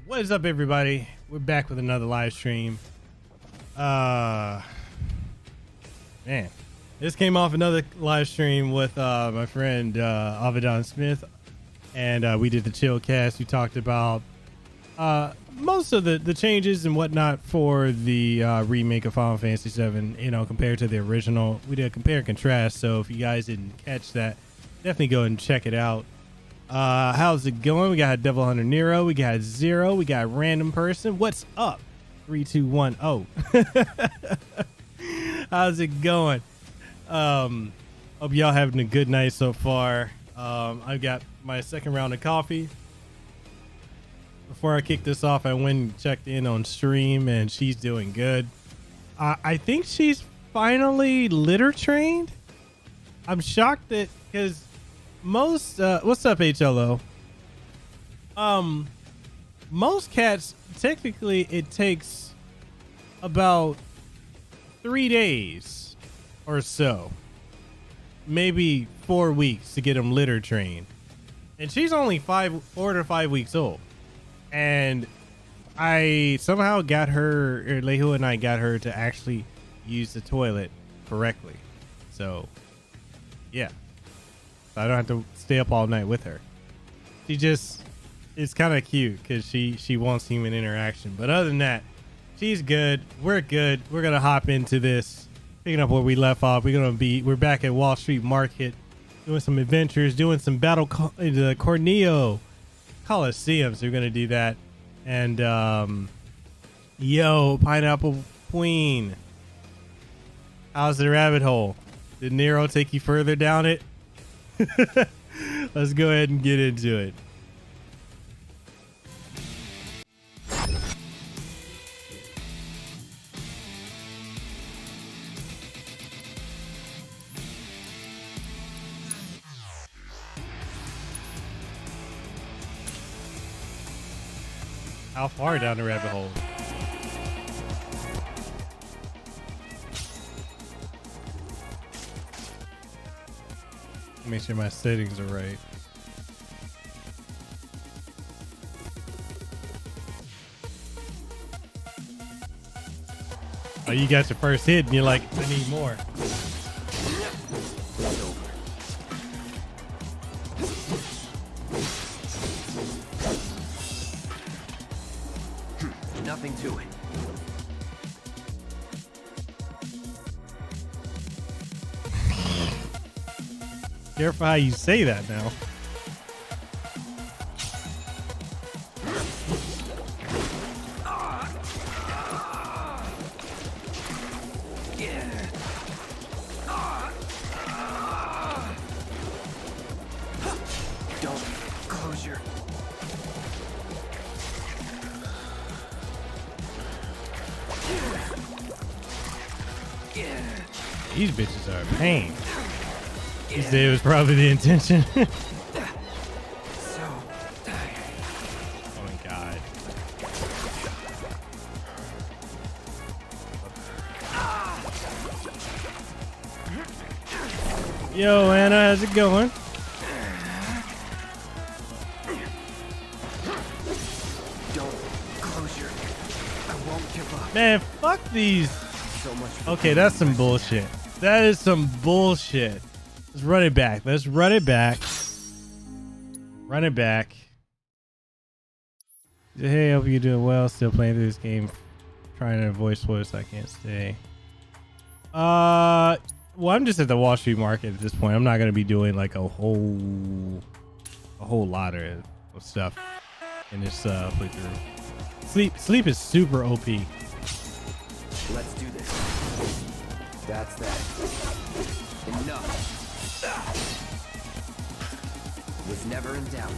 What is up, everybody? We're back with another live stream. Man, this came off another live stream with my friend Avidan Smith, and we did the chill cast. We talked about most of the changes and whatnot for the remake of Final Fantasy VII, you know, compared to the original. We did a compare and contrast, so if you guys didn't catch that, definitely go and check it out. How's it going? We got Devil Hunter Nero, we got Zero, we got Random Person. What's up? 3210. How's it going? Hope y'all having a good night so far. I've got my second round of coffee. Before I kick this off, I went and checked in on stream, and she's doing good. I think she's finally litter trained. I'm shocked that, because most what's up, HLO? Most cats, technically it takes about 3 days or so, maybe 4 weeks to get them litter trained, and she's only 4 to 5 weeks old. And I somehow got her, or Lehu and I got her to actually use the toilet correctly. So yeah, I don't have to stay up all night with her. She just, it's kind of cute because she wants human interaction. But other than that, she's good. We're good. We're gonna hop into this, picking up where we left off. We're back at Wall Street Market, doing some adventures, doing some battle the Corneo Coliseum. So we're gonna do that. And yo, Pineapple Queen, how's the rabbit hole? Did Nero take you further down it? Let's go ahead and get into it. How far down the rabbit hole? Make sure my settings are right. Oh, you got your first hit and you're like, I need more. Nothing to it. Careful how you say that now. Don't close your... These bitches are a pain. You say it was probably the intention. So tired. Oh my god. Yo, Anna, how's it going? Don't close your... I won't give up. Man, fuck these. So much. Okay, that's some bullshit. That is some bullshit. Let's run it back. Let's run it back. Run it back. Hey, hope you're doing well. Still playing through this game. Trying to avoid spoilers so I can't stay. Well, I'm just at the Wall Street Market at this point. I'm not gonna be doing like a whole lot of stuff in this playthrough. Sleep is super OP. Let's do this. That's that. Enough. Was never in doubt.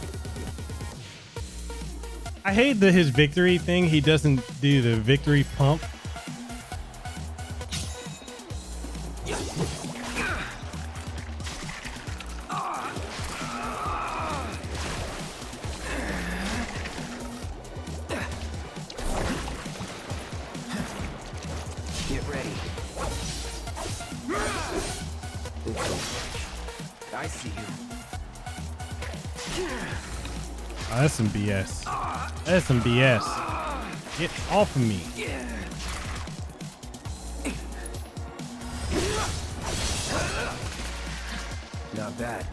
I hate his victory thing. He doesn't do the victory pump. Get ready. I see you. Oh, that's some BS. That's some BS. Get off of me. Not bad.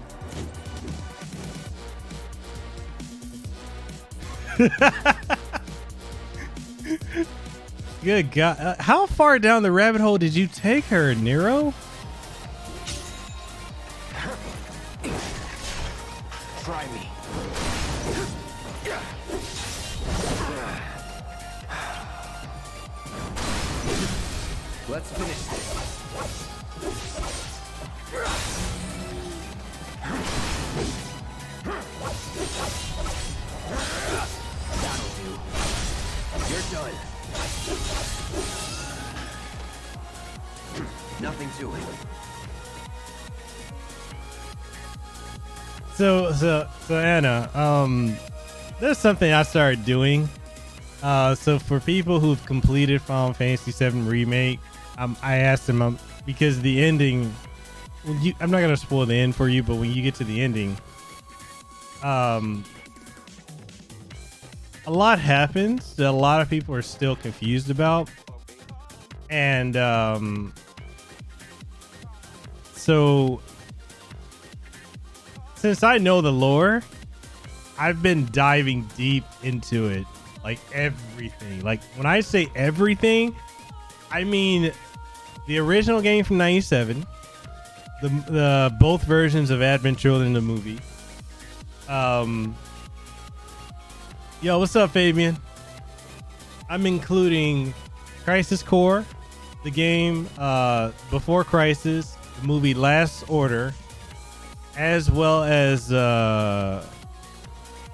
Good God. How far down the rabbit hole did you take her, Nero? Try me. Let's finish this. That'll do. You're done. Nothing to it. So Anna, there's something I started doing. So for people who've completed Final Fantasy VII Remake, I asked them because the ending. I'm not gonna spoil the end for you, but when you get to the ending, a lot happens that a lot of people are still confused about, and so since I know the lore, I've been diving deep into it, like everything. Like when I say everything, I mean the original game from '97, the both versions of Advent Children in the movie. Yo, what's up, Fabian? I'm including Crisis Core, the game before Crisis, the movie Last Order, as well as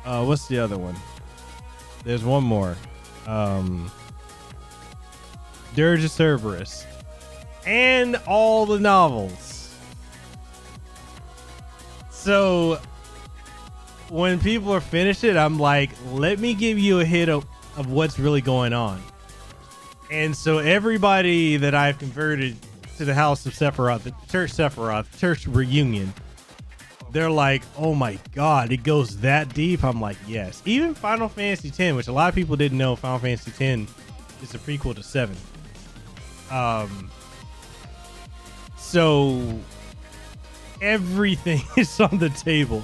what's the other one? There's one more. Dirge of Cerberus, and all the novels. So when people are finished it, I'm like, let me give you a hit of what's really going on. And so everybody that I've converted to the House of Sephiroth, the Church Reunion, they're like, oh my God, it goes that deep. I'm like, yes. Even Final Fantasy X, which a lot of people didn't know, Final Fantasy X is a prequel to 7. So everything is on the table.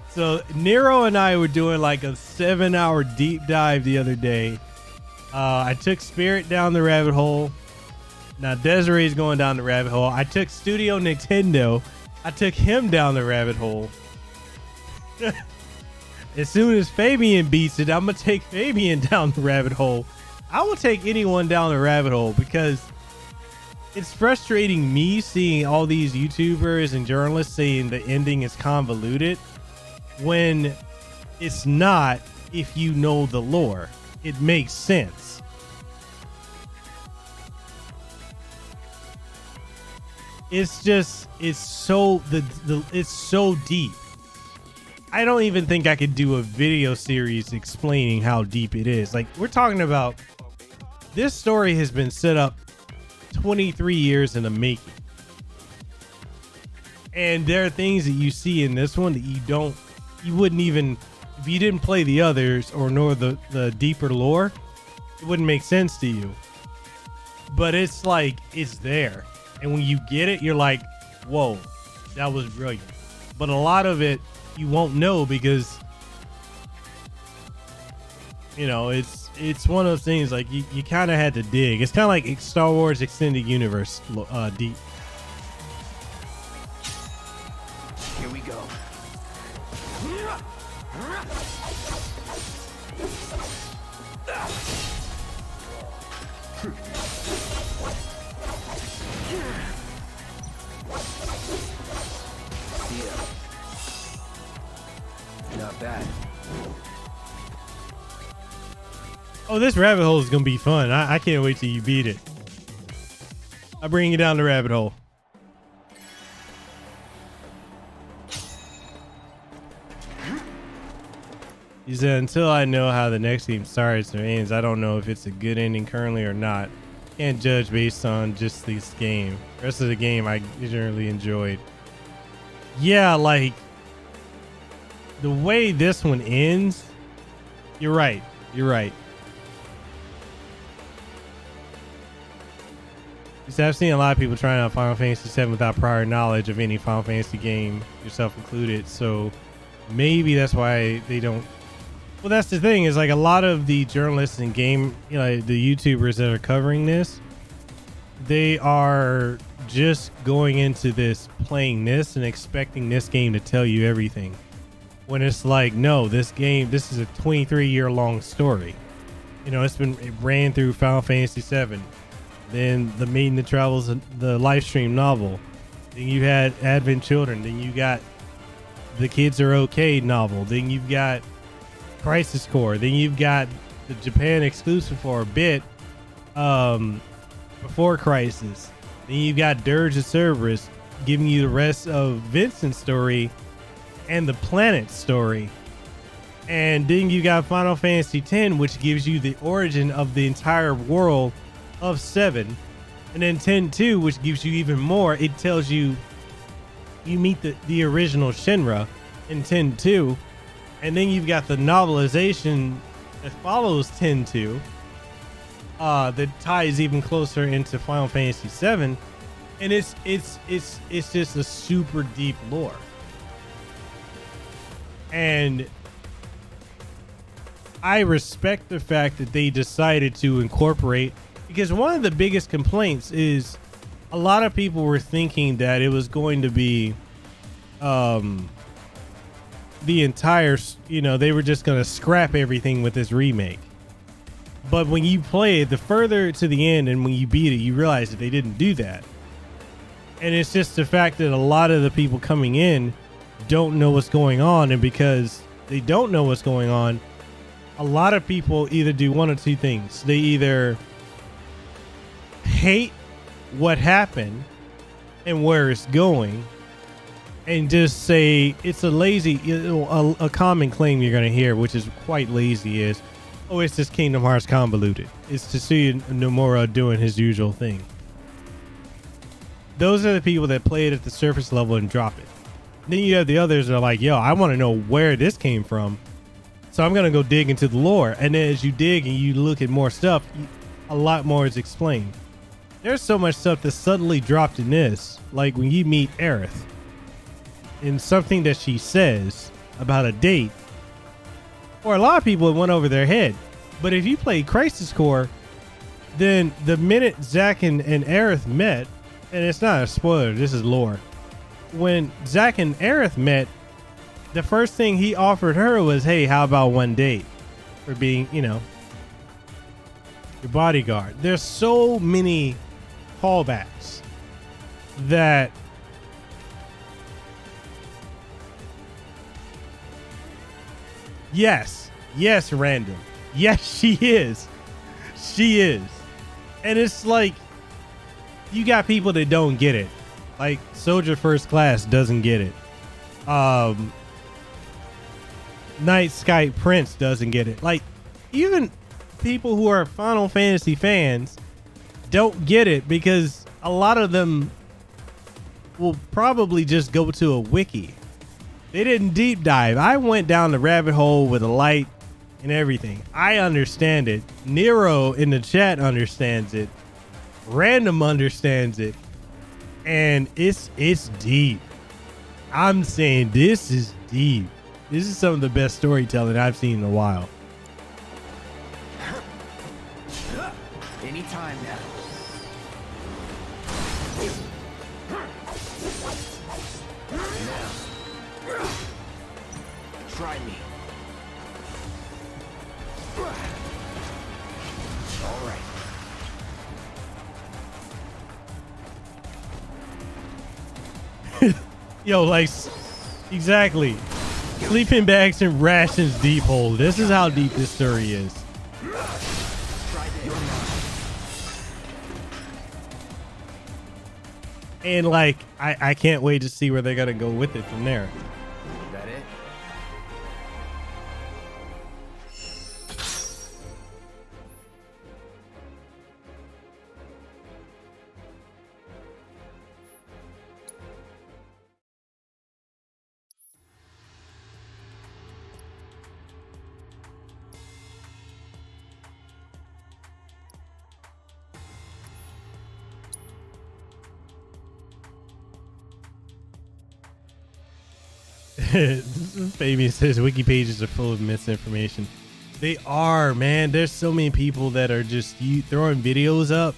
So Nero and I were doing like a 7-hour deep dive the other day. I took Spirit down the rabbit hole. Now Desiree's going down the rabbit hole. I took Studio Nicktendo. I took him down the rabbit hole. As soon as Fabian beats it, I'm going to take Fabian down the rabbit hole. I will take anyone down the rabbit hole because it's frustrating me seeing all these YouTubers and journalists saying the ending is convoluted when it's not. If you know the lore, it makes sense. It's just, it's so it's so deep. I don't even think I could do a video series explaining how deep it is. Like, we're talking about, this story has been set up 23 years in the making. And there are things that you see in this one that you wouldn't even, if you didn't play the others or know the deeper lore, it wouldn't make sense to you. But it's like, it's there. And when you get it, you're like, whoa, that was brilliant. But a lot of it you won't know because, you know, it's one of those things like you kind of had to dig. It's kind of like Star Wars Extended Universe deep. Here we go. Not bad. Oh, this rabbit hole is gonna be fun. I can't wait till you beat it. I'll bring you down the rabbit hole. He said, until I know how the next game starts or ends, I don't know if it's a good ending currently or not. Can't judge based on just this game. The rest of the game I generally enjoyed. Yeah, like the way this one ends, You're right. You're right. So I've seen a lot of people trying out Final Fantasy VII without prior knowledge of any Final Fantasy game, yourself included. So maybe that's why they don't. Well, that's the thing is like a lot of the journalists and game, you know, the YouTubers that are covering this, they are just going into this, playing this and expecting this game to tell you everything. When it's like, no, this is a 23-year long story. You know, it ran through Final Fantasy VII. Then the Maiden That Travels, the live stream novel. Then you had Advent Children. Then you got the Kids Are Okay novel. Then you've got Crisis Core. Then you've got the Japan exclusive for a bit before Crisis. Then you've got Dirge of Cerberus giving you the rest of Vincent's story and the planet story. And then you got Final Fantasy X, which gives you the origin of the entire world of 7, and then 10-2, which gives you even more. It tells you meet the original Shinra in 10-2, and then you've got the novelization that follows 10-2 that ties even closer into Final Fantasy 7, and it's just a super deep lore. And I respect the fact that they decided to incorporate, because one of the biggest complaints is a lot of people were thinking that it was going to be the entire, you know, they were just going to scrap everything with this remake. But when you play it, the further to the end and when you beat it, you realize that they didn't do that. And it's just the fact that a lot of the people coming in don't know what's going on. And because they don't know what's going on, a lot of people either do one or two things. They either hate what happened and where it's going and just say it's a lazy, a common claim you're going to hear, which is quite lazy, is, oh, it's just Kingdom Hearts convoluted. It's Tetsuya Nomura doing his usual thing. Those are the people that play it at the surface level and drop it. Then you have the others that are like, yo, I want to know where this came from, so I'm going to go dig into the lore. And then as you dig and you look at more stuff, a lot more is explained. There's so much stuff that's suddenly dropped in this, like when you meet Aerith, and something that she says about a date, or a lot of people, it went over their head. But if you play Crisis Core, then the minute Zach and Aerith met, and it's not a spoiler, this is lore. When Zach and Aerith met, the first thing he offered her was, hey, how about one date for being, you know, your bodyguard. There's so many callbacks that yes, random. Yes, she is. And it's like, you got people that don't get it. Like Soldier First Class doesn't get it. Night Sky Prince doesn't get it. Like, even people who are Final Fantasy fans don't get it, because a lot of them will probably just go to a wiki. They didn't deep dive. I went down the rabbit hole with a light and everything. I understand it. Nero in the chat understands it. Random understands it. And it's deep. I'm saying this is deep. This is some of the best storytelling I've seen in a while. Anytime now. Try me. All right. Yo, like, exactly. Sleeping bags and rations deep hole. This is how deep this story is. And like, I can't wait to see where they're gonna go with it from there. Is that it? Fabian says wiki pages are full of misinformation. They are, man. There's so many people that are just throwing videos up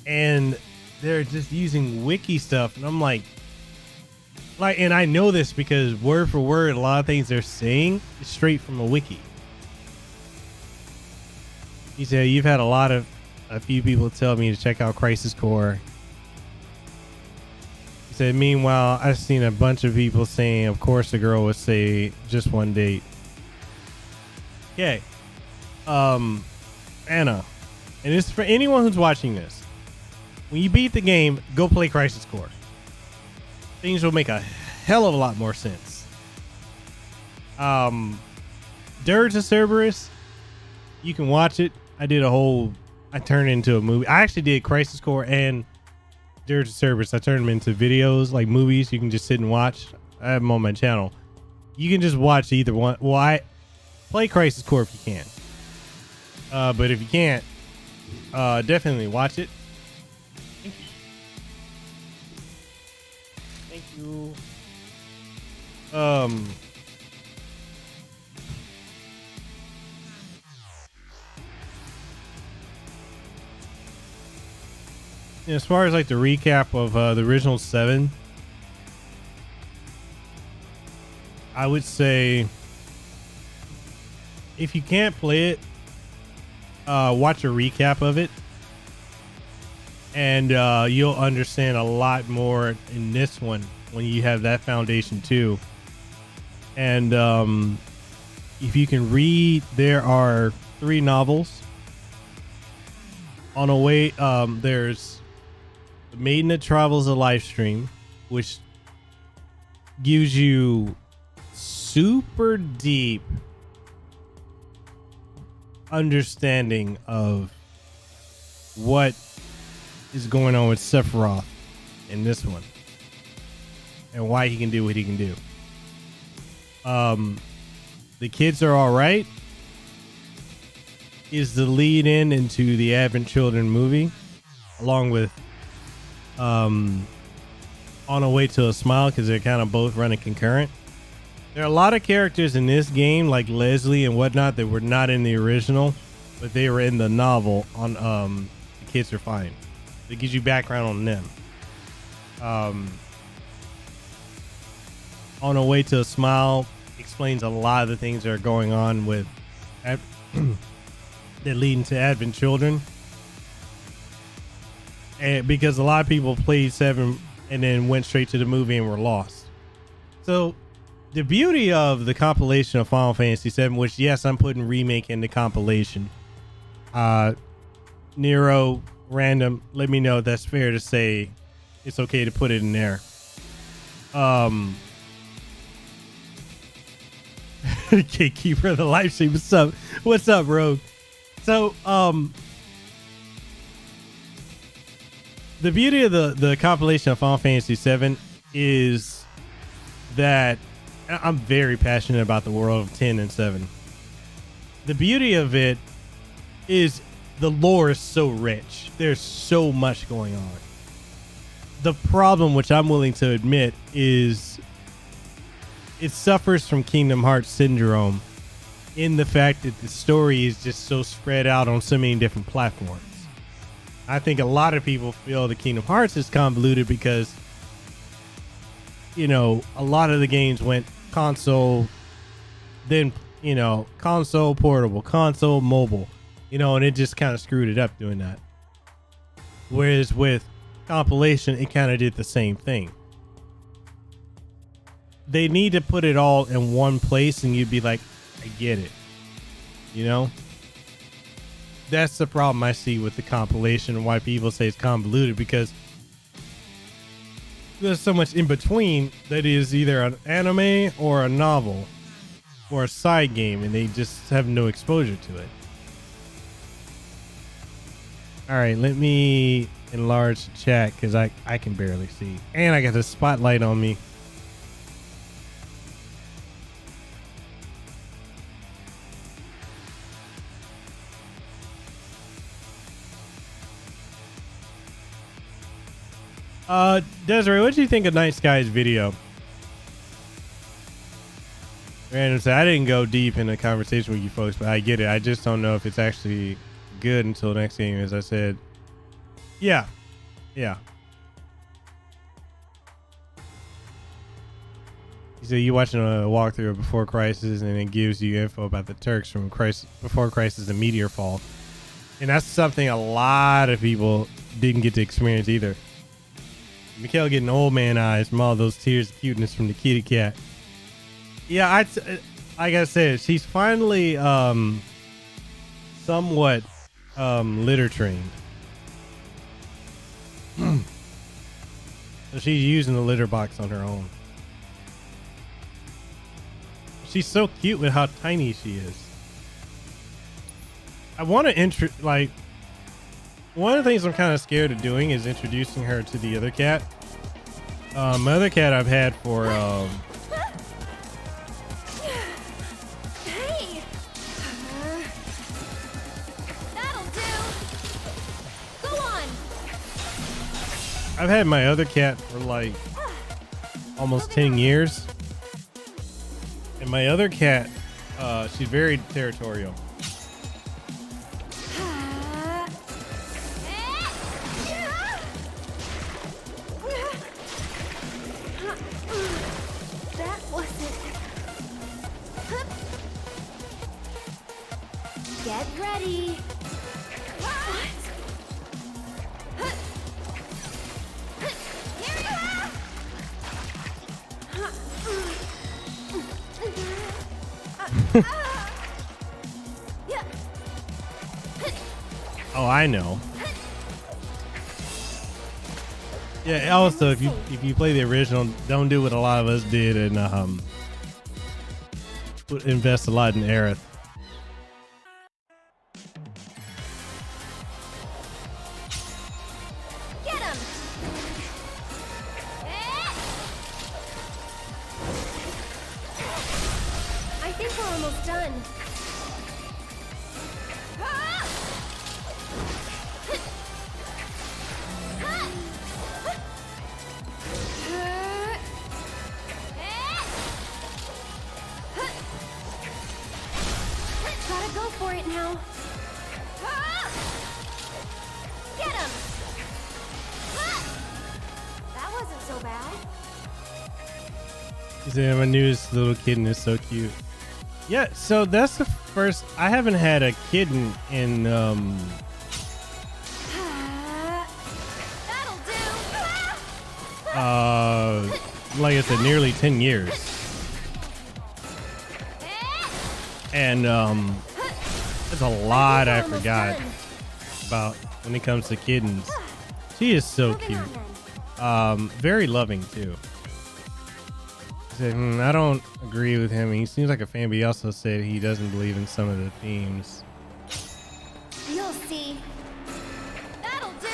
and they're just using wiki stuff. And I'm like, and I know this because word for word, a lot of things they're saying is straight from a wiki. He said, you've had a few people tell me to check out Crisis Core. He said, meanwhile, I've seen a bunch of people saying, of course, the girl would say just one date. Okay. Anna, and this is for anyone who's watching this. When you beat the game, go play Crisis Core. Things will make a hell of a lot more sense. Dirge of Cerberus, you can watch it. I turned it into a movie. I actually did Crisis Core and Dirge of Cerberus. I turned them into videos, like movies. You can just sit and watch. I have them on my channel. You can just watch either one. Well, I play Crisis Core if you can. But if you can't, definitely watch it. Thank you. As far as like the recap of the original 7, I would say if you can't play it, watch a recap of it, and you'll understand a lot more in this one when you have that foundation too. And if you can read, there are 3 novels on a way. There's The Maiden That Travels a live stream, which gives you super deep understanding of what is going on with Sephiroth in this one and why he can do what he can do. The Kids Are Alright is the lead in into the Advent Children movie, along with On a Way to a Smile, because they're kind of both running concurrent. There are a lot of characters in this game, like Leslie and whatnot, that were not in the original, but they were in the novel on The Kids Are Fine. It gives you background on them. On a Way to a Smile explains a lot of the things that are going on with that lead into Advent Children. And because a lot of people played 7 and then went straight to the movie and were lost. So the beauty of the compilation of Final Fantasy VII, which yes, I'm putting remake in the compilation. Nero, random, let me know if that's fair to say it's okay to put it in there. Gatekeeper of the live stream. What's up, Rogue? So the beauty of the compilation of Final Fantasy VII is that I'm very passionate about the world of 10 and 7. The beauty of it is the lore is so rich. There's so much going on. The problem, which I'm willing to admit, is it suffers from Kingdom Hearts syndrome in the fact that the story is just so spread out on so many different platforms. I think a lot of people feel the Kingdom Hearts is convoluted because, you know, a lot of the games went console, then, you know, console portable, console mobile, you know, and it just kind of screwed it up doing that. Whereas with compilation, it kind of did the same thing. They need to put it all in one place and you'd be like, I get it. You know? That's the problem I see with the compilation and why people say it's convoluted, because there's so much in between that is either an anime or a novel or a side game, and they just have no exposure to it. All right, let me enlarge the chat because I can barely see. And I got the spotlight on me. Desiree, what do you think of Night Sky's video? Random said, I didn't go deep in the conversation with you folks, but I get it. I just don't know if it's actually good until the next game, as I said. Yeah. Yeah. He said, you watching a walkthrough of Before Crisis, and it gives you info about the Turks from Before Crisis and Meteor Fall. And that's something a lot of people didn't get to experience either. Mekel getting old man eyes from all those tears of cuteness from the kitty cat. Yeah, like I said, she's finally somewhat litter trained. So she's using the litter box on her own. She's so cute with how tiny she is. I want to one of the things I'm kind of scared of doing is introducing her to the other cat. My other cat I've had for Hey. That'll do. Go on. I've had my other cat for like almost 10 years. And my other cat, she's very territorial. That wasn't. Get ready. Oh, I know. Yeah. Also, if you play the original, don't do what a lot of us did and invest a lot in Aerith. Get him. I think we're almost done. Gotta go for it now. Get him. That wasn't so bad. He said, my newest little kitten is so cute. Yeah, so that's the first. I haven't had a kitten in That'll do. like I said, nearly 10 years. And there's a lot I forgot about when it comes to kittens. She is so cute. Very loving too. He said, I don't agree with him. He seems like a fan, but he also said he doesn't believe in some of the themes. You'll see. That'll do.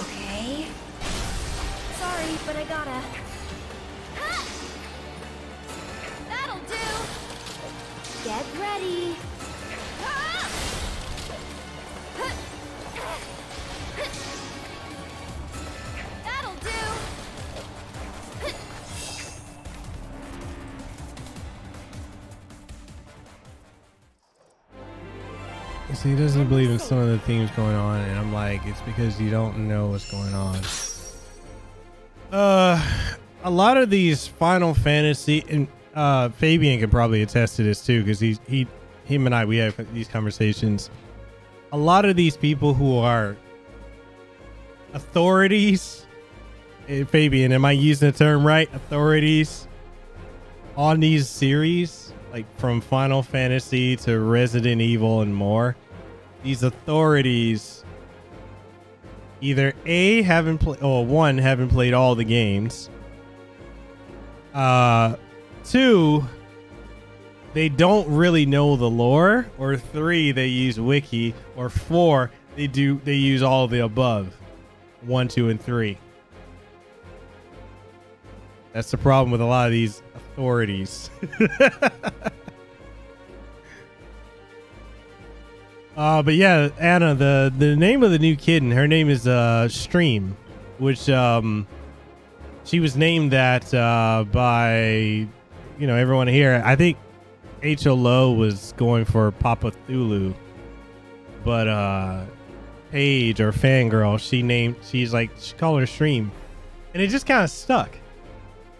Okay. Sorry, but I gotta. That'll do. Get ready. That'll do. So he doesn't believe in some of the themes going on, and I'm like, it's because you don't know what's going on. A lot of these Final Fantasy, and Fabian can probably attest to this too, because him and I, we have these conversations. A lot of these people who are authorities, Fabian, am I using the term right? Authorities on these series, like from Final Fantasy to Resident Evil and more. These authorities either A, haven't played, or one, haven't played all the games. Two, they don't really know the lore, or three, they use wiki, or four, they use all of the above. 1, 2, and 3. That's the problem with a lot of these authorities. But yeah, Anna, the name of the new kitten, her name is Stream, which she was named that by everyone here. I think H.O. Lowe was going for Papa Thulu, but Paige or Fangirl, she called her Stream, and it just kind of stuck.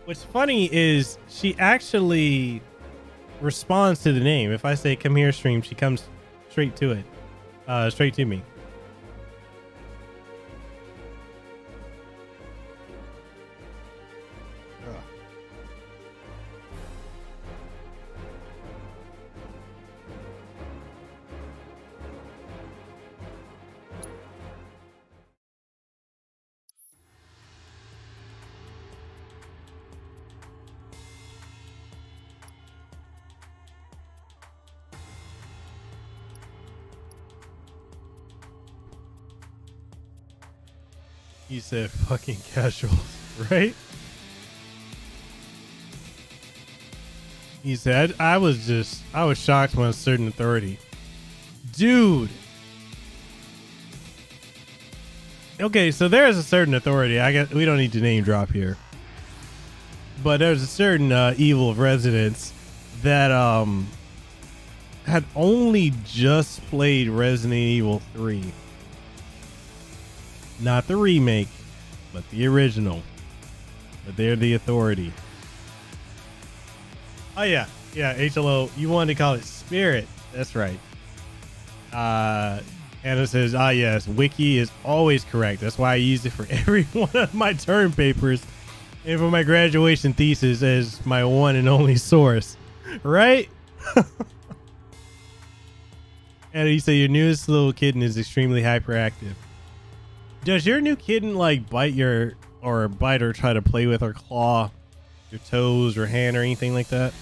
What's funny is she actually responds to the name. If I say "come here, Stream," she comes straight to it, straight to me. He said fucking casuals, right? He said, I was shocked when a certain authority. Dude. Okay, so there's a certain authority. We don't need to name drop here. But there's a certain evil of residents that had only just played Resident Evil 3. Not the remake, but the original. But they're the authority. Oh yeah, HLO. You wanted to call it Spirit. That's right. Anna says, yes, Wiki is always correct. That's why I use it for every one of my term papers and for my graduation thesis as my one and only source. Right? And you say your newest little kitten is extremely hyperactive. Does your new kitten like bite or try to play with or claw your toes or hand or anything like that?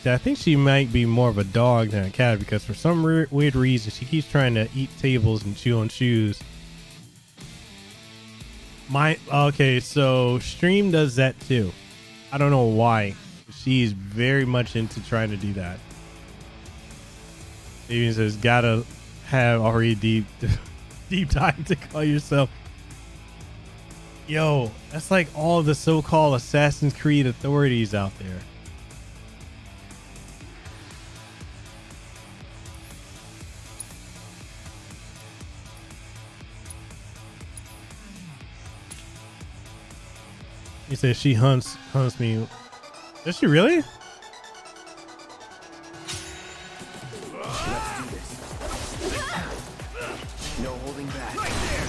I think she might be more of a dog than a cat because for some weird reason she keeps trying to eat tables and chew on shoes. Okay, so Stream does that too. I don't know why. She's very much into trying to do that. Even says gotta have already deep dive to call yourself. Yo, that's like all the so-called Assassin's Creed authorities out there. He says she hunts me. Does she really? Let's do this. No holding back. Right there.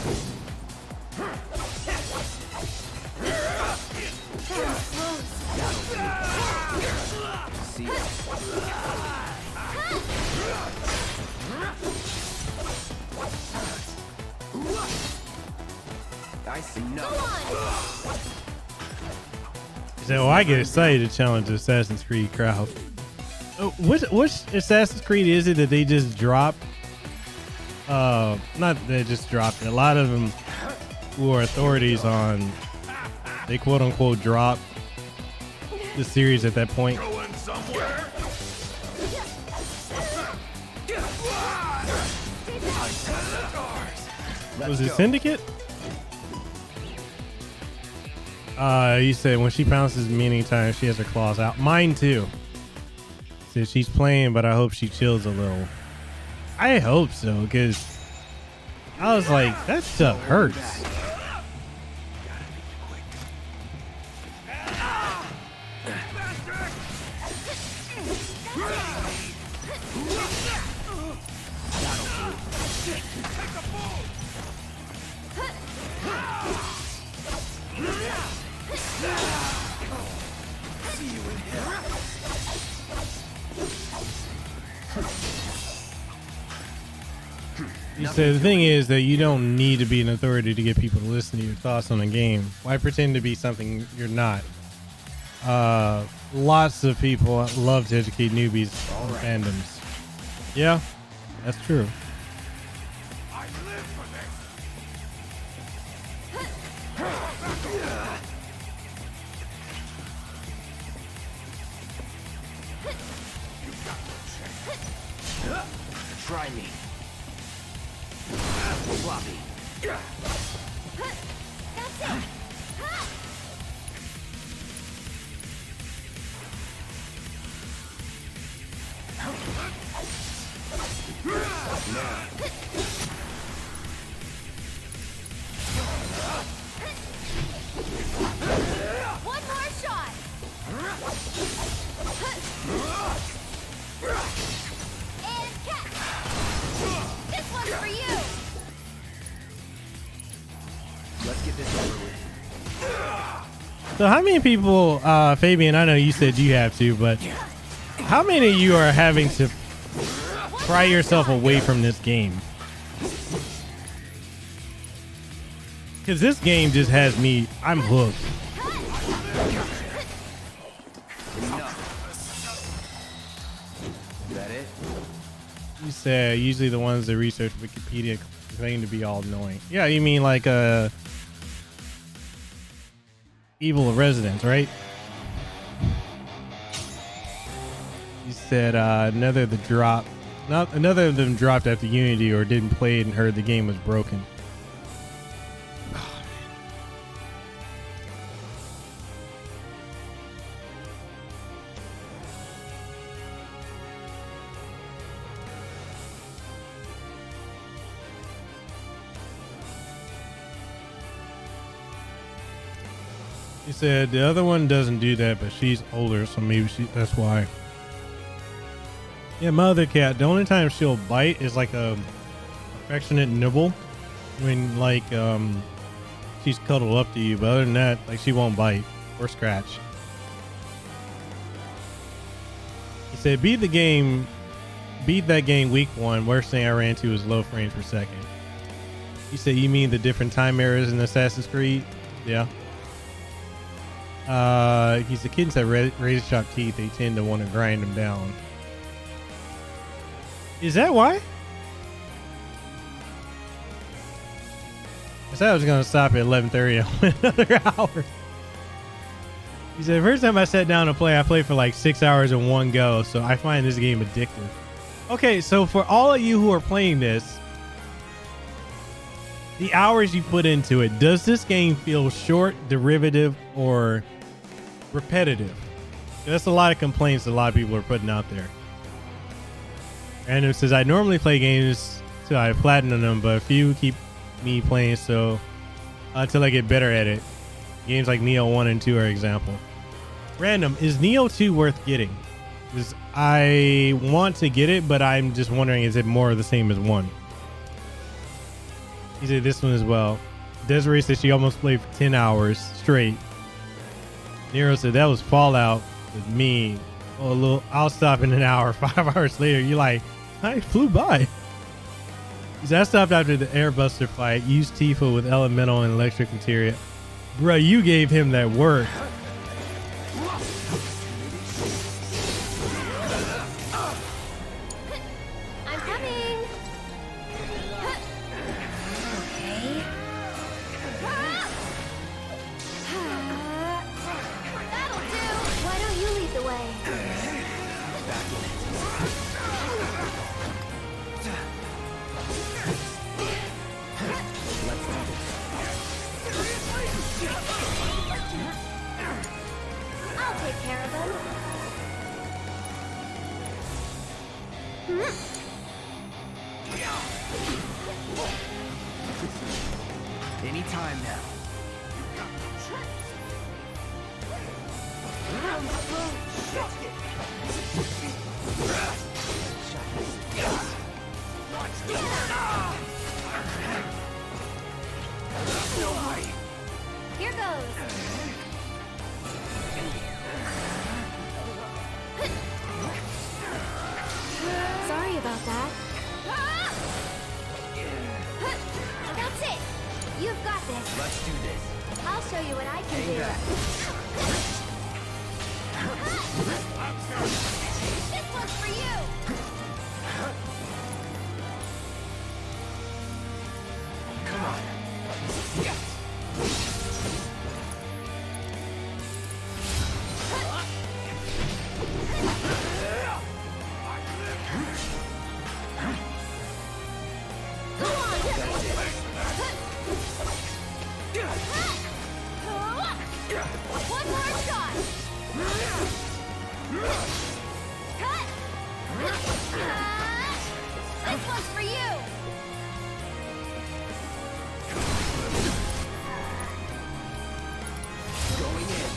See. I see no. He said, "Oh, I get excited to challenge the Assassin's Creed crowd." Oh, which Assassin's Creed is it that they just dropped? Not they just dropped it. A lot of them who are authorities on, they quote unquote drop the series at that point. Going somewhere. Was it Syndicate? He said when she pounces me anytime she has her claws out. Mine too. Said she's playing, but I hope she chills a little. I hope so, because I was like, that stuff hurts. You say the thing is that you don't need to be an authority to get people to listen to your thoughts on a game. Why pretend to be something you're not? Lots of people love to educate newbies on fandoms. Yeah, that's true. I live for this. Try me. Floppy. That's it. One more shot. And catch. This one's for you. Let's get this over with. So how many people, Fabian, I know you said you have to, but how many of you are having to pry yourself away from this game? Because this game just has me, I'm hooked. Is that it? You said usually the ones that research Wikipedia claim to be all knowing. Yeah, you mean like evil residents, right? You said another of them dropped after Unity or didn't play it and heard the game was broken. He said the other one doesn't do that, but she's older, so maybe that's why. Yeah, my other cat, the only time she'll bite is like a affectionate nibble when like she's cuddled up to you, but other than that, like she won't bite or scratch. He said beat that game week 1. Worst thing I ran into was low frames per second. He said you mean the different time errors in Assassin's Creed? Yeah. He's the kids that razor sharp teeth, they tend to want to grind them down. Is that why? I said I was gonna stop at 11:30 another hour. He said first time I sat down to play, I played for like 6 hours in one go, so I find this game addictive. Okay, so for all of you who are playing this, the hours you put into it, does this game feel short, derivative, or repetitive? That's a lot of complaints a lot of people are putting out there. And it says I normally play games till I platinum them, but a few keep me playing so until I get better at it. Games like Neo 1 and 2 are example. Random, is Neo 2 worth getting? Because I want to get it, but I'm just wondering, is it more of the same as 1? He said this one as well. Desiree said she almost played for 10 hours straight. Nero said that was Fallout with me. Oh, I'll stop in an hour. 5 hours later, you're like, I flew by. He said I stopped after the airbuster fight. Used Tifa with elemental and electric materia. Bruh, you gave him that work. I'm coming. Okay. That'll do. Why don't you lead the way? I'll take care of them. Anytime now. Here goes. Sorry about that. That's it. You've got this. Let's do this. I'll show you what I can do. This one's for you. Come on. Cut! This one's for you! Going in.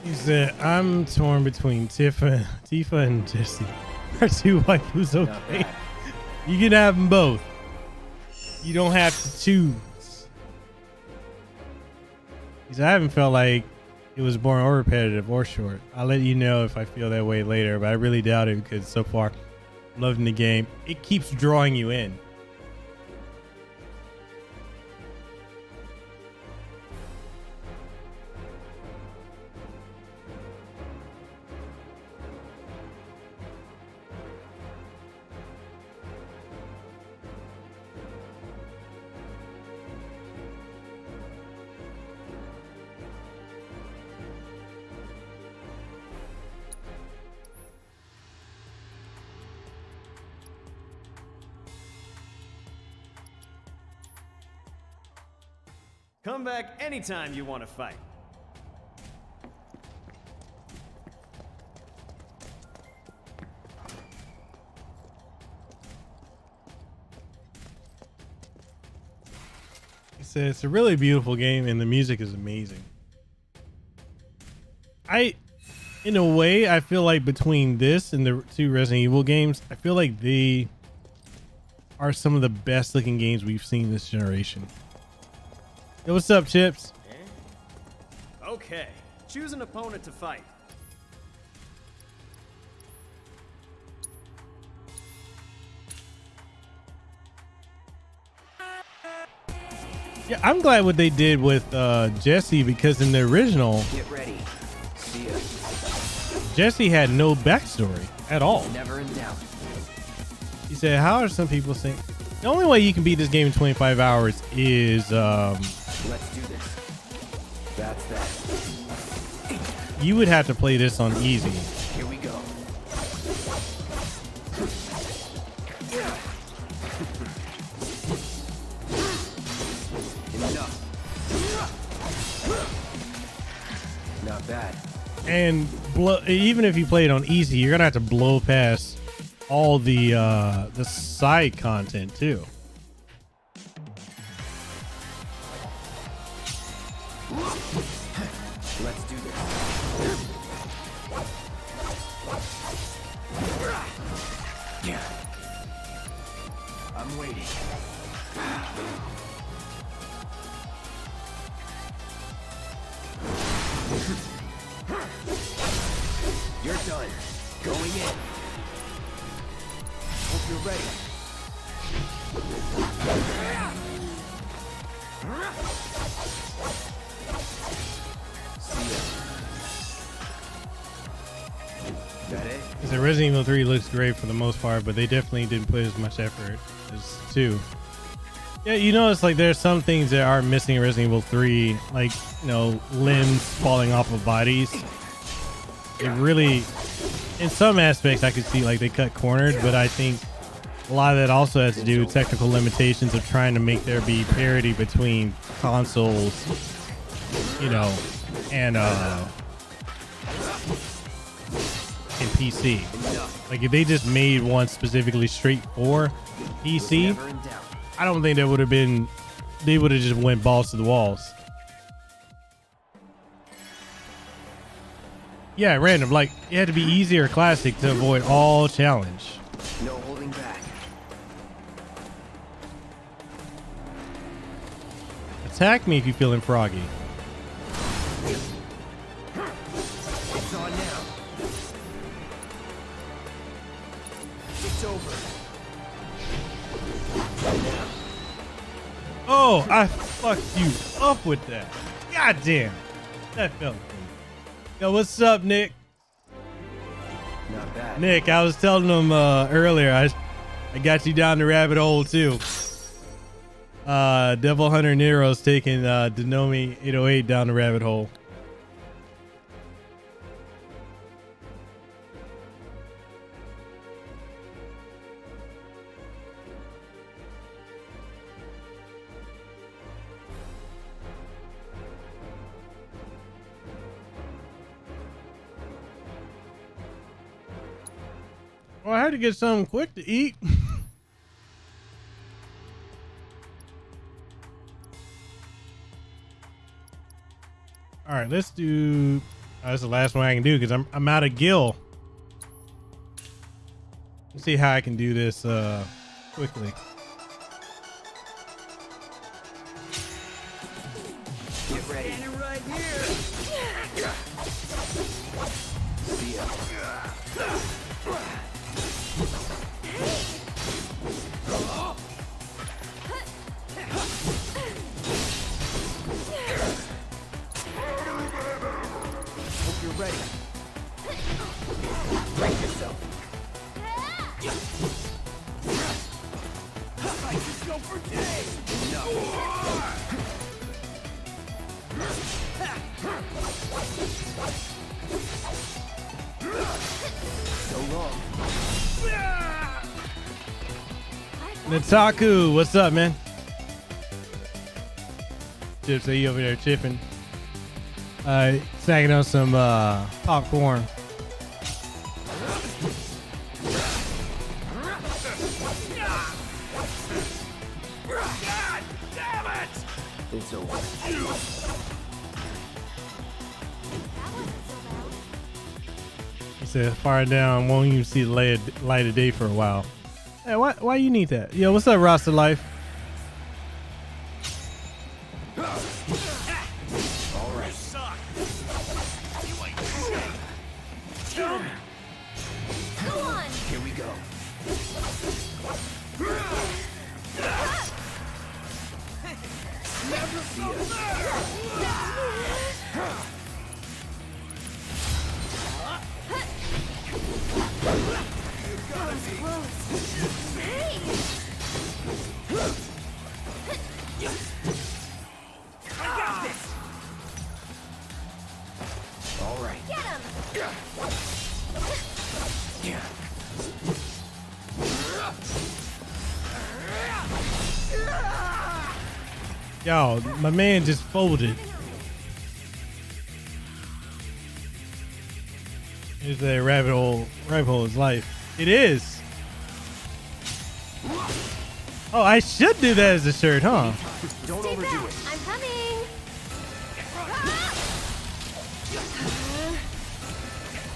He said, I'm torn between Tifa and Jesse. Our two waifus, okay? You can have them both. You don't have to choose. He said, I haven't felt like it was boring or repetitive or short. I'll let you know if I feel that way later, but I really doubt it because so far I'm loving the game. It keeps drawing you in. Come back anytime you want to fight. He said it's a really beautiful game and the music is amazing. In a way, I feel like between this and the two Resident Evil games, I feel like they are some of the best looking games we've seen this generation. Yo, what's up, Chips? Okay, choose an opponent to fight. Yeah, I'm glad what they did with Jesse because in the original, Get ready. See ya. Jesse had no backstory at all. Never in doubt. He said, how are some people saying the only way you can beat this game in 25 hours is Let's do this. That's that. you would have to play this on easy. Here we go. Enough. Not bad. And even if you play it on easy, you're gonna have to blow past all the side content too. Let's do this. Yeah. I'm waiting. You're done. Going in. Hope you're ready. That it? The Resident Evil 3 looks great for the most part, but they definitely didn't put as much effort as 2. Yeah, you notice like there's some things that are missing in Resident Evil 3, like, you know, limbs falling off of bodies. It really, in some aspects, I could see like they cut corners, but I think a lot of that also has to do with technical limitations of trying to make there be parity between consoles, you know, and PC. Like if they just made one specifically straight for PC, Never in doubt. I don't think that would have been, they would have just went balls to the walls. Yeah, random. Like it had to be easy or classic to avoid all challenge. No holding back. Attack me if you're feeling froggy. It's on now. It's over. Oh, I fucked you up with that. God damn. That felt good. Yo, what's up, Nick? Not bad. Nick, I was telling him earlier, I got you down the rabbit hole too. Devil Hunter Nero's taking Denomi 808 down the rabbit hole. Well, I had to get something quick to eat. All right, let's do. That's the last one I can do because I'm out of gill. Let's see how I can do this quickly. Get ready. Standing right here. See ya. Hope you're ready. Brace yourself. I just go for days. So long. Nataku, what's up, man? Chips, are you over there chipping? Snacking on some popcorn. God damn it! It's over. He said, fire down, won't even see the light of day for a while. Hey, why you need that? Yo, what's up, Rastalyfe? All right. Suck. Go on. Here we go. I got this. All right. Get him. Yo, my man just folded. Here's that rabbit hole is life. It is. Oh, I should do that as a shirt, huh? Don't Stay overdo back. it. I'm coming.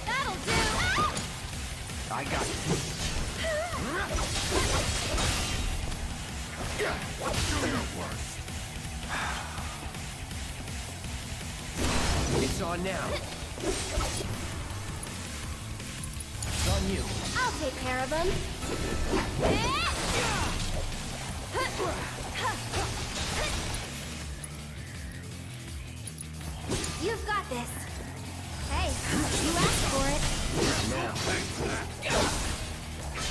That'll do. I got it. It's on now. It's on you. I'll take care of him. You've got this. Hey, you asked for it. Now.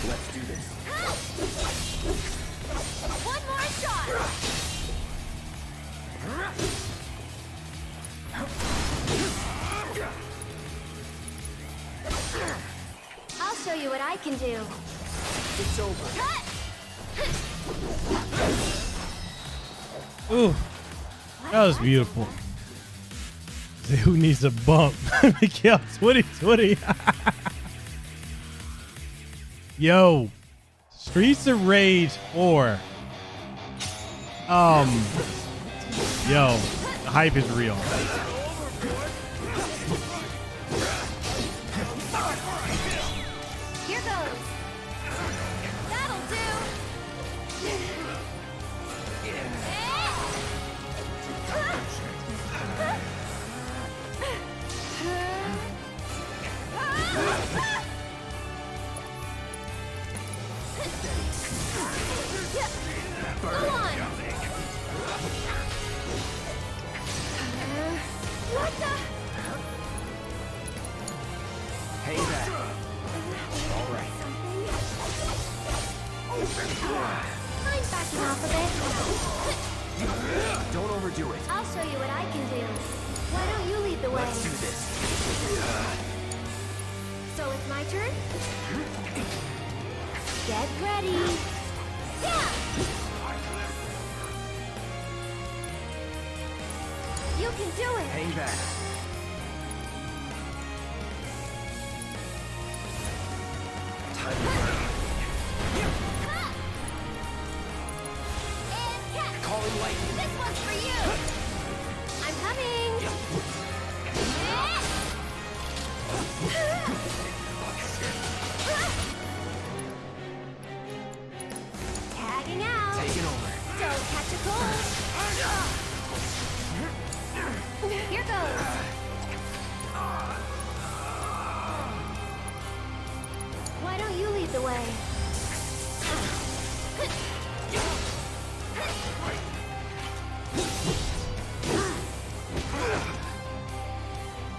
Let's do this. One more shot. I'll show you what I can do. It's over. Ooh, that was beautiful. Who needs a bump? Mekel 2020. Yo, Streets of Rage 4. Yo, the hype is real. Here goes. That'll do. Come on. What the? Hang back. All right. I'm backing off a bit. Don't overdo it. I'll show you what I can do. Why don't you lead the way? Let's do this. So it's my turn? Get ready. Yeah! You can do it. Hang back. Time way.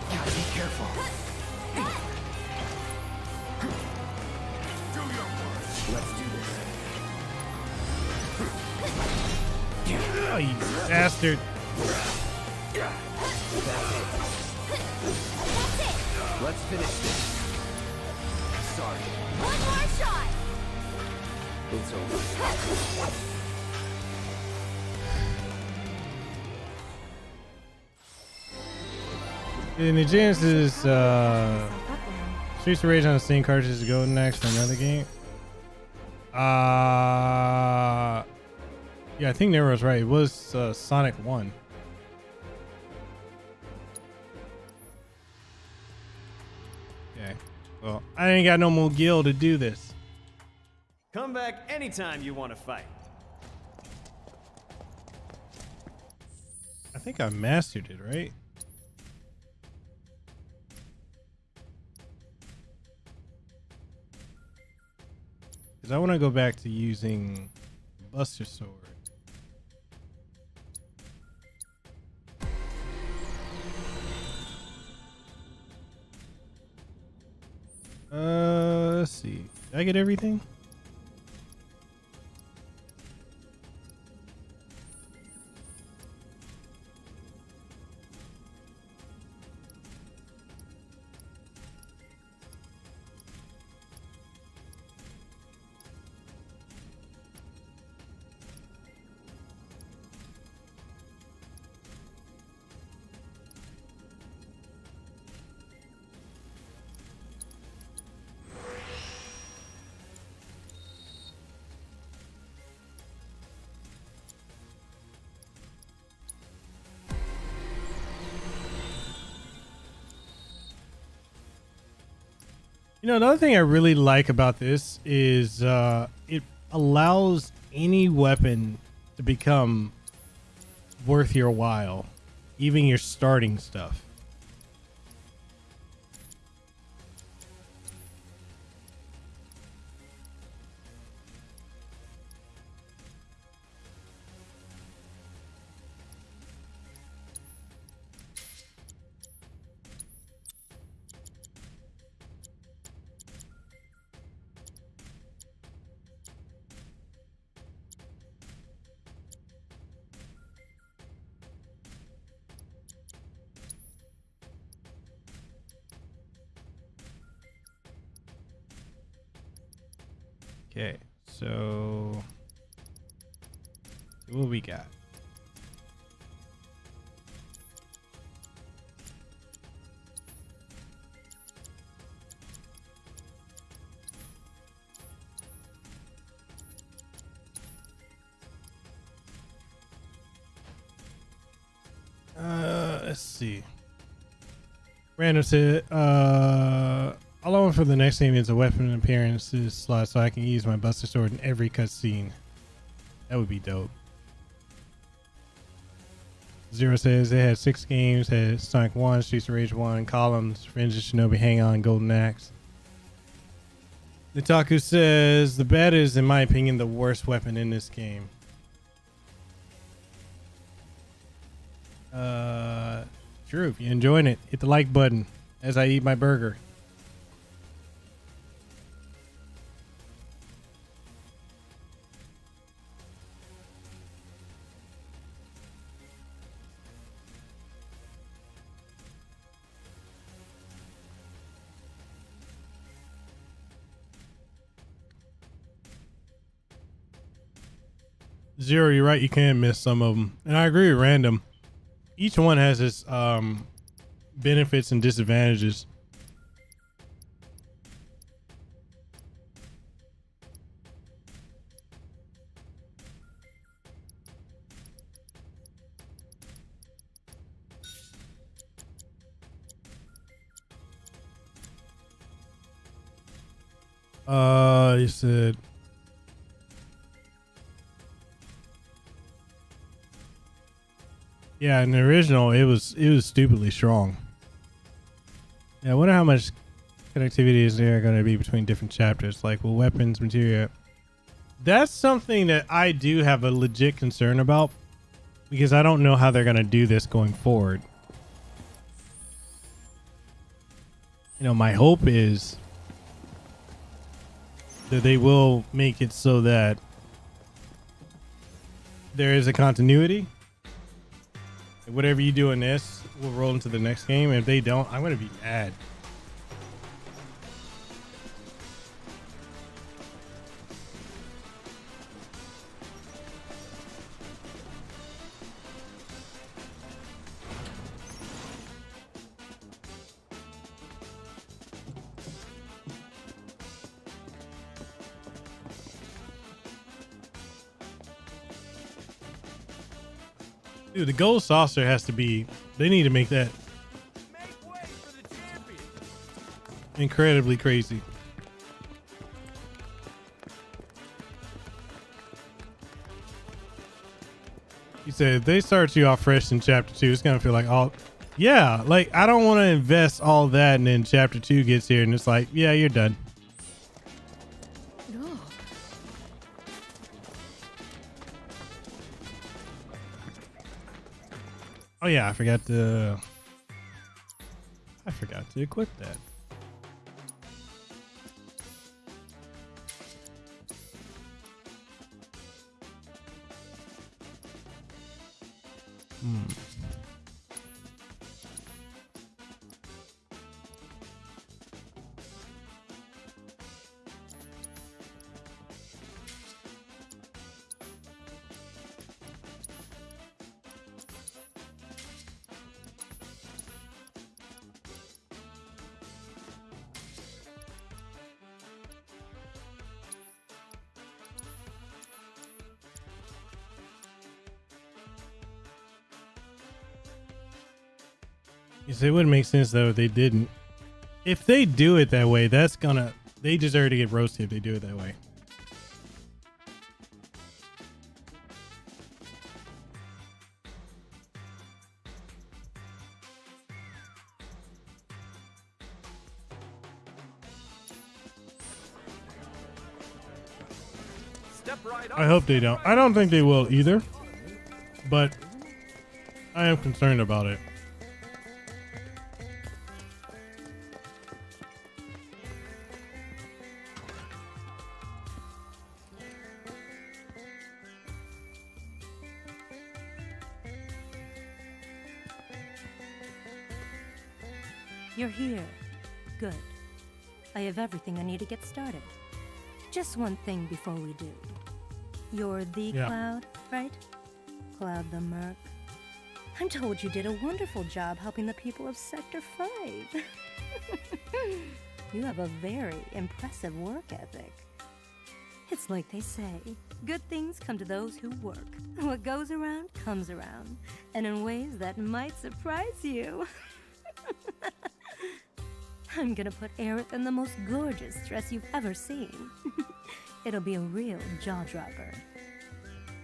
Gotta be careful. Let's do this. Oh, you bastard. Let's finish this. Sorry. One more shot. It's over. In the Genesis, Streets of Rage on the Steam cartridge to go next for another game. Yeah, I think Nero's right. It was Sonic 1. Okay. Well, I ain't got no more gil to do this. Come back anytime you want to fight. I think I mastered it, right? Because I want to go back to using Buster Sword. Let's see. Did I get everything? You know, another thing I really like about this is it allows any weapon to become worth your while, even your starting stuff. Okay, so what we got? Let's see. Random said, all I want for the next game is a weapon appearances slot so I can use my Buster Sword in every cutscene. That would be dope. Zero says they had 6 games, had Sonic 1, Streets of Rage 1, Columns, Fringe of Shinobi, Hang On, Golden Axe. Nitaku says the bat is, in my opinion, the worst weapon in this game. True, if you're enjoying it, hit the like button as I eat my burger. Zero, you're right. You can miss some of them, and I agree with Random. Each one has its benefits and disadvantages. You said. Yeah, in the original, it was stupidly strong. Yeah, I wonder how much connectivities are going to be between different chapters, like will weapons, material. That's something that I do have a legit concern about because I don't know how they're going to do this going forward. You know, my hope is that they will make it so that there is a continuity. Whatever you do in this will roll into the next game. And if they don't, I'm going to be mad. Dude, the gold saucer has to be, they need to make that incredibly crazy. He said, if they start you off fresh in chapter 2, it's going to feel like, oh, yeah, like I don't want to invest all that and then chapter 2 gets here and it's like, yeah, you're done. Oh yeah, I forgot to equip that. It wouldn't make sense though if they didn't. If they do it that way, they deserve to get roasted if they do it that way. I hope they don't. I don't think they will either, but I am concerned about it. You're here. Good. I have everything I need to get started. Just one thing before we do. You're the Cloud, right? Cloud the Merc. I'm told you did a wonderful job helping the people of Sector 5. You have a very impressive work ethic. It's like they say, good things come to those who work. What goes around comes around, and in ways that might surprise you. I'm gonna put Aerith in the most gorgeous dress you've ever seen. It'll be a real jaw-dropper.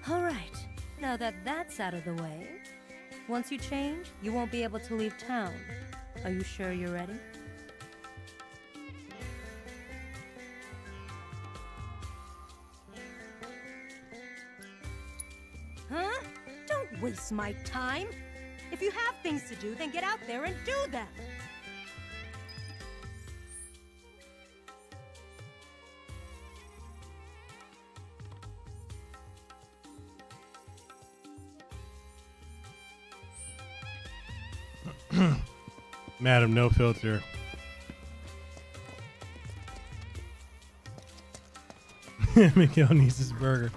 All right, now that that's out of the way, once you change, you won't be able to leave town. Are you sure you're ready? Huh? Don't waste my time. If you have things to do, then get out there and do them. Madam No Filter. Mekel needs his burger.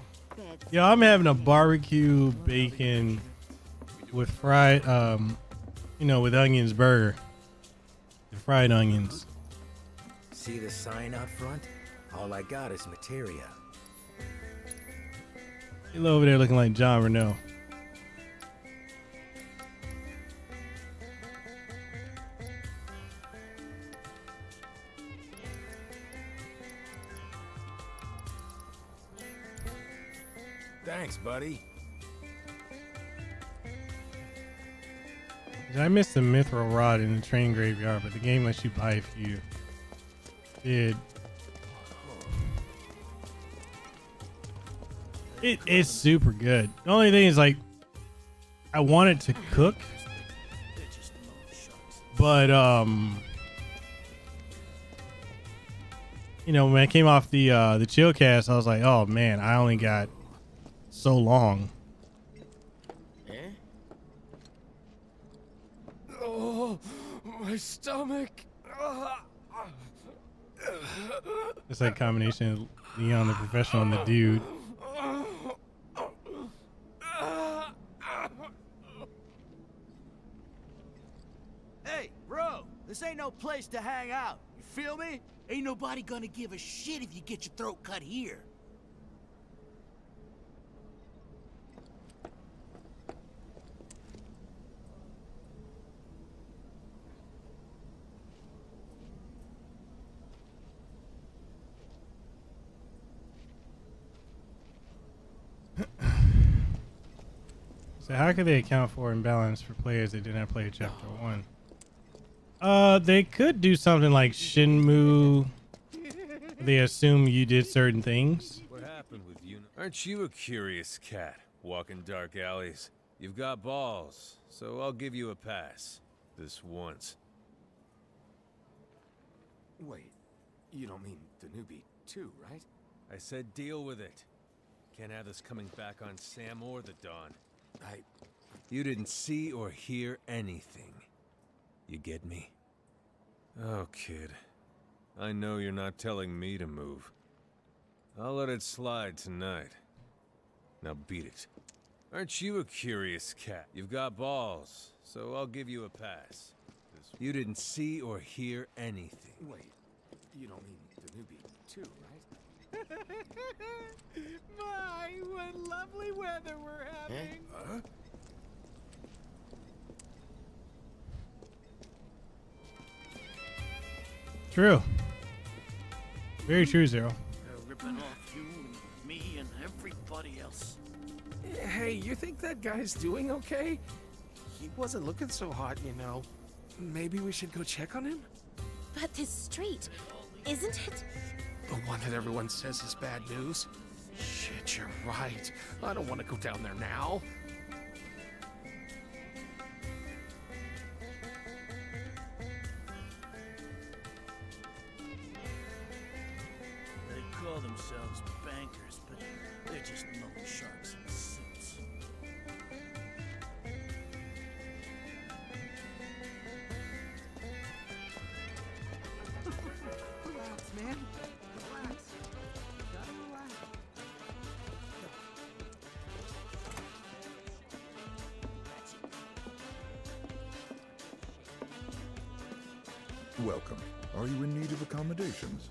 Yo, I'm having a barbecue bacon with fried, with onions burger. The fried onions. See the sign out front? All I got is materia. He's over there looking like John Renault. Thanks, buddy. I missed the mithril rod in the train graveyard, but the game lets you buy a few. Dude. It is super good. The only thing is, like, I want it to cook, but you know, when I came off the Chillcast, I was like, oh man, I only got so long. Oh, my stomach. It's like a combination of Leon the professional and the dude. Hey, bro, this ain't no place to hang out. You feel me? Ain't nobody gonna give a shit if you get your throat cut here. So how could they account for imbalance for players that did not play Chapter 1? They could do something like Shenmue. They assume you did certain things. What happened with you? Aren't you a curious cat, walking dark alleys? You've got balls, so I'll give you a pass. This once. Wait, you don't mean the newbie too, right? I said deal with it. Can't have this coming back on Sam or the Dawn. You didn't see or hear anything. You get me? Oh, kid. I know you're not telling me to move. I'll let it slide tonight. Now beat it. Aren't you a curious cat? You've got balls, so I'll give you a pass. You didn't see or hear anything. Wait, you don't mean the newbie too, right? My, what lovely weather we're having. Huh? True. Very true, Zero. They're ripping off you and me and everybody else. Hey, you think that guy's doing okay? He wasn't looking so hot, you know. Maybe we should go check on him? But this street, isn't it? The one that everyone says is bad news? Shit, you're right. I don't want to go down there now. They call themselves bankers, but they're just loan sharks in suits. Relax, man. Relax. You gotta relax. Welcome. Are you in need of accommodations?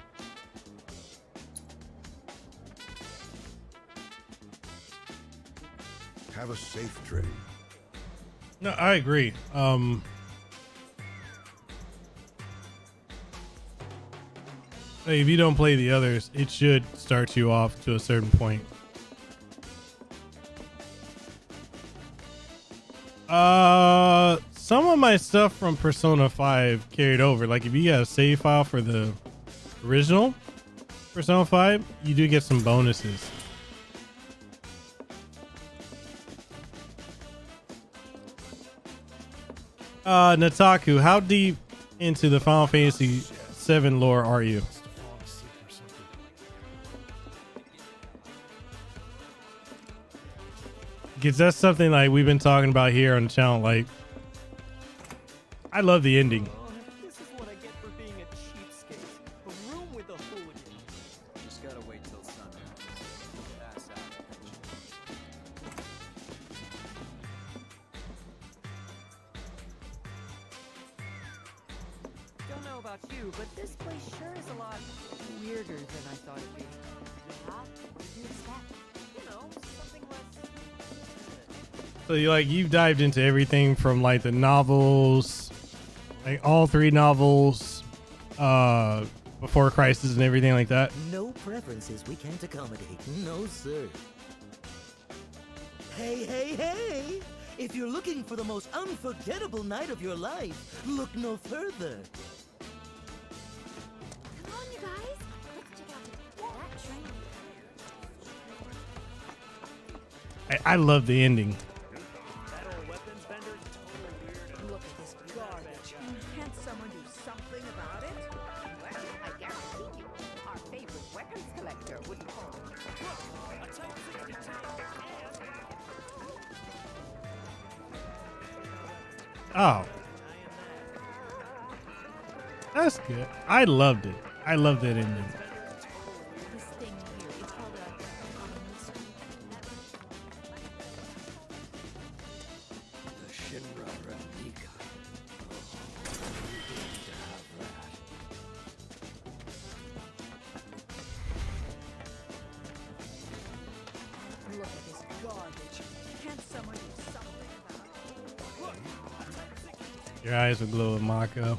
Have a safe trade. No, I agree. If you don't play the others, it should start you off to a certain point. Some of my stuff from Persona 5 carried over. Like if you got a save file for the original Persona 5, you do get some bonuses. Nataku, how deep into the Final Fantasy VII lore are you? Because that's something like we've been talking about here on the channel. Like, I love the ending. This is what I get for being a cheapskate. A room with a hooligan. Just gotta wait till sunrise. Pass out. Don't know about you, but this place sure is a lot weirder than I thought it'd be. Yeah, what did you expect? You know, something less. So you've dived into everything from like the novels, like all 3 novels, before Crisis and everything like that. No preferences we can't accommodate. No, sir. Hey, hey, hey! If you're looking for the most unforgettable night of your life, look no further. Come on, you I love the ending. Look at this garbage. Can't someone do something about it? Well, I guarantee you, our favorite weapons collector wouldn't fall. Oh. That's good. I loved it. I loved that ending. This thing here, it's called a mystery. The Shinra replica. Look at this garbage. Can't someone do something about it? Your eyes will glow with Mako.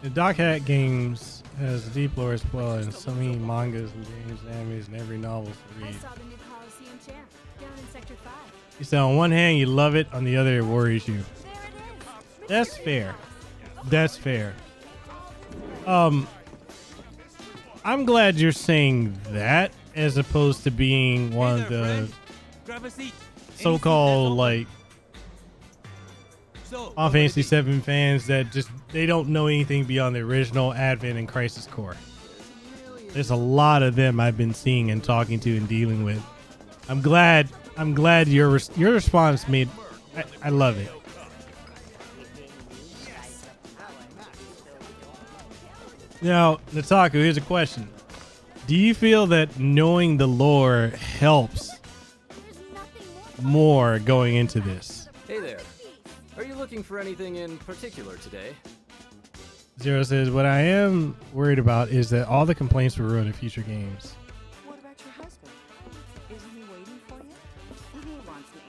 The Doc Hat Games has deep lore as well, and so many mangas and games and animes and every novel to I read. saw the new Coliseum champ down in Sector 5. You said on one hand you love it, on the other it worries you. There it is. That's fair. That's fair. I'm glad you're saying that as opposed to being one of the so-called like Final Fantasy VII fans that just they don't know anything beyond the original Advent and Crisis Core. There's a lot of them I've been seeing and talking to and dealing with. I'm glad your response made. I love it. Now, Nataku, here's a question. Do you feel that knowing the lore helps more going into this? Hey there. Are you looking for anything in particular today? Zero says, what I am worried about is that all the complaints will ruin the future games. What about your husband? Isn't he waiting for you? He wants me.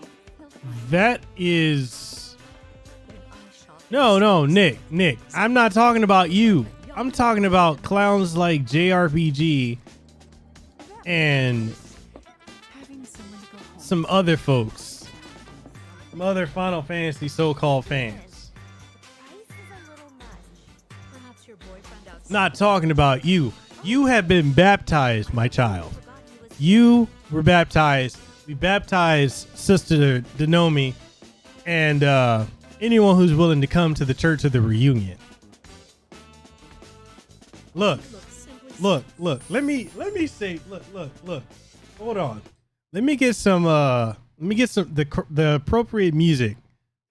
That is... No, Nick. I'm not talking about you. I'm talking about clowns like JRPG and some other folks. Some other Final Fantasy so-called fans. Not talking about you. You have been baptized, my child. You were baptized. We baptized Sister Denomi and anyone who's willing to come to the Church of the Reunion. Look. Let me say, look. Hold on. Let me get some the appropriate music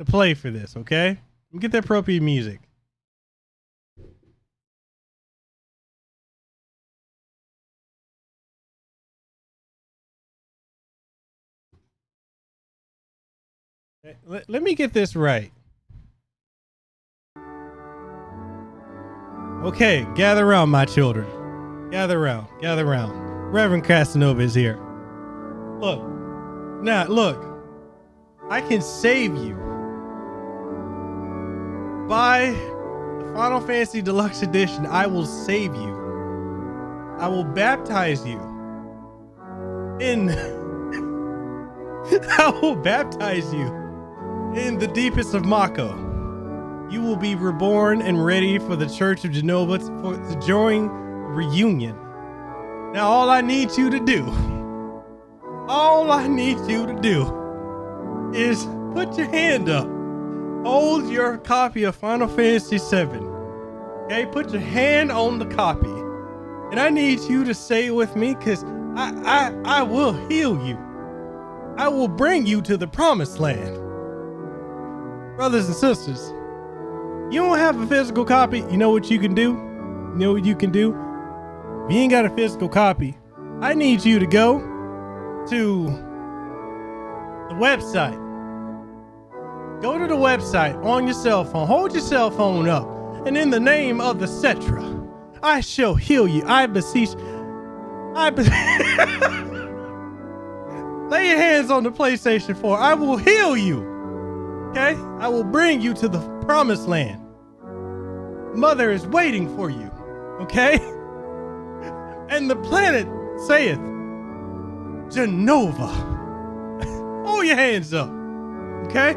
to play for this, okay? Let me get the appropriate music. Let me get this right. Okay, gather around, my children. Gather around. Reverend Kasanova is here. Look. I can save you. By the Final Fantasy Deluxe Edition, I will save you. I will baptize you in the deepest of Mako. You will be reborn and ready for the Church of Genova to join the reunion. Now all I need you to do is put your hand up. Hold your copy of Final Fantasy VII. Okay, put your hand on the copy. And I need you to say it with me, because I will heal you. I will bring you to the promised land. Brothers and sisters, you don't have a physical copy. You know what you can do? If you ain't got a physical copy, I need you to go to the website. Go to the website on your cell phone. Hold your cell phone up. And in the name of the Cetra, I shall heal you. I beseech. Lay your hands on the PlayStation 4. I will heal you. Okay? I will bring you to the promised land. Mother is waiting for you. Okay? And the planet saith, Genova. Hold your hands up. Okay?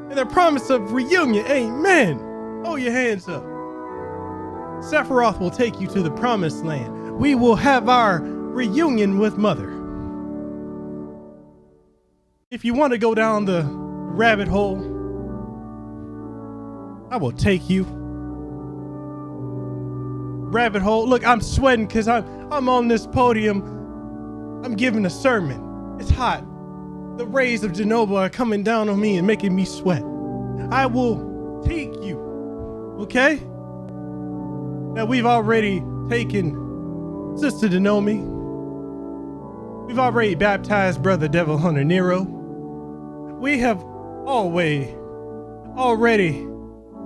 And the promise of reunion. Amen. Hold your hands up. Sephiroth will take you to the promised land. We will have our reunion with Mother. If you want to go down the rabbit hole, I will take you. Rabbit hole. Look, I'm sweating because I'm on this podium. I'm giving a sermon. It's hot. The rays of Genova are coming down on me and making me sweat. I will take you. Okay? Now we've already taken Sister Denomi. We've already baptized Brother Devil Hunter Nero. We have already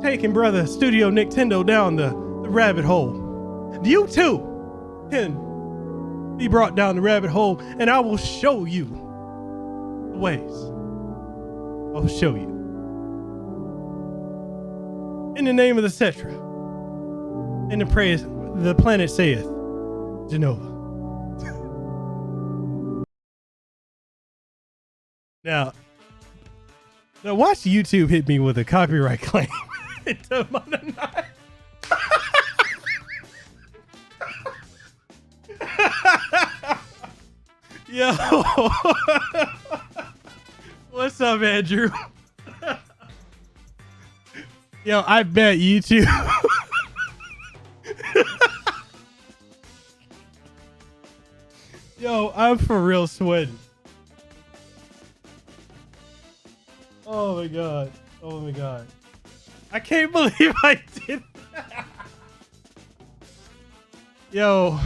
taken Brother Studio Nicktendo down the rabbit hole. You too can be brought down the rabbit hole, and I will show you the ways. I'll show you. In the name of the Cetra, in the praise the planet saith, Genova. Now watch YouTube hit me with a copyright claim. Into Monday night. Yo. What's up, Andrew? Yo, I bet YouTube. Yo, I'm for real sweating. Oh my god. Oh my god. I can't believe I did that. Yo,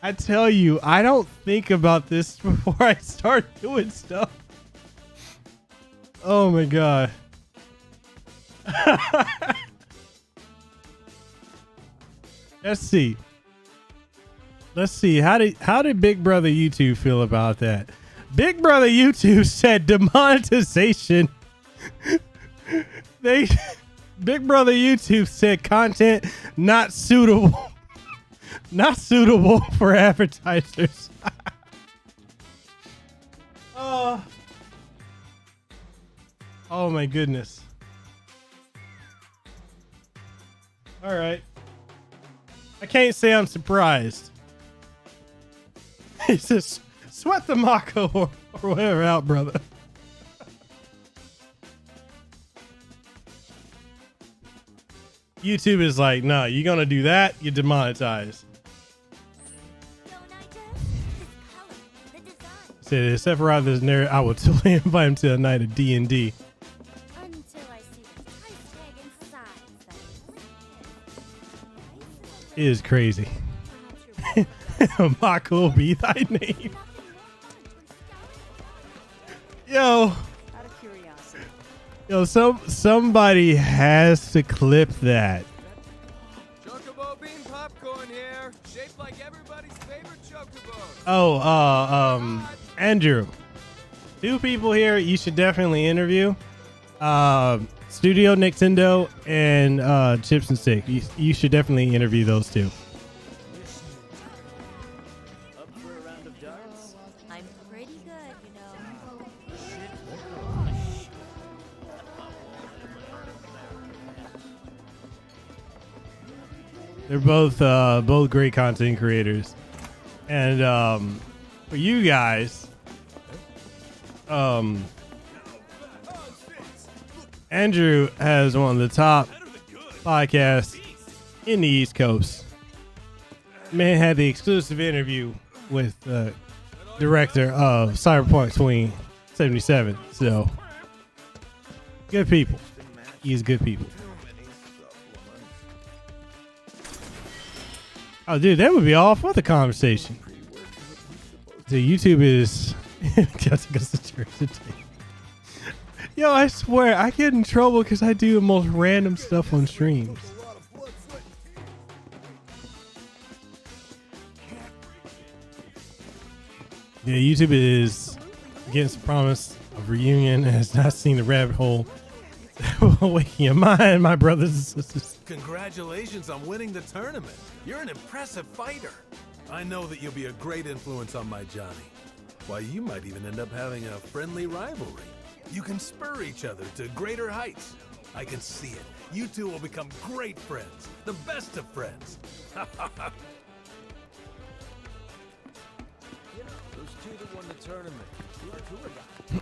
I tell you, I don't think about this before I start doing stuff. Oh my god. Let's see. How did Big Brother YouTube feel about that? Big Brother YouTube said demonetization. Big Brother YouTube said content not suitable. Not suitable for advertisers. Oh my goodness. All right. I can't say I'm surprised. He says, sweat the Mako or whatever out, brother. YouTube is like, nah, you're gonna do that, you're demonetized. Said, except for this Nero, I will totally invite him to a night of D&D. It is crazy. Mako be thy name. Yo. Yo, somebody has to clip that. Chocobo bean popcorn here, shaped like everybody's favorite chocobo. Oh, Andrew. 2 people here you should definitely interview. Studio Nicktendo and Chipz-N-Stix. You should definitely interview those 2. Up for a round of darts? I'm pretty good, you know. They're both great content creators, and for you guys, Andrew has one of the top podcasts in the East Coast. Man had the exclusive interview with the director of Cyberpunk 2077. So, good people. He's good people. Oh, dude, that would be all for the conversation. The YouTube is Yo, I swear, I get in trouble because I do the most random stuff on streams. Yeah, YouTube is getting some promise of reunion and has not seen the rabbit hole. Waking your mind, my brothers and sisters. Congratulations on winning the tournament. You're an impressive fighter. I know that you'll be a great influence on my Johnny. Why, you might even end up having a friendly rivalry. You can spur each other to greater heights. I can see it. You two will become great friends. The best of friends. Yeah, those 2 that won the tournament. Who the cooler guy?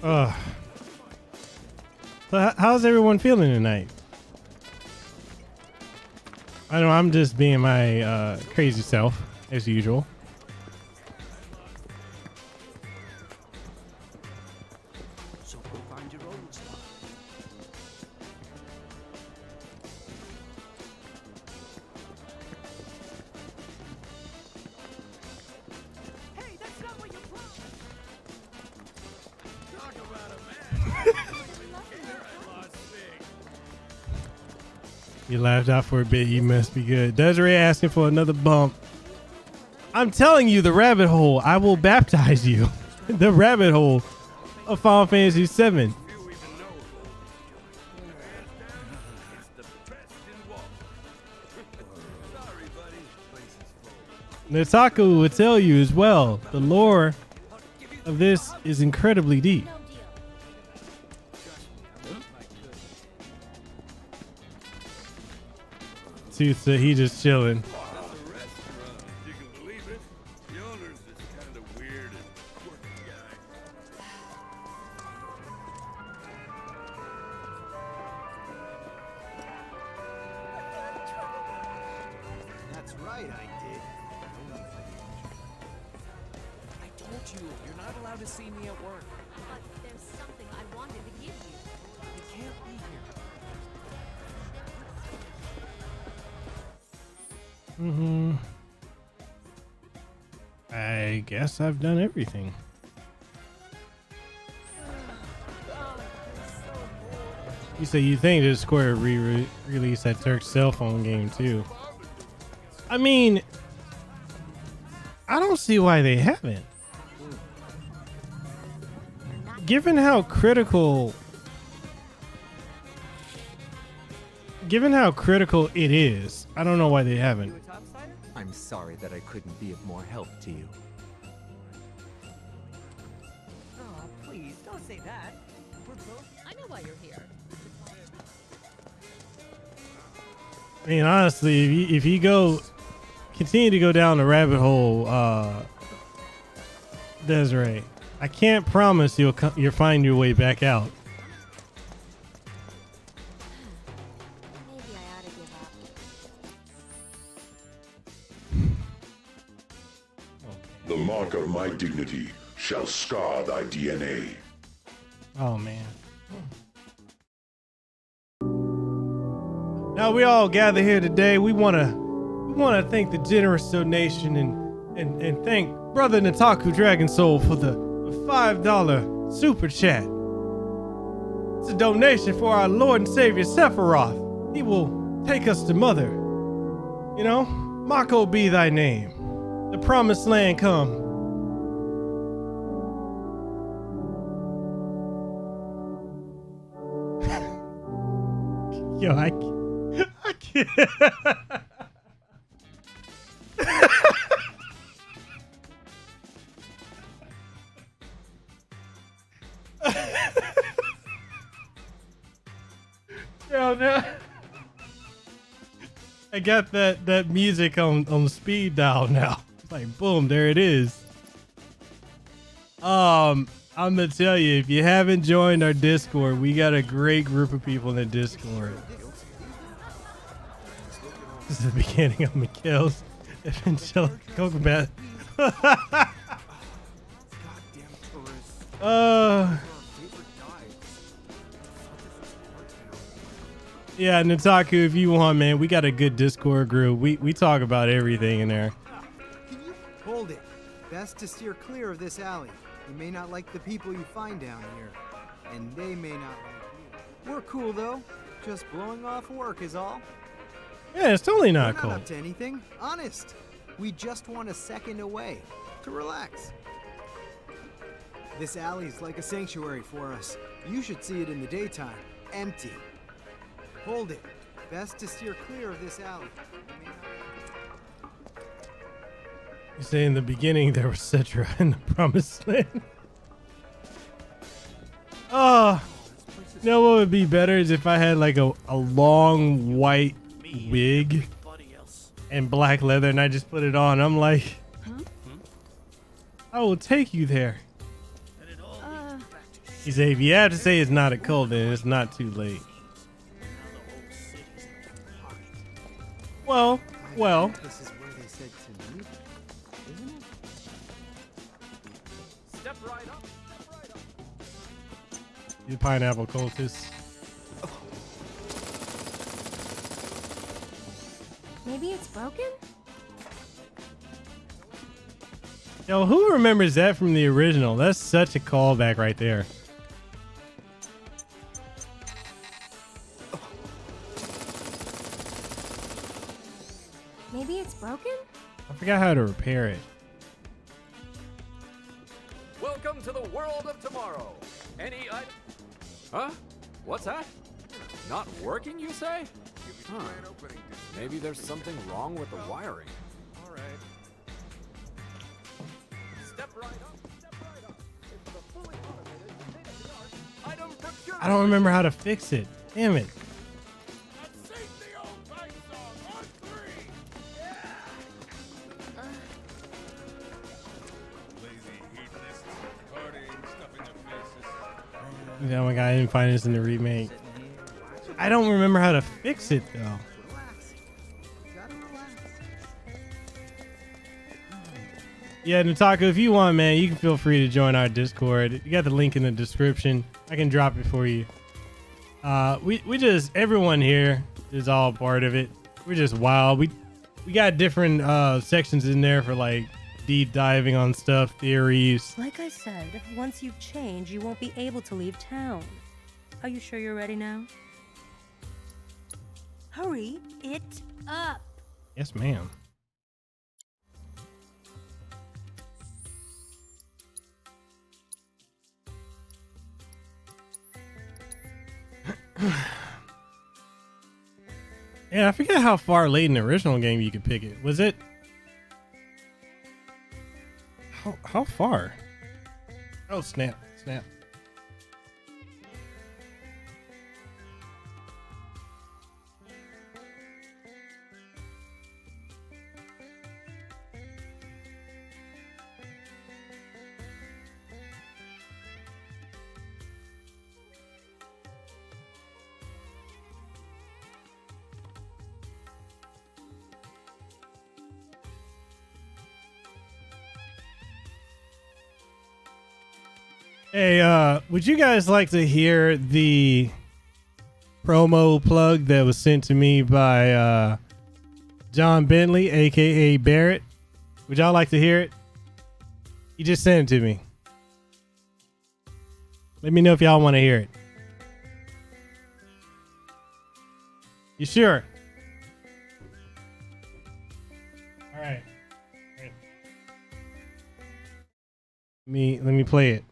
So how's everyone feeling tonight? I know I'm just being my crazy self as usual. So go find your own spot. Hey, that's not what you promised. Talk about a man. You laughed out for a bit. You must be good. Desiree asking for another bump. I'm telling you, the rabbit hole. I will baptize you. The rabbit hole of Final Fantasy VII. Nitaku will tell you as well. The lore of this is incredibly deep. Tooth said he just chilling. That's right, I did. I told you, you're not allowed to see me at work. But there's something I wanted to give you. You can't be here. I guess I've done everything. You say you think that Square re-released that Turk's cell phone game too. I mean, I don't see why they haven't. Given how critical it is, I don't know why they haven't. I'm sorry that I couldn't be of more help to you. Oh, please, don't say that. We're both. I know why you're here. I mean, honestly, if you continue to go down the rabbit hole, Desiree, I can't promise you'll find your way back out. Maybe I ought to give up. The mark of my dignity shall scar thy DNA. Oh man. Now we all gather here today. We wanna thank the generous donation and thank Brother Nitaku Dragon Soul for the $5 super chat. It's a donation for our Lord and Savior Sephiroth. He will take us to Mother. You know, Mako be thy name. The promised land come. Yo, I can't. Yo, no. I got that music on speed dial now. It's like boom, there it is. I'm gonna tell you, if you haven't joined our Discord, we got a great group of people in the Discord. This is the beginning of Mekel's evangelical combat. Yeah, Nitaku, if you want, man, we got a good Discord group. We talk about everything in there. Hold it. Best to steer clear of this alley. You may not like the people you find down here, and they may not like you. We're cool though. Just blowing off work is all. Yeah, it's totally not We're cool. Not up to anything. Honest. We just want a second away to relax. This alley's like a sanctuary for us. You should see it in the daytime. Empty. Hold it. Best to steer clear of this alley. You say in the beginning there was Cetra in the promised land. Oh, you know what would be better is if I had like a long white wig and black leather and I just put it on. I'm like, I will take you there. He said, if you have to say it's not a cult, then it's not too late. Well. This is where they said to meet, isn't it? Step right up. Step right up. You pineapple cultist. Maybe it's broken? Yo, who remembers that from the original? That's such a callback right there. Maybe it's broken? I forgot how to repair it. Welcome to the world of tomorrow. Any item? Huh? What's that? Not working, you say? Huh. Maybe there's something wrong with the wiring. All right. Step right up. Step right up. It's the fully automated, state-of-the-art item procurement. I don't remember how to fix it. Damn it. Oh my god, I didn't find this in the remake. I don't remember how to fix it though. Yeah, Nataku, if you want, man, you can feel free to join our Discord. You got the link in the description. I can drop it for you. We just, everyone here is all part of it. We're just wild. We got different sections in there for like deep diving on stuff, theories. Like I said, once you change, you won't be able to leave town. Are you sure you're ready now? Hurry it up. Yes, ma'am. Yeah, I forget how far late in the original game you could pick it. Was it? How far? Oh, snap. Hey, would you guys like to hear the promo plug that was sent to me by John Bentley, aka Barrett? Would y'all like to hear it? He just sent it to me. Let me know if y'all want to hear it. You sure? All right. Let me play it.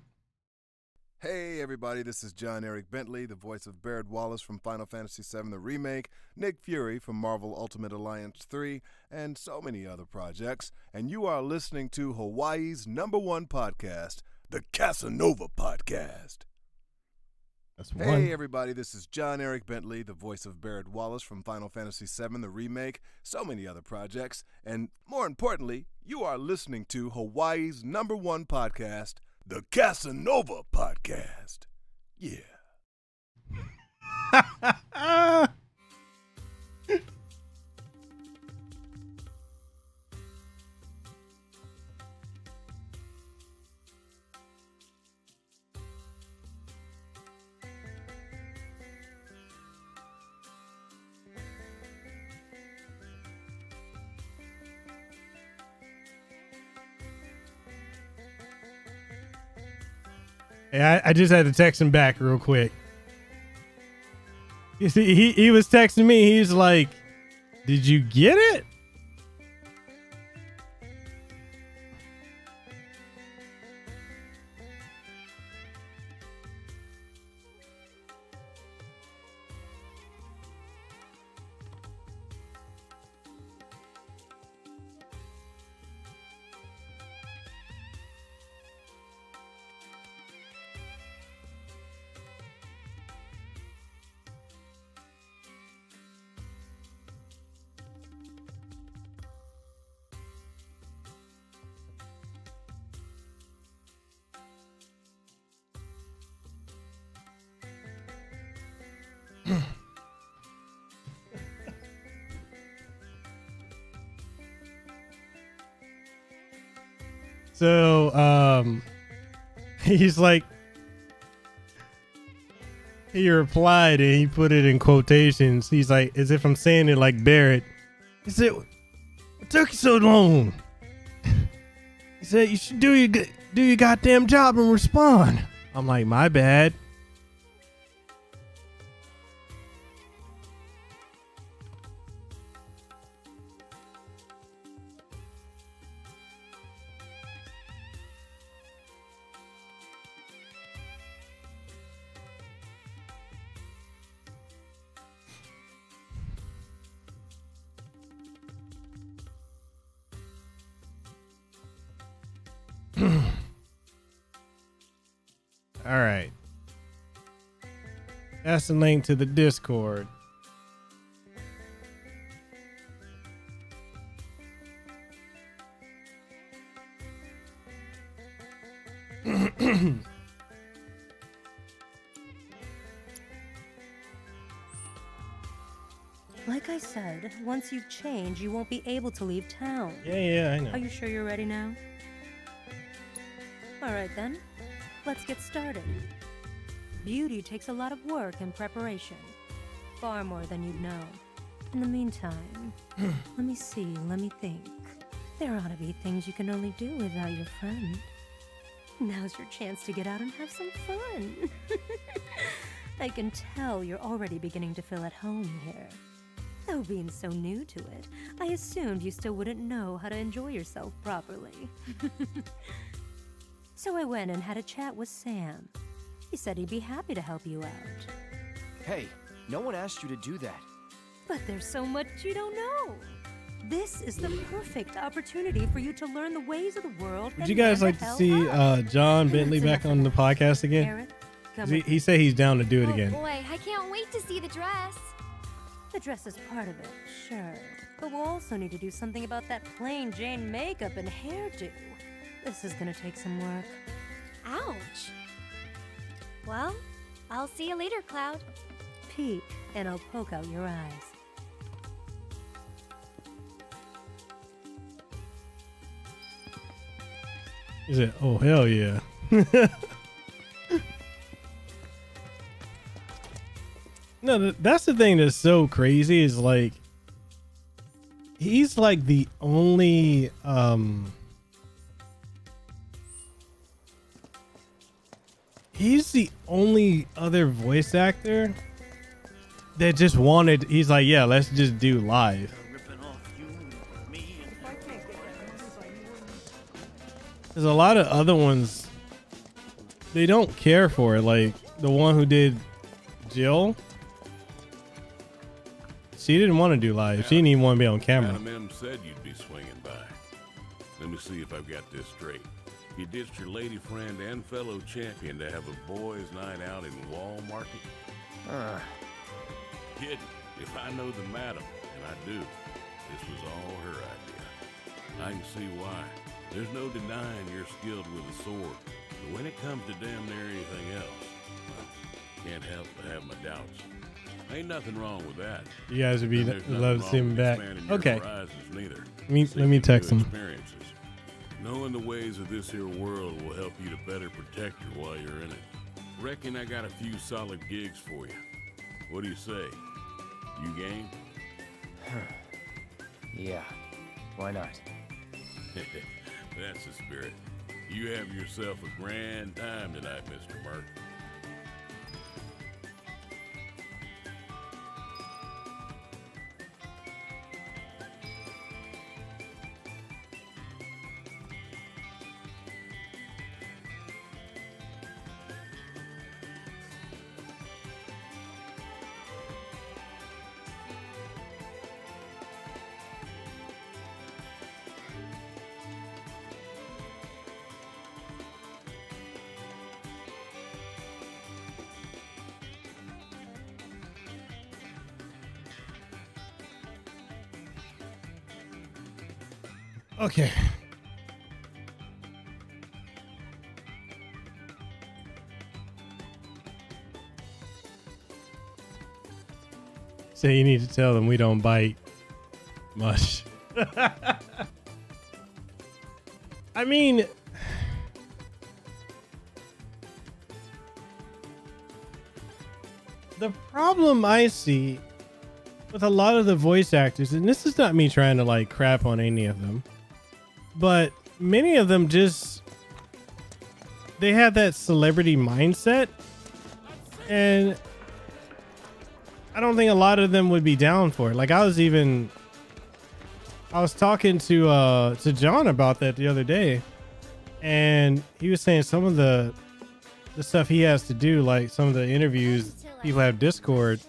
Hey everybody, this is John Eric Bentley, the voice of Barrett Wallace from Final Fantasy VII The Remake, Nick Fury from Marvel Ultimate Alliance 3, and so many other projects, and you are listening to Hawaii's #1 podcast, the Kasanova Podcast. That's one. Hey everybody, this is John Eric Bentley, the voice of Barrett Wallace from Final Fantasy VII The Remake, so many other projects, and more importantly, you are listening to Hawaii's #1 podcast, the Kasanova Podcast. Yeah. Hey, I just had to text him back real quick. You see, he was texting me. He's like, "Did you get it?" So he's like, he replied and he put it in quotations. He's like, as if I'm saying it like Barrett. He said, "What took you so long?" He said, "You should do your goddamn job and respond." I'm like, my bad. All right. That's the link to the Discord. Like I said, once you change, you won't be able to leave town. Yeah, I know. Are you sure you're ready now? All right then, let's get started. Beauty takes a lot of work and preparation. Far more than you'd know. In the meantime, let me think. There ought to be things you can only do without your friend. Now's your chance to get out and have some fun. I can tell you're already beginning to feel at home here. Though being so new to it, I assumed you still wouldn't know how to enjoy yourself properly. So I went and had a chat with Sam. He said he'd be happy to help you out. Hey, no one asked you to do that. But there's so much you don't know. This is the perfect opportunity for you to learn the ways of the world. Would you guys like to see John Bentley back on the podcast again? He said he's down to do it again. Boy, I can't wait to see the dress. The dress is part of it, sure. But we'll also need to do something about that plain Jane makeup and hairdo. This is gonna take some work. Ouch. Well, I'll see you later, Cloud. Peek, and I'll poke out your eyes. He said, "Oh, hell yeah." No, that's the thing that's so crazy is like, he's like the only, he's the only other voice actor that just wanted, he's like, yeah, let's just do live. There's a lot of other ones, they don't care for it. Like the one who did Jill, she didn't want to do live. She didn't even want to be on camera. Adam M said you'd be swinging by. Let me see if I've got this straight. You ditched your lady friend and fellow champion to have a boys' night out in Wall Market? Kidding. If I know the madam, and I do, this was all her idea. I can see why. There's no denying you're skilled with a sword. But when it comes to damn near anything else, can't help but have my doubts. Ain't nothing wrong with that. You guys would be love to see him back. Okay. Let me text him. Knowing the ways of this here world will help you to better protect her while you're in it. Reckon I got a few solid gigs for you. What do you say? You game? Yeah, why not? That's the spirit. You have yourself a grand time tonight, Mr. Merc. Okay. So you need to tell them we don't bite much. I mean, the problem I see with a lot of the voice actors, and this is not me trying to like crap on any of them, but many of them they have that celebrity mindset, and I don't think a lot of them would be down for it. Like I was talking to John about that the other day, and he was saying some of the stuff he has to do, like some of the interviews, people have Discord,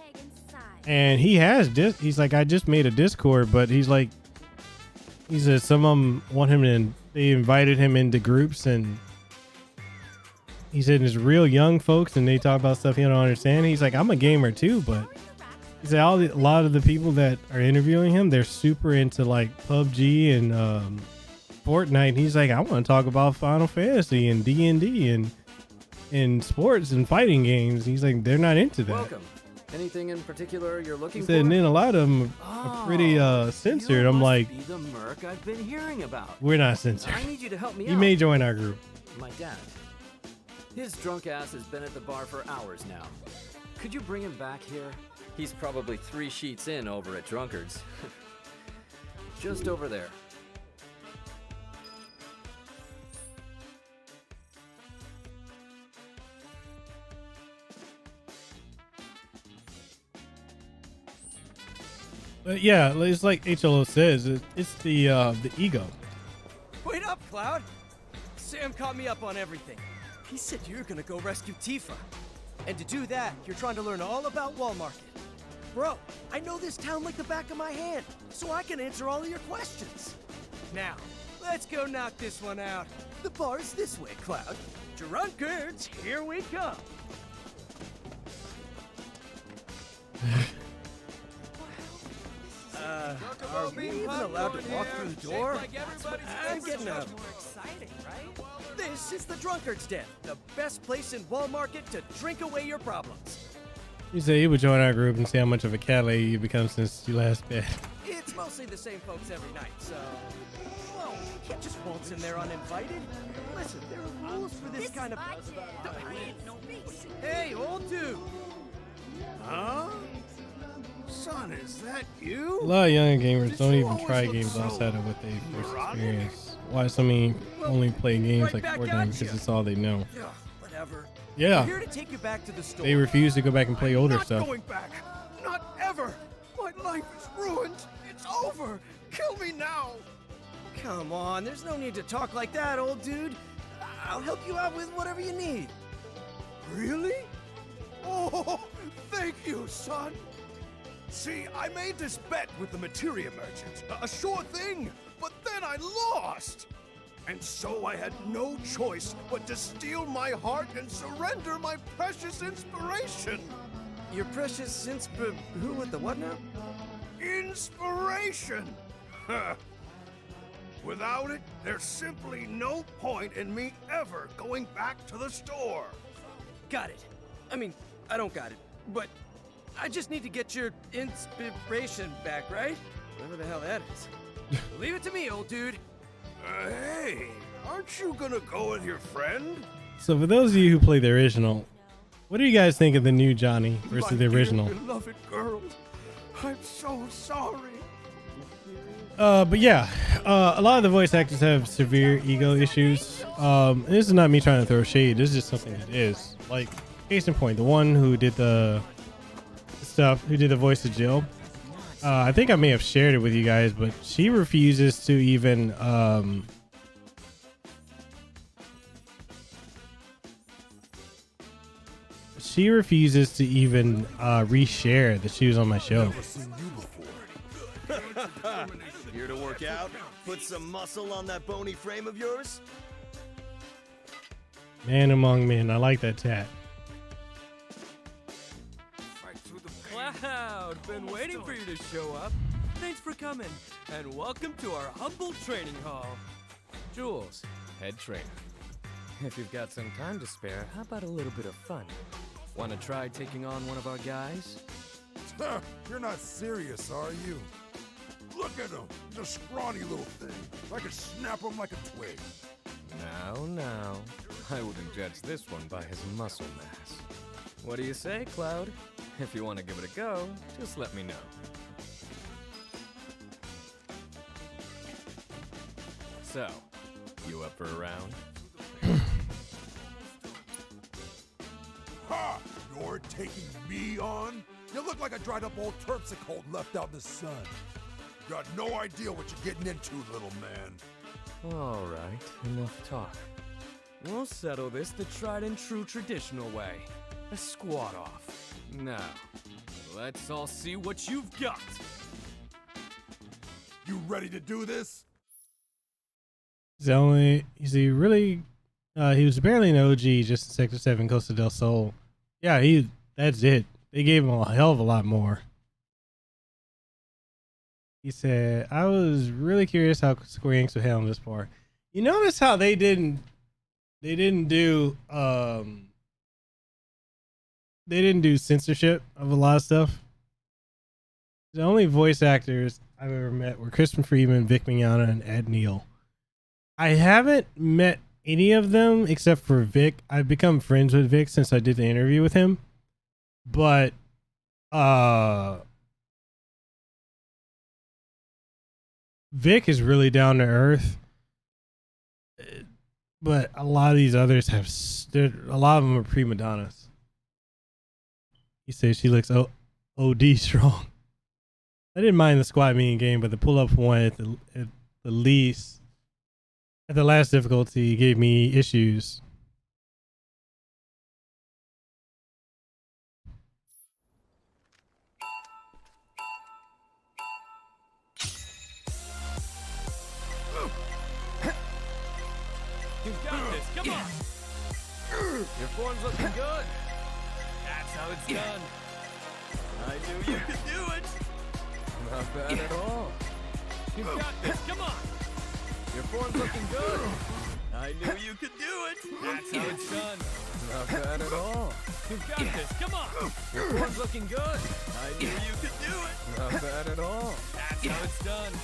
and he's like, I just made a Discord, but he said some of them want him in, they invited him into groups, and he said it's real young folks and they talk about stuff he don't understand. He's like, I'm a gamer too, but he said a lot of the people that are interviewing him, they're super into like PUBG and Fortnite. And he's like, I want to talk about Final Fantasy and D&D and sports and fighting games. He's like, they're not into that. Welcome. Anything in particular you're looking He for? said, and then a lot of them are pretty censored. I'm like, be the merc I've been hearing about. we're not censored. I need you to help me You out. may join our group. My dad. His drunk ass has been at the bar for hours now. Could you bring him back here? He's probably 3 sheets in over at Drunkard's. Just over there. But yeah, it's like HLO says, it's the ego. Wait up, Cloud! Sam caught me up on everything. He said you're gonna go rescue Tifa. And to do that, you're trying to learn all about Wall Market. Bro, I know this town like the back of my hand, so I can answer all of your questions. Now, let's go knock this one out. The bar's this way, Cloud. Drunkards, here we come. Are we even allowed to walk through the door? I'm getting up. This is the Drunkard's Den, the best place in Wall Market to drink away your problems. You said you would join our group and see how much of a cat lady you become since you last bet. It's mostly the same folks every night, so... Well, you can't just waltz in there uninvited. Listen, there are rules for this kind of... Hey, old dude! Huh? Son, is that you? A lot of young gamers don't even try games outside of what they first experience. Why so many only play games like Fortnite because it's all they know. Whatever. Yeah. I'm here to take you back to the store. They refuse to go back and play older stuff. Going back. Not ever. My life is ruined. It's over. Kill me now. Come on, there's no need to talk like that, old dude. I'll help you out with whatever you need. Really? Oh, thank you, son. See, I made this bet with the materia merchant. A sure thing, but then I lost. And so I had no choice but to steal my heart and surrender my precious inspiration. Your precious who with the what now? Inspiration! Without it, there's simply no point in me ever going back to the store. Got it. I mean, I don't got it, but I just need to get your inspiration back, right? Whatever the hell that is. Leave it to me, old dude. Hey, aren't you gonna go with your friend? So for those of you who play the original, what do you guys think of the new Johnny versus the original? My beloved girls, I'm so sorry. But yeah, a lot of the voice actors have severe ego issues. And this is not me trying to throw shade. This is just something that is. Like, case in point, the one who did the voice of Jill. I think I may have shared it with you guys, but she refuses to even reshare that she was on my show. Here to work out? Put some muscle on that bony frame of yours? Man among men, I like that tat. Cloud, been waiting for you to show up. Thanks for coming, and welcome to our humble training hall. Jules, head trainer. If you've got some time to spare, how about a little bit of fun? Want to try taking on one of our guys? You're not serious, are you? Look at him. He's a scrawny little thing. I could snap him like a twig. Now. I wouldn't judge this one by his muscle mass. What do you say, Cloud? If you want to give it a go, just let me know. So, you up for a round? Ha! You're taking me on? You look like a dried up old terpsichore left out in the sun. You got no idea what you're getting into, little man. All right, enough talk. We'll settle this the tried and true traditional way. A squat off. Now, let's all see what you've got. You ready to do this? He was barely an OG just in Sector 7 Costa del Sol. Yeah, that's it. They gave him a hell of a lot more. He said, I was really curious how Square Enix would handle this part. You notice how they didn't do censorship of a lot of stuff. The only voice actors I've ever met were Kristen Freeman, Vic Mignogna, and Ed Neal. I haven't met any of them except for Vic. I've become friends with Vic since I did the interview with him. But Vic is really down to earth. But a lot of these others a lot of them are prima donnas. He says she looks OD strong. I didn't mind the squad meeting game, but the pull-up one at the last difficulty gave me issues. You've got this, come on! Your form's looking good. That's how it's done. I knew you could do it. Not bad at all. You've got this, come on! Your form's looking good. I knew you could do it. That's how it's done. Not bad at all. You've got this, come on! Your form's looking good. I knew you could do it. Not bad at all. That's how it's done.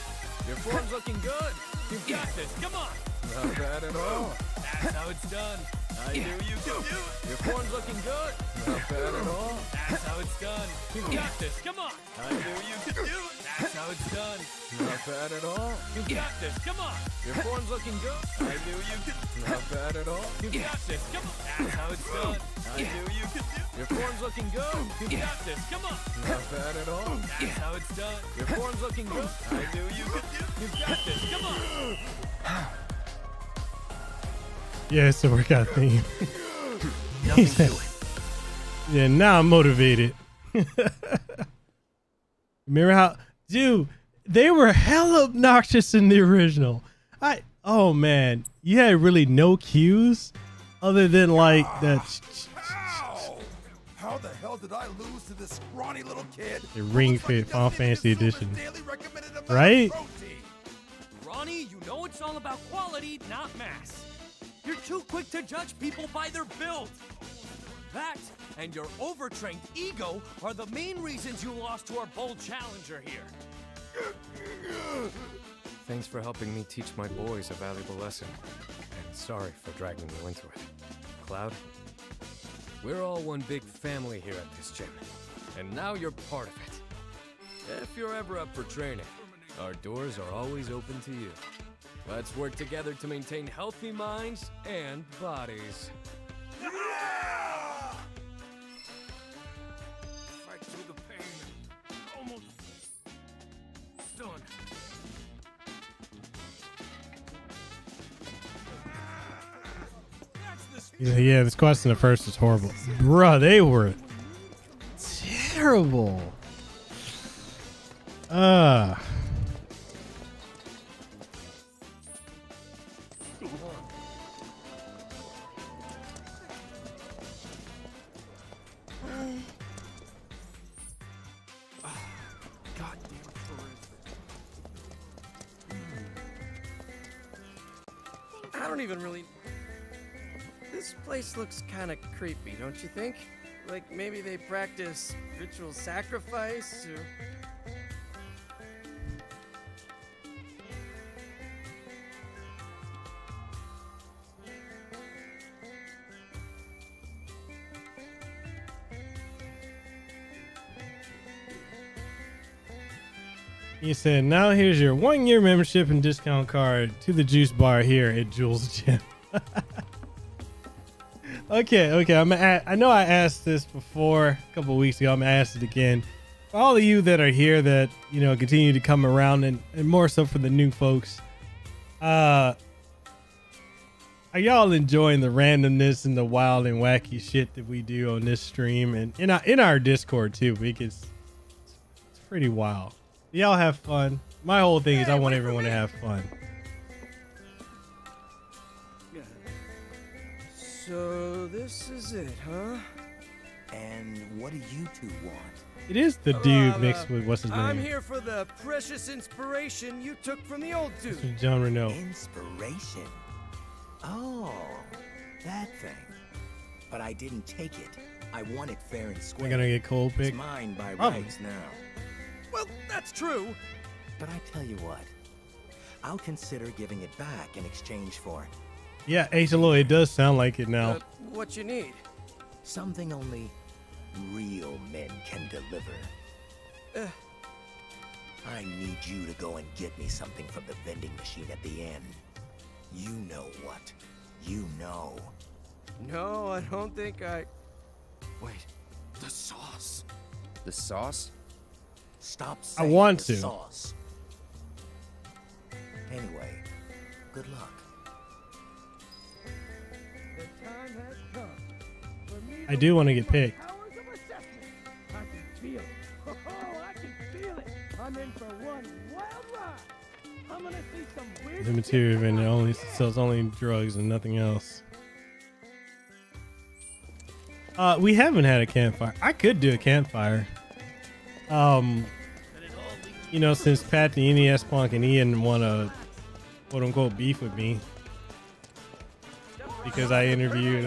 Your form's looking good. You've got this, come on! Not bad at all. That's how it's done. I knew you could do it. Your form's looking good. Not bad at all. That's how it's done. You've got this, come on. I knew you could do it. That's how it's done. Not bad at all. You've got this, come on. Your form's looking good. I knew you could. Not bad at all. You've got this, come on. That's how it's done. I knew you could do it. Your form's looking good. You've got this, come on. Not bad at all. That's how it's done. Your form's looking good. I knew you could do it. You've got this, come on. Yeah, it's a workout theme. He said, yeah, now I'm motivated. Remember how, dude, they were hella obnoxious in the original. Oh man, you had really no cues other than like that. How the hell did I lose to this scrawny little kid? The Ring Fit Final Fantasy Edition. Right? Ronnie, you know it's all about quality, not mass. You're too quick to judge people by their build. That and your overtrained ego are the main reasons you lost to our bold challenger here. Thanks for helping me teach my boys a valuable lesson. And sorry for dragging you into it. Cloud, we're all one big family here at this gym. And now you're part of it. If you're ever up for training, our doors are always open to you. Let's work together to maintain healthy minds and bodies. Yeah! Fight through the pain. Almost done. Yeah, this quest in the first was horrible. Bruh, they were terrible. I don't even really... This place looks kind of creepy, don't you think? Like maybe they practice ritual sacrifice or... He said, now here's your 1-year membership and discount card to the juice bar here at Jules Gym. Okay. I know I asked this before a couple weeks ago. I'm gonna ask it again. For all of you that are here that, you know, continue to come around and more so for the new folks. Are y'all enjoying the randomness and the wild and wacky shit that we do on this stream and in our Discord too? Because it's pretty wild. Y'all have fun. My whole thing is I want everyone to have fun. So this is it, huh? And what do you two want? It is the dude mixed with what's his name? I'm here for the precious inspiration you took from the old dude. John Renault. Inspiration? Oh, that thing. But I didn't take it. I want it fair and square. We're gonna get cold pick. It's mine by rights now. Well, that's true. But I tell you what, I'll consider giving it back in exchange for it. Yeah, H-Lo, it does sound like it now. What you need? Something only real men can deliver. I need you to go and get me something from the vending machine at the end. You know what? You know. No, I don't think I... Wait, the sauce. The sauce? Stop I saying want the to. sauce. Anyway, good luck. The time has come for me I do want to get picked. powers of assessment. I can feel it. Oh, I can feel it. I'm in for one wild ride. I'm gonna see some weird The material vendor only sells only drugs and nothing else. We haven't had a campfire. I could do a campfire. You know, since Pat the NES Punk and Ian want to quote unquote beef with me because I interviewed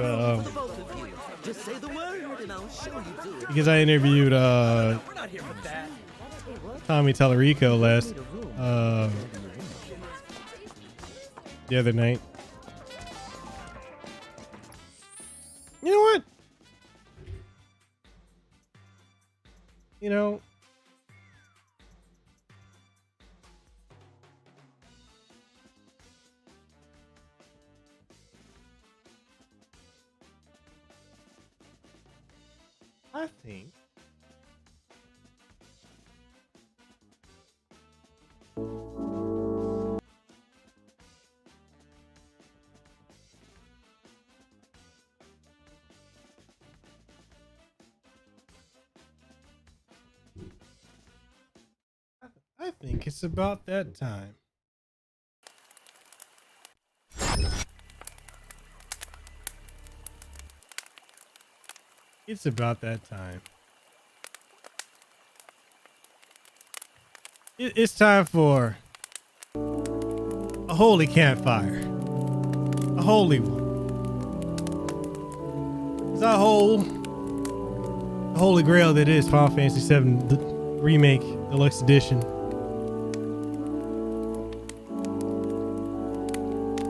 Just say the word and I'll show you do it. because I interviewed We're not here for that. Tommy Tallarico last the other night. You know what? You know, I think it's about that time. It's about that time. It's time for a holy campfire. A holy one. It's a holy grail that is Final Fantasy VII Remake Deluxe Edition.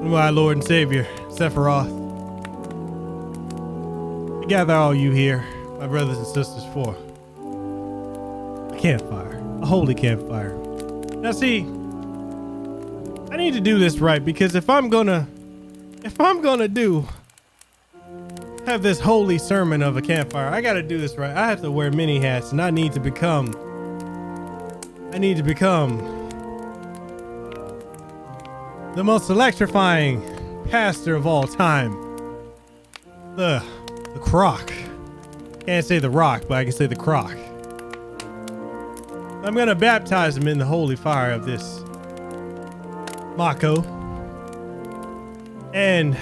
My Lord and Savior, Sephiroth. I gather all you here, my brothers and sisters, for a campfire, a holy campfire. Now see, I need to do this right because if I'm gonna have this holy sermon of a campfire, I gotta do this right. I have to wear many hats and I need to become the most electrifying pastor of all time. The Croc. Can't say the Rock, but I can say the Croc. I'm gonna baptize him in the holy fire of this Mako. And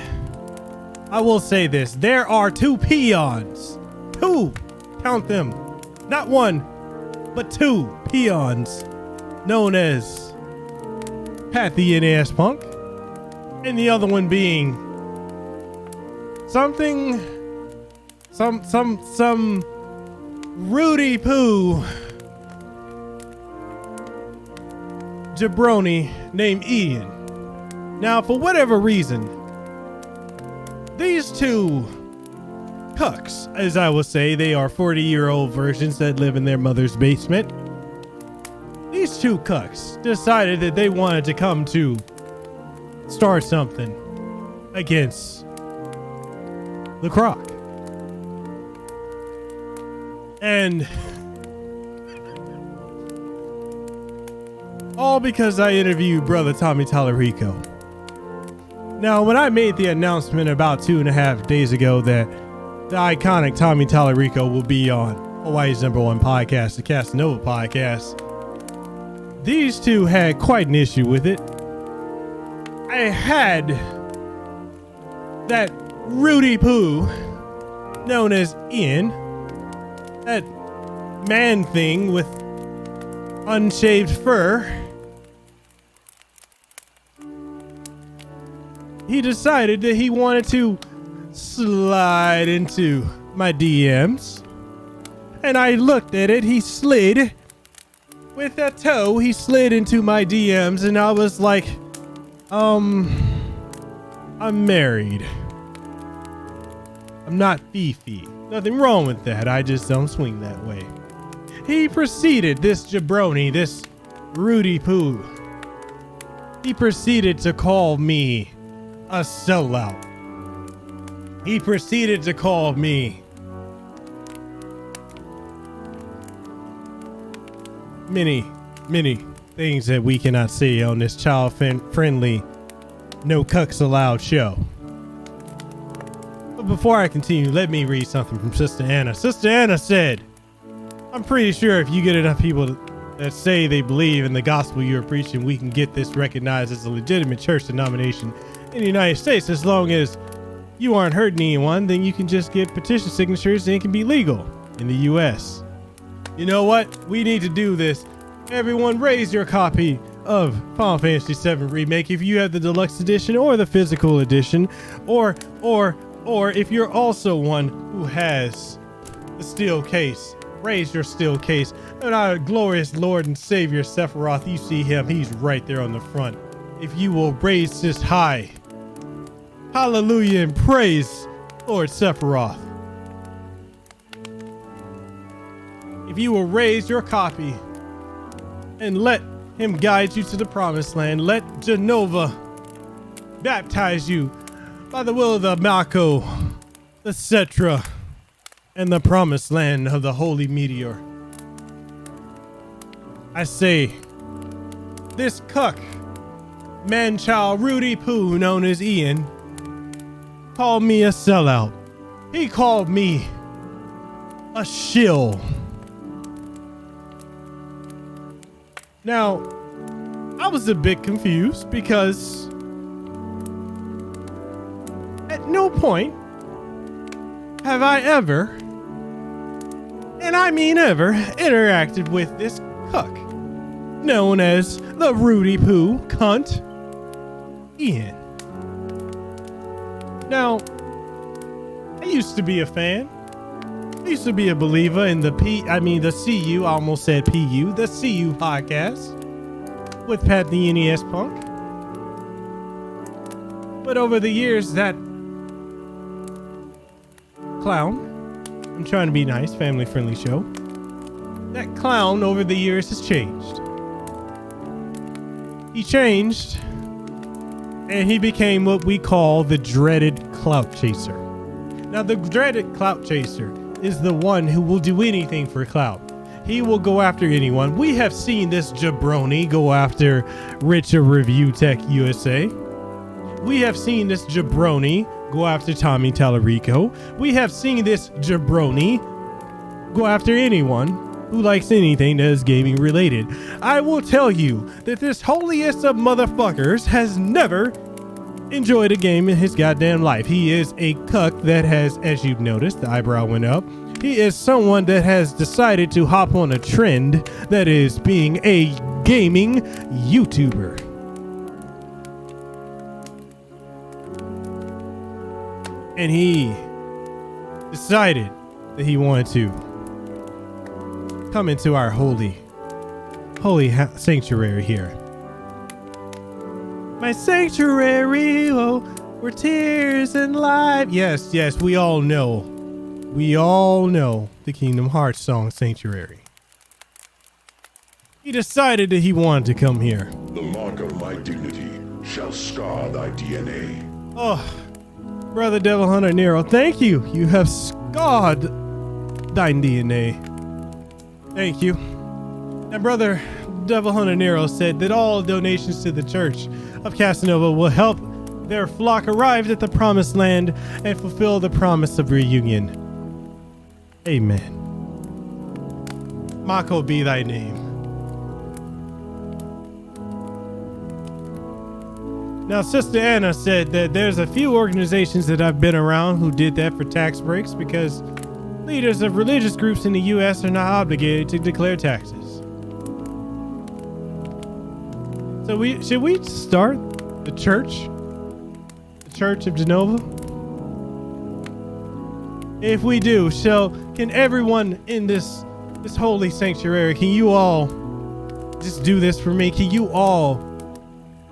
I will say this, there are 2 peons. 2, count them. Not 1, but 2 peons known as Pat the NES Punk, and the other one being some Rudy Poo jabroni named Ian. Now, for whatever reason, these 2 cucks, as I will say, they are 40-year-old versions that live in their mother's basement. these two cucks decided that they wanted to come to start something against the Croc. And all because I interviewed brother Tommy Tallarico. Now, when I made the announcement about 2.5 days ago that the iconic Tommy Tallarico will be on Hawaii's #1 podcast, the Kasanova podcast, these two had quite an issue with it. I had that Rudy Poo, known as Ian, that man thing with unshaved fur. He decided that he wanted to slide into my DMs, and I looked at it. He slid with that toe. He slid into my DMs, and I was like, I'm married. I'm not Fifi. Nothing wrong with that. I just don't swing that way. He proceeded, this jabroni, this Rudy Poo, he proceeded to call me a sellout. He proceeded to call me many things that we cannot say on this child-friendly, no cucks allowed show. But before I continue, let me read something from Sister Anna. Sister Anna said, I'm pretty sure if you get enough people that say they believe in the gospel you're preaching, we can get this recognized as a legitimate church denomination in the United States. As long as you aren't hurting anyone, then you can just get petition signatures and it can be legal in the US. You know what? We need to do this. Everyone raise your copy of Final Fantasy VII Remake if you have the deluxe edition or the physical edition, or if you're also one who has the steel case, raise your steel case. And our glorious Lord and Savior Sephiroth, you see him, he's right there on the front. If you will raise this high, hallelujah, and praise Lord Sephiroth. If you will raise your copy and let him guide you to the promised land, let Genova baptize you by the will of the Mako, the Cetra, and the promised land of the holy meteor. I say, this cuck, man-child Rudy Poo, known as Ian, called me a sellout. He called me a shill. Now, I was a bit confused because at no point have I ever, and I mean ever, interacted with this cuck known as the Rudy Poo cunt Ian. Now, I used to be a fan. I used to be a believer in the CU, I almost said PU, the CU podcast with Pat the NES Punk. But over the years, that clown, I'm trying to be nice, family-friendly show, that clown over the years has changed. He changed, and he became what we call the dreaded clout chaser. Now, the dreaded clout chaser is the one who will do anything for clout. He will go after anyone. We have seen this jabroni go after Richard Review Tech USA. We have seen this jabroni go after Tommy Tallarico. We have seen this jabroni go after anyone who likes anything that is gaming related. I will tell you that this holiest of motherfuckers has never enjoyed a game in his goddamn life. He is a cuck that has, as you've noticed, the eyebrow went up. He is someone that has decided to hop on a trend that is being a gaming YouTuber. And he decided that he wanted to come into our holy sanctuary here. My sanctuary, oh, where tears and life. Yes, we all know. We all know the Kingdom Hearts song Sanctuary. he decided that he wanted to come here. The mark of my dignity shall scar thy DNA. Oh, Brother Devil Hunter Nero, thank you. You have scarred thine DNA. Thank you. And Brother Devil Hunter Nero said that all donations to the Church of Kasanova will help their flock arrive at the promised land and fulfill the promise of reunion. Amen. Mako be thy name. Now, Sister Anna said that there's a few organizations that I've been around who did that for tax breaks because leaders of religious groups in the U.S. are not obligated to declare taxes. So should we start the church? The Church of Genova? If we do, can everyone in this holy sanctuary, can you all just do this for me? Can you all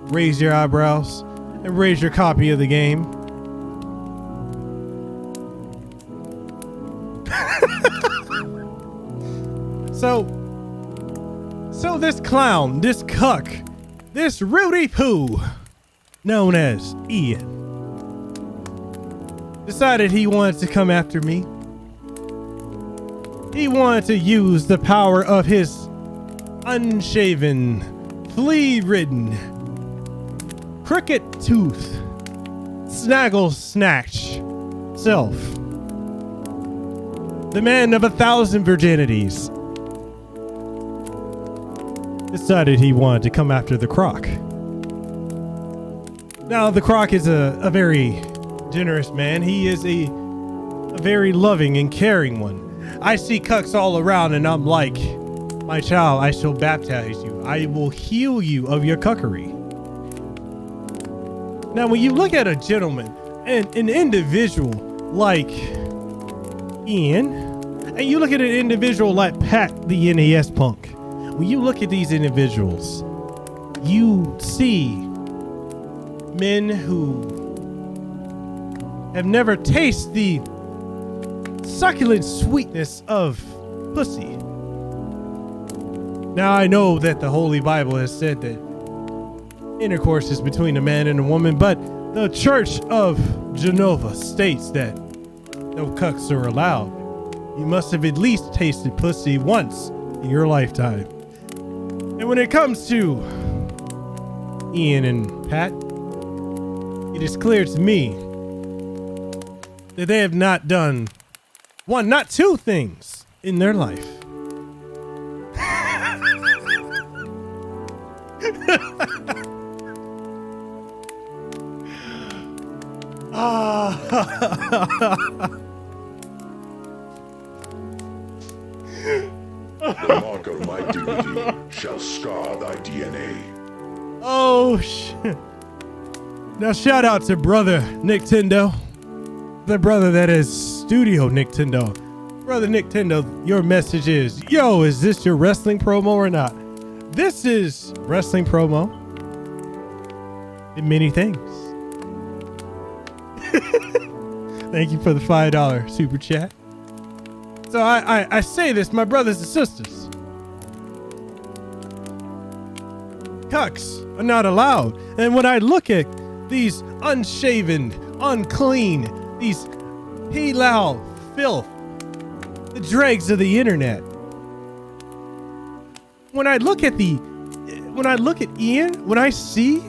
raise your eyebrows and raise your copy of the game? So this clown, this cuck, this Rudy Poo, known as Ian, decided he wanted to come after me. He wanted to use the power of his unshaven, flea-ridden, crooked-tooth, snaggle-snatch self. The man of 1,000 virginities decided he wanted to come after the Croc. Now, the Croc is a very generous man. He is a very loving and caring one. I see cucks all around and I'm like, my child, I shall baptize you. I will heal you of your cuckery. Now, when you look at a gentleman and an individual like Ian, and you look at an individual like Pat, the NES punk, when you look at these individuals, you see men who have never tasted the succulent sweetness of pussy. Now, I know that the Holy Bible has said that intercourse is between a man and a woman, but the Church of Genova states that no cucks are allowed. You must have at least tasted pussy once in your lifetime. And when it comes to Ian and Pat, it is clear to me that they have not done one, not two things in their life. The mark of my dignity shall scar thy DNA. Oh, shit. Now, shout out to Brother Nicktendo, the brother that is Studio Nicktendo. Brother Nicktendo, your message is, yo, is this your wrestling promo or not? This is wrestling promo in many things. Thank you for the $5 super chat. So I say this, my brothers and sisters. Cucks are not allowed. And when I look at these unshaven, unclean, these pilau filth, the dregs of the internet. When I look at Ian, when I see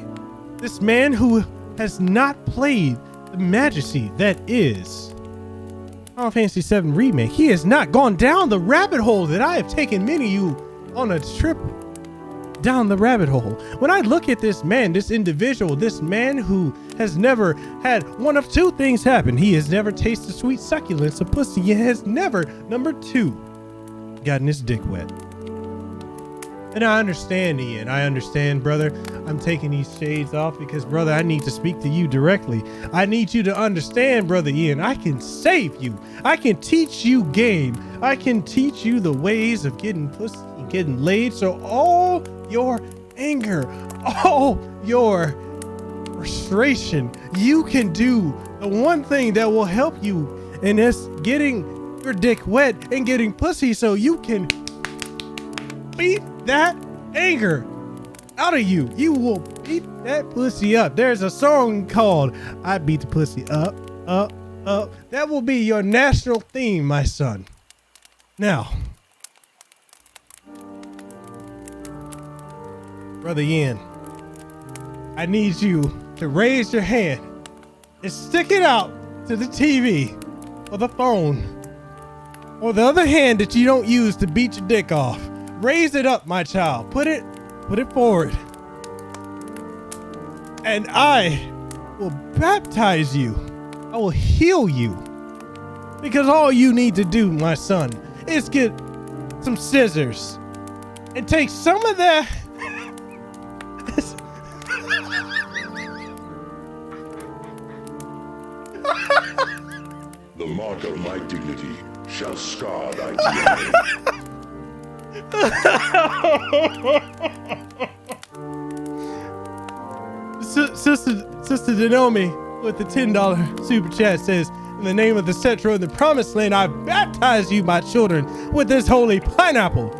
this man who has not played the majesty that is Final Fantasy VII Remake, he has not gone down the rabbit hole that I have taken many of you on a trip down the rabbit hole. When I look at this man, this individual, this man who has never had one of two things happen. He has never tasted sweet succulence of pussy. He has never, number two, gotten his dick wet. And I understand, Ian. I understand, brother. I'm taking these shades off because, brother, I need to speak to you directly. I need you to understand, brother Ian. I can save you. I can teach you game. I can teach you the ways of getting pussy and getting laid. So all your anger, all your frustration, you can do the one thing that will help you, and that's getting your dick wet and getting pussy so you can beat that anger out of you. You will beat that pussy up. There's a song called I Beat the Pussy Up, Up, Up. That will be your national theme, my son. Now, Brother Yin, I need you to raise your hand and stick it out to the TV or the phone or the other hand that you don't use to beat your dick off. Raise it up, my child. Put it forward. And I will baptize you. I will heal you. Because all you need to do, my son, is get some scissors and take some of that. The mark of my dignity shall scar thy DNA. Sister Denomi with the $10 super chat says, in the name of the Cetro in the promised land, I baptize you, my children, with this holy pineapple.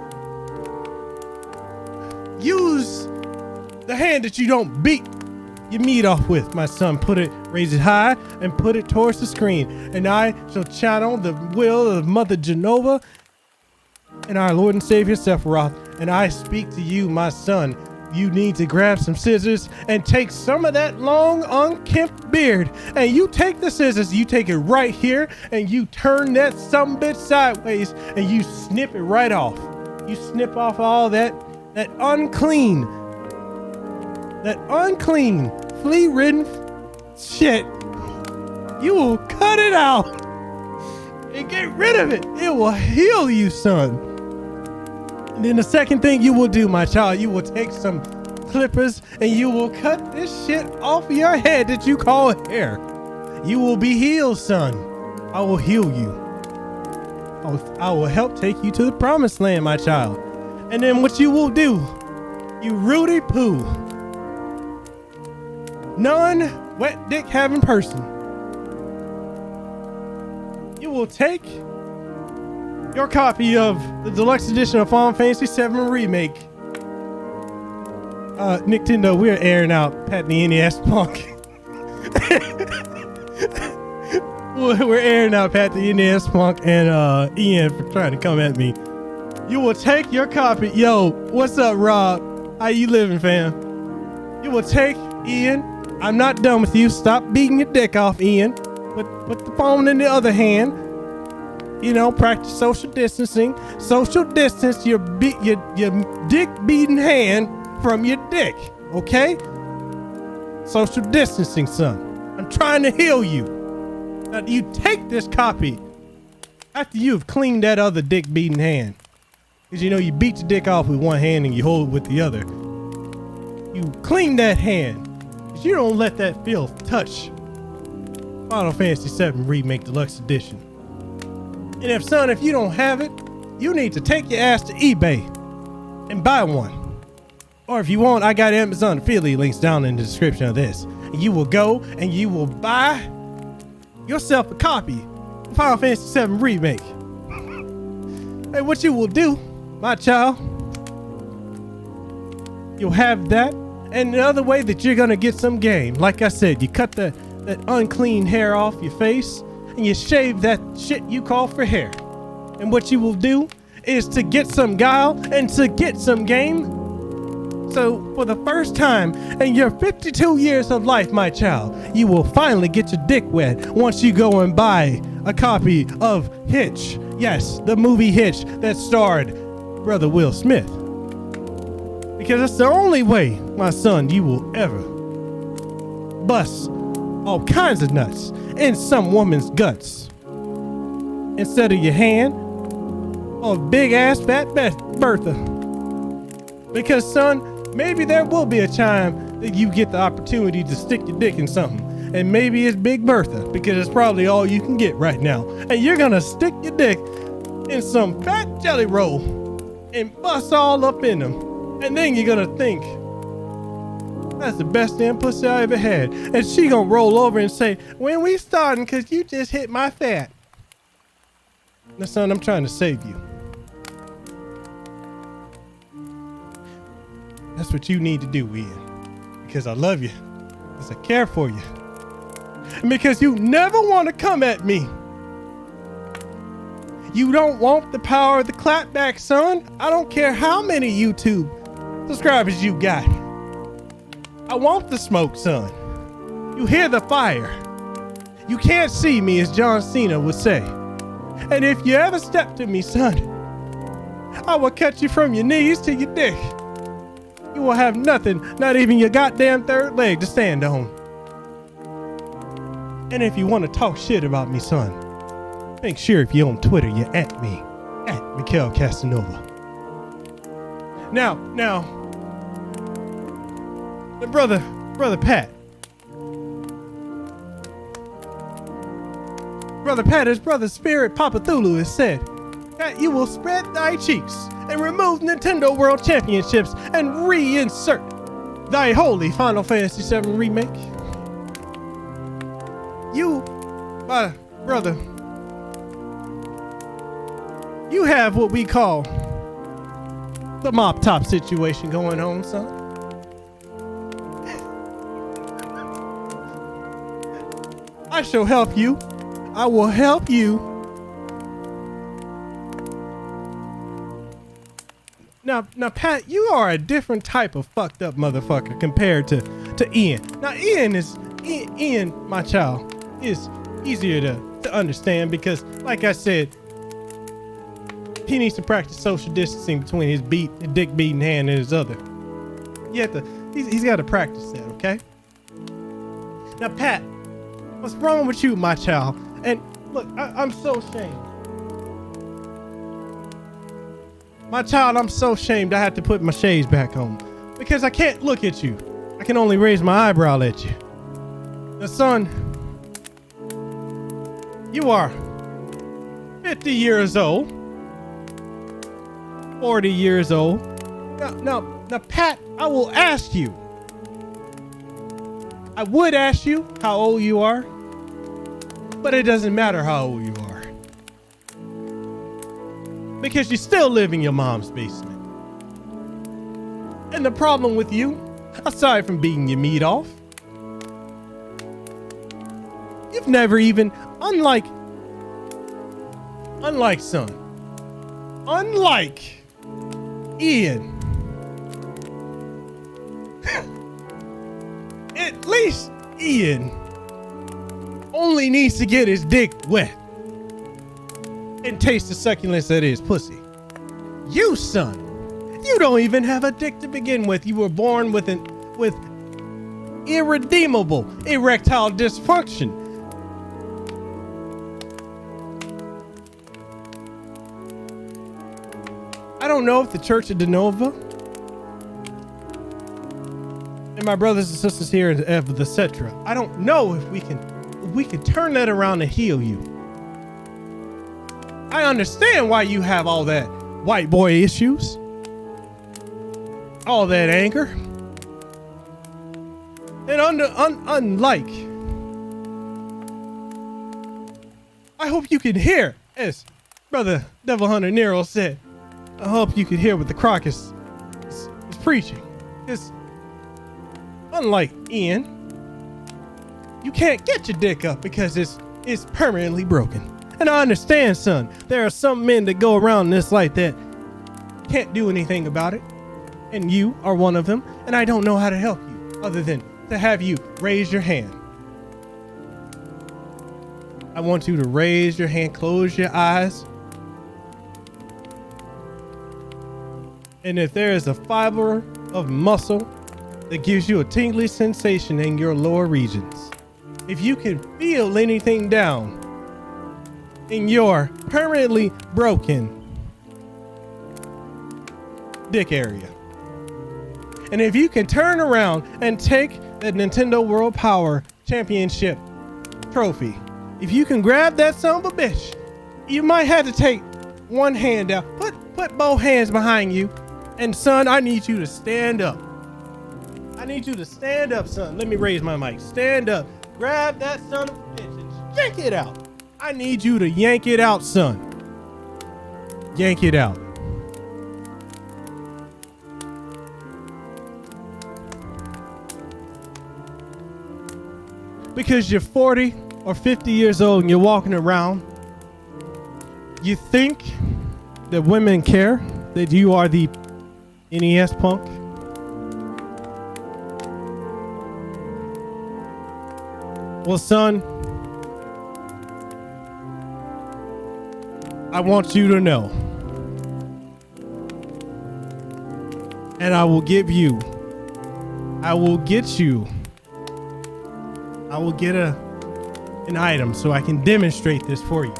Use the hand that you don't beat your meat off with, my son. Raise it high and put it towards the screen. And I shall channel the will of Mother Genova and our Lord and Savior Sephiroth. And I speak to you, my son. You need to grab some scissors and take some of that long, unkempt beard. And you take the scissors, you take it right here, and you turn that sumbitch sideways, and you snip it right off. You snip off all that unclean, flea-ridden shit. You will cut it out and get rid of it. It will heal you, son. And then the second thing you will do, my child, you will take some clippers and you will cut this shit off your head that you call hair. You will be healed, son. I will heal you. I will help take you to the promised land, my child. And then what you will do, you Rudy Poo, non-wet dick having person, you will take your copy of the deluxe edition of Final Fantasy VII Remake. Nicktendo, we're airing out Pat the NES Punk. We're airing out Pat the NES Punk and Ian for trying to come at me. You will take your copy. Yo, what's up, Rob? How you living, fam? You will take, Ian, I'm not done with you. Stop beating your dick off, Ian. Put the phone in the other hand. You know, practice social distancing. Social distance your dick beating hand from your dick, okay? Social distancing, son. I'm trying to heal you. Now, you take this copy after you've cleaned that other dick beating hand. Because you know, you beat your dick off with one hand and you hold it with the other. You clean that hand. Because you don't let that filth touch Final Fantasy VII Remake Deluxe Edition. And if you don't have it, you need to take your ass to eBay and buy one. Or if you want, I got Amazon affiliate links down in the description of this. And you will go and you will buy yourself a copy of Final Fantasy VII Remake. And what you will do, my child, you'll have that. And the other way that you're gonna get some game, like I said, you cut that unclean hair off your face and you shave that shit you call for hair. And what you will do is to get some guile and to get some game. So for the first time in your 52 years of life, my child, you will finally get your dick wet once you go and buy a copy of Hitch. Yes, the movie Hitch that starred Brother Will Smith. Because it's the only way, my son, you will ever bust all kinds of nuts in some woman's guts. Instead of your hand or big ass fat Bertha. Because, son, maybe there will be a time that you get the opportunity to stick your dick in something. And maybe it's Big Bertha, because it's probably all you can get right now. And you're gonna stick your dick in some fat jelly roll and bust all up in them. And then you're gonna think, that's the best damn pussy I ever had. And she gonna roll over and say, when we starting, cause you just hit my fat. Now, son, I'm trying to save you. That's what you need to do, Ian. Because I love you. Because I care for you. And because you never want to come at me. You don't want the power of the clapback, son. I don't care how many YouTube subscribers you got. I want the smoke, son. You hear the fire. You can't see me, as John Cena would say. And if you ever step to me, son, I will cut you from your knees to your dick. You will have nothing, not even your goddamn third leg to stand on. And if you want to talk shit about me, son, make sure if you're on Twitter, you're at me, at Mekel Kasanova. Now, the brother Pat. Brother Pat, his brother Spirit Papa Thulu has said that you will spread thy cheeks and remove Nicktendo World Championships and reinsert thy holy Final Fantasy VII Remake. You, my brother, you have what we call the mop top situation going on, son. I shall help you. I will help you. Now, Pat, you are a different type of fucked up motherfucker compared to Ian. Now, Ian, my child, is easier to understand because, like I said, he needs to practice social distancing between his dick beating hand and his other. He's got to practice that, okay? Now, Pat, what's wrong with you, my child? And look, I'm so ashamed. My child, I'm so ashamed I have to put my shades back on because I can't look at you. I can only raise my eyebrow at you. Now, son, you are 50 years old, 40 years old. Now, Pat, I will ask you. I would ask you how old you are, but it doesn't matter how old you are. Because you still live in your mom's basement. And the problem with you, aside from beating your meat off, you've never even, unlike son, unlike Ian, at least Ian only needs to get his dick wet and taste the succulence that is pussy. You, son, you don't even have a dick to begin with. You were born with irredeemable erectile dysfunction. I don't know if the Church of Denova and my brothers and sisters here of the Cetra, I don't know if we can turn that around and heal you. I understand why you have all that white boy issues, all that anger, and unlike, I hope you can hear, as Brother Devil Hunter Nero said, I hope you can hear what the croc is preaching. Because unlike Ian, you can't get your dick up because it's permanently broken. And I understand, son, there are some men that go around this like that, can't do anything about it. And you are one of them. And I don't know how to help you other than to have you raise your hand. I want you to raise your hand, close your eyes. And if there is a fiber of muscle that gives you a tingly sensation in your lower regions, if you can feel anything down in your permanently broken dick area, and if you can turn around and take that Nicktendo World Power Championship trophy, if you can grab that son of a bitch, you might have to take one hand down, put both hands behind you, and son, I need you to stand up. I need you to stand up, son. Let me raise my mic. Stand up. Grab that son of a bitch and yank it out. I need you to yank it out, son. Yank it out. because you're 40 or 50 years old and you're walking around, you think that women care that you are the NES punk? Well, son, I want you to know, and I will get you an item so I can demonstrate this for you.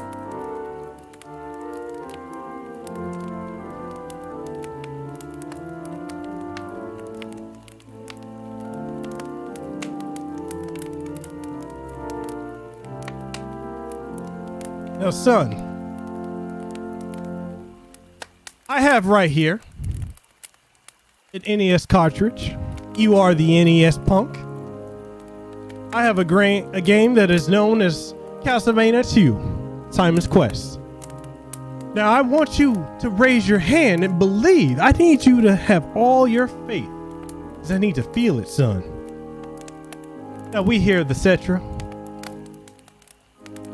Now, son, I have right here an NES cartridge. You are the NES punk. I have a game that is known as Castlevania 2, Simon's Quest. Now, I want you to raise your hand and believe. I need you to have all your faith, because I need to feel it, son. Now, we here at the Cetra,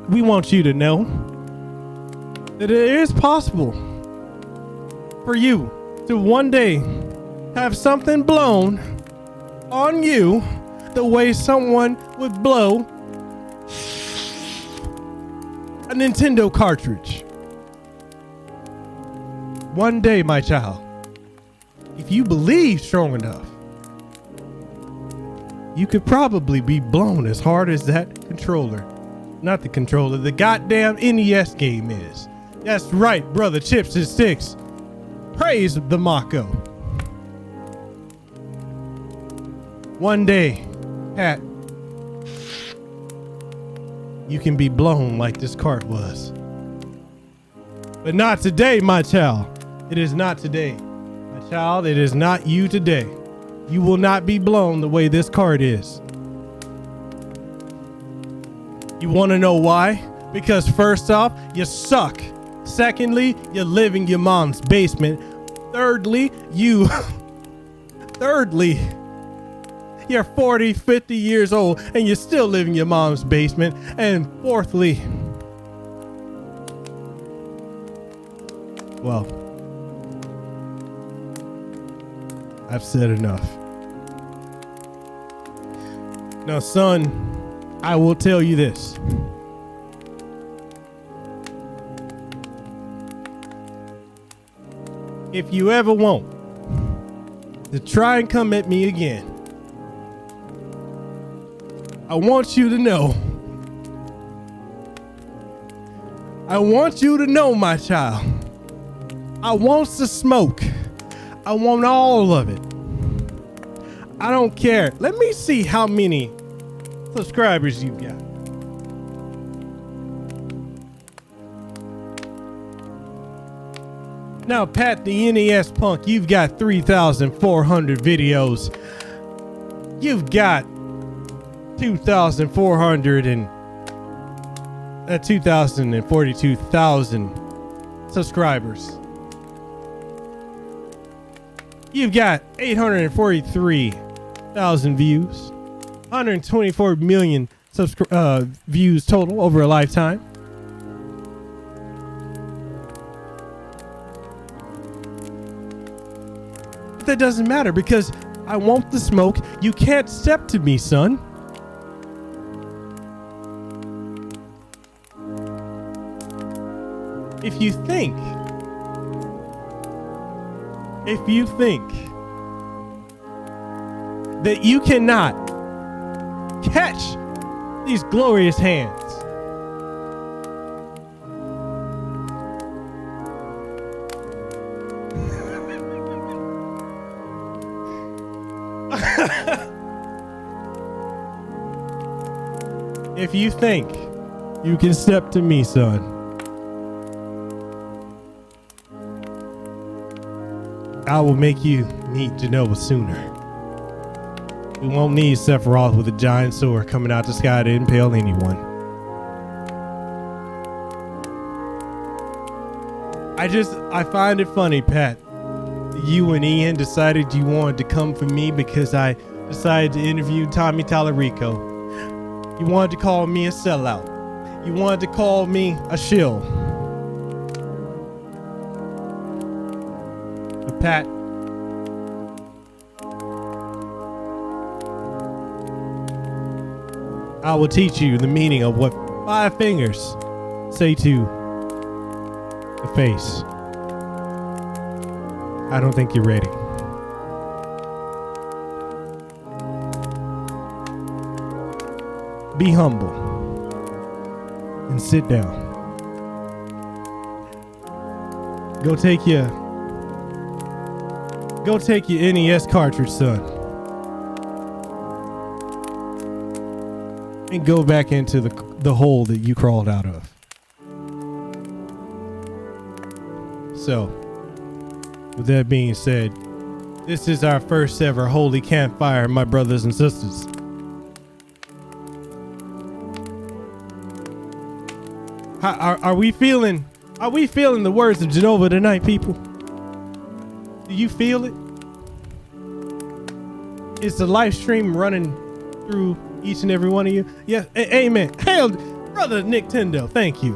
we want you to know that it is possible for you to one day have something blown on you the way someone would blow a Nintendo cartridge. One day, my child, if you believe strong enough, you could probably be blown as hard as that controller. Not the controller, the goddamn NES game is. That's right, brother Chipz-N-Stix. Praise the Mako. One day, Pat, you can be blown like this cart was. But not today, my child. It is not today. My child, it is not you today. You will not be blown the way this cart is. You want to know why? Because first off, you suck. Secondly, you live in your mom's basement. Thirdly, you're 40, 50 years old and you still live in your mom's basement. And fourthly, well, I've said enough. Now, son, I will tell you this. If you ever want to try and come at me again, I want you to know. I want you to know, my child. I want the smoke. I want all of it. I don't care. Let me see how many subscribers you got. Now, Pat the NES Punk, you've got 3,400 videos. You've got 242,000 subscribers. You've got 843,000 views, 124 million views total over a lifetime. But that doesn't matter because I want the smoke. You can't step to me, son. If you think that you cannot catch these glorious hands, if you think you can step to me, son, I will make you meet Genoa sooner. We won't need Sephiroth with a giant sword coming out the sky to impale anyone. I find it funny, Pat. You and Ian decided you wanted to come for me because I decided to interview Tommy Tallarico. You wanted to call me a sellout. You wanted to call me a shill. But Pat, I will teach you the meaning of what 5 fingers say to the face. I don't think you're ready. Be humble and sit down. Go take your NES cartridge, son, and go back into the hole that you crawled out of. So, with that being said, this is our first ever holy campfire, my brothers and sisters. Are we feeling the words of Genova tonight, people? Do you feel it? Is the live stream running through each and every one of you? Yeah, amen. Hail, brother Nicktendo, thank you.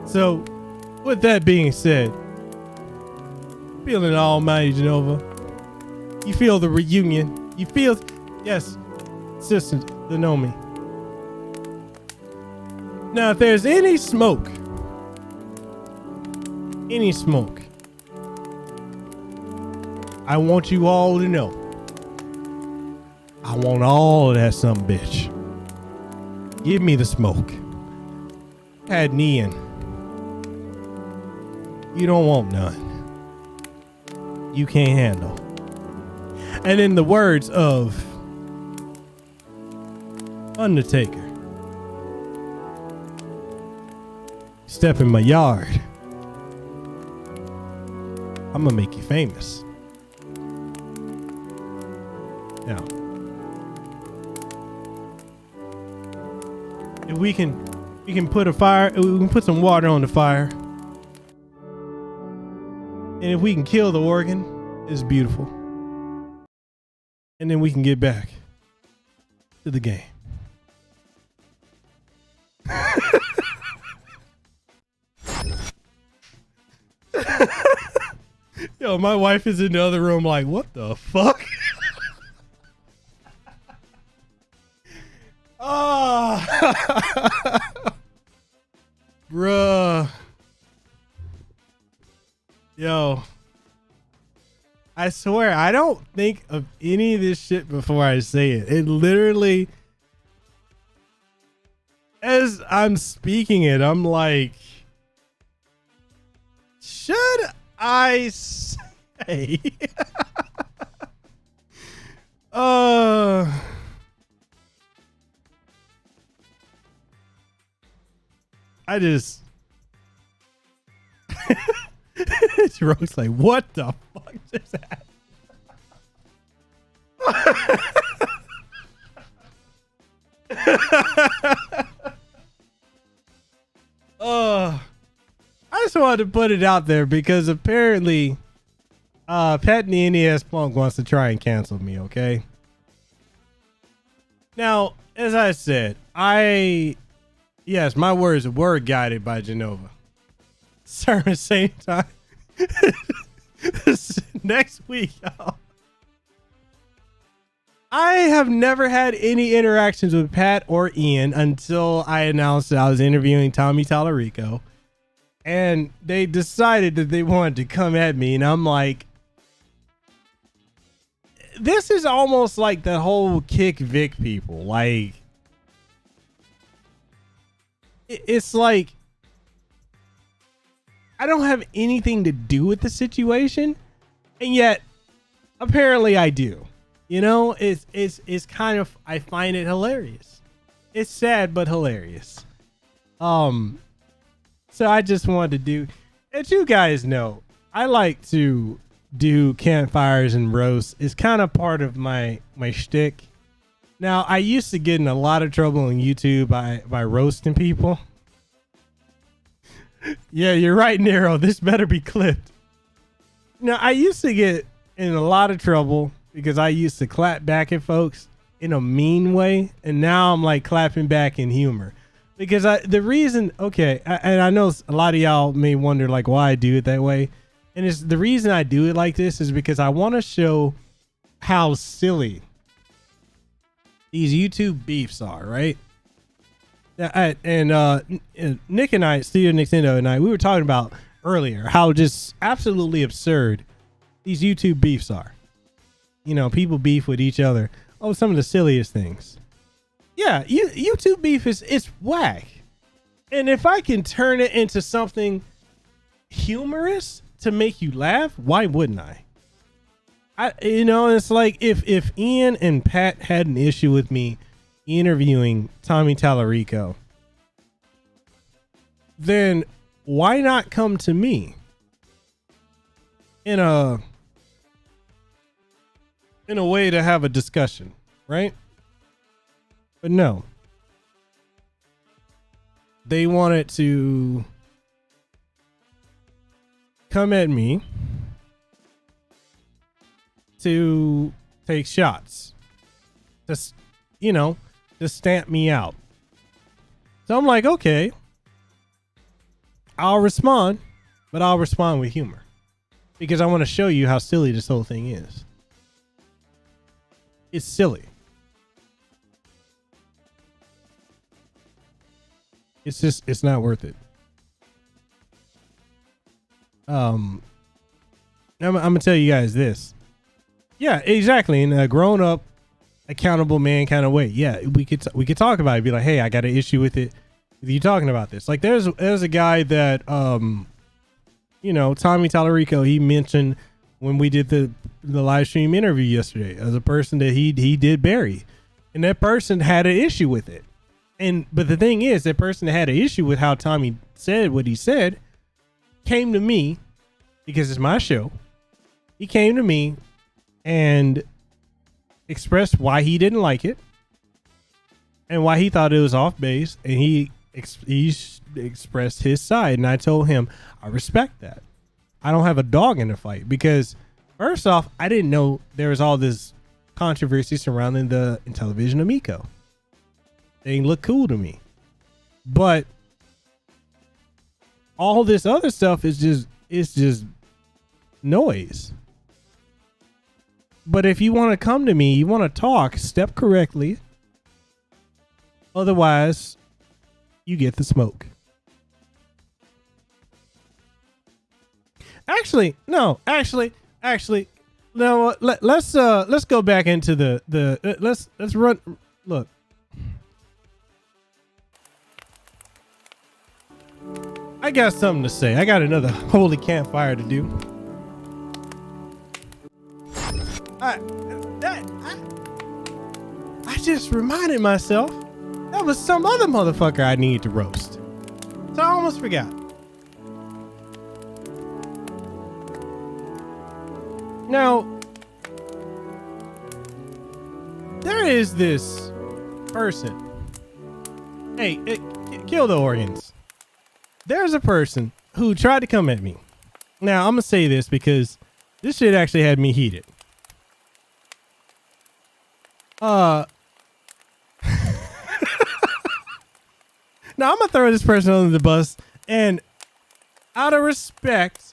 So, with that being said, feeling almighty Genova, you feel the reunion. You feel, yes, sisters that know me. Now, if there's any smoke, I want you all to know. I want all of that some bitch. Give me the smoke. Had Neon. You don't want none. You can't handle. And in the words of Undertaker, step in my yard, I'm gonna make you famous. Now, if we can put a fire, we can put some water on the fire, and if we can kill the organ, it's beautiful. And then we can get back to the game. Yo, my wife is in the other room like, what the fuck? Bruh. Yo. I swear, I don't think of any of this shit before I say it. It literally, as I'm speaking it, I'm like, should I say? I just Rogue's like, what the fuck just happened? I just wanted to put it out there because apparently Pat and the NES Punk wants to try and cancel me, okay? Now, as I said, yes, my words were guided by Genova. Sir, at the same time, next week, y'all, I have never had any interactions with Pat or Ian until I announced that I was interviewing Tommy Tallarico, and they decided that they wanted to come at me, and I'm like, this is almost like the whole Kick Vic people. Like, it's like, I don't have anything to do with the situation, and yet apparently I do. You know, it's kind of, I find it hilarious. It's sad but hilarious. So I just wanted to do, as you guys know, I like to do campfires and roasts. It's kind of part of my shtick. Now, I used to get in a lot of trouble on YouTube by roasting people. Yeah, you're right, Nero. This better be clipped. Now, I used to get in a lot of trouble because I used to clap back at folks in a mean way, and now I'm like clapping back in humor. Because the reason, and I know a lot of y'all may wonder like why I do it that way. And it's the reason I do it like this is because I want to show how silly these YouTube beefs are, right? And Nick and I, Studio Nicktendo and I, we were talking about earlier how just absolutely absurd these YouTube beefs are. You know, people beef with each other. Oh, some of the silliest things. Yeah, YouTube beef it's whack. And if I can turn it into something humorous to make you laugh, why wouldn't I? It's like if Ian and Pat had an issue with me interviewing Tommy Tallarico, then why not come to me in a way to have a discussion, right? But no, they wanted to come at me to take shots, to stamp me out. So I'm like, okay, I'll respond, but I'll respond with humor because I want to show you how silly this whole thing is. It's silly. It's not worth it. I'm gonna tell you guys this. Yeah, exactly. In a grown up, accountable man kind of way. Yeah, we could talk about it. Be like, hey, I got an issue with it. With you talking about this. Like, there's a guy that Tommy Tallarico, he mentioned when we did the live stream interview yesterday as a person that he did bury, and that person had an issue with it. But the thing is, that person that had an issue with how Tommy said what he said came to me because it's my show. He came to me and expressed why he didn't like it and why he thought it was off base, and he expressed his side, and I told him I respect that. I don't have a dog in the fight because, first off, I didn't know there was all this controversy surrounding the Intellivision Amico. They didn't look cool to me, but all this other stuff is just noise. But if you want to come to me, you want to talk, step correctly. Otherwise, you get the smoke. Actually, no. Let's go back into the let's run. Look, I got something to say. I got another holy campfire to do. I just reminded myself that was some other motherfucker I need to roast. So I almost forgot. Now, there is this person. Hey, kill the organs. There's a person who tried to come at me. Now, I'm going to say this because this shit actually had me heated. Now, I'm going to throw this person under the bus, and out of respect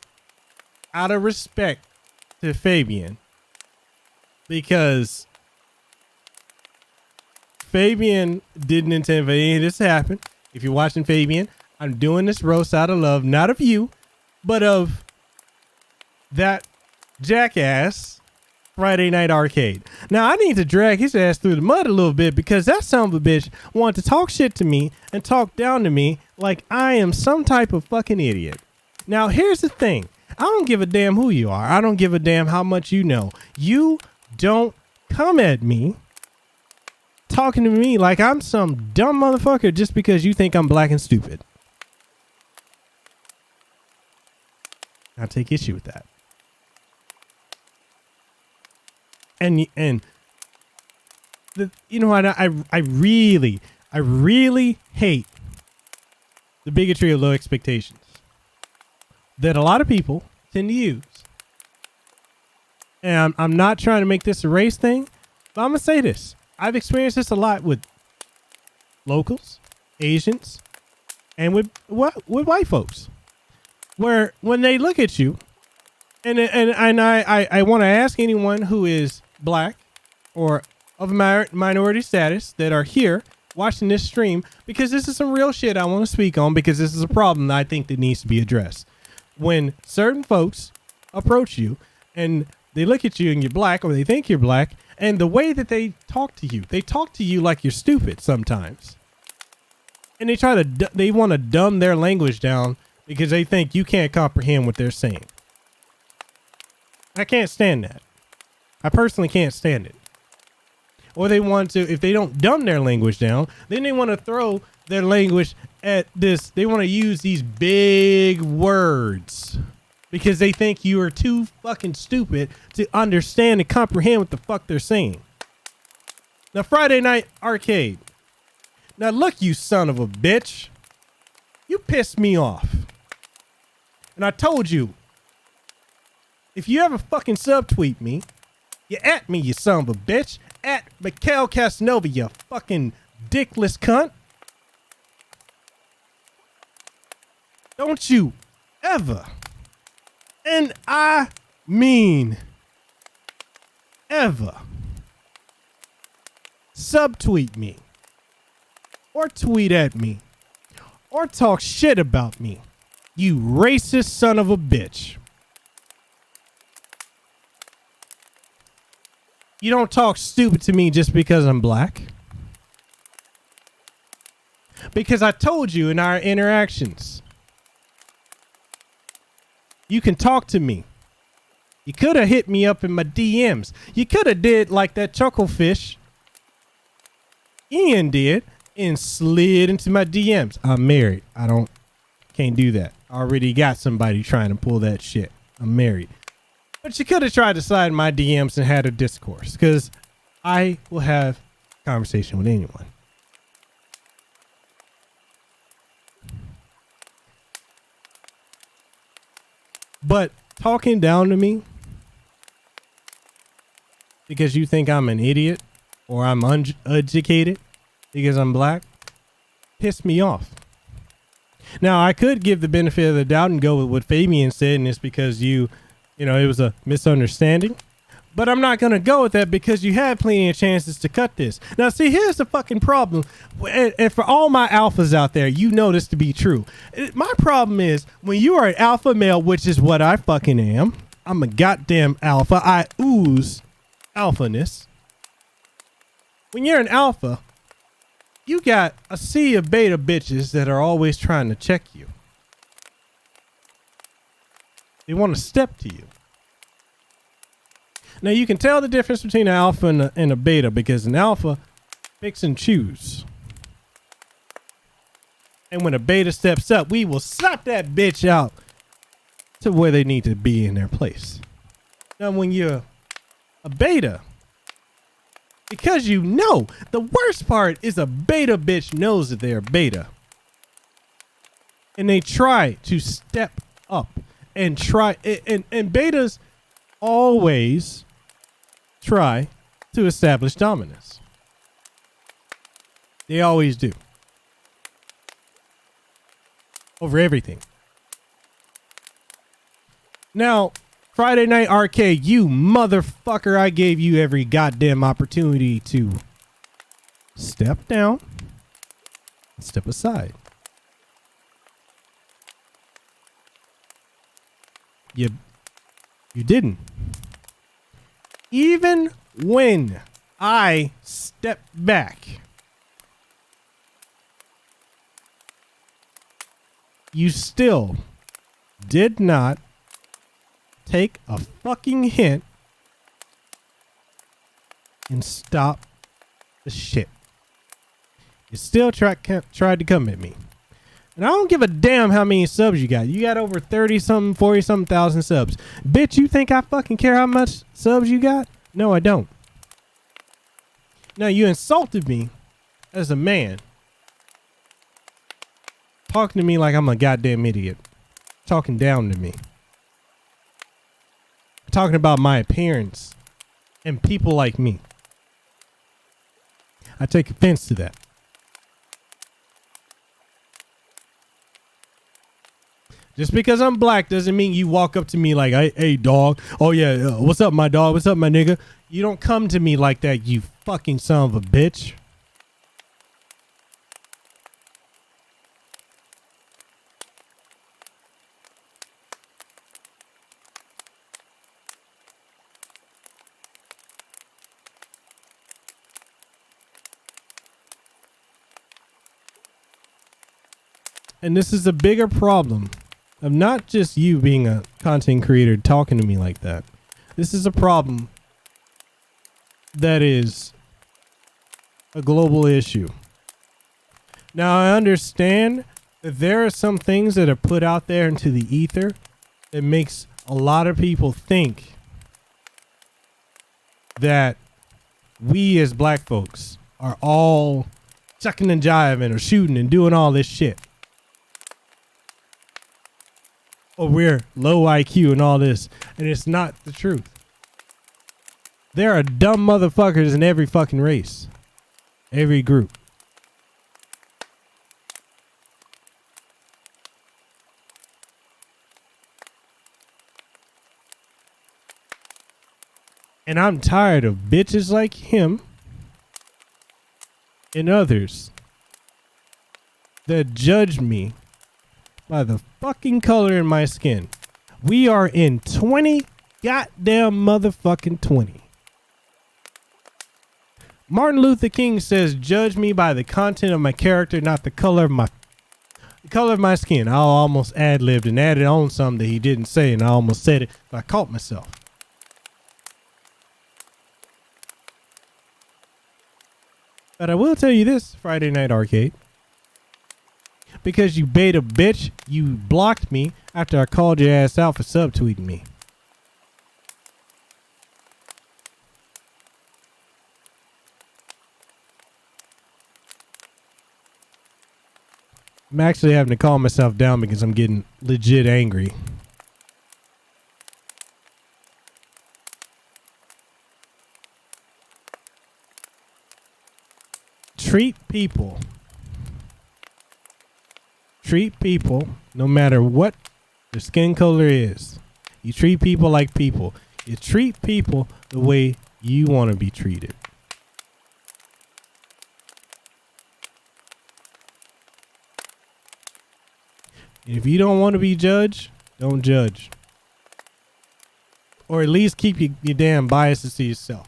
to Fabian, because Fabian didn't intend for any of this to happen. If you're watching Fabian, I'm doing this roast out of love, not of you, but of that jackass Friday Night Arcade. Now, I need to drag his ass through the mud a little bit because that son of a bitch wanted to talk shit to me and talk down to me like I am some type of fucking idiot. Now, here's the thing. I don't give a damn who you are. I don't give a damn how much you know. You don't come at me talking to me like I'm some dumb motherfucker just because you think I'm black and stupid. I take issue with that. And you know what? I really hate the bigotry of low expectations that a lot of people tend to use. and I'm not trying to make this a race thing, but I'm going to say this. I've experienced this a lot with locals, Asians, and with white folks, where when they look at you, and I want to ask anyone who is black or of minority status that are here watching this stream, because this is some real shit I want to speak on, because this is a problem that I think that needs to be addressed. When certain folks approach you and they look at you and you're black, or they think you're black, and the way that they talk to you like you're stupid sometimes. And they want to dumb their language down because they think you can't comprehend what they're saying. I can't stand that. I personally can't stand it. Or they want to, if they don't dumb their language down, then they want to throw their language at this. They want to use these big words because they think you are too fucking stupid to understand and comprehend what the fuck they're saying. Now, Friday Night Arcade. Now, look, you son of a bitch. You pissed me off. And I told you, if you ever fucking subtweet me, you at me, you son of a bitch. At Mekel Kasanova, you fucking dickless cunt. Don't you ever, and I mean ever, subtweet me, or tweet at me, or talk shit about me, you racist son of a bitch. You don't talk stupid to me just because I'm black. Because I told you in our interactions, you can talk to me. You could have hit me up in my DMs. You could have did like that chucklefish Ian did and slid into my DMs. I'm married. Can't do that. I already got somebody trying to pull that shit. I'm married. But you could have tried to slide in my DMs and had a discourse, because I will have conversation with anyone. But talking down to me because you think I'm an idiot or I'm uneducated because I'm black pissed me off. Now, I could give the benefit of the doubt and go with what Fabian said, and it's because it was a misunderstanding. But I'm not going to go with that because you had plenty of chances to cut this. Now, see, here's the fucking problem. And for all my alphas out there, you know this to be true. My problem is when you are an alpha male, which is what I fucking am. I'm a goddamn alpha. I ooze alphaness. When you're an alpha, you got a sea of beta bitches that are always trying to check you. They want to step to you. Now, you can tell the difference between an alpha and a beta because an alpha picks and choose. And when a beta steps up, we will slap that bitch out to where they need to be in their place. Now, when you're a beta, because the worst part is a beta bitch knows that they're beta. And they try to step up and try, and betas always try to establish dominance. They always do. Over everything. Now, Friday Night Arcade, you motherfucker, I gave you every goddamn opportunity to step down, step aside. You didn't. Even when I stepped back, you still did not take a fucking hint and stop the shit. You still tried to come at me. And I don't give a damn how many subs you got. You got over 30-something, 40-something thousand subs. Bitch, you think I fucking care how much subs you got? No, I don't. Now, you insulted me as a man. Talking to me like I'm a goddamn idiot. Talking down to me. talking about my appearance and people like me. I take offense to that. Just because I'm black doesn't mean you walk up to me like, hey, dog. Oh, yeah, what's up, my dog? What's up, my nigga? You don't come to me like that, you fucking son of a bitch. And this is a bigger problem of not just you being a content creator talking to me like that. This is a problem that is a global issue. Now, I understand that there are some things that are put out there into the ether that makes a lot of people think that we as black folks are all chucking and jiving or shooting and doing all this shit. Or we're low IQ and all this. And it's not the truth. There are dumb motherfuckers in every fucking race. Every group. And I'm tired of bitches like him and others that judge me by the fucking color in my skin. We are in 20 goddamn motherfucking 20. Martin Luther King says, judge me by the content of my character, not the color of my skin. I almost ad-libbed and added on something that he didn't say, and I almost said it, but I caught myself. But I will tell you this, Friday Night Arcade. Because you beta bitch, you blocked me after I called your ass out for subtweeting me. I'm actually having to calm myself down because I'm getting legit angry. Treat people, no matter what their skin color is. You treat people like people. You treat people the way you want to be treated. If you don't want to be judged, don't judge. Or at least keep your damn biases to yourself.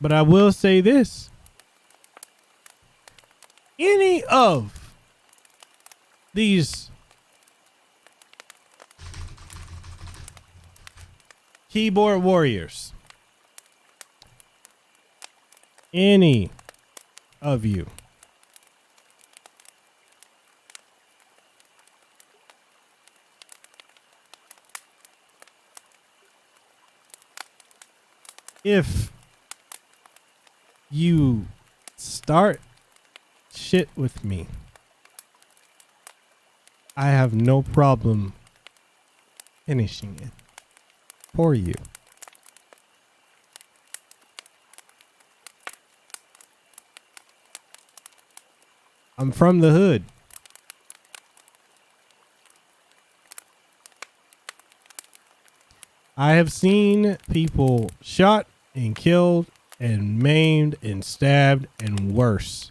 But I will say this. Any of these keyboard warriors, any of you if you start shit with me, I have no problem finishing it for you. I'm from the hood. I have seen people shot and killed and maimed and stabbed and worse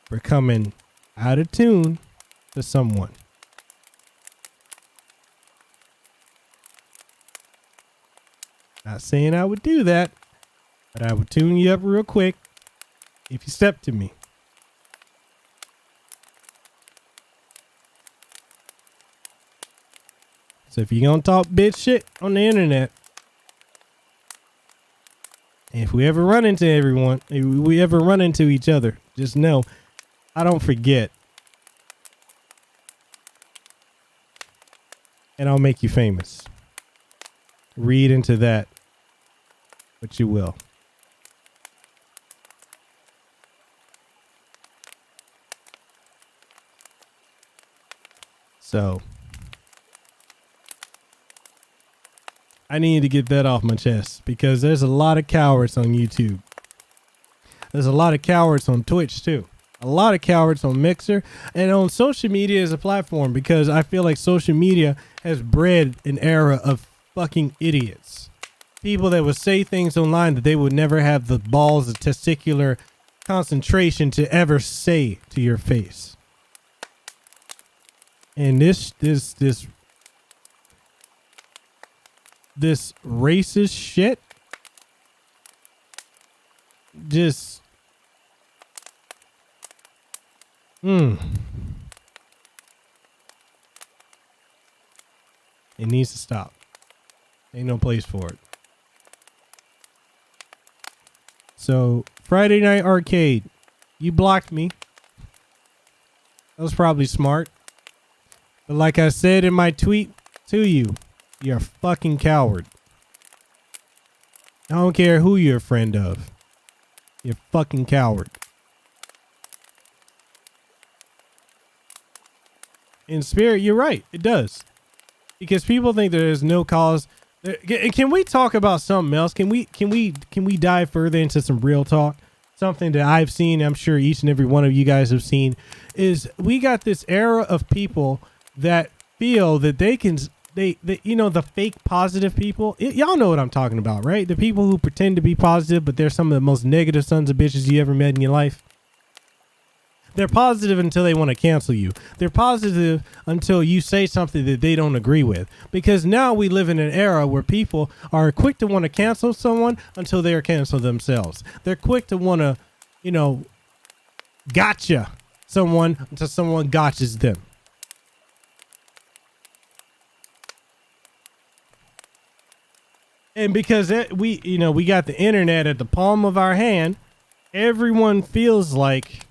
for coming out of tune to someone. Not saying I would do that, but I would tune you up real quick if you step to me. So if you're gonna talk bitch shit on the internet, and if we ever run into everyone, if we ever run into each other, just know I don't forget. And I'll make you famous. Read into that what you will. So I need to get that off my chest because there's a lot of cowards on YouTube. There's a lot of cowards on Twitch too. A lot of cowards on Mixer and on social media as a platform, because I feel like social media has bred an era of fucking idiots. People that would say things online that they would never have the balls of testicular concentration to ever say to your face. And this racist shit just it needs to stop. Ain't no place for it. So Friday Night Arcade, you blocked me. That was probably smart. But like I said in my tweet to you, you're a fucking coward. I don't care who you're a friend of. You're a fucking coward. In spirit, you're right. It does. Because people think there's no cause. Can we talk about something else? Can we dive further into some real talk? Something that I've seen, I'm sure each and every one of you guys have seen, is we got this era of people that feel that they can, you know, the fake positive people. Y'all know what I'm talking about, right? The people who pretend to be positive, but they're some of the most negative sons of bitches you ever met in your life. They're positive until they want to cancel you. They're positive until you say something that they don't agree with. Because now we live in an era where people are quick to want to cancel someone until they are canceled themselves. They're quick to want to, you know, gotcha someone until someone gotchas them. And because we got the internet at the palm of our hand, everyone feels like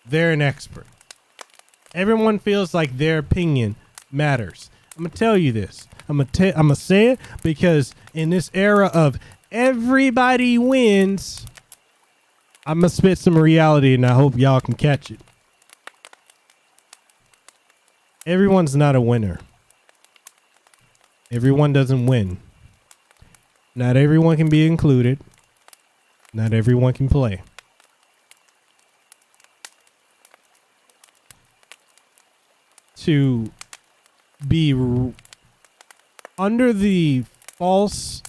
they're an expert. Everyone feels like their opinion matters. I'm going to tell you this. I'm going to say it because in this era of everybody wins, I'm going to spit some reality and I hope y'all can catch it. Everyone's not a winner. Everyone doesn't win. Not everyone can be included. Not everyone can play. To be under the false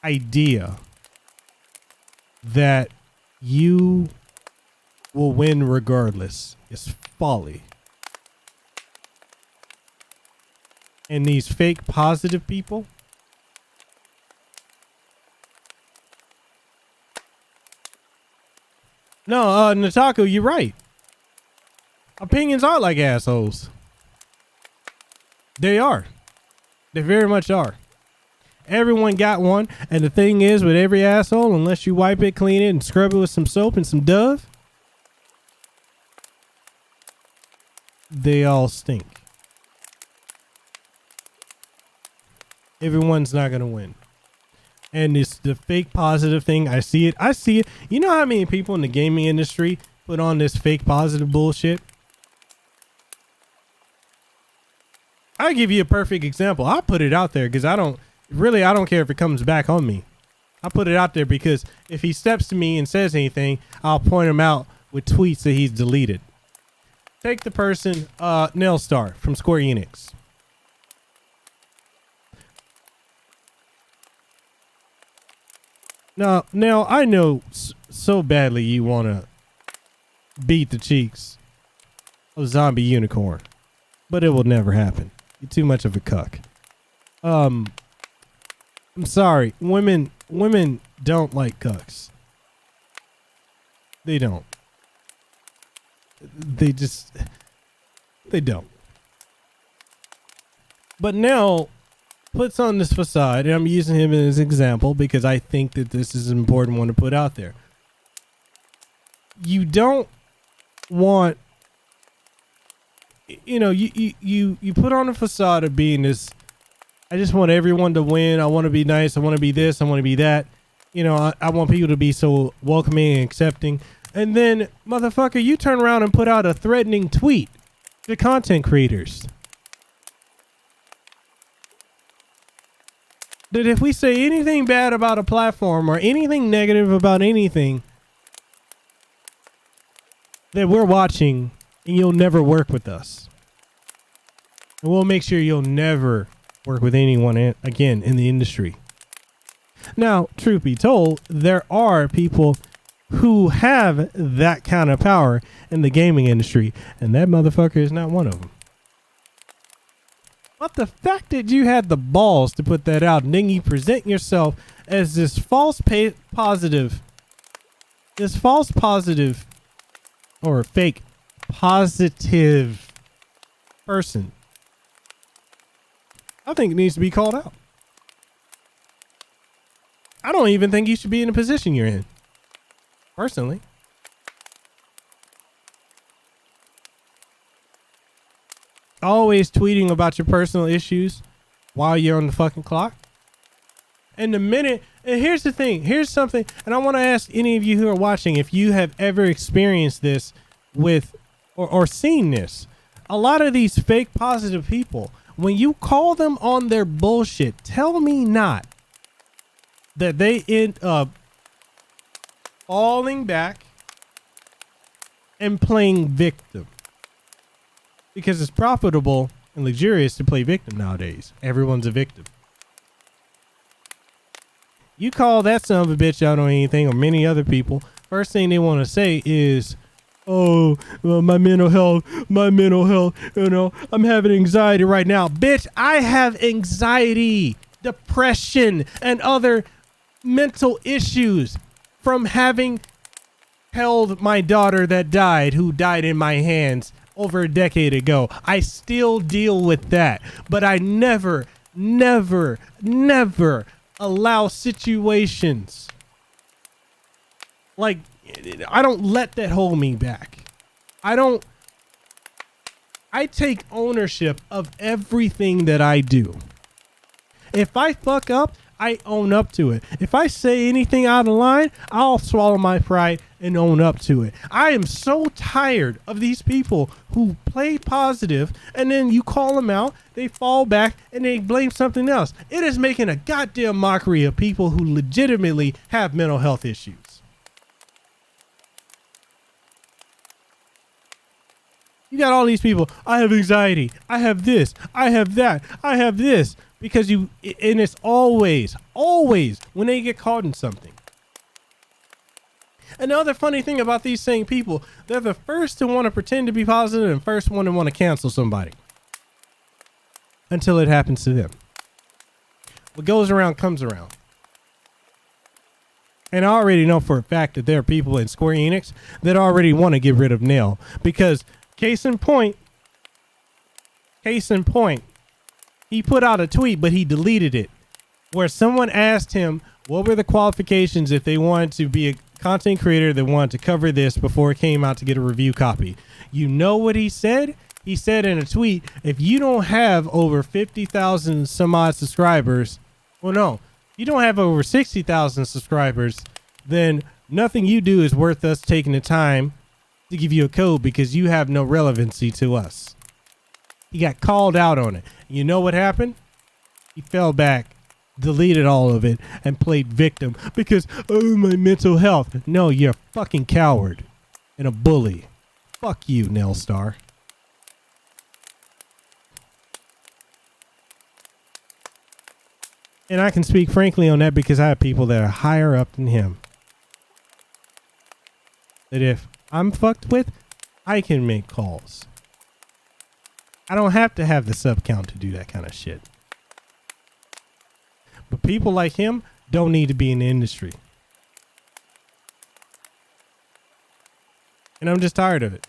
idea that you will win regardless is folly. And these fake positive people, no, Natako, you're right. Opinions are like assholes. They are. They very much are. Everyone got one. And the thing is, with every asshole, unless you wipe it, clean it, and scrub it with some soap and some Dove, they all stink. Everyone's not going to win. And it's the fake positive thing. I see it. You know how many people in the gaming industry put on this fake positive bullshit? I'll give you a perfect example. I'll put it out there because I don't care if it comes back on me. I'll put it out there because if he steps to me and says anything, I'll point him out with tweets that he's deleted. Take the person, Nailstar from Square Enix. Now I know so badly you want to beat the cheeks of Zombie Unicorn, but it will never happen. You're too much of a cuck. I'm sorry. Women don't like cucks. They don't. They don't. But now puts on this facade, and I'm using him as an example because I think that this is an important one to put out there. You don't want, you know, you put on a facade of being this, I just want everyone to win. I want to be nice. I want to be this. I want to be that. You know, I want people to be so welcoming and accepting. And then, motherfucker, you turn around and put out a threatening tweet to content creators. that if we say anything bad about a platform or anything negative about anything that we're watching, you'll never work with us. And we'll make sure you'll never work with anyone again in the industry. Now, truth be told, there are people who have that kind of power in the gaming industry, and that motherfucker is not one of them. But the fact that you had the balls to put that out, and then you present yourself as this false positive or fake positive person, I think it needs to be called out. I don't even think you should be in the position you're in, personally. Always tweeting about your personal issues while you're on the fucking clock. And the minute, and here's the thing, here's something, and I want to ask any of you who are watching if you have ever experienced this with or seen this. A lot of these fake positive people, when you call them on their bullshit, tell me not that they end up falling back and playing victim. Because it's profitable and luxurious to play victim nowadays. Everyone's a victim. You call that son of a bitch out on anything, or many other people, first thing they want to say is, oh, well, my mental health, you know, I'm having anxiety right now. Bitch, I have anxiety, depression, and other mental issues from having held my daughter that died, who died in my hands over a decade ago. I still deal with that, but I never allow situations like, I don't let that hold me back. I take ownership of everything that I do. If I fuck up, I own up to it. If I say anything out of line, I'll swallow my pride and own up to it. I am so tired of these people who play positive and then you call them out, they fall back and they blame something else. It is making a goddamn mockery of people who legitimately have mental health issues. You got all these people, I have anxiety, I have this, I have that, I have this. Because and it's always when they get caught in something. Another funny thing about these same people, they're the first to want to pretend to be positive and first one to want to cancel somebody. Until it happens to them. What goes around comes around. And I already know for a fact that there are people in Square Enix that already want to get rid of Nero. Because case in point, he put out a tweet, but he deleted it, where someone asked him what were the qualifications if they wanted to be a content creator that wanted to cover this before it came out to get a review copy. You know what he said? He said in a tweet, if you don't have over 50,000 some odd subscribers, well, no, you don't have over 60,000 subscribers, then nothing you do is worth us taking the time to give you a code because you have no relevancy to us. He got called out on it. You know what happened? He fell back, deleted all of it, and played victim because, oh, my mental health. No, you're a fucking coward and a bully. Fuck you, Nelstar. And I can speak frankly on that because I have people that are higher up than him. That if I'm fucked with, I can make calls. I don't have to have the sub count to do that kind of shit. But people like him don't need to be in the industry. And I'm just tired of it.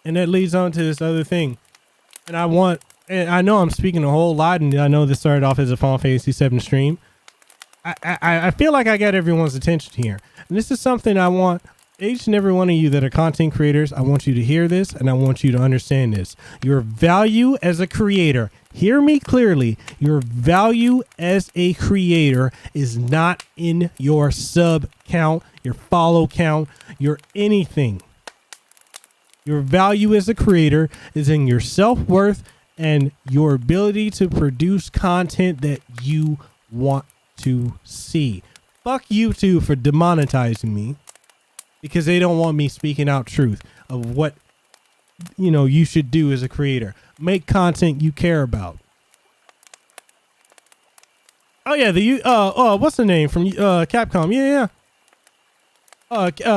And that leads on to this other thing. And I know I'm speaking a whole lot, and I know this started off as a Final Fantasy VII stream. I feel like I got everyone's attention here. And this is something I want each and every one of you that are content creators, I want you to hear this and I want you to understand this. Your value as a creator, hear me clearly, your value as a creator is not in your sub count, your follow count, your anything. Your value as a creator is in your self-worth and your ability to produce content that you want to see. Fuck YouTube for demonetizing me because they don't want me speaking out truth of what, you know, you should do as a creator. Make content you care about. Oh yeah, what's the name from Capcom? Yeah.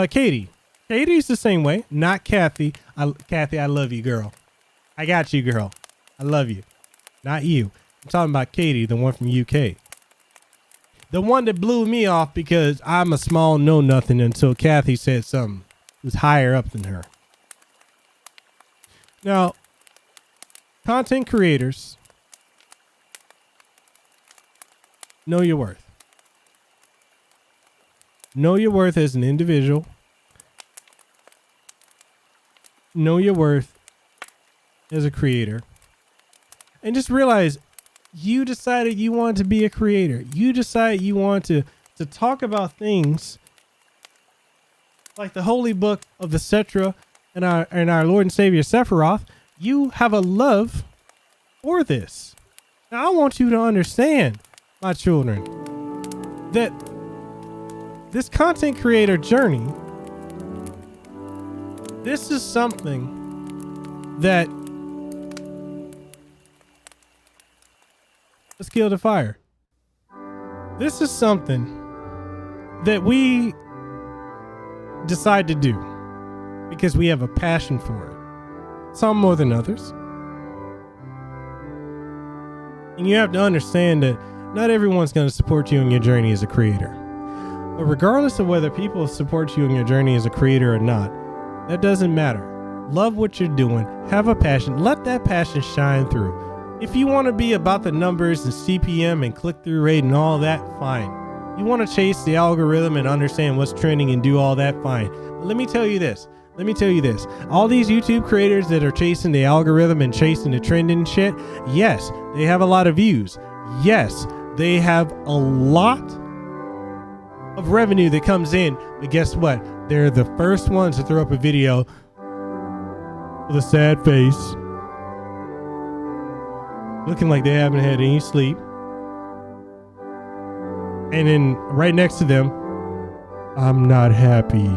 Katie. Katie's the same way. Not Kathy. Kathy, I love you, girl. I got you, girl. I love you. Not you. I'm talking about Katie, the one from UK. The one that blew me off because I'm a small know-nothing until Kathy said something who's higher up than her. Now, content creators, know your worth. Know your worth as an individual. Know your worth as a creator. And just realize you decided you wanted to be a creator. You decided you want to talk about things like the holy book of the Cetra and our Lord and Savior Sephiroth. You have a love for this. Now, I want you to understand, my children, that this content creator journey, this is something that, let's kill the fire. This is something that we decide to do because we have a passion for it. Some more than others. And you have to understand that not everyone's going to support you in your journey as a creator. But regardless of whether people support you in your journey as a creator or not, that doesn't matter. Love what you're doing. Have a passion. Let that passion shine through. If you want to be about the numbers and CPM and click-through rate and all that, fine. You want to chase the algorithm and understand what's trending and do all that, fine. But let me tell you this. All these YouTube creators that are chasing the algorithm and chasing the trend and shit, yes, they have a lot of views. Yes, they have a lot of revenue that comes in. But guess what? They're the first ones to throw up a video with a sad face, looking like they haven't had any sleep. And then right next to them, I'm not happy.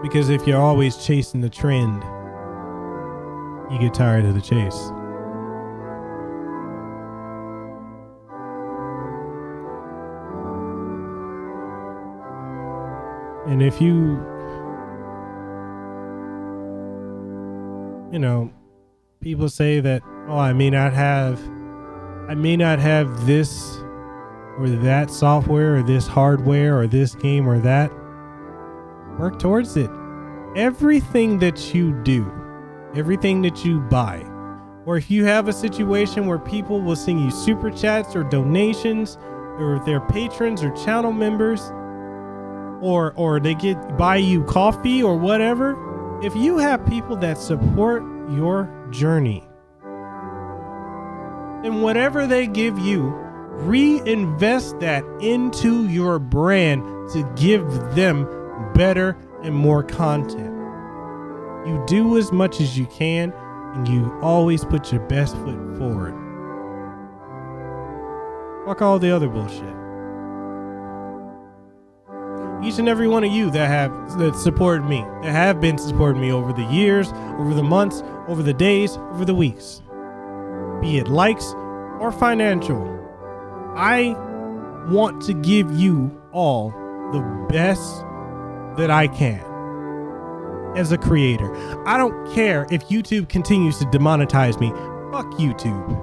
Because if you're always chasing the trend, you get tired of the chase. And if you know, people say that, oh, I may not have this or that software or this hardware or this game or that. Work towards it. Everything that you do, everything that you buy, or if you have a situation where people will send you super chats or donations, or if they're patrons or channel members, or they buy you coffee or whatever, if you have people that support your journey, and whatever they give you, reinvest that into your brand to give them better and more content. You do as much as you can, and you always put your best foot forward. Fuck all the other bullshit. Each and every one of you that supported me, that have been supporting me over the years, over the months, over the days, over the weeks, be it likes or financial, I want to give you all the best that I can as a creator. I don't care if YouTube continues to demonetize me. Fuck YouTube.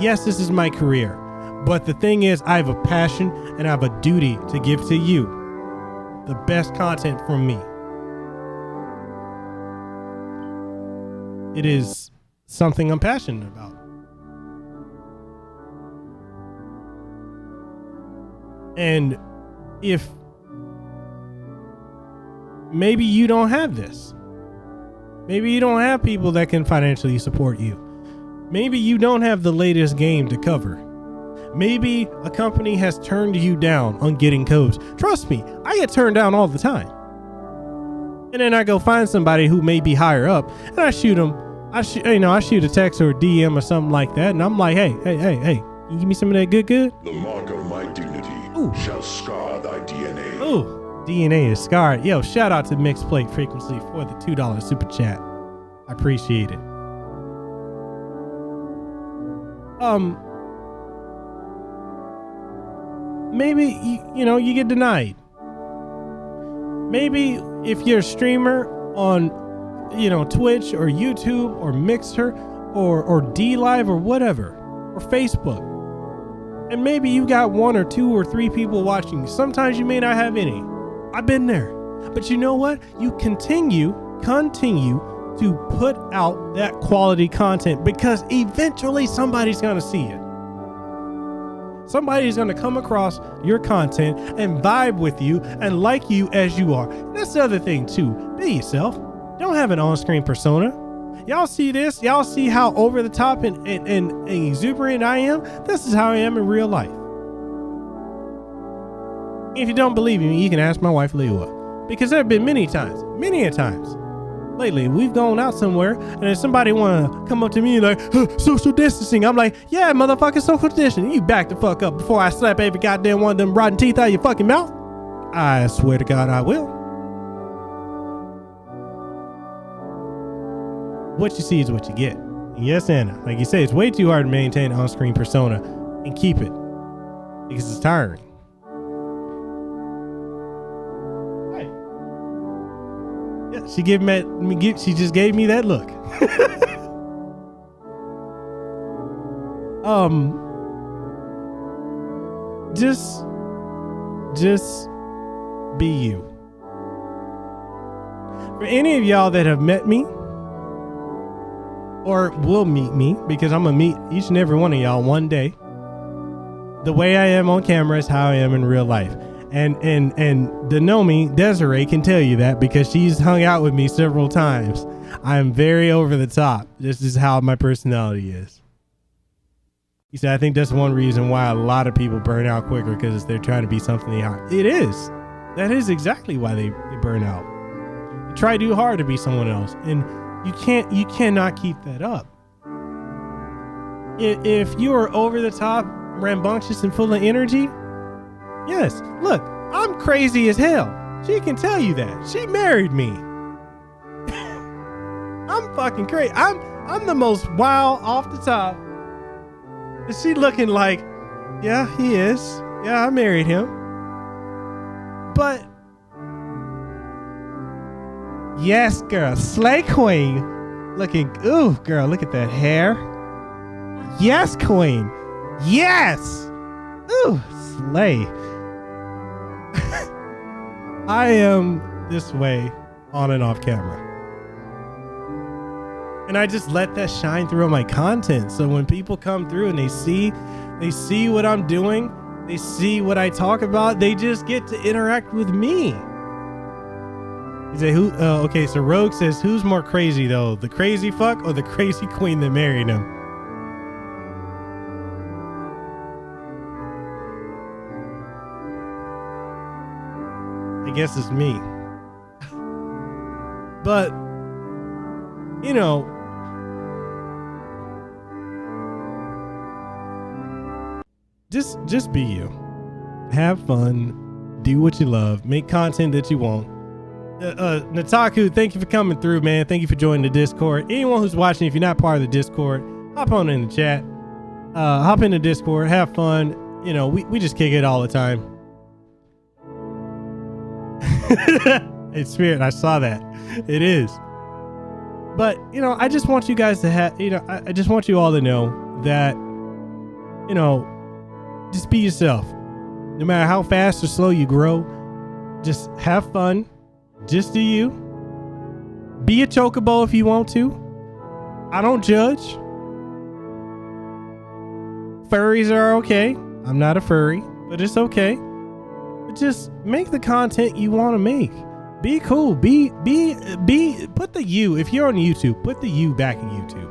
Yes, this is my career, but the thing is, I have a passion and I have a duty to give to you the best content from me. It is something I'm passionate about. And if maybe you don't have this, maybe you don't have people that can financially support you, maybe you don't have the latest game to cover, Maybe a company has turned you down on getting codes. Trust me, I get turned down all the time. And then I go find somebody who may be higher up, and I shoot them. I shoot a text or a DM or something like that, and I'm like, hey, you give me some of that good? The mark of my dignity shall scar thy DNA. Ooh, DNA is scarred. Yo, shout out to Mixplate Frequency for the $2 super chat. I appreciate it. Maybe you get denied. Maybe if you're a streamer on Twitch or YouTube or Mixer or D Live or whatever, or Facebook, and maybe you got 1 or 2 or 3 people watching. Sometimes you may not have any. I've been there. But you know what? You continue to put out that quality content, because eventually somebody's going to see it. Somebody's going to come across your content and vibe with you and like you as you are. That's the other thing too. Be yourself. Don't have an on-screen persona. Y'all see this? Y'all see how over the top and exuberant I am? This is how I am in real life. If you don't believe me, you can ask my wife Lewa, because there have been many a times lately we've gone out somewhere and if somebody want to come up to me like, social distancing, I'm like, yeah, motherfucking social distancing. You back the fuck up before I slap every goddamn one of them rotten teeth out of your fucking mouth. I swear to God I will. What you see is what you get. And yes, Anna, like you say, it's way too hard to maintain an on-screen persona and keep it, because it's tiring. Yeah, she just gave me that look. Just be you. For any of y'all that have met me or will meet me, because I'm gonna meet each and every one of y'all one day, the way I am on camera is how I am in real life. And the know me, Desiree, can tell you that, because she's hung out with me several times. I'm very over the top. This is how my personality is. He said, I think that's one reason why a lot of people burn out quicker, because they're trying to be something they aren't. It is. That is exactly why they burn out. They try too hard to be someone else, and you cannot keep that up. If you are over the top, rambunctious, and full of energy, yes, look, I'm crazy as hell. She can tell you that. She married me. I'm fucking crazy. I'm the most wild off the top. And she looking like, yeah, he is. Yeah, I married him. But yes, girl, slay queen. Looking, ooh, girl, look at that hair. Yes, queen. Yes. Ooh, slay. I am this way on and off camera. And I just let that shine through on my content. So when people come through and they see what I'm doing, they see what I talk about, they just get to interact with me. You say, okay, so Rogue says, who's more crazy though? The crazy fuck or the crazy queen that married him? I guess it's me. But, just be you. Have fun. Do what you love. Make content that you want. Nataku, thank you for coming through, man. Thank you for joining the Discord. Anyone who's watching, if you're not part of the Discord, hop on in the chat. Hop in the Discord. Have fun. We just kick it all the time. It's Spirit, I saw that. It is. But, I just want you guys to have, I just want you all to know that, just be yourself. No matter how fast or slow you grow, just have fun. Just do you. Be a chocobo if you want to. I don't judge. Furries are okay. I'm not a furry, but it's okay. But just make the content you want to make. Be cool. Put the you. If you're on YouTube, put the you back in YouTube.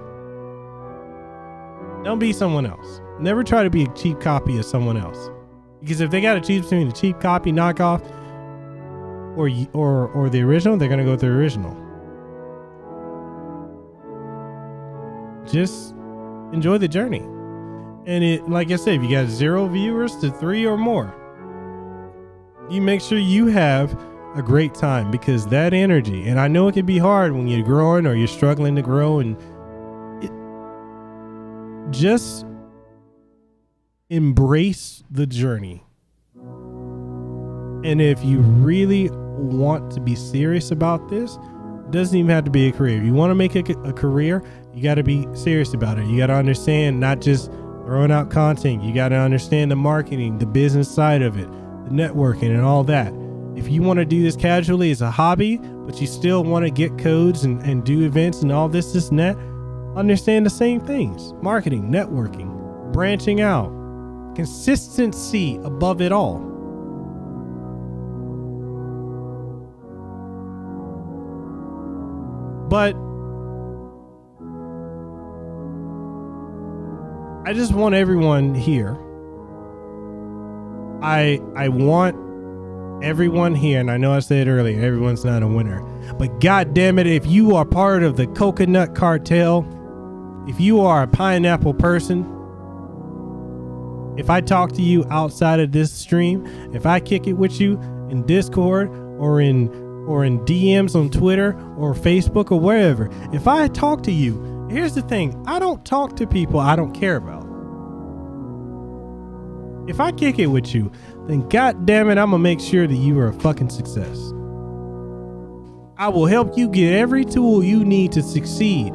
Don't be someone else. Never try to be a cheap copy of someone else. Because if they got to choose between a cheap copy, knockoff, or the original, they're gonna go with the original. Just enjoy the journey. And it, like I said, if you got 0 viewers to 3 or more, you make sure you have a great time, because that energy, and I know it can be hard when you're growing or you're struggling to grow, and just embrace the journey. And if you really want to be serious about this, it doesn't even have to be a career. If you want to make it a career, you got to be serious about it. You got to understand, not just throwing out content. You got to understand the marketing, the business side of it, the networking and all that. If you want to do this casually as a hobby, but you still want to get codes and do events and all this and that, understand the same things. Marketing, networking, branching out, consistency above it all. But I just want everyone here. I want everyone here, and I know I said earlier, everyone's not a winner. But God damn it, if you are part of the coconut cartel, if you are a pineapple person, if I talk to you outside of this stream, if I kick it with you in Discord or in DMs on Twitter or Facebook or wherever, if I talk to you, here's the thing, I don't talk to people I don't care about. If I kick it with you, then God damn it, I'm gonna make sure that you are a fucking success. I will help you get every tool you need to succeed.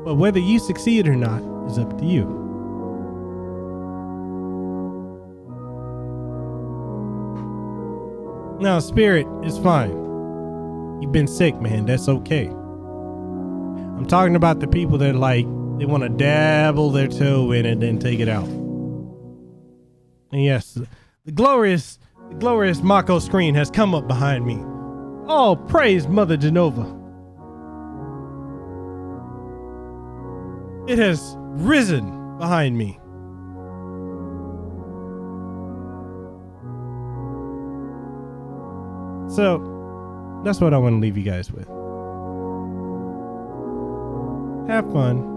But whether you succeed or not is up to you. Now, Spirit is fine. You've been sick, man. That's okay. I'm talking about the people that they want to dabble their toe in and then take it out. And yes, the glorious Mako screen has come up behind me. Oh, praise Mother Genova. It has risen behind me. So, that's what I want to leave you guys with. Have fun.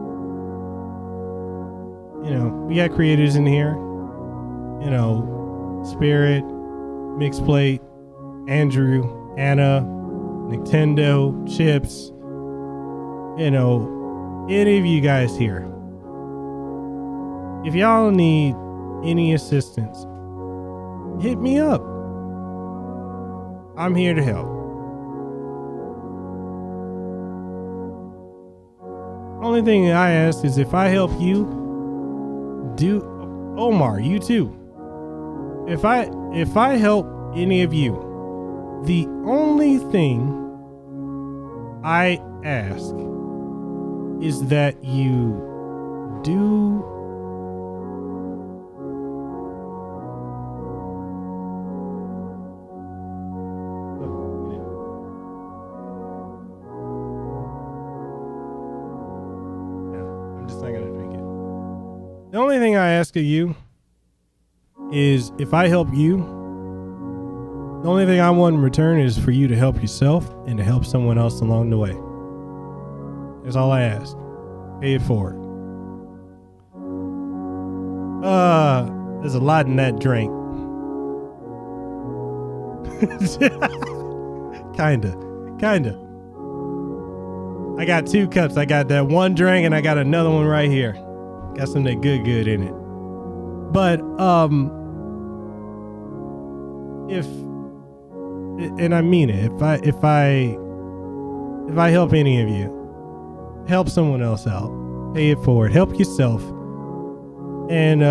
You know, we got creators in here. You know, Spirit, Mixplate, Andrew, Anna, Nicktendo, Chipz. You know, any of you guys here. If y'all need any assistance, hit me up. I'm here to help. Only thing I ask is, if I help you, do Omar, you too. If I help any of you, the only thing I ask is that you do The only thing I ask of you is, if I help you, the only thing I want in return is for you to help yourself and to help someone else along the way. That's all I ask. Pay it forward. There's a lot in that drink. Kinda. I got 2 cups. I got that one drink and I got another one right here. Got some of that good in it. But if, and I mean it, if I help any of you, help someone else out, pay it forward, help yourself, and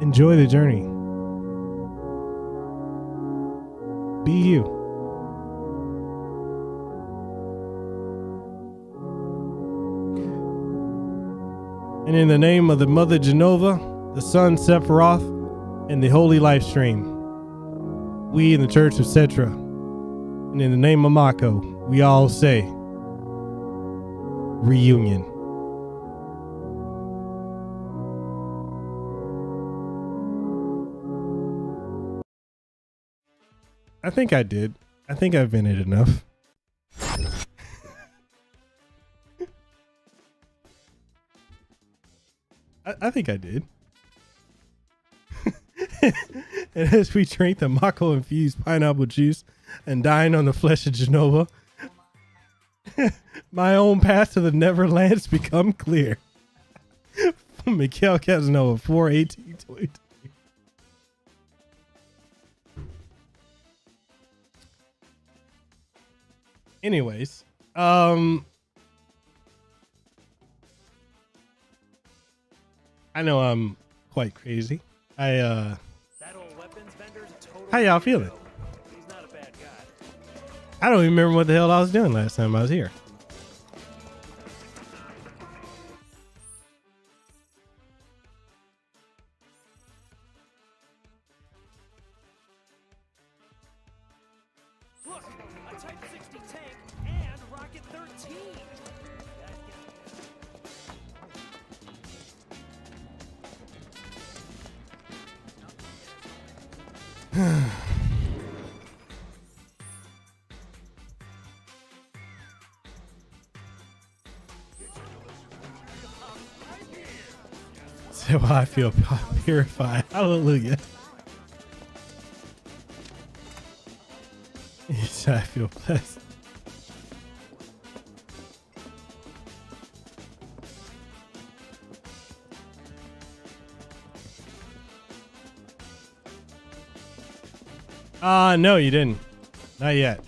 enjoy the journey. Be you. And in the name of the Mother Genova, the Son Sephiroth, and the Holy Life Stream, we in the Church of Cetra, and in the name of Mako, we all say, reunion. I think I did. I think I've vented enough. I think I did. And as we drink the Mako infused pineapple juice and dine on the flesh of Genova, my own path to the Neverlands become clear. Mekel Kasanova 4/18/22. Anyways, I know I'm quite crazy. How y'all feeling? I don't even remember what the hell I was doing last time I was here. Look, a Type 60 tank and Rocket 13. So I feel purified. Hallelujah. Yes, I feel blessed. No, you didn't. Not yet.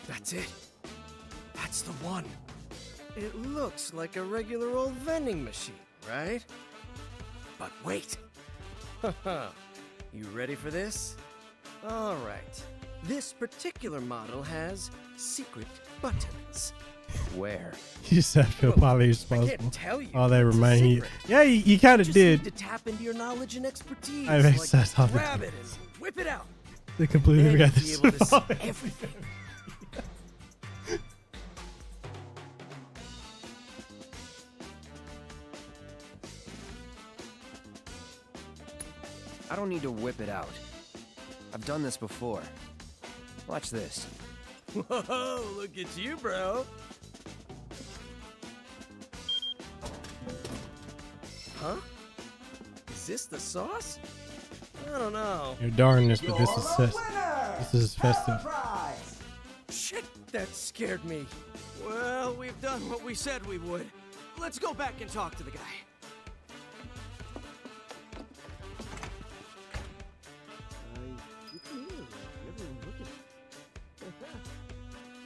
That's it. That's the one. It looks like a regular old vending machine, right? But wait. You ready for this? All right. This particular model has secret buttons. Where? You said I feel probably responsible. I can't tell you. Oh, they It's a remind you. secret. Yeah, you kind of Just did. need to tap into your knowledge and expertise. I've accessed all the grab it and whip it out. They completely Then forgot you'll be able to this. see everything. I don't need to whip it out. I've done this before. Watch this. Whoa, look at you, bro. Huh? Is this the sauce? I don't know. You're darnest, but this is festive. Shit, that scared me. Well, we've done what we said we would. Let's go back and talk to the guy.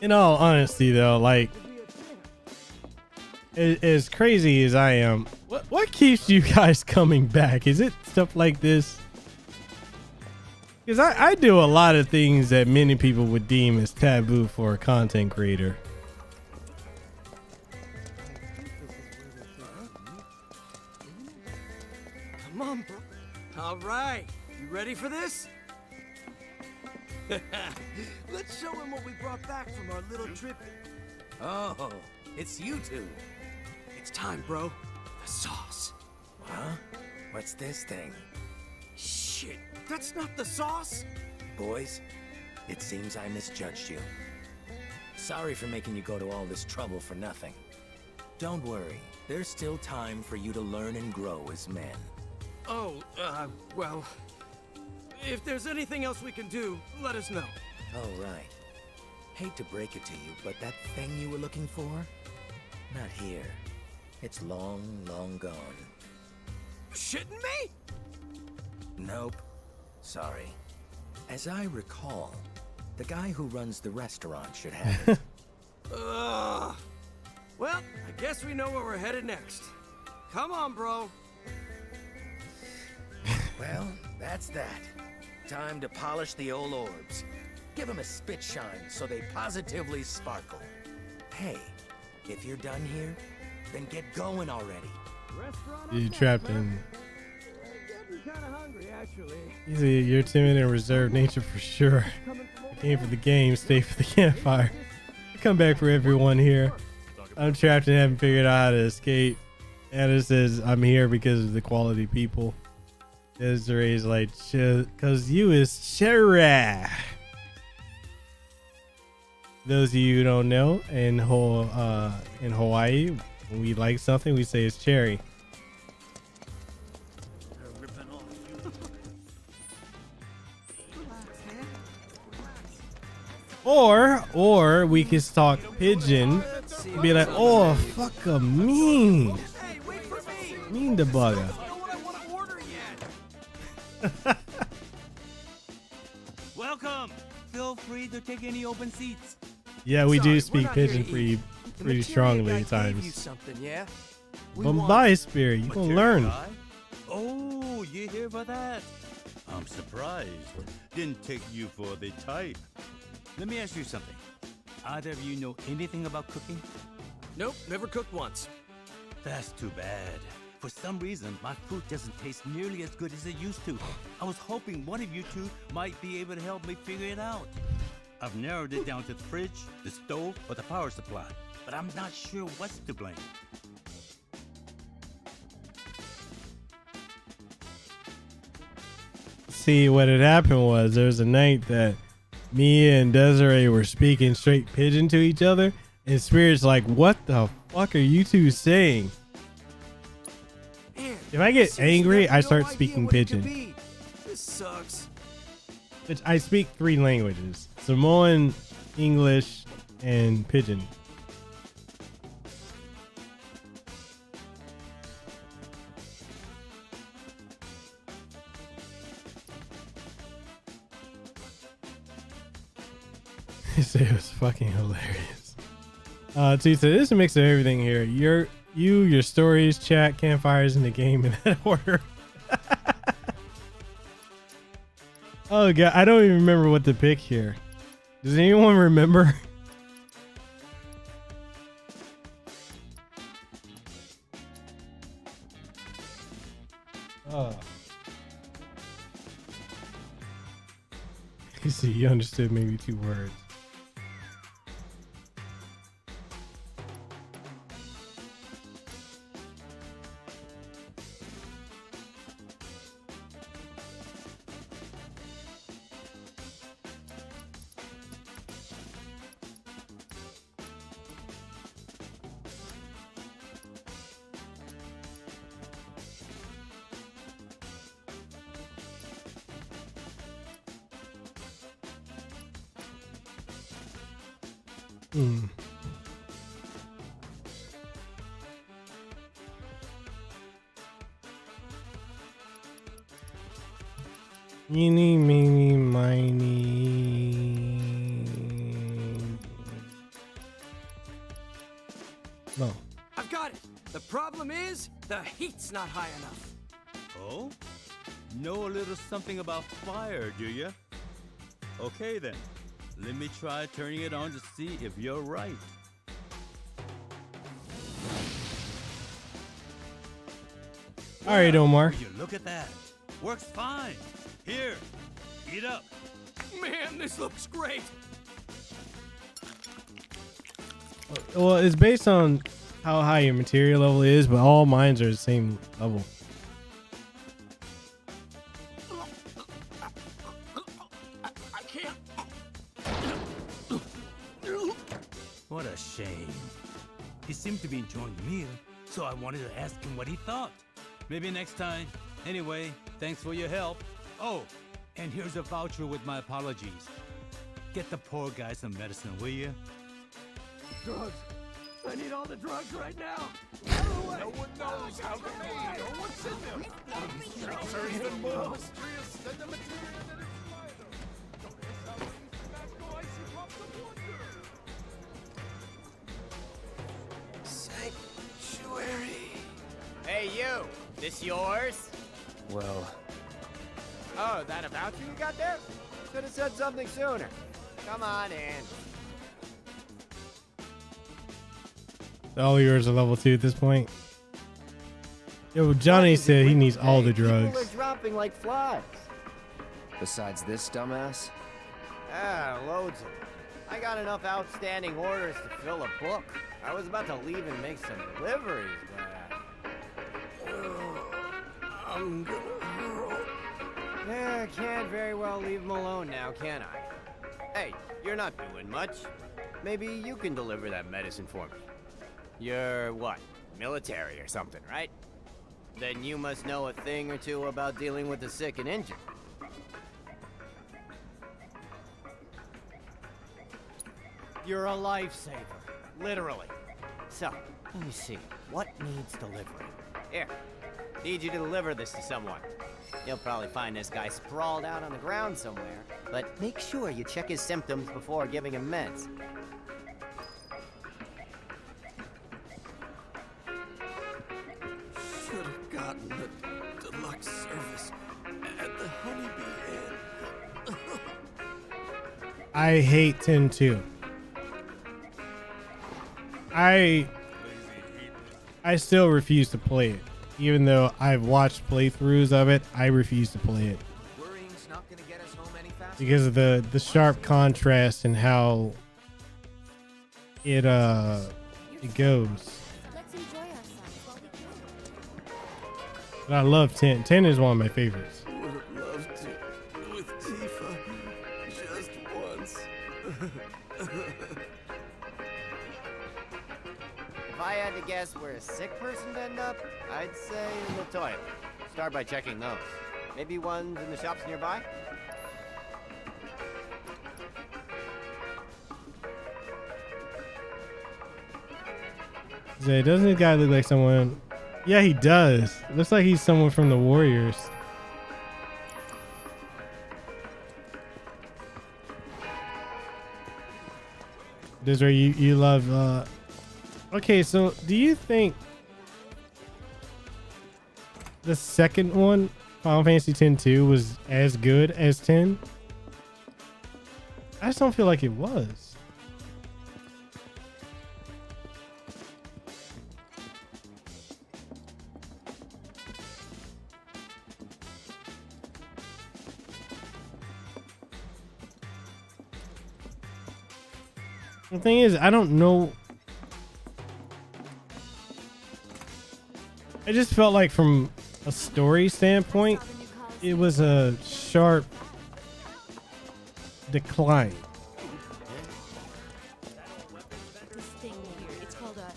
In all honesty, though, like, as crazy as I am, what keeps you guys coming back? Is it stuff like this? Because I do a lot of things that many people would deem as taboo for a content creator. Come on, bro. All right, you ready for this? Let's show him what we brought back from our little trip. Oh, it's you two. It's time, bro. The sauce. Huh? What's this thing? Shit, that's not the sauce. Boys, it seems I misjudged you. Sorry for making you go to all this trouble for nothing. Don't worry, there's still time for you to learn and grow as men. Oh, well, if there's anything else we can do, let us know. Oh, right. Hate to break it to you, but that thing you were looking for? Not here. It's long, long gone. Shitting me? Nope. Sorry. As I recall, the guy who runs the restaurant should have it. Well, I guess we know where we're headed next. Come on, bro. Well, that's that. Time to polish the old orbs. Give them a spit shine so they positively sparkle. Hey, if you're done here, then get going already. You're trapped in. Getting kind of hungry, actually. You see, you're timid and reserved nature for sure. I came for the game, stay for the campfire. come back for everyone here. I'm trapped and haven't figured out how to escape. Anna says I'm here because of the quality people. Desiree's like, cause you is Charis. Those of you who don't know, in Hawaii, when we like something, we say it's cherry. Or we can talk pigeon and be like, oh, fuck a mean. Mean the bugger. Welcome. Feel free to take any open seats. Yeah, we do speak pigeon pretty strongly at times. Bombay spirit, you gonna learn. Oh, you here for that? I'm surprised. Didn't take you for the type. Let me ask you something. Either of you know anything about cooking? Nope, never cooked once. That's too bad. For some reason, my food doesn't taste nearly as good as it used to. I was hoping one of you two might be able to help me figure it out. I've narrowed it down to the fridge, the stove, or the power supply, but I'm not sure what's to blame. See, what had happened was there was a night that me and Desiree were speaking straight pigeon to each other, and Spirit's like, what the fuck are you two saying? If I get angry, I start speaking pigeon. This sucks. Which I speak 3 languages: Samoan, English, and pigeon. They say it was fucking hilarious. Tita, this is a mix of everything here. Your stories, chat, campfires in the game in that order. Oh god, I don't even remember what to pick here. Does anyone remember? Oh. You see, you understood maybe 2 words. Meeny, meeny, miny. No. I've got it. The problem is the heat's not high enough. Oh? Know a little something about fire, do you? Okay then. Let me try turning it on to see if you're right. All right, Omar. Will you look at that. Works fine. Here, eat up. Man, this looks great. Well, it's based on how high your material level is, but all mines are the same level. I can't. What a shame. He seemed to be enjoying the meal, so I wanted to ask him what he thought. Maybe next time. Anyway, thanks for your help. Oh, and here's a voucher with my apologies. Get the poor guy some medicine, will you? Drugs. I need all the drugs right now. No one knows how to read or what's in them. Drugs are even more mysterious than the material that inspired them. Don't miss out on these magical icy drops of wonder. Sanctuary. Hey, you. This yours? Well... Oh, that a voucher you got there? Should have said something sooner. Come on in. All yours are level 2 at this point. Yo, Johnny said he needs all the drugs. People are dropping like flies. Besides this dumbass? Ah, loads of them. I got enough outstanding orders to fill a book. I was about to leave and make some deliveries, but... I'm gonna hurl. Yeah, I can't very well leave him alone now, can I? Hey, you're not doing much. Maybe you can deliver that medicine for me. You're, what, military or something, right? Then you must know a thing or two about dealing with the sick and injured. You're a lifesaver, literally. So, let me see, what needs delivering? Here, need you to deliver this to someone. You'll probably find this guy sprawled out on the ground somewhere, but make sure you check his symptoms before giving him meds. Should have gotten the deluxe service at the Honeybee Inn. I hate 10-2. I still refuse to play it. Even though I've watched playthroughs of it, I refuse to play it. Because of the sharp contrast and how it goes. But I love 10. 10 is one of my favorites. Would have loved to with Tifa just once. If I had to guess where a sick person'd end up, I'd say in the toilet. Start by checking those. Maybe ones in the shops nearby? Zay, doesn't this guy look like someone? Yeah, he does. Looks like he's someone from the Warriors. This is where you love. Okay, so do you think the second one, Final Fantasy X-2, was as good as 10? I just don't feel like it was. The thing is, I don't know. I just felt like from a story standpoint, it was a sharp decline. This thing here, it's called a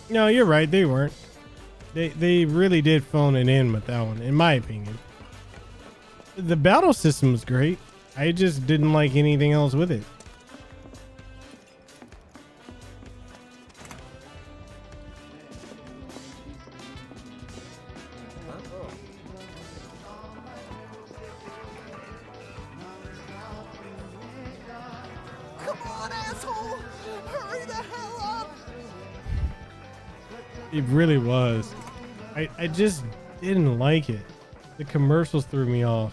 No, you're right. They weren't. They really did phone it in with that one, in my opinion. The battle system was great. I just didn't like anything else with it. Come on, asshole! Hurry the hell up! It really was. I just didn't like it. The commercials threw me off.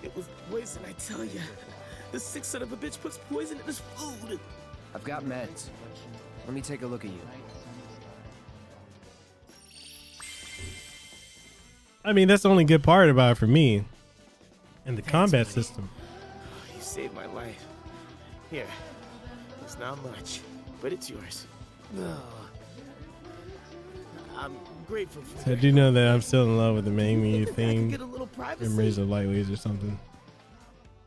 It was poison, I tell ya. The sick son of a bitch puts poison in his food. I've got meds. Let me take a look at you. I mean, that's the only good part about it for me. And the combat system. You saved my life. Here. It's not much, but it's yours. Oh. I'm grateful for So I do know that I'm still in love with the Make Me thing. get a little privacy. Memories of Lightweights or something.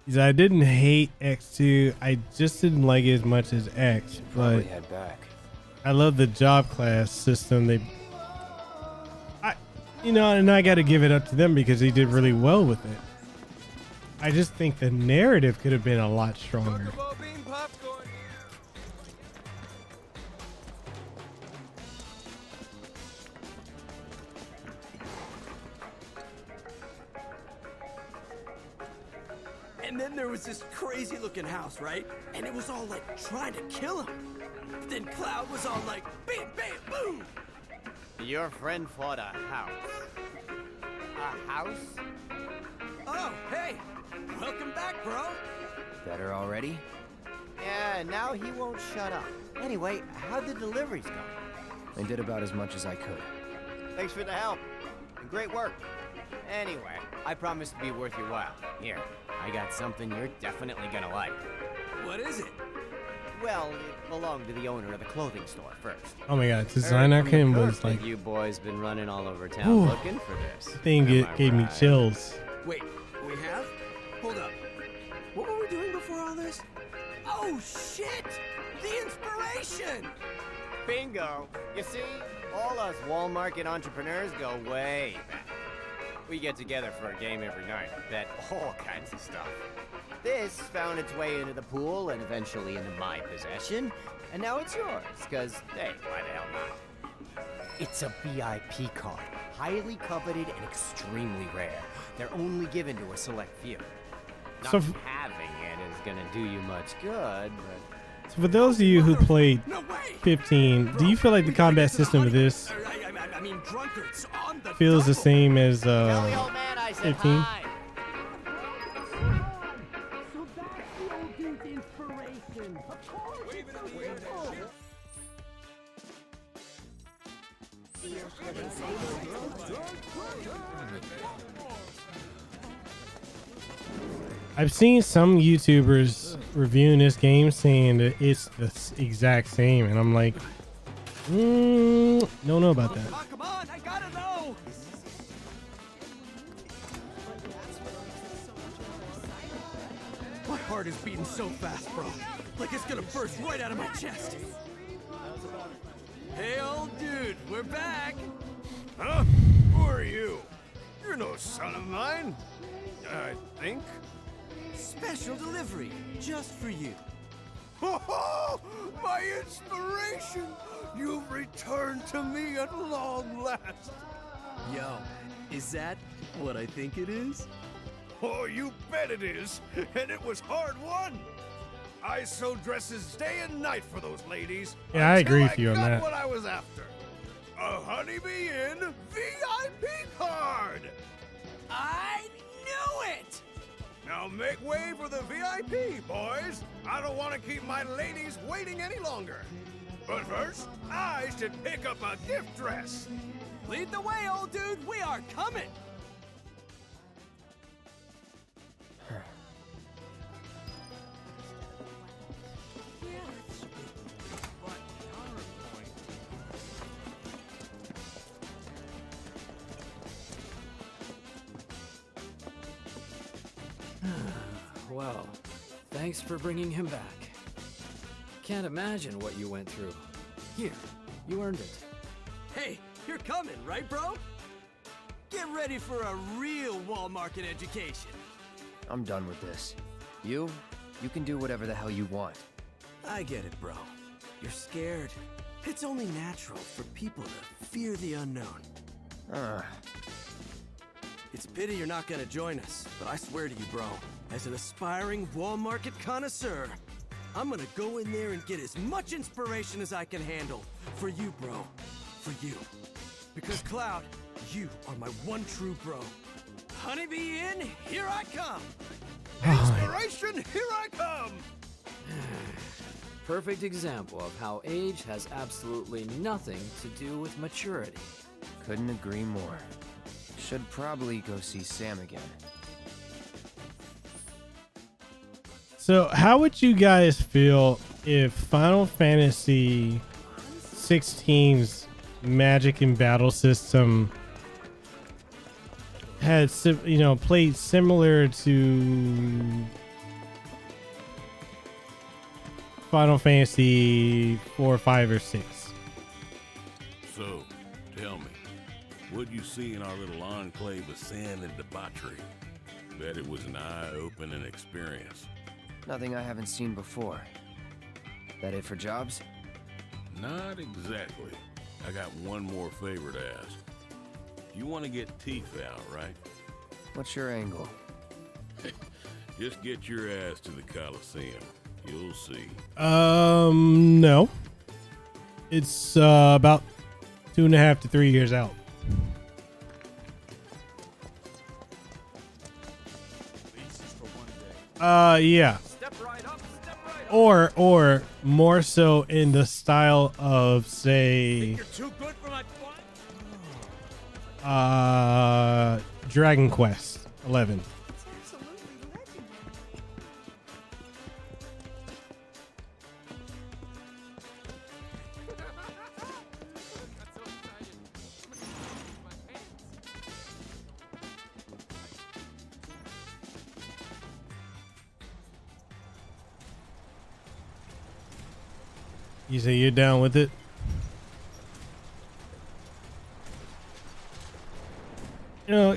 He said, I didn't hate X2. I just didn't like it as much as X. But head back. I love the job class system. And I got to give it up to them because they did really well with it. I just think the narrative could have been a lot stronger. And then there was this crazy looking house, right? And it was all like trying to kill him. Then Cloud was all like, bam, bam, boom. Your friend fought a house. A house? Oh, hey, welcome back, bro. Better already? and now he won't shut up. Anyway, how'd the deliveries go? I did about as much as I could. Thanks for the help. And great work. Anyway, I promise to be worth your while. Here, I got something you're definitely gonna like. What is it? Well, it belonged to the owner of the clothing store first. Oh my god, design on him was like. You boys been running all over town Ooh, looking for this. Thing gave me chills. Wait, we have? Hold up. What were we doing before all this? Oh shit! The inspiration! Bingo! You see, all us wall market entrepreneurs go way back. We get together for a game every night, bet all kinds of stuff. This found its way into the pool and eventually into my possession, and now it's yours, because, hey, why the hell not? It's a VIP card, highly coveted and extremely rare. They're only given to a select few. Not So having it is gonna do you much good, but... So for those of you who played 15, do you feel like the combat system of this I mean, drunkards on the feels the same as 15? So that's the old dude's inspiration. Of course. I've seen some YouTubers reviewing this game saying that it's the exact same, and I'm like, don't know about that. Come on, I gotta know. My heart is beating so fast, bro. Like it's gonna burst right out of my chest. Hey, old dude, we're back. Huh? Who are you? You're no son of mine. I think. Special delivery, just for you. Oh, my inspiration! You've returned to me at long last. Yo, is that what I think it is? Oh, you bet it is, and it was hard won. I sewed dresses day and night for those ladies. Yeah, I agree with until you on got that. What I was after. A Honeybee Inn VIP card. I knew it! Now make way for the VIP, boys. I don't want to keep my ladies waiting any longer. But first, I should pick up a gift dress. Lead the way, old dude. We are coming. Well, thanks for bringing him back. Can't imagine what you went through. Here, you earned it. Hey, you're coming, right, bro? Get ready for a real wall market education. I'm done with this. You can do whatever the hell you want. I get it, bro. You're scared. It's only natural for people to fear the unknown. It's pity you're not gonna join us, but I swear to you, bro, as an aspiring wall market connoisseur, I'm gonna go in there and get as much inspiration as I can handle. For you, bro. For you. Because, Cloud, you are my one true bro. Honeybee Inn, here I come! Inspiration, here I come! Perfect example of how age has absolutely nothing to do with maturity. Couldn't agree more. Should probably go see Sam again. So how would you guys feel if Final Fantasy 16's magic and battle system had, played similar to Final Fantasy 4, 5, or 6? So, tell me, what'd you see in our little enclave of sin and debauchery? Bet it was an eye-opening experience. Nothing I haven't seen before. That it for jobs? Not exactly. I got one more favor to ask. You want to get teeth out, right? What's your angle? Just get your ass to the Coliseum. You'll see. No. It's about 2.5 to 3 years out. Yeah. or more so in the style of, say, You're too good for my Dragon Quest 11. You say you're down with it? You know,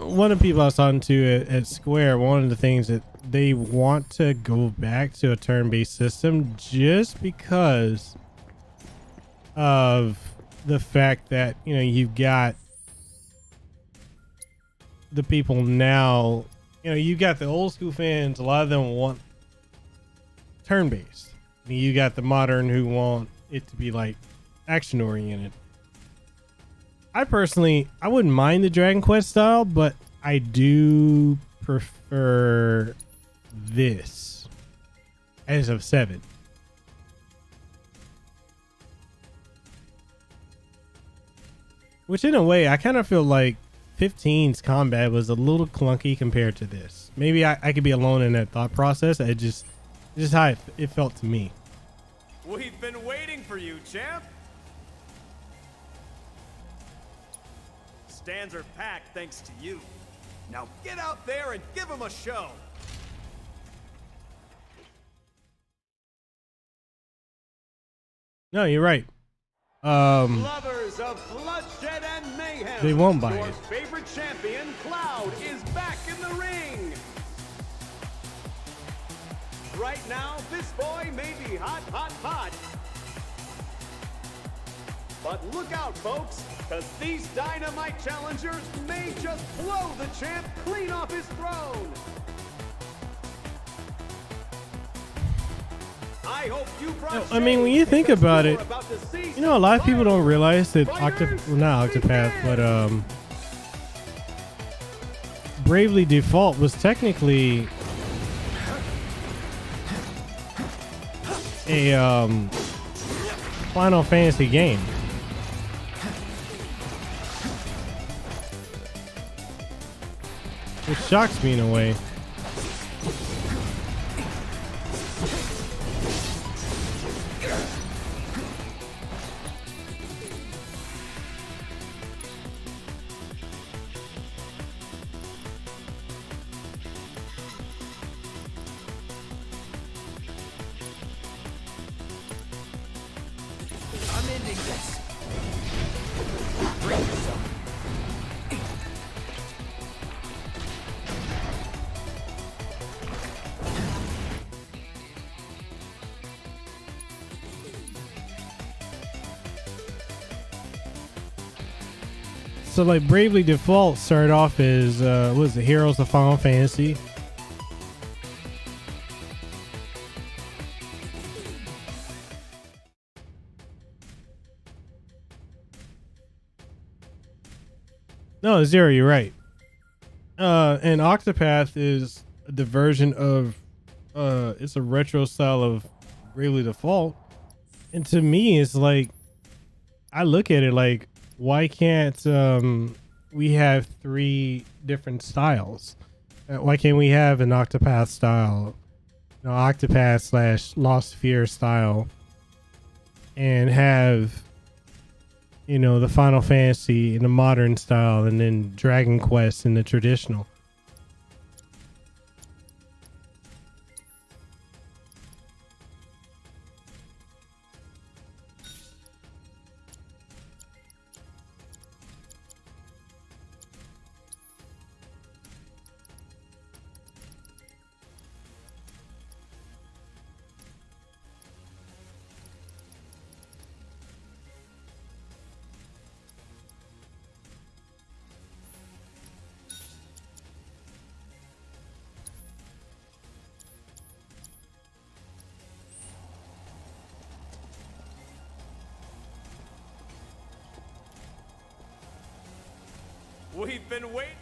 one of the people I was talking to at Square, one of the things that they want to go back to a turn-based system just because of the fact that, you know, you've got the people now, you know, you got the old school fans, a lot of them want turn-based. You got the modern who want it to be like action oriented. I personally, I wouldn't mind the Dragon Quest style, but I do prefer this as of 7. Which in a way, I kind of feel like 15's combat was a little clunky compared to this. Maybe I could be alone in that thought process. It's just how it felt to me. We've been waiting for you, champ. Stands are packed thanks to you. Now get out there and give them a show. No, you're right. Lovers of bloodshed and mayhem. They won't buy your it. favorite champion, Cloud, is back in the ring. Right now, this boy may be hot, hot, hot. But look out, folks, because these dynamite challengers may just blow the champ clean off his throne. I hope you brought I mean, when you think about it, you know, a lot of people don't realize that not Octopath, but Bravely Default was technically a Final Fantasy game. Which shocks me in a way. I'm ending this. Bring yourself. So like Bravely Default started off as what was the Heroes of Final Fantasy. No, Zero, you're right. And Octopath is the version of it's a retro style of Bravely Default. And to me it's like, I look at it like, why can't we have 3 different styles? Why can't we have an Octopath style, you know, Octopath / Lost Sphear style, and have, you know, the Final Fantasy in the modern style, and then Dragon Quest in the traditional? We've been waiting.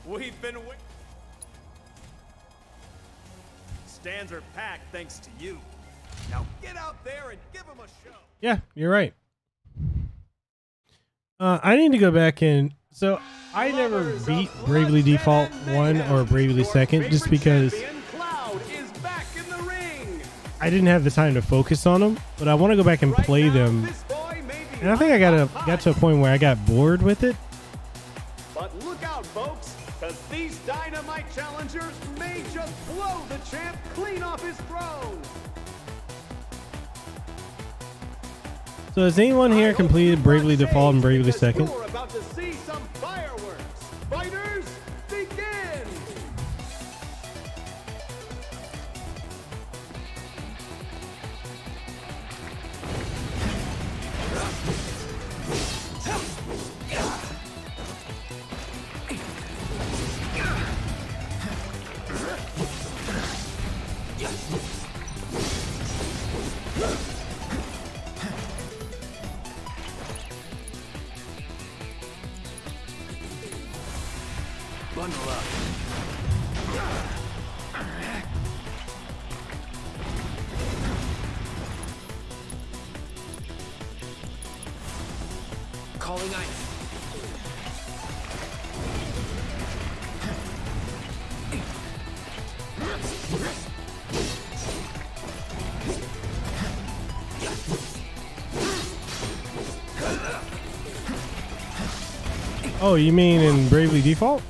We've been waiting. Stands are packed thanks to you. Now get out there and give them a show. Yeah, you're right. I need to go back in. So I never beat Bravely Default 1 or Bravely 2nd just because I didn't have the time to focus on them. But I want to go back and play them. And I think I got to a point where I got bored with it. But look out, folks, because these dynamite challengers may just blow the champ clean off his throne. So has anyone here completed Bravely Default and Bravely 2nd? We're about to see some fireworks. Fighters, begin! Bundle up. Calling ice. Oh, you mean in Bravely Default?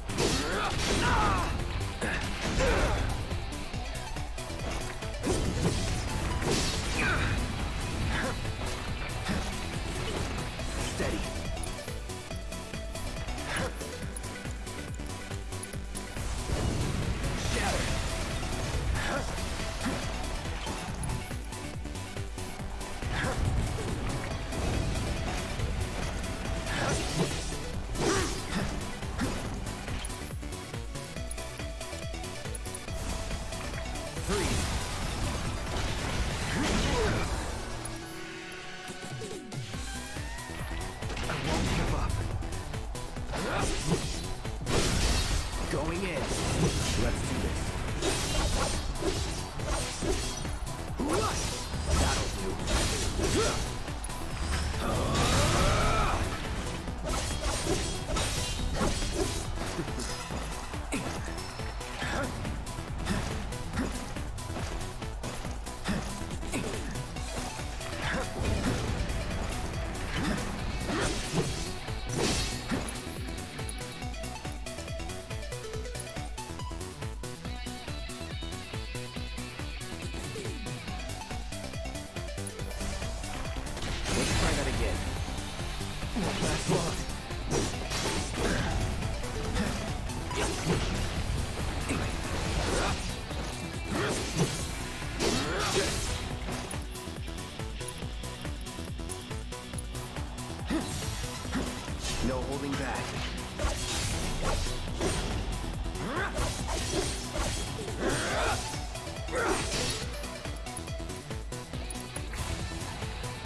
No holding back.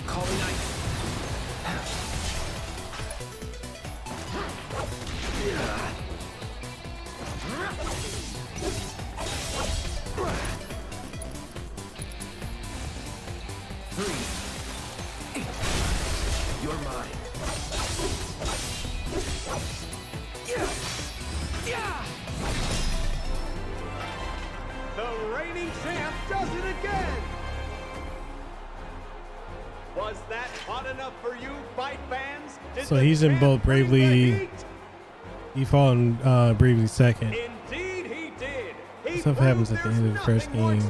Calling ice. You're mine. The reigning champ does it again! Was that hot enough for you, fight fans? So he's in both Bravely Default and Bravely 2nd. Indeed he did. Stuff happens at the end of the first game,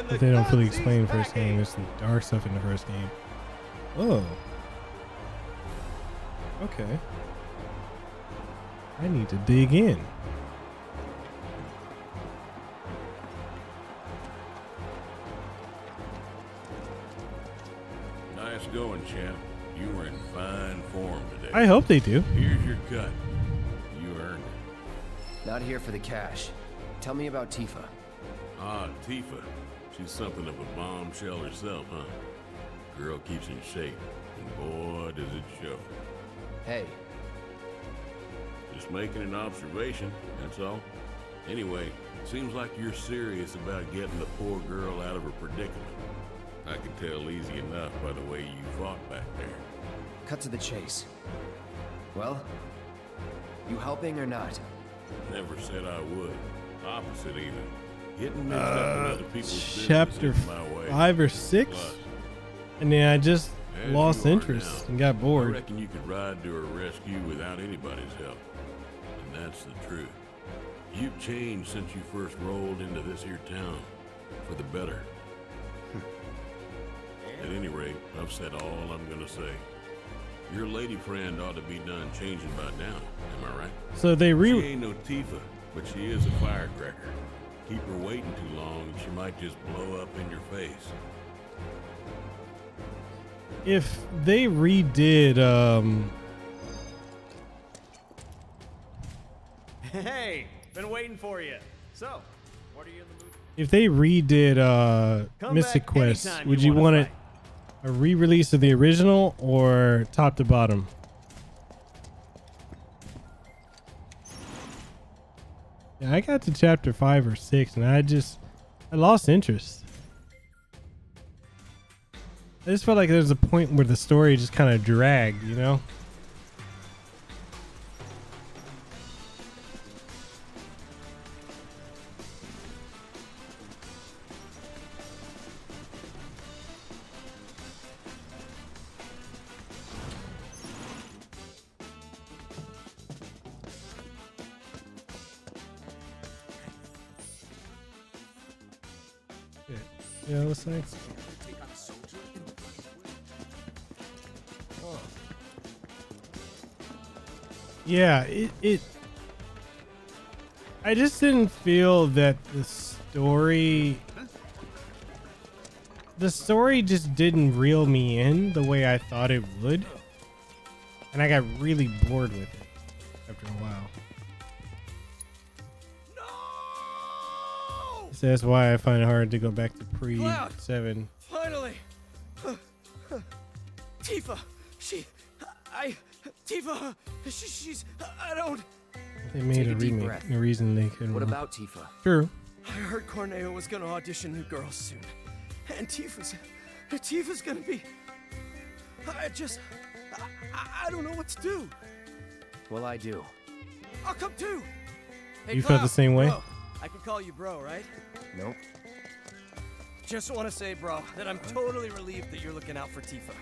but they don't fully explain the first game. There's some dark stuff in the first game. Oh. Okay. I need to dig in. Nice going, champ. You were in fine form today. I hope they do. Here's your cut. You earned it. Not here for the cash. Tell me about Tifa. Ah, Tifa. She's something of a bombshell herself, huh? Girl keeps in shape, and boy, does it show. Hey. Just Just making an observation, that's all. Anyway, seems like you're serious about getting the poor girl out of her predicament. I can tell easy enough by the way you fought back there. Cut to the chase. Well, you helping or not? Never said I would. Opposite even. Getting mixed up in other people's business Chapter is my way. 5 or 6? Plus, And then I just as lost you are interest now, and got I bored. reckon you could ride to her rescue without anybody's help. And that's the truth. You've changed since you first rolled into this here town. For the better. At any rate, I've said all I'm gonna say. Your lady friend ought to be done changing by now, am I right? So they She ain't no Tifa, but she is a firecracker. Keep her waiting too long and she might just blow up in your face. If they redid Hey, been waiting for you. So, what are you in the mood? if they redid Come Mystic back Quest, anytime would you you wanna want it a re-release of the original or top to bottom? Yeah, I got to chapter 5 or 6 and I lost interest. I just felt like there's a point where the story just kind of dragged, you know? Yeah, what's next? Yeah, I just didn't feel that the story just didn't reel me in the way I thought it would. And I got really bored with it after a while. So that's why I find it hard to go back to pre-7. Finally! Tifa! Tifa! She's... I don't... They made a remake. The reason they couldn't. What about Tifa? True. I heard Corneo was gonna audition new girls soon. And Tifa's gonna be... I don't know what to do. Well, I do. I'll come too! Hey, You felt the same way? Bro. I can call you bro, right? Nope. Just want to say, bro, that I'm totally relieved that you're looking out for Tifa.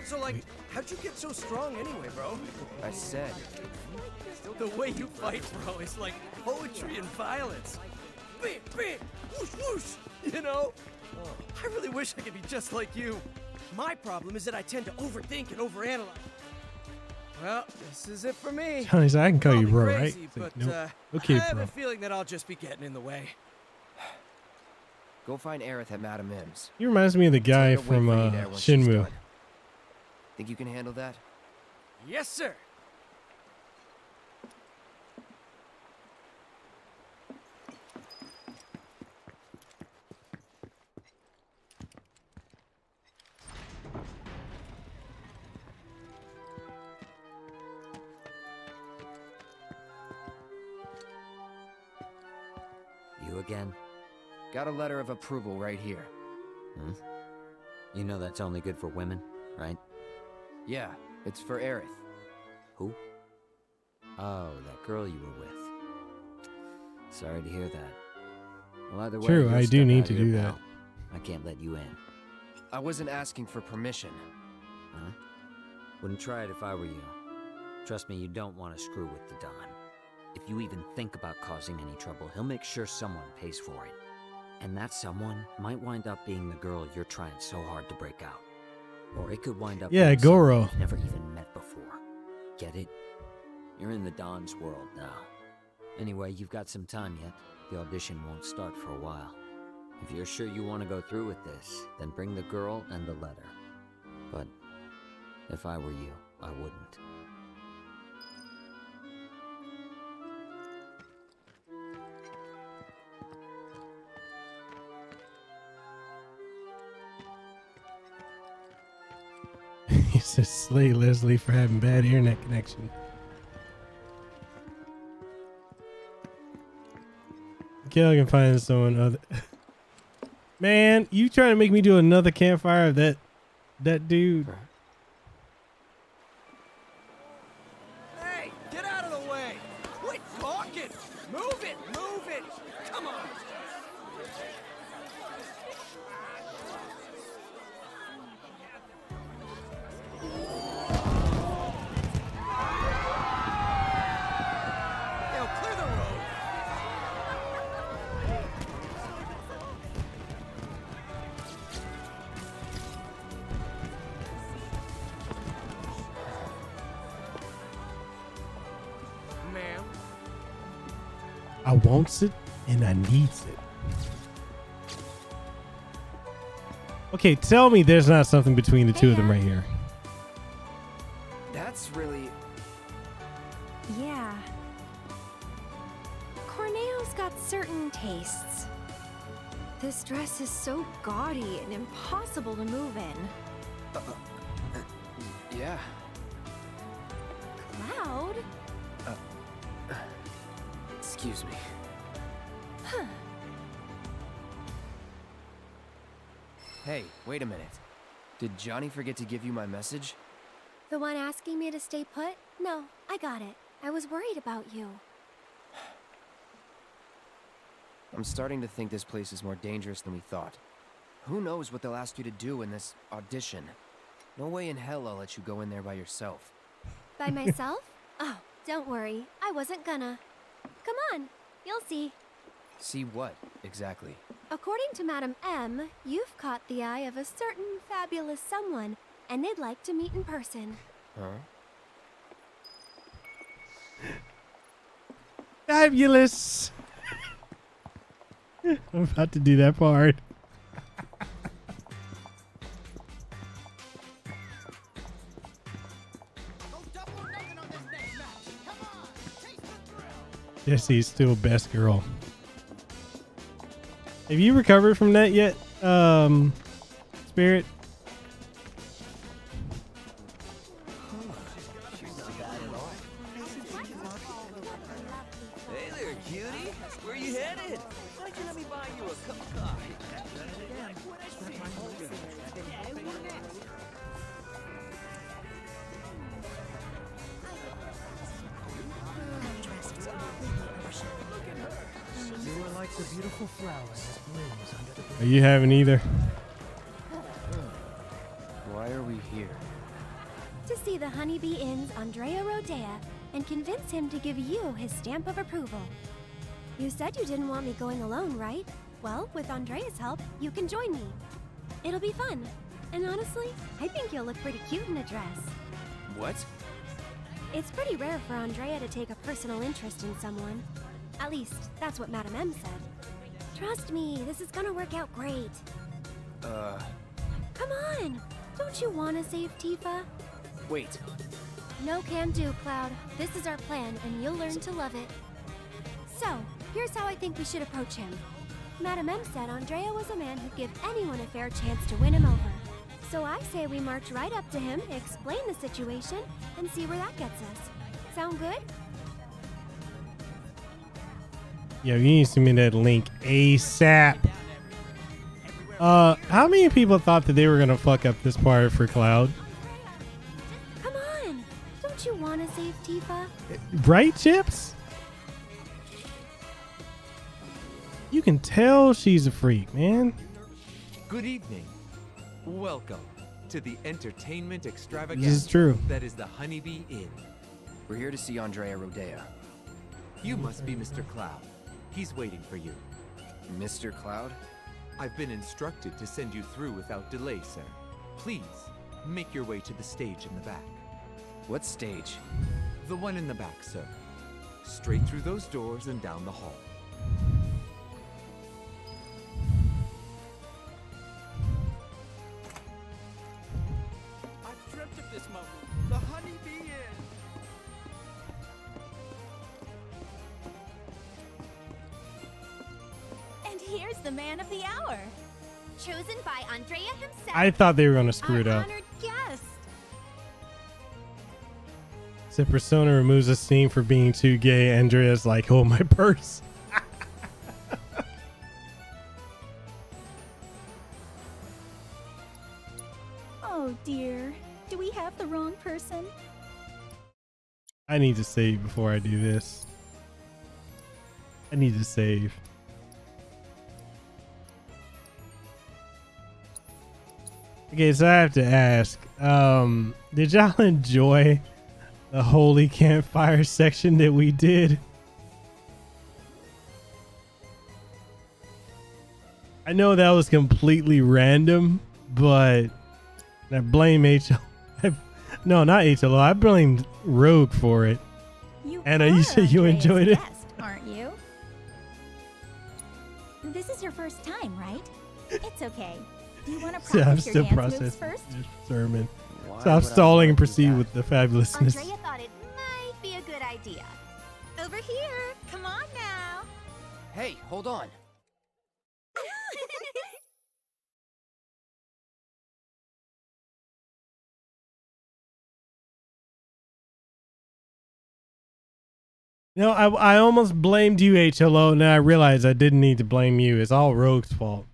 So, like, how'd you get so strong anyway, bro? I said. The way you fight, bro, is like poetry and violence. Bam, bam, whoosh, whoosh, you know? I really wish I could be just like you. My problem is that I tend to overthink and overanalyze. Well, this is it for me. Johnny's like, I can call you bro, crazy, right? Like, but, nope. Okay, I have bro. a feeling that I'll just be getting in the way. Go find Aerith at Madame M's. He reminds me of the guy Tell her to wait from for you there when she's Shinmu. done. Think you can handle that? Yes, sir. You again? Got a letter of approval right here. Hmm? You know that's only good for women, right? Yeah, it's for Aerith. Who? Oh, that girl you were with. Sorry to hear that. Well, either way, True, you're I stuck do need out to here, do pal. that. I can't let you in. I wasn't asking for permission. Huh? Wouldn't try it if I were you. Trust me, you don't want to screw with the Don. If you even think about causing any trouble, he'll make sure someone pays for it. And that someone might wind up being the girl you're trying so hard to break out. Or it could wind up Yeah, being someone Goro. you've never even met before. Get it? You're in the Don's world now. Anyway, you've got some time yet. The audition won't start for a while. If you're sure you want to go through with this, then bring the girl and the letter. But if I were you, I wouldn't. He says slay Leslie for having bad internet connection. Mekel can find someone other. Man, you trying to make me do another campfire of that dude? Hey, get out of the way! Quit talking! Move it! Move it! Come on! Yo, clear the road! Ma'am? I wants it and I needs it. Okay, tell me there's not something between the two of them right here. That's really... Yeah. Corneo's got certain tastes. This dress is so gaudy and impossible to move in. Yeah. Cloud? Excuse me. Huh. Hey, wait a minute. Did Johnny forget to give you my message? The one asking me to stay put? No, I got it. I was worried about you. I'm starting to think this place is more dangerous than we thought. Who knows what they'll ask you to do in this audition? No way in hell I'll let you go in there by yourself. By myself? Oh, don't worry. I wasn't gonna. Come on, you'll see. See what, exactly? According to Madam M, you've caught the eye of a certain fabulous someone, and they'd like to meet in person. Huh? Fabulous. I'm about to do that part. Jesse's still best girl. Have you recovered from that yet, Spirit? Hey there, cutie. Where you headed? Why'd you let me buy you a cup of coffee? You are like the beautiful flowers that blooms under the Are you having either? Why are we here? To see the Honeybee Inn's Andrea Rodea and convince him to give you his stamp of approval. You said you didn't want me going alone, right? Well, with Andrea's help, you can join me. It'll be fun. And honestly, I think you'll look pretty cute in a dress. What? It's pretty rare for Andrea to take a personal interest in someone. At least, that's what Madam M said. Trust me, this is gonna work out great. Come on! Don't you want to save Tifa? Wait. No can do, Cloud. This is our plan, and you'll learn to love it. So, here's how I think we should approach him. Madam M said Andrea was a man who'd give anyone a fair chance to win him over. So I say we march right up to him, explain the situation, and see where that gets us. Sound good? Yo, you need to send me that link ASAP. How many people thought that they were gonna fuck up this part for Cloud? Come on! Don't you want to save Tifa? Right, Chips? You can tell she's a freak, man. Good evening. Welcome to the entertainment extravaganza. This is true. That is the Honeybee Inn. We're here to see Andrea Rodea. You must be Mr. Cloud. He's waiting for you. Mr. Cloud? I've been instructed to send you through without delay, sir. Please, make your way to the stage in the back. What stage? The one in the back, sir. Straight through those doors and down the hall. I've dreamt of this moment. The Honeybee Inn. And here's the man of the hour. Chosen by Andrea himself. I thought they were gonna screw it up. Honored guest. So Persona removes a scene for being too gay. Andrea's like, hold my purse. dear. Do we have the wrong person? I need to save before I do this. I need to save. Okay, so I have to ask, did y'all enjoy the holy campfire section that we did? I know that was completely random, but I blame HLO. No, not HLO. I blamed Rogue for it. Anna, you said you enjoyed it? Guest, aren't you? This is your first time, right? It's okay. Do you want to practice I'm your still dance moves processing first? your sermon. Why Stop would I stalling wanna and do proceed that? with the fabulousness. Andrea thought it might be a good idea. Over here. Come on now. Hey, hold on. No, I almost blamed you, HLO, and then I realized I didn't need to blame you. It's all Rogue's fault.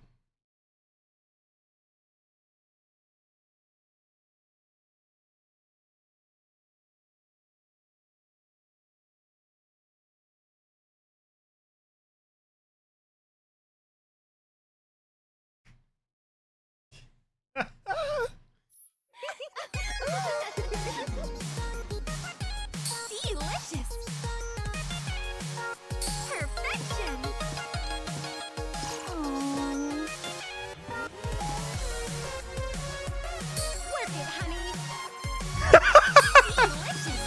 Delicious. Perfection. Work it, honey. Delicious.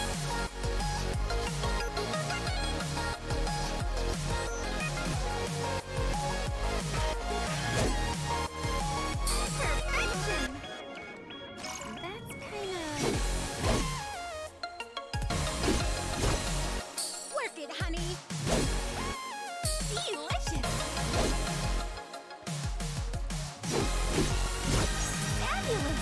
Perfection. That's kind of... Work it, honey. Delicious. Fabulous.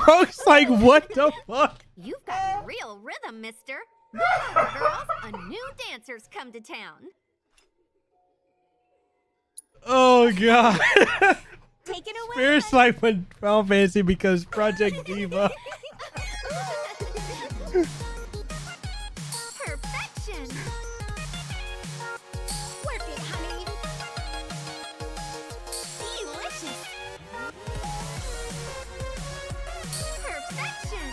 Rogue's like, what the fuck? You've got real rhythm, mister. Girls, a new dancer's come to town. Oh god. Take it away. Spirit's like when Final Fantasy becomes Project Diva. Perfection. Work it, honey. Delicious. Perfection.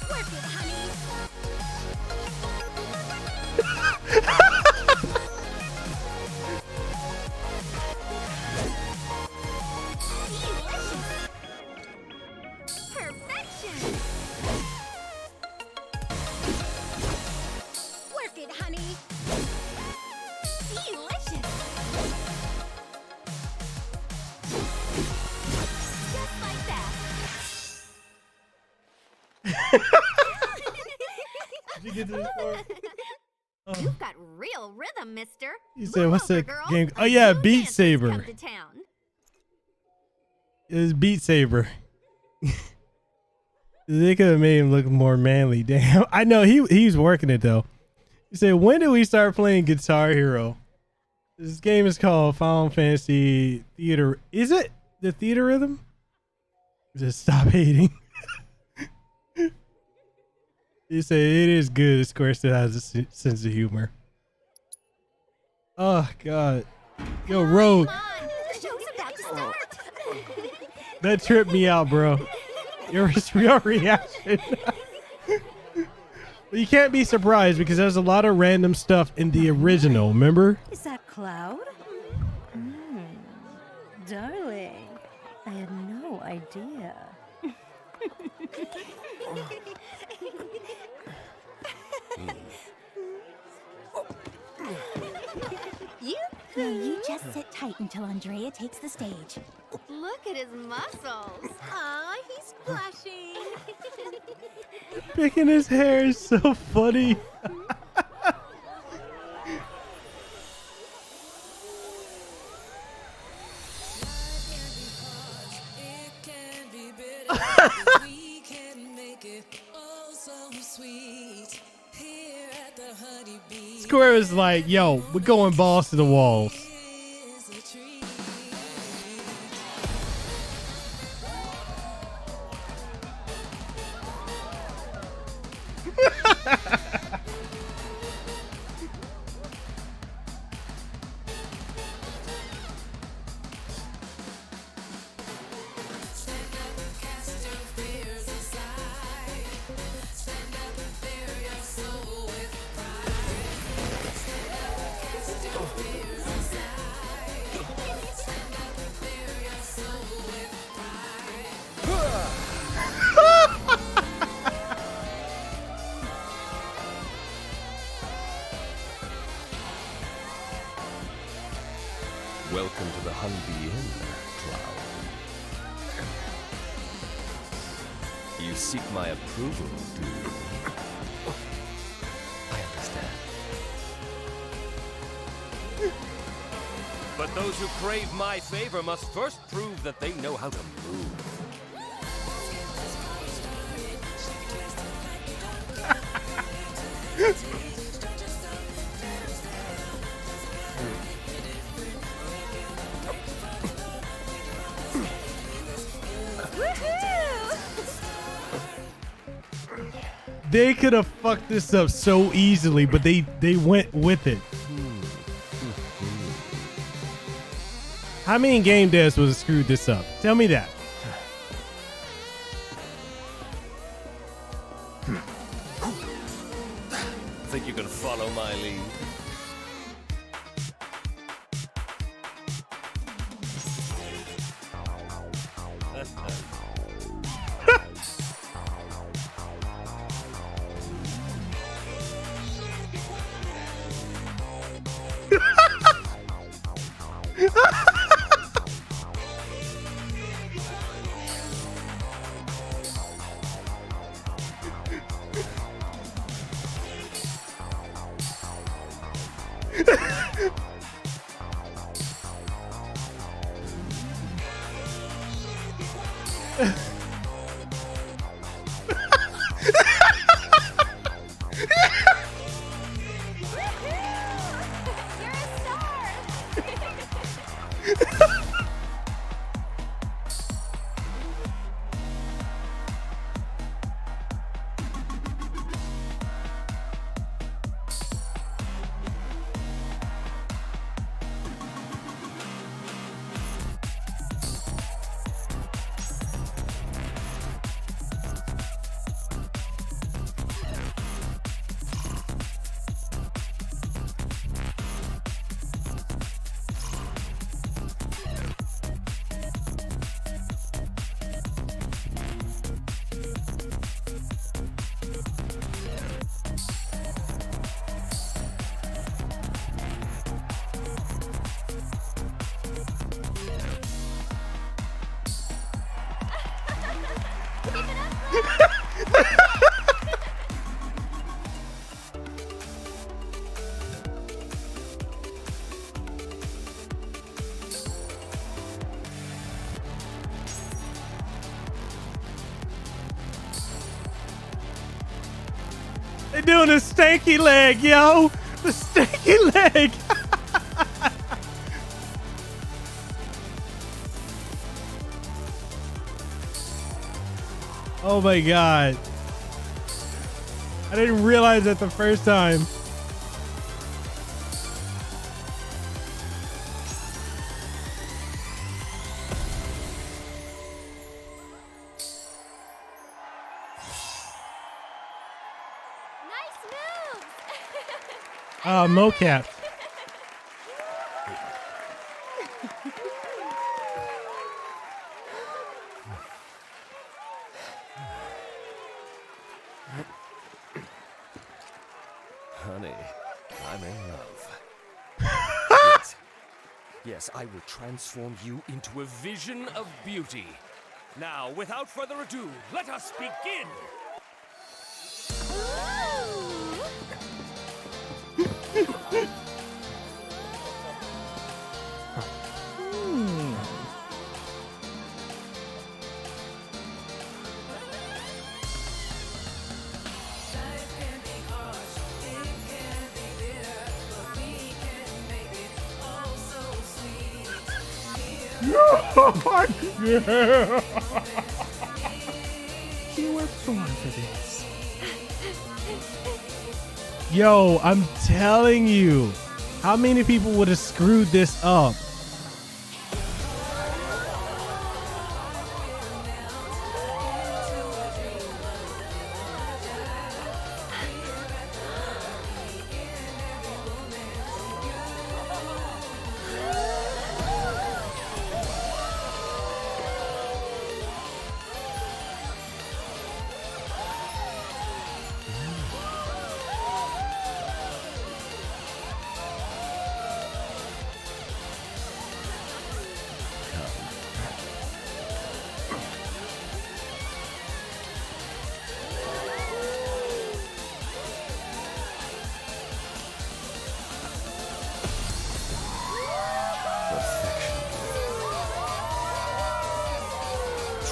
Work it, honey. Delicious. Perfection. Work it, honey. Delicious. Just like that. Did you get to this part? You've got real rhythm, mister. You said, what's Move that over, girls. game? A Oh yeah, new Beat dancer's Saber. come to town. It was Beat Saber. They could have made him look more manly. Damn. I know he's working it though. He said, when did we start playing Guitar Hero? This game is called Final Fantasy Theater. Is it the Theater Rhythm? Just stop hating. You say it is good. Square still has a sense of humor. Oh god. Yo, Rogue. Come on, the show's about to start. That tripped me out, bro. Your reaction. But you can't be surprised because there's a lot of random stuff in the original, remember? Is that Cloud? Darling, I had no idea. You just sit tight until Andrea takes the stage. Look at his muscles. Aw, he's blushing. Picking his hair is so funny. Square is like, yo, we're going balls to the walls. Welcome to the Honeybee Inn, Cloud. You seek my approval, do you? I understand. But those who crave my favor must first prove that they know how to move. They could have fucked this up so easily, but they went with it. How many game devs would have screwed this up? Tell me that. Think you can follow my lead? They're doing a stanky leg, yo! The stanky leg! Oh my god. I didn't realize that the first time. Mocap. Honey, I'm in love. Yes, I will transform you into a vision of beauty. Now, without further ado, let us begin! Yeah. You worked so hard for this. Yo, I'm telling you, how many people would have screwed this up?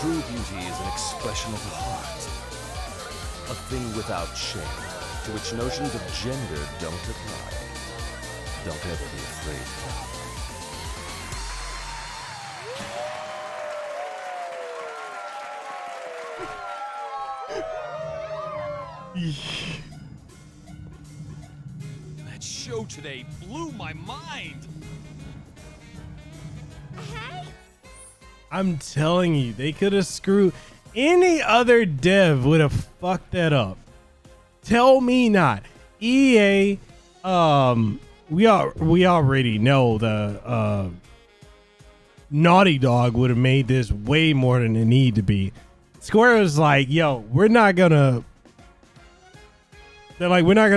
True beauty is an expression of the heart. A thing without shame, to which notions of gender don't apply. Don't ever be afraid. That show today blew my mind. I'm telling you, they could have screwed. Any other dev would have fucked that up. Tell me not. EA, we already know the Naughty Dog would have made this way more than it need to be. Square was like, yo, we're not gonna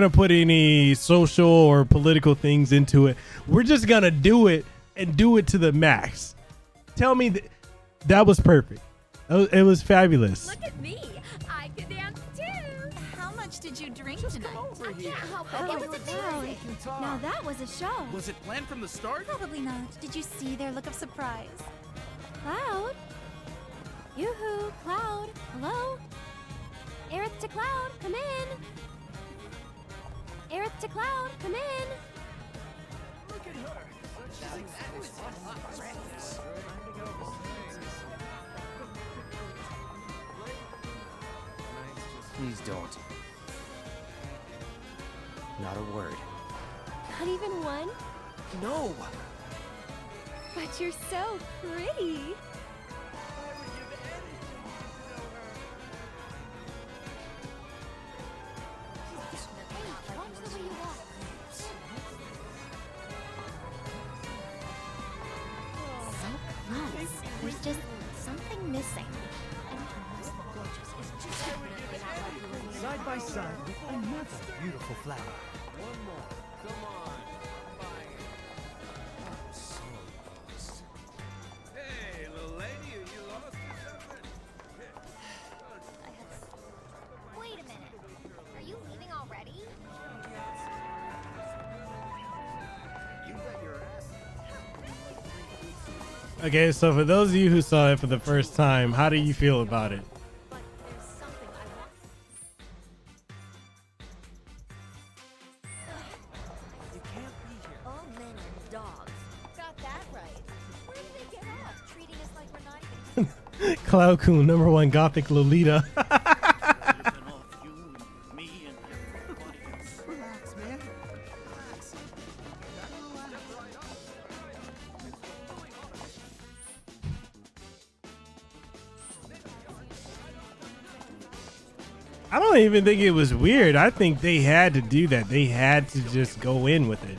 put any social or political things into it. We're just gonna do it and do it to the max. Tell me that was perfect. It was fabulous. Look at me. I can dance too. How much did you drink tonight? I can't help it. It was amazing. Now that was a show. Was it planned from the start? Probably not. Did you see their look of surprise? Cloud? Yoo-hoo, Cloud. Hello? Aerith to Cloud, come in. Aerith to Cloud, come in. Look at her. Please don't. Not a word. Not even one? No! But you're so pretty. So close. There's just something missing. Side by side with another beautiful flower. One more. Come on. I'm so lost. Hey, little lady, are you lost or something? Wait a minute. Are you leaving already? You bet your ass. Okay, so for those of you who saw it for the first time, how do you feel about it? Cloud Coon, #1 Gothic Lolita. Relax, man. Relax. I don't even think it was weird. I think they had to do that. They had to just go in with it.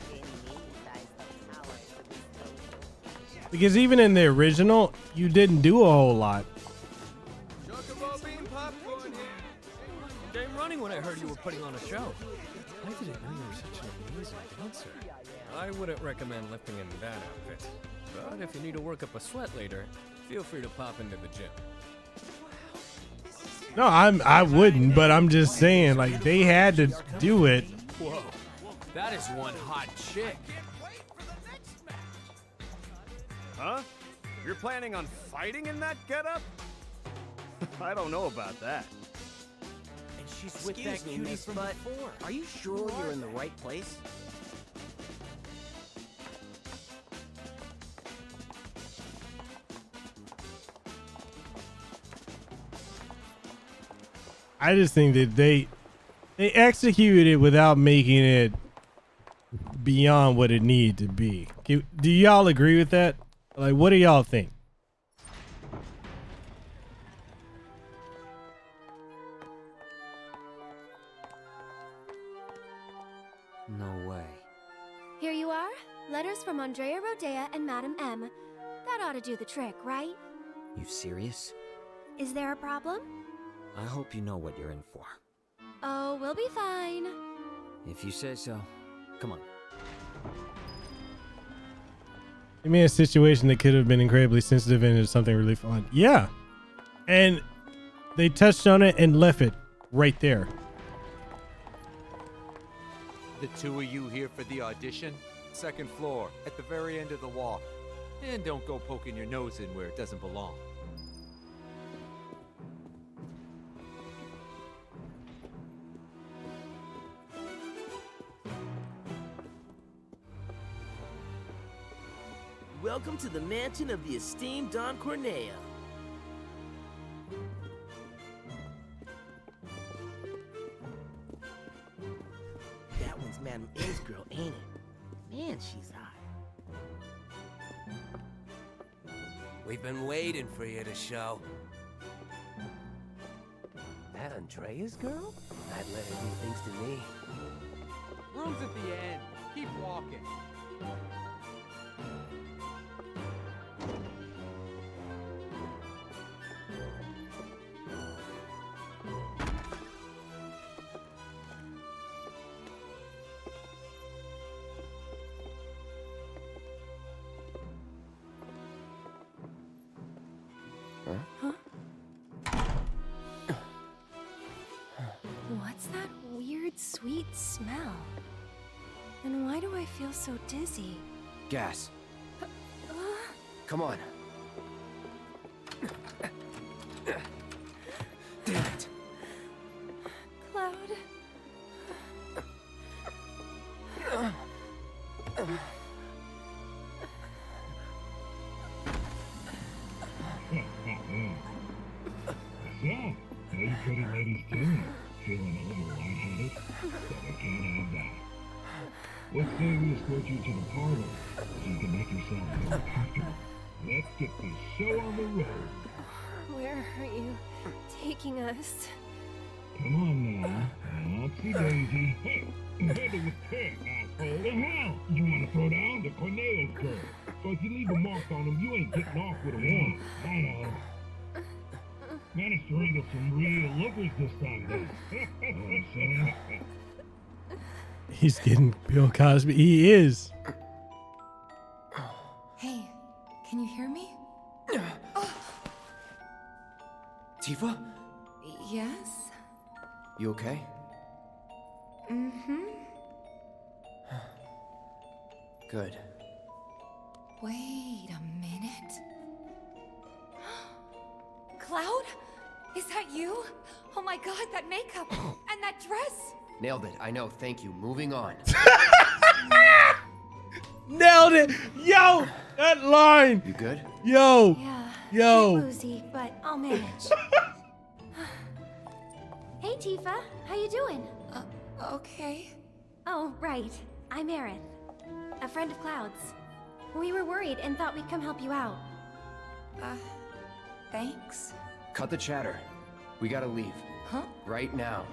Because even in the original, you didn't do a whole lot. Came running when I heard you were putting on a show. I didn't know you were such an amazing dancer. I wouldn't recommend lifting in that outfit. But if you need to work up a sweat later, feel free to pop into the gym. No, I wouldn't, but I'm just saying, like, they had to do it. Whoa, that is one hot chick. Huh? You're planning on fighting in that getup? I don't know about that. And she's with that cutie from before. Are you sure you're in the right place? I just think that They executed it without making it beyond what it needed to be. Do y'all agree with that? Like, what do y'all think? No way. Here you are. Letters from Andrea Rodea and Madam M. That ought to do the trick, right? You serious? Is there a problem? I hope you know what you're in for. Oh, we'll be fine. If you say so. Come on. It made a situation that could have been incredibly sensitive into something really fun. Yeah. And they touched on it and left it right there. The two of you here for the audition? Second floor, at the very end of the wall. And don't go poking your nose in where it doesn't belong. Welcome to the mansion of the esteemed Don Corneo. That one's Madam A's girl, ain't it? Man, she's hot. We've been waiting for you to show. That Andrea's girl? I'd let her do things to me. Room's at the end. Keep walking. What's that weird, sweet smell? And why do I feel so dizzy? Gas. Come on. Damn it. Cloud. So, how you pretty ladies doing? Feeling a little lightheaded? But I can't have that. What say we escort you to the parlor so you can make yourself more comfortable? Let's get this show on the road. Where are you taking us? Come on now. Oopsie daisy. Hey, handle with care, asshole. The hell? You want to throw down the Corneo's girl? So if you leave a mark on him, you ain't getting off with a one. I know. Managed to wrangle some real lookers this time, though. He's getting Bill Cosby. He is. Hey, can you hear me? Tifa? Yes? You okay? Mm-hmm. Good. Wait a minute. Cloud? Is that you? Oh my god, that makeup and that dress! Nailed it. I know. Thank you. Moving on. Nailed it. Yo, that line. You good? Yo. Yeah. Yo. Bit woozy, but I'll manage. Hey, Tifa. How you doing? Okay. Oh, right. I'm Aerith. A friend of Cloud's. We were worried and thought we'd come help you out. Thanks. Cut the chatter. We gotta leave. Huh? Right now.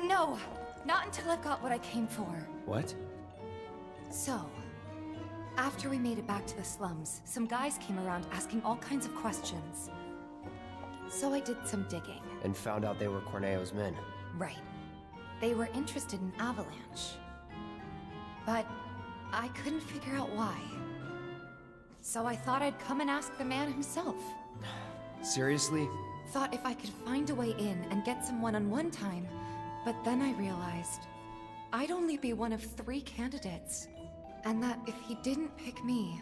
No, not until I've got what I came for. What? So, after we made it back to the slums, some guys came around asking all kinds of questions. So I did some digging. And found out they were Corneo's men. Right. They were interested in Avalanche. But I couldn't figure out why. So I thought I'd come and ask the man himself. Seriously? Thought if I could find a way in and get some one-on-one time, but then I realized I'd only be one of 3 candidates, and that if he didn't pick me,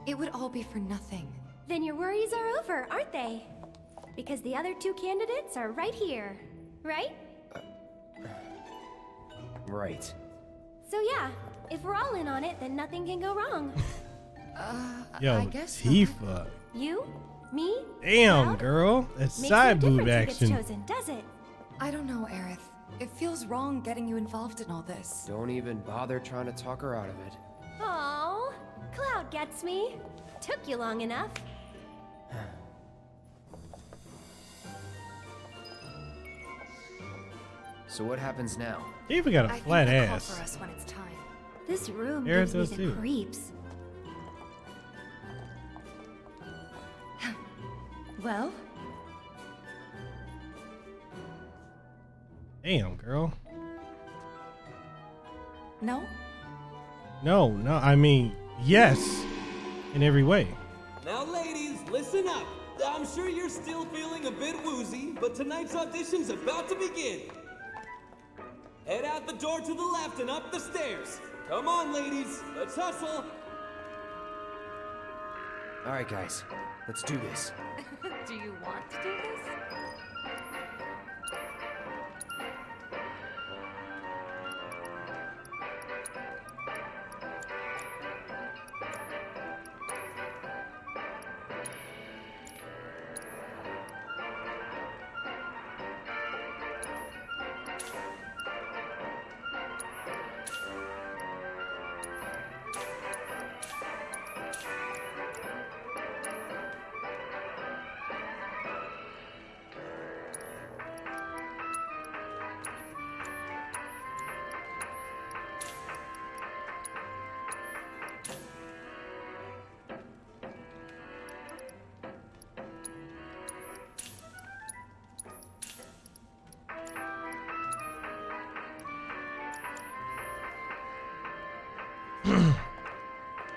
it would all be for nothing. Then your worries are over, aren't they? Because the other 2 candidates are right here, right? Right. So yeah, if we're all in on it, then nothing can go wrong. Yo, I guess Tifa. You? Me? Damn, Cloud? girl. That's Makes side no boob difference who action. gets chosen, does it? I don't know, Aerith. It feels wrong getting you involved in all this. Don't even bother trying to talk her out of it. Oh, Cloud gets me. Took you long enough. So what happens now? He even got a flat I think ass. for us when it's time. This room Aerith gives me does the too. creeps. Well, Damn, girl. No? No, I mean, yes, in every way. Now, ladies, listen up. I'm sure you're still feeling a bit woozy, but tonight's audition's about to begin. Head out the door to the left and up the stairs. Come on, ladies, let's hustle. All right, guys, let's do this. Do you want to do this?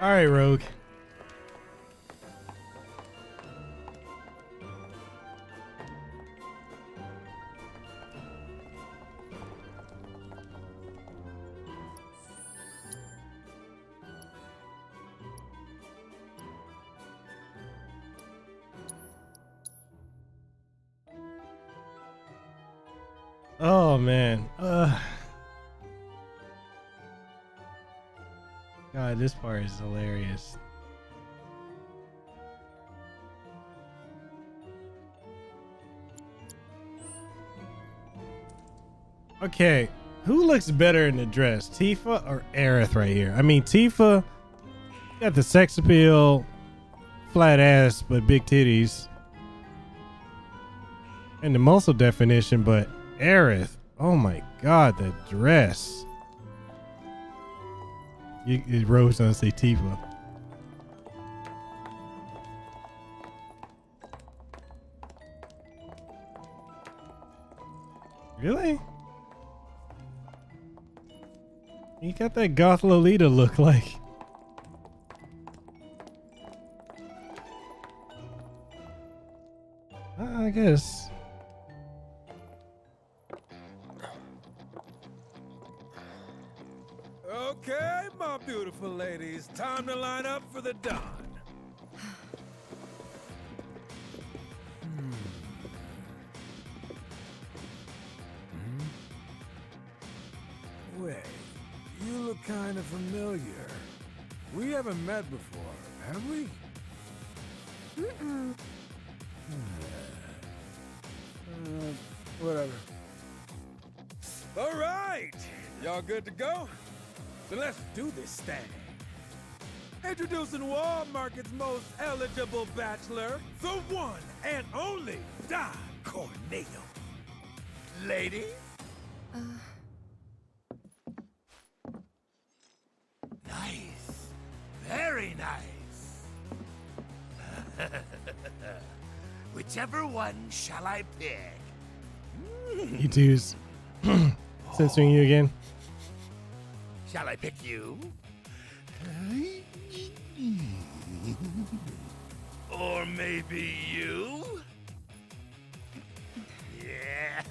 All right, Rogue. Oh man. God, this part is hilarious. Okay, who looks better in the dress, Tifa or Aerith right here? I mean, Tifa got the sex appeal, flat ass but big titties, and the muscle definition, but Aerith, oh my God, that dress. Rose doesn't say Tifa. Really? You got that goth Lolita look like. I guess. Okay, my beautiful ladies, time to line up for the dawn. Wait, you look kind of familiar. We haven't met before, have we? Mm-mm. Whatever. All right, y'all good to go? So let's do this thing. Introducing Wall Market's most eligible bachelor, the one and only Don Corneo. Ladies? Nice. Very nice. Whichever one shall I pick? You two's censoring you again. Shall I pick you? Or maybe you? Yeah.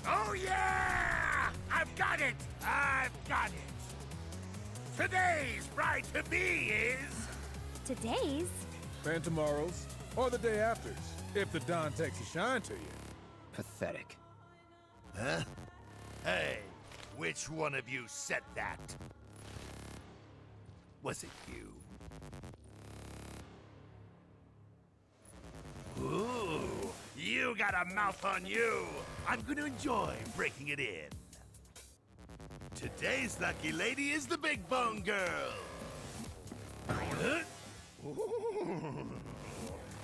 Oh yeah! I've got it! I've got it! Today's bride to be is... Today's? And tomorrow's, or the day after's, if the Don takes a shine to you. Pathetic. Huh? Hey, which one of you said that? Was it you? Ooh, you got a mouth on you. I'm gonna enjoy breaking it in. Today's lucky lady is the Big Bone Girl. Huh? Ooh.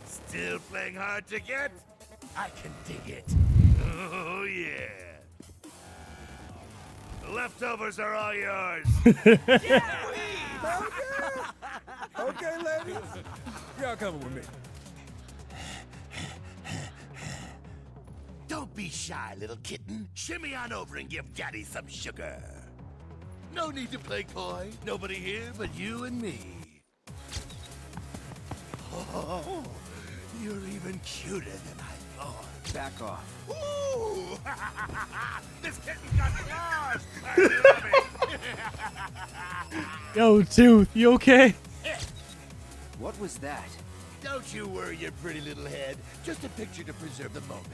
Still playing hard to get? I can dig it. Oh, yeah. The leftovers are all yours. Okay, ladies. Y'all coming with me. Don't be shy, little kitten. Shimmy on over and give Daddy some sugar. No need to play coy. Nobody here but you and me. Oh, you're even cuter than I thought. Back off. Ooh! This kitten's got claws! I love it! Yo, Tooth, you okay? What was that? Don't you worry your pretty little head. Just a picture to preserve the moment.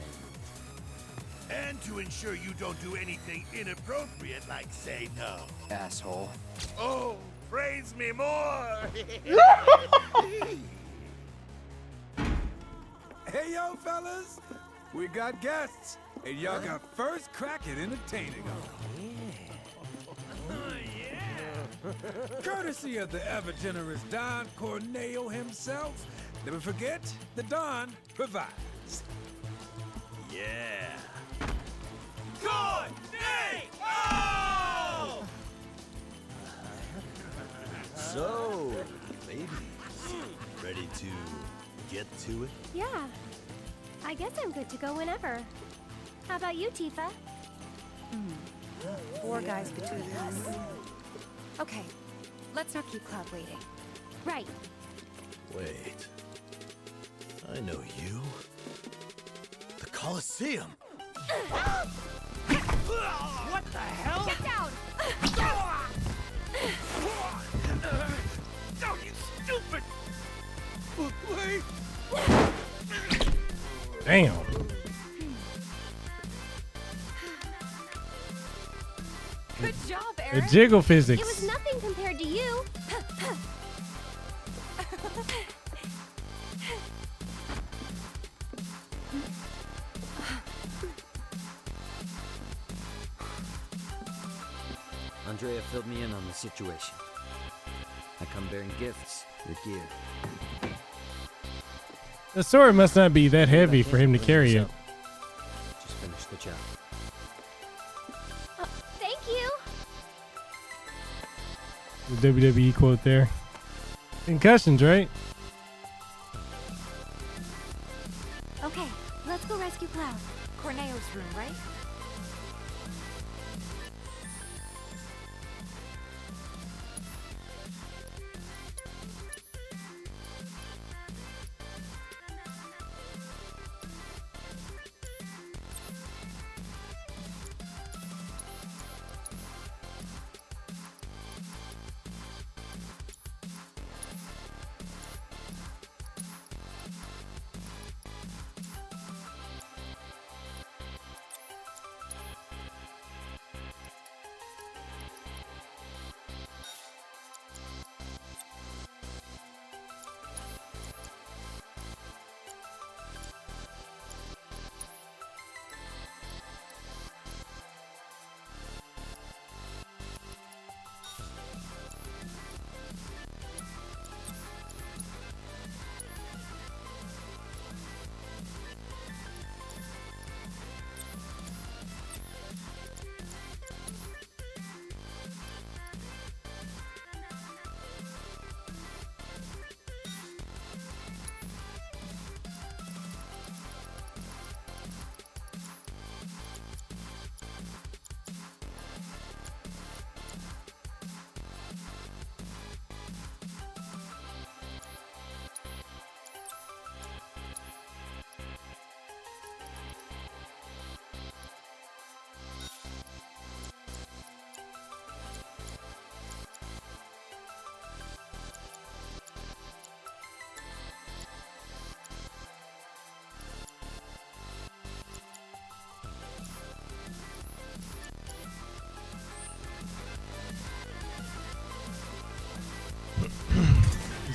And to ensure you don't do anything inappropriate like say no. Asshole. Oh, praise me more! Hey, yo, fellas. We got guests, and y'all got first crack at entertaining them. Courtesy of the ever-generous Don Corneo himself. Never forget, the Don provides. Yeah. Corneo! So, ladies, ready to get to it? Yeah. I guess I'm good to go whenever. How about you, Tifa? 4 guys between us. Okay, let's not keep Cloud waiting. Right. Wait. I know you. The Colosseum. What the hell? Get down! Oh, you stupid! Wait. Damn. Good job, The Eric. jiggle physics. It was nothing compared to you. Andrea filled me in on the situation. I come bearing gifts with gear. The sword must not be that heavy for him to carry it. Just finish the job. Thank you. The WWE quote there. Concussions, right? Okay, let's go rescue Cloud. Corneo's room, right?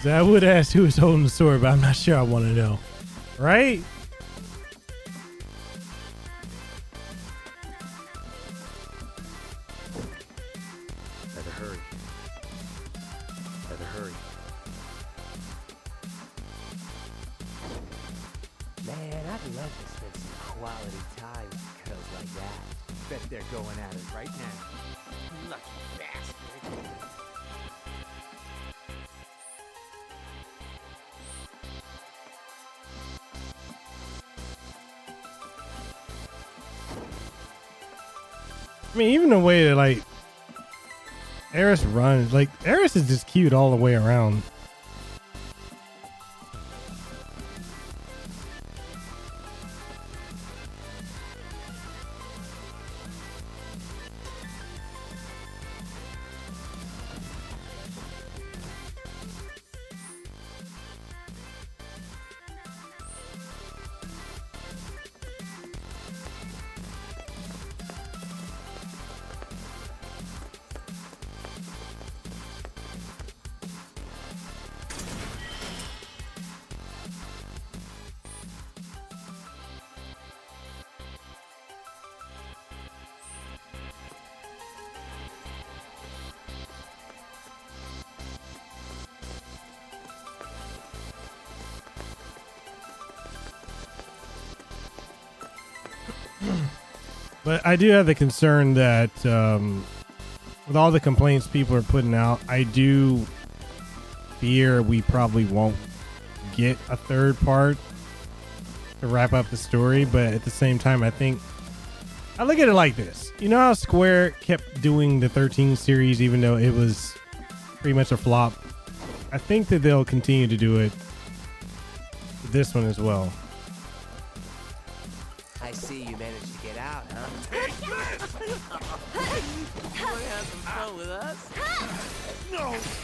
I would ask who was holding the sword, but I'm not sure I want to know. Right? Better hurry. Better hurry. Man, I'd love to spend some quality time with girls like that. Bet they're going at it right now. Lucky bastard. I mean, even the way that like Eris runs, like Eris is just cute all the way around. But I do have the concern that with all the complaints people are putting out, I do fear we probably won't get a third part to wrap up the story. But at the same time, I look at it like this. You know how Square kept doing the 13 series even though it was pretty much a flop? I think that they'll continue to do it with this one as well. I see you managed to get out, huh? Take this! You wanna have some fun with us? No! This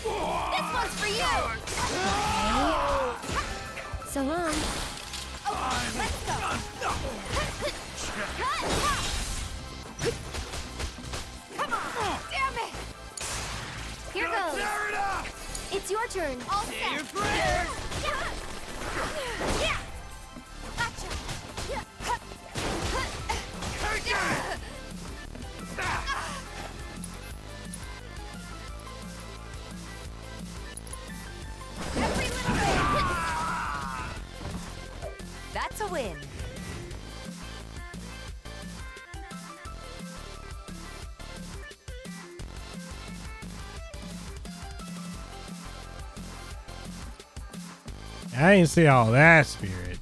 one's for you! So long. Oh, let's go! Come on! Damn it! Here goes! It's your turn. All set. Say your prayers! Yeah! Gotcha! That's a win. I didn't see all that spirit.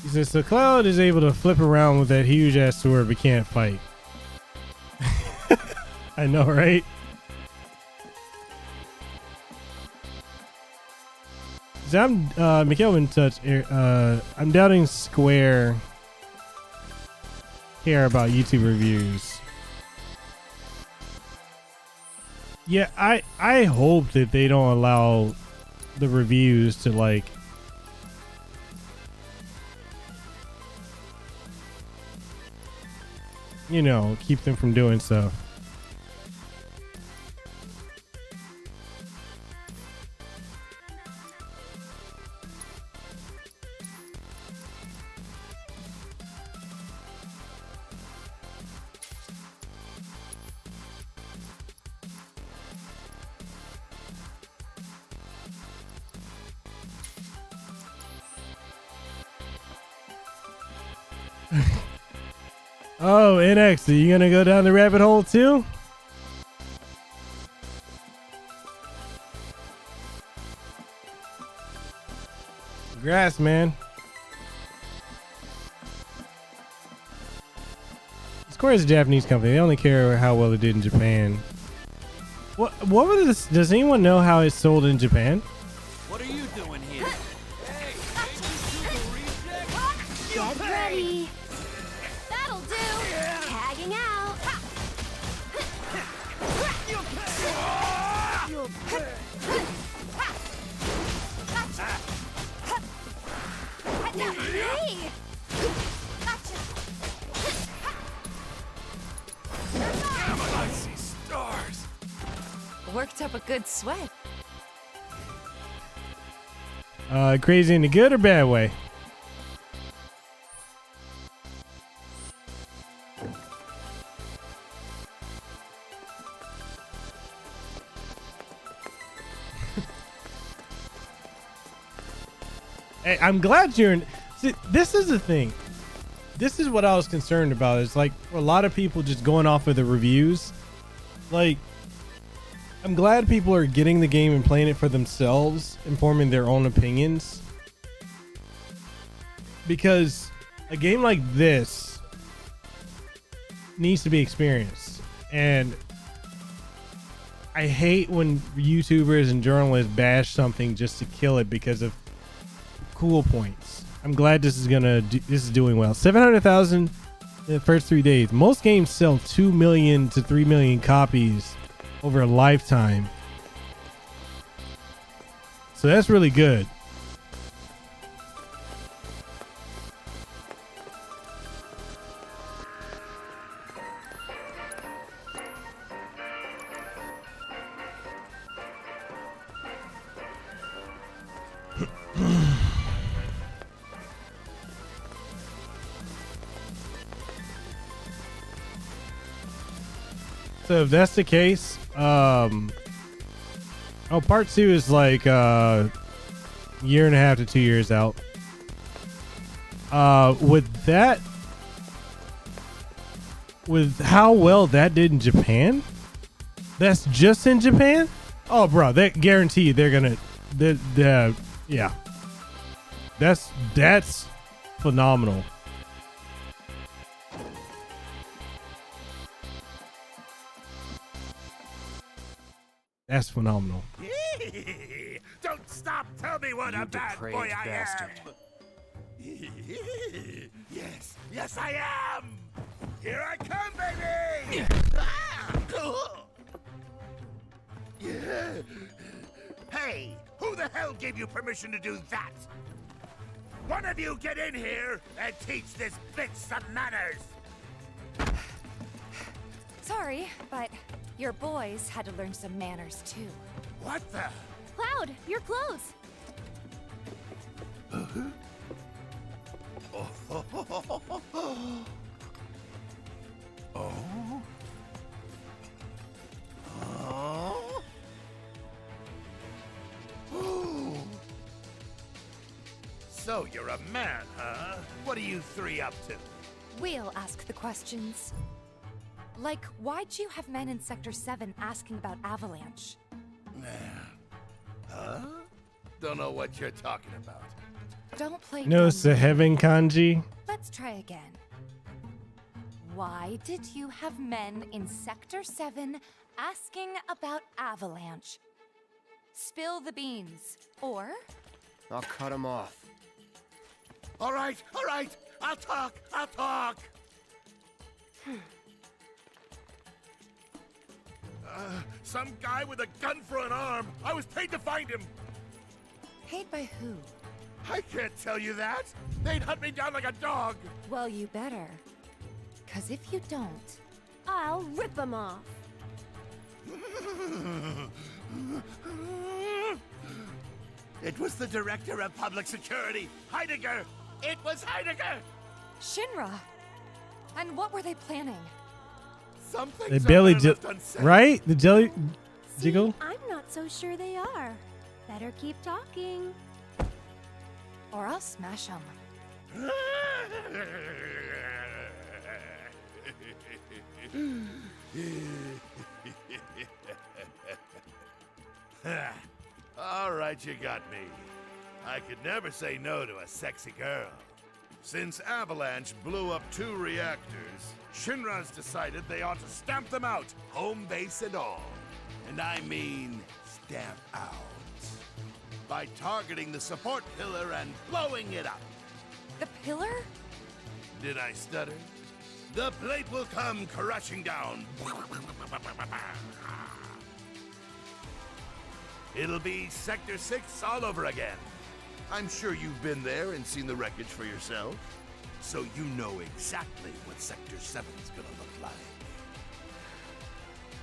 He says, so Cloud is able to flip around with that huge ass sword but can't fight. I know, right? So I'm Mekel in touch. I'm doubting Square care about YouTube reviews. Yeah, I hope that they don't allow the reviews to like keep them from doing stuff. Oh, NX, are you gonna go down the rabbit hole too? Congrats, man. Square is a Japanese company. They only care how well it did in Japan. What was this? Does anyone know how it's sold in Japan? What are you doing here? Get ready. That'll do. Tagging out. Hey. Damn it, I see stars. We're worked up a good sweat. Crazy in a good or bad way? Hey, I'm glad you're in. See, this is the thing. This is what I was concerned about. It's like a lot of people just going off of the reviews. Like, I'm glad people are getting the game and playing it for themselves and forming their own opinions. Because a game like this needs to be experienced. And I hate when YouTubers and journalists bash something just to kill it because of cool points. I'm glad this is doing well. 700,000 in the first 3 days. Most games sell 2 million to 3 million copies over a lifetime. So that's really good. So if that's the case, part 2 is like year and a half to 2 years out. With how well that did in Japan, that's just in Japan. Oh, bro, that guaranteed they're gonna, yeah, that's phenomenal. That's phenomenal. Don't stop! Tell me what a bad boy I am! Yes, I am! Here I come, baby! Hey, who the hell gave you permission to do that? One of you get in here and teach this bitch some manners! Sorry, but your boys had to learn some manners too. What the? Cloud, your clothes. So you're a man, huh? What are you three up to? We'll ask the questions. Like, why'd you have men in Sector 7 asking about Avalanche? Huh? Don't know what you're talking about. Don't play No, it's the heaven kanji. Let's try again. Why did you have men in Sector 7 asking about Avalanche? Spill the beans, or... I'll cut him off. All right, I'll talk. Some guy with a gun for an arm. I was paid to find him. Paid by who? I can't tell you that. They'd hunt me down like a dog. Well, you better. 'Cause if you don't... I'll rip them off. It was the Director of Public Security, Heidegger. It was Heidegger. Shinra. And what were they planning? Something. The belly right? The jelly jiggle? I'm not so sure they are. Better keep talking. Or I'll smash them. All right, you got me. I could never say no to a sexy girl. Since Avalanche blew up 2 reactors, Shinra's decided they ought to stamp them out, home base and all. And I mean stamp out. By targeting the support pillar and blowing it up. The pillar? Did I stutter? The plate will come crashing down. It'll be Sector 6 all over again. I'm sure you've been there and seen the wreckage for yourself. So you know exactly what Sector 7's gonna look like.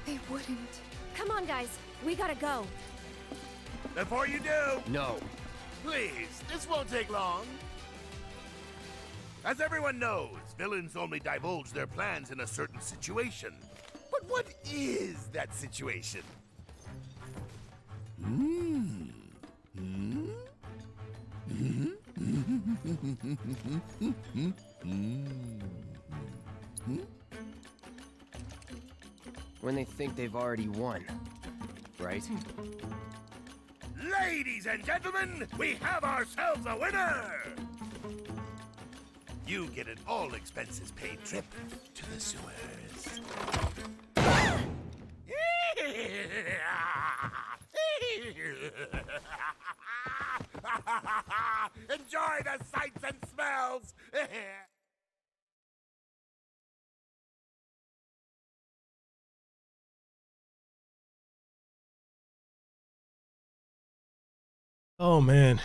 They wouldn't. Come on, guys. We gotta go. Before you do, No. please, this won't take long. As everyone knows, villains only divulge their plans in a certain situation. But what is that situation? When they think they've already won, right? Ladies and gentlemen, we have ourselves a winner! You get an all-expenses-paid trip to the sewers. Enjoy the sights and smells! Oh man.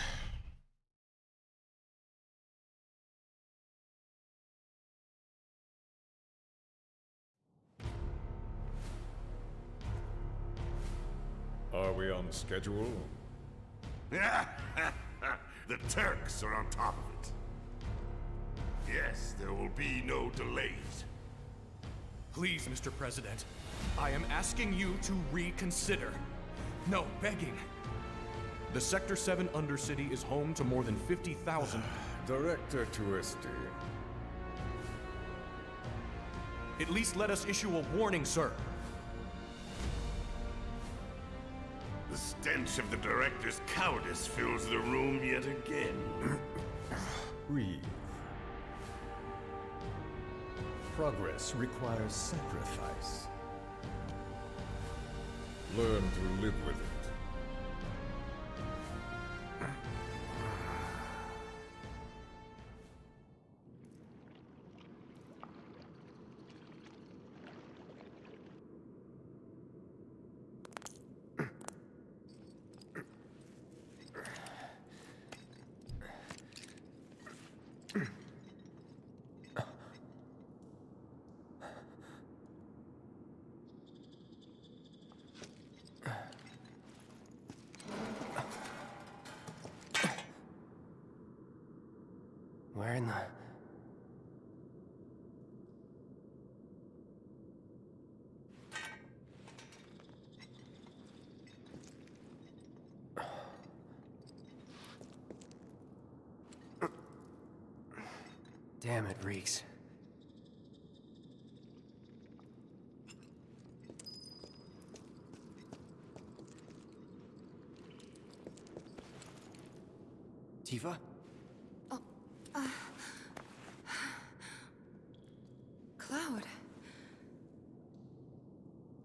Are we on schedule? The Turks are on top of it. Yes, there will be no delays. Please, Mr. President, I am asking you to reconsider. No, begging. The Sector 7 Undercity is home to more than 50,000... Director Twisty. At least let us issue a warning, sir. The stench of the director's cowardice fills the room yet again. Breathe. Progress requires sacrifice. Learn to live with it. Where in the... Damn, it reeks. Tifa? Cloud.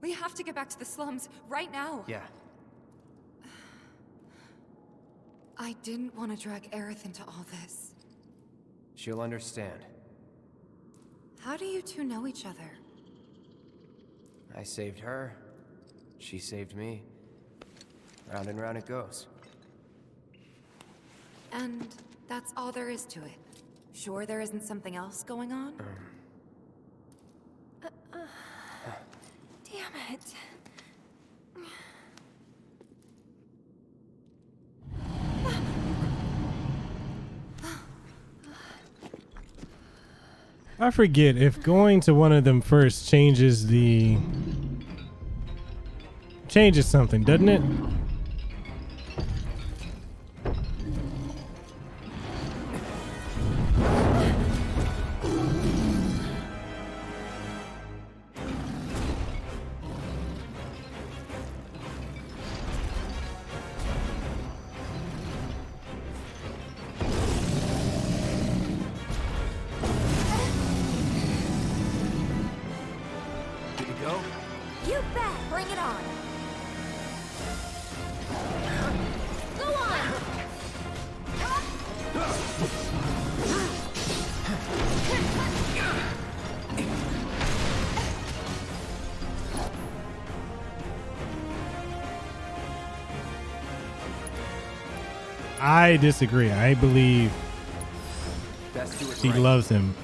We have to get back to the slums right now. Yeah. I didn't want to drag Aerith into all this. She'll understand. How do you two know each other? I saved her. She saved me. Round and round it goes. And that's all there is to it. Sure there isn't something else going on? Damn it. I forget if going to one of them first changes something, doesn't it? I disagree. I believe she loves him.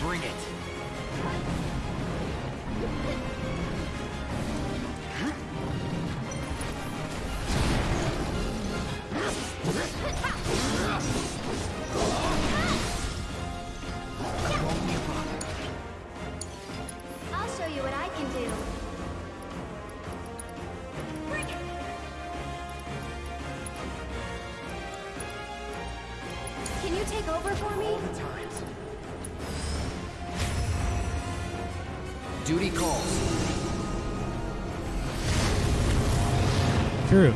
Bring it. I'll show you what I can do. Bring it. Can you take over for me? All the times. Duty calls. True.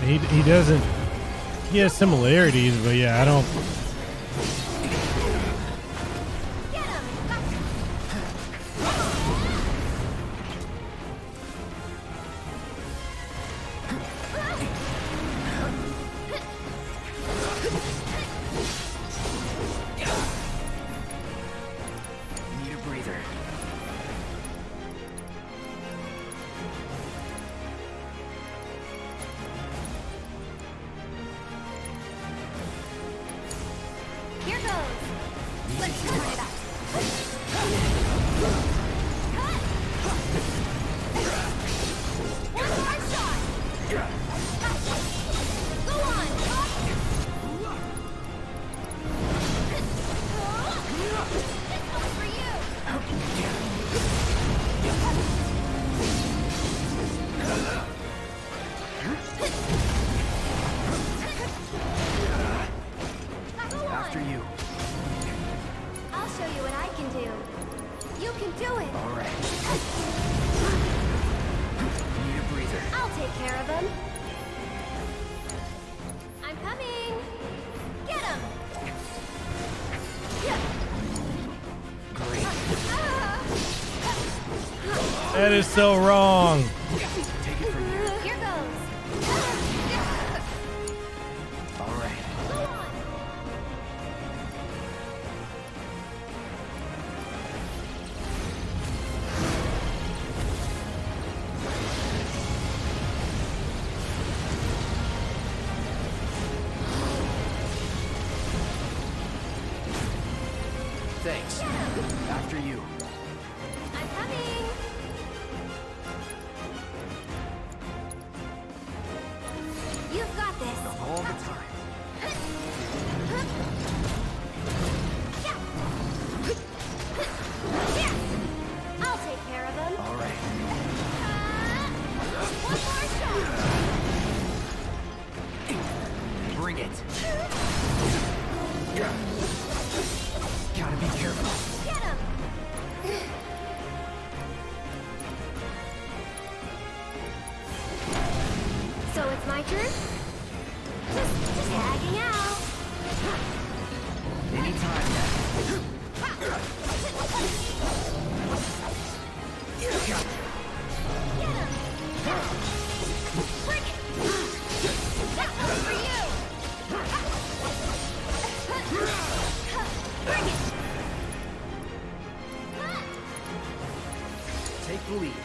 He doesn't. He has similarities, but yeah, I don't. Need a breather. Here goes. Let's turn it up. One more shot. Go on. This one's for you. After you. I'll show you what I can do. You can do it. All right. Need a breather. I'll take care of him. I'm coming. Get him. Great. That is so wrong. Take it from here. Here goes. All right. Go on. Thanks. After you. I'm coming. You've got this. All the time. I'll take care of him. All right. One more shot. Bring it. Gotta be careful. Get him. So it's my turn? Just hanging out. Anytime now. Gotcha. Get him. Bring it. That one's for you. Bring it. Take the lead.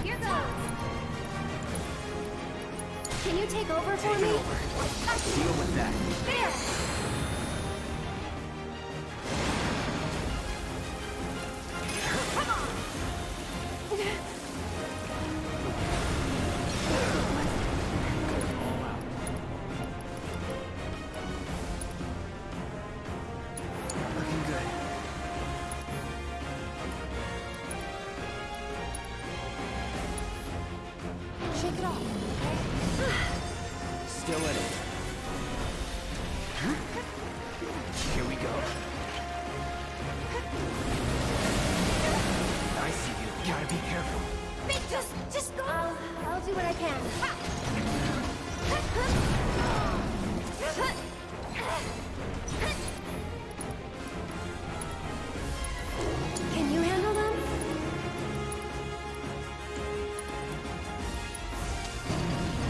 Here goes. Can you take over for Take me? it over. Deal with that. There. Come on. Looking good. Shake it off. Still in it. Here we go. I see you. Gotta be careful. Just go. I'll do what I can. Can you handle them?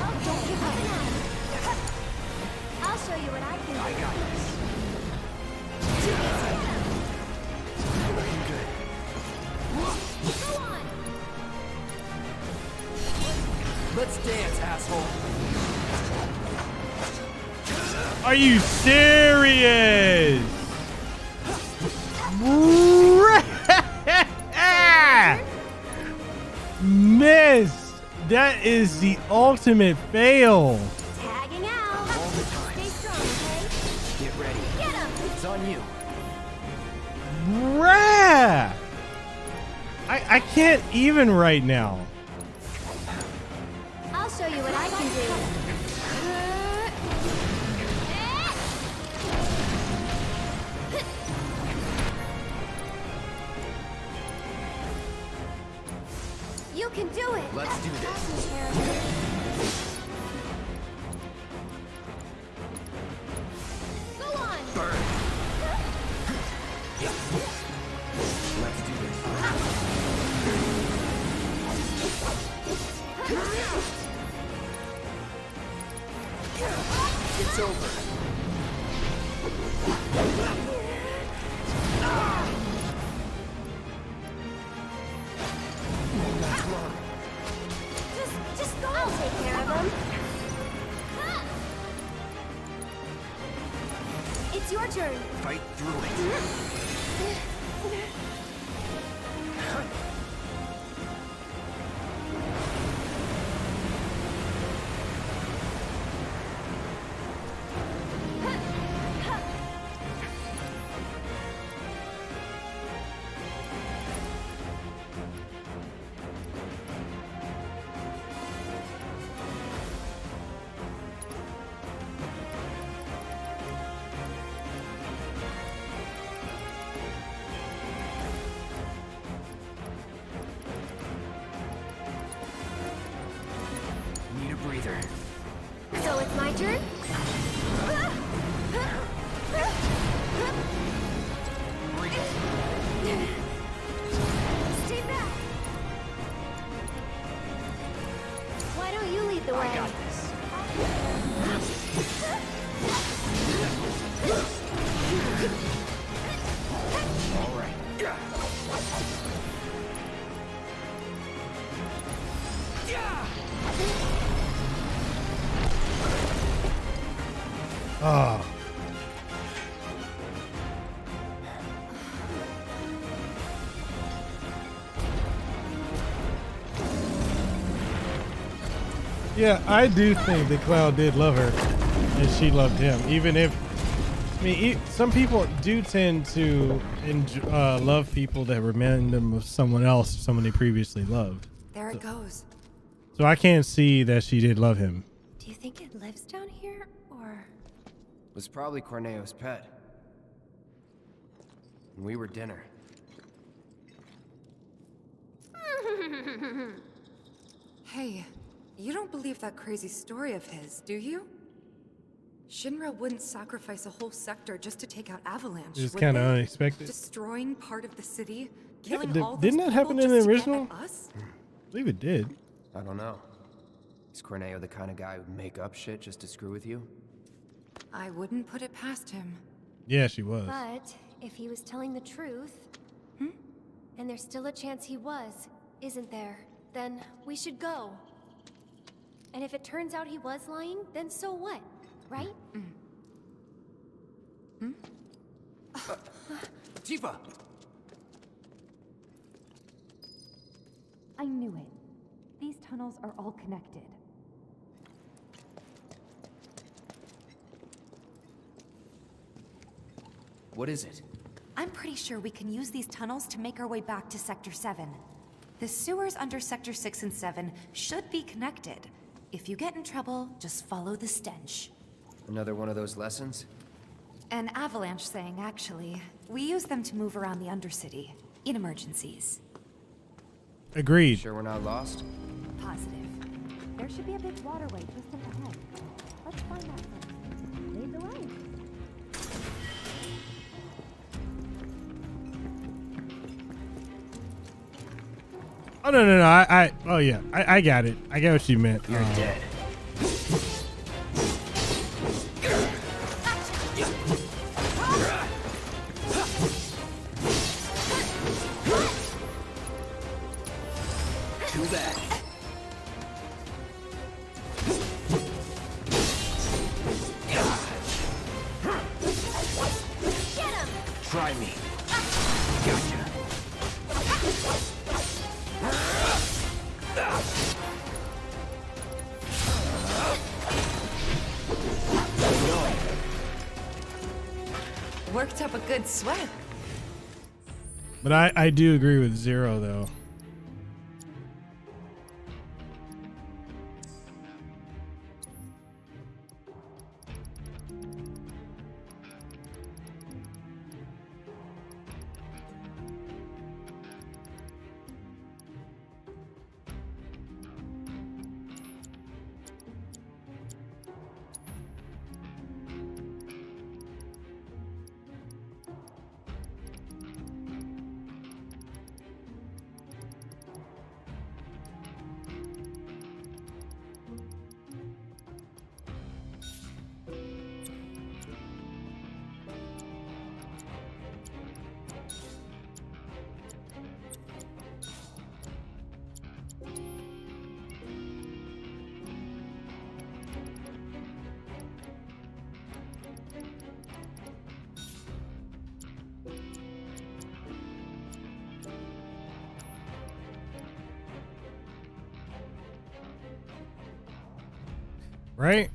Oh, don't give up now. I'll show you what I can do. I got this. Looking good. Go on. Let's dance, asshole. Are you serious? Miss. That is the ultimate fail. Tagging out. Stay strong, okay? Get ready. Get him. It's on you. Bruh. I can't even right now. I'll show you what I can do. You can do it. Let's do this. Go on. Burn. Let's do this. It's over. Just go. I'll take care of him. It's your turn. Fight through it. Need a breather. So it's my turn? Stay back. Why don't you lead the way? I got this. All right. Oh. Yeah, I do think that Cloud did love her and she loved him, even if, I mean, some people do tend to love people that remind them of someone else, someone they previously loved. There it goes. So I can't see that she did love him. Do you think it lives down here, or? It was probably Corneo's pet. And we were dinner. Hey, you don't believe that crazy story of his, do you? Shinra wouldn't sacrifice a whole sector just to take out Avalanche. It was would kind of they? unexpected. Destroying part of the city, Yeah, killing all didn't those that happen people in the just to get original? at us? I believe it did. I don't know. Is Corneo the kind of guy who'd make up shit just to screw with you? I wouldn't put it past him. Yeah, she was. But if he was telling the truth, and there's still a chance he was, isn't there? Then we should go. And if it turns out he was lying, then so what, right? Tifa! I knew it. These tunnels are all connected. What is it? I'm pretty sure we can use these tunnels to make our way back to Sector 7. The sewers under Sector 6 and 7 should be connected. If you get in trouble, just follow the stench. Another one of those lessons? An avalanche thing, actually. We use them to move around the Undercity, in emergencies. Agreed. Sure we're not lost? Positive. There should be a big waterway just up ahead. Let's find that first. Lead the way. Oh, no. Oh, yeah. I got it. I got what you meant. You're dead. Too bad. Try me. Gotcha. Worked up a good sweat. But I do agree with Zero though. Right?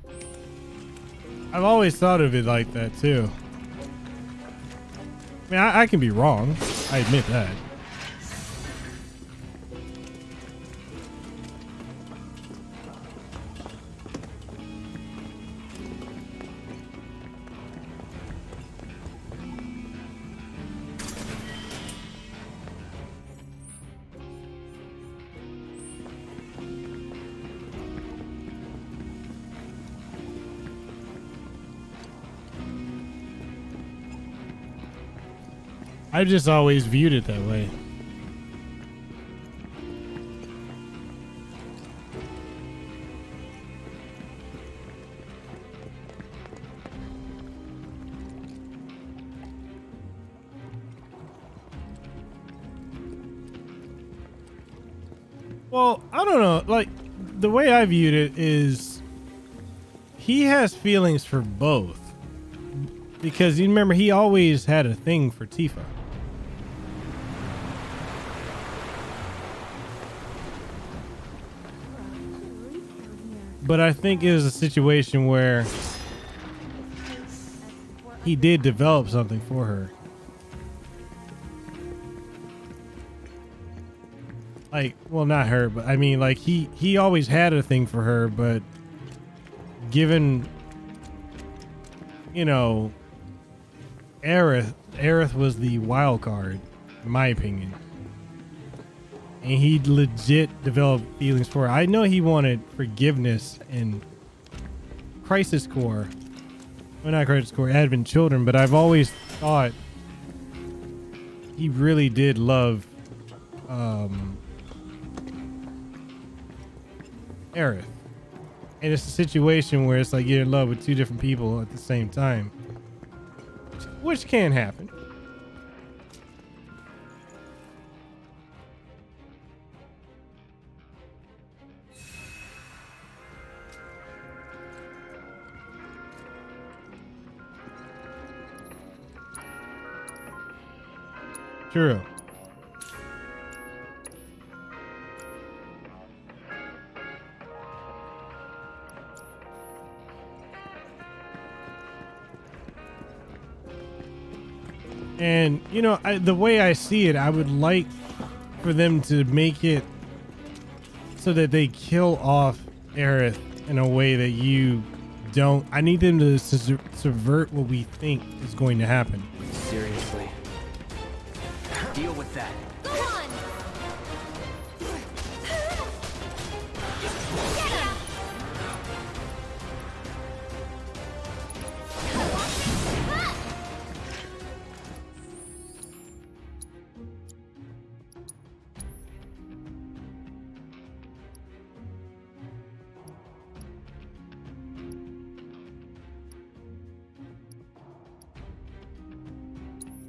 I've always thought of it like that too. I mean, I can be wrong. I admit that. I've just always viewed it that way. Well, I don't know. Like, the way I viewed it is he has feelings for both. Because you remember, he always had a thing for Tifa. But I think it was a situation where he did develop something for her. Like, well, not her, but I mean, like, he always had a thing for her, but given, you know, Aerith was the wild card, in my opinion. And he legit developed feelings for her. I know he wanted forgiveness and Crisis Core. Well, not Crisis Core, Advent Children, but I've always thought he really did love Aerith. And it's a situation where it's like you're in love with two different people at the same time. Which can happen. True. And, you know, the way I see it, I would like for them to make it so that they kill off Aerith in a way that you don't. I need them to subvert what we think is going to happen. Seriously. Deal with that. Go on. Get him.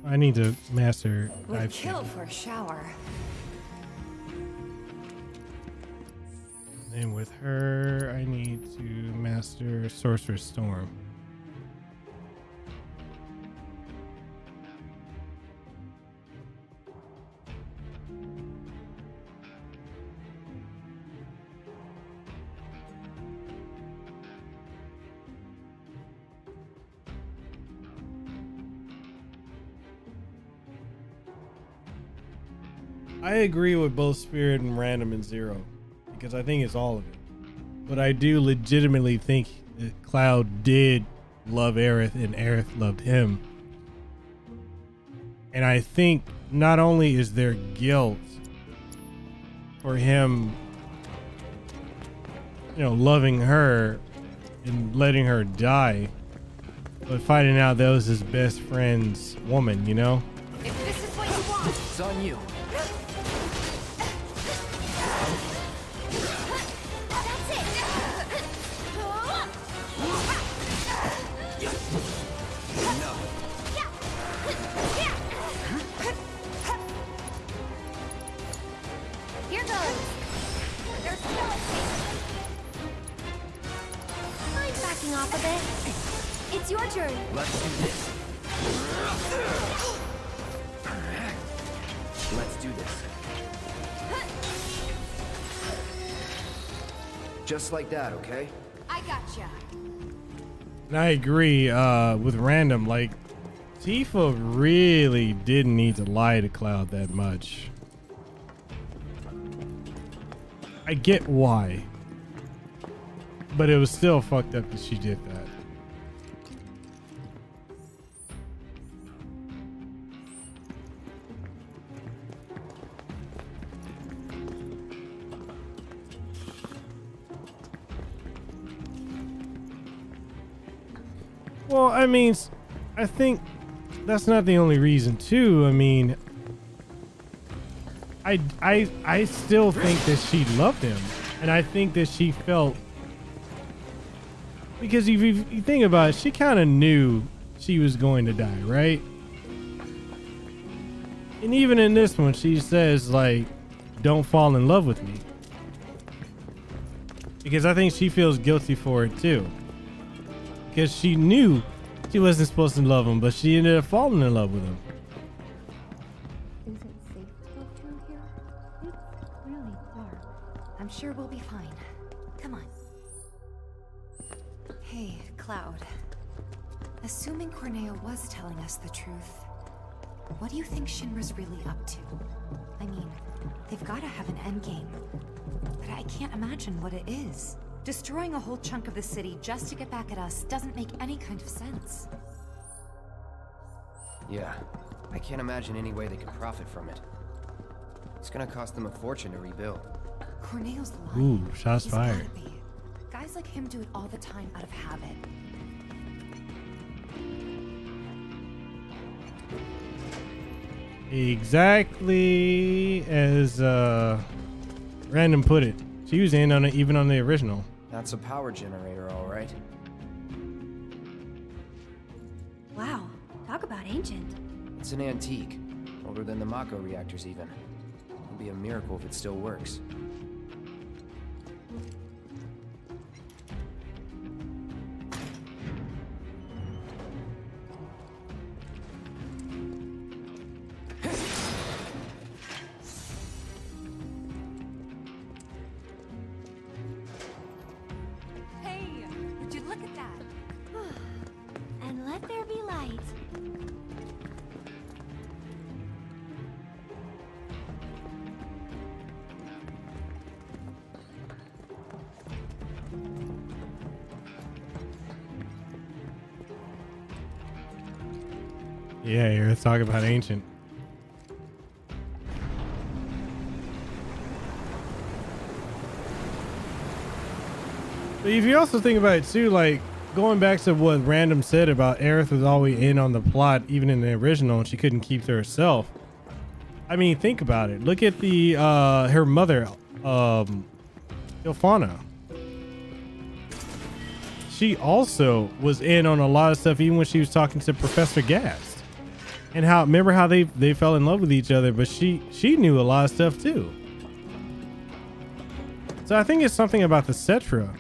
I need to master. Would kill for a shower. And with her, I need to master Sorcerer's Storm. I agree with both Spirit and Random and Zero because I think it's all of it. But I do legitimately think that Cloud did love Aerith and Aerith loved him. And I think not only is there guilt for him, you know, loving her and letting her die, but finding out that was his best friend's woman, you know? If this is what you want, it's on you. That's it. Here goes. There's still a chance. I'm backing off a bit. It's your turn. Let's do this. Let's do this. Just like that, okay? I gotcha. And I agree with Random. Like, Tifa really didn't need to lie to Cloud that much. I get why, but it was still fucked up that she did that. Well, I mean, I think that's not the only reason too. I mean, I still think that she loved him, and I think that she felt, because if you think about it, she kind of knew she was going to die, right? And even in this one, she says like, "Don't fall in love with me," because I think she feels guilty for it too. Because she knew she wasn't supposed to love him, but she ended up falling in love with him. Is it safe to go through here? It's really dark. I'm sure we'll be fine. Come on. Hey, Cloud. Assuming Corneo was telling us the truth, what do you think Shinra's really up to? I mean, they've got to have an endgame, but I can't imagine what it is. Destroying a whole chunk of the city just to get back at us doesn't make any kind of sense. Yeah, I can't imagine any way they can profit from it. It's gonna cost them a fortune to rebuild. Corneo's lying. Ooh, shots He's fired. gotta be. Guys like him do it all the time out of habit. Exactly as Random put it. She was in on it even on the original. That's a power generator, all right. Wow, talk about ancient. It's an antique, older than the Mako reactors even. It'll be a miracle if it still works. And let there be light. Yeah, here, let's talk about ancient. But if you also think about it too, like going back to what Random said about Aerith was always in on the plot, even in the original, and she couldn't keep to herself. I mean, think about it. Look at the her mother, Ilfana. She also was in on a lot of stuff, even when she was talking to Professor Gast. And how, remember how they fell in love with each other, but she knew a lot of stuff too. So I think it's something about the Cetra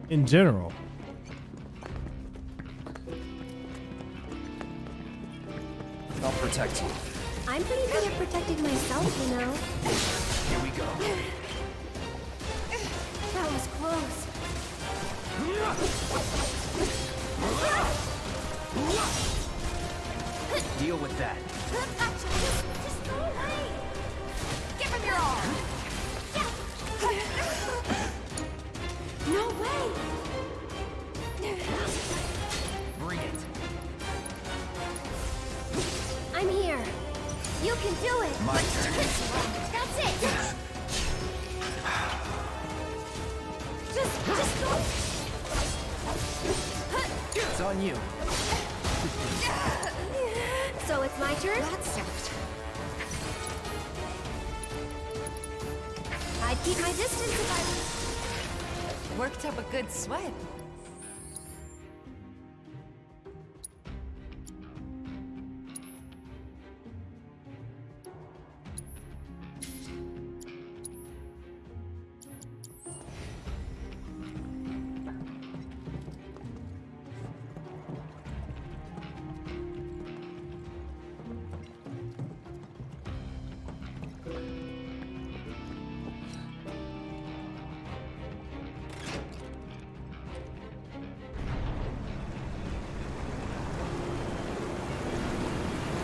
in general. I'll protect you. I'm pretty good at protecting myself, you know. Here we go. That was close. Deal with that. Just go away. your arm. No way! Bring it. I'm here. You can do it. My turn. That's it. Just go. It's on you. So it's my turn? That's it. I'd keep my distance if I... Worked up a good sweat.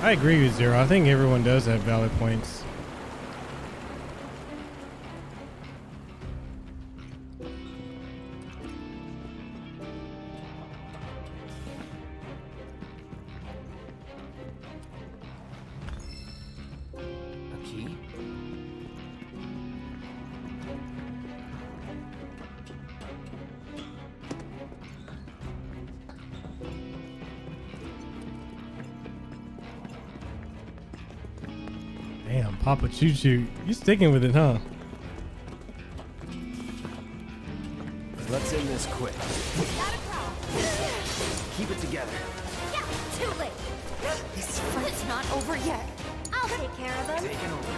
I agree with Zero. I think everyone does have valid points. A key? Damn, Papa Choo Choo. You sticking with it, huh? Let's end this quick. Keep it together. Yeah, too late. This fight's not over yet. I'll take care of them. Taking over.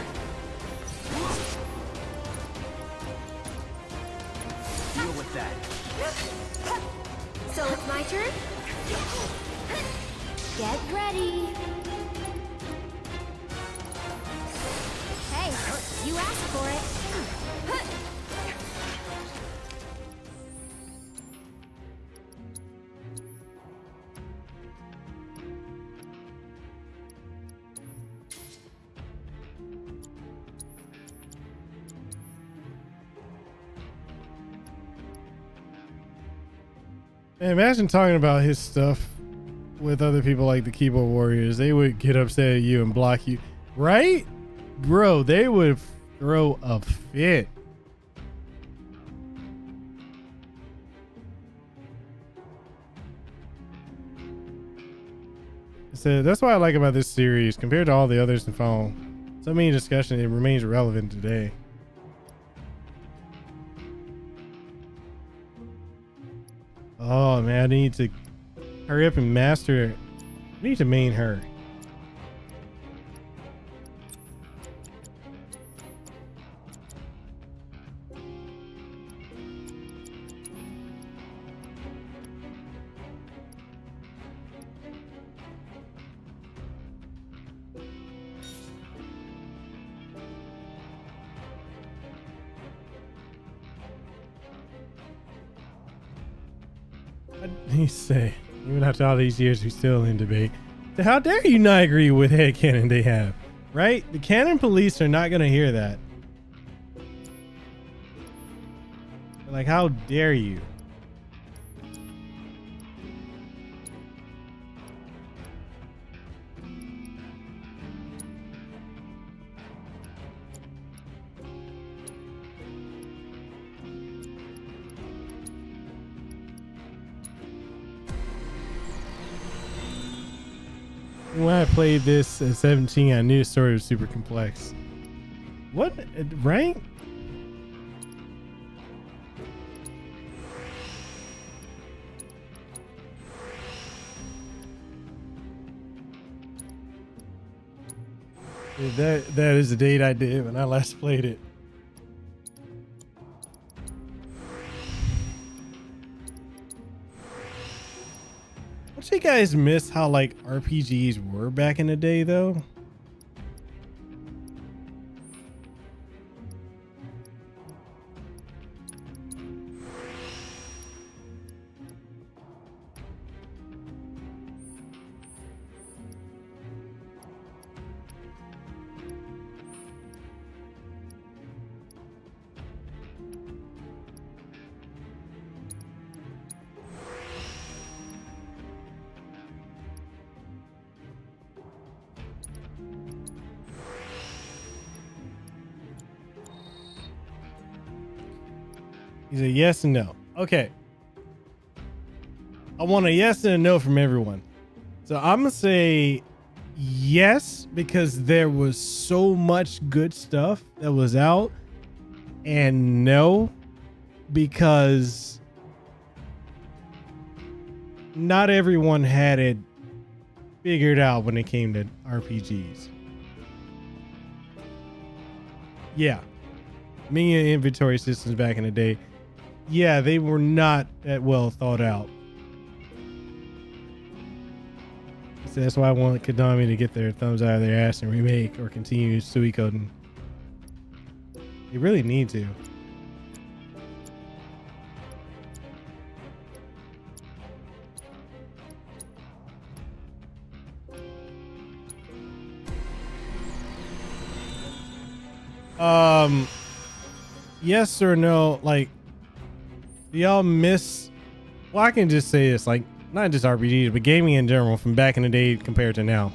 Deal with that. So it's my turn? Get ready. Hey, you asked for it. Man, imagine talking about his stuff with other people like the keyboard warriors. They would get upset at you and block you, right? Bro, they would throw a fit. So that's what I like about this series compared to all the others in Final. So many discussion, it remains relevant today. Oh man, I need to hurry up and master. I need to main her. He say, even after all these years, we still in debate. So how dare you not agree with headcanon they have, right? The canon police are not going to hear that. Like, how dare you? When I played this at 17, I knew the story was super complex. What? Right? That is the date I did when I last played it. Don't you guys miss how like RPGs were back in the day though? He said yes and no. Okay. I want a yes and a no from everyone. So I'm going to say yes, because there was so much good stuff that was out. And no, because not everyone had it figured out when it came to RPGs. Yeah. Mini inventory systems back in the day. Yeah, they were not that well thought out. So that's why I want Konami to get their thumbs out of their ass and remake or continue suicoding. They really need to. Yes or no, like, do y'all miss, well, I can just say this, like, not just RPGs, but gaming in general from back in the day compared to now.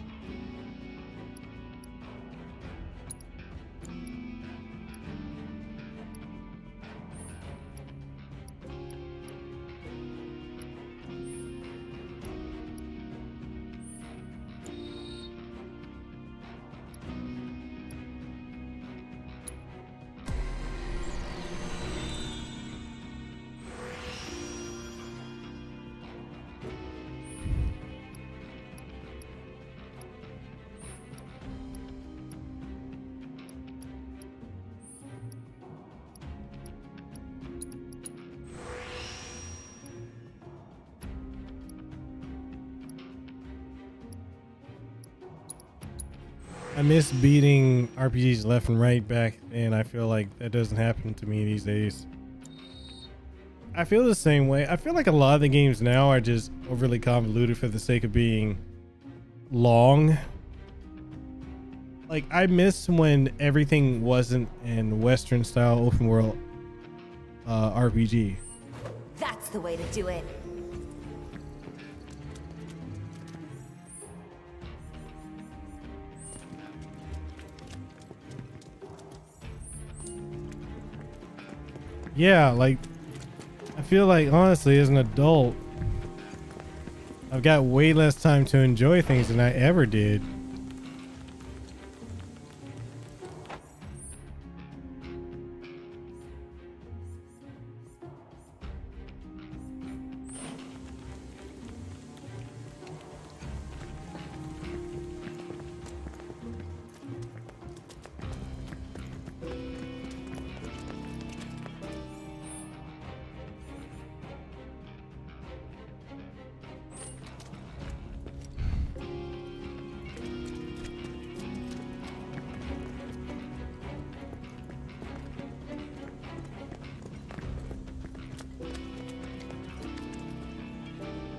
I miss beating RPGs left and right back, and I feel like that doesn't happen to me these days. I feel the same way. I feel like a lot of the games now are just overly convoluted for the sake of being long. Like, I miss when everything wasn't in Western style open world RPG. That's the way to do it. Yeah, like, I feel like, honestly, as an adult, I've got way less time to enjoy things than I ever did.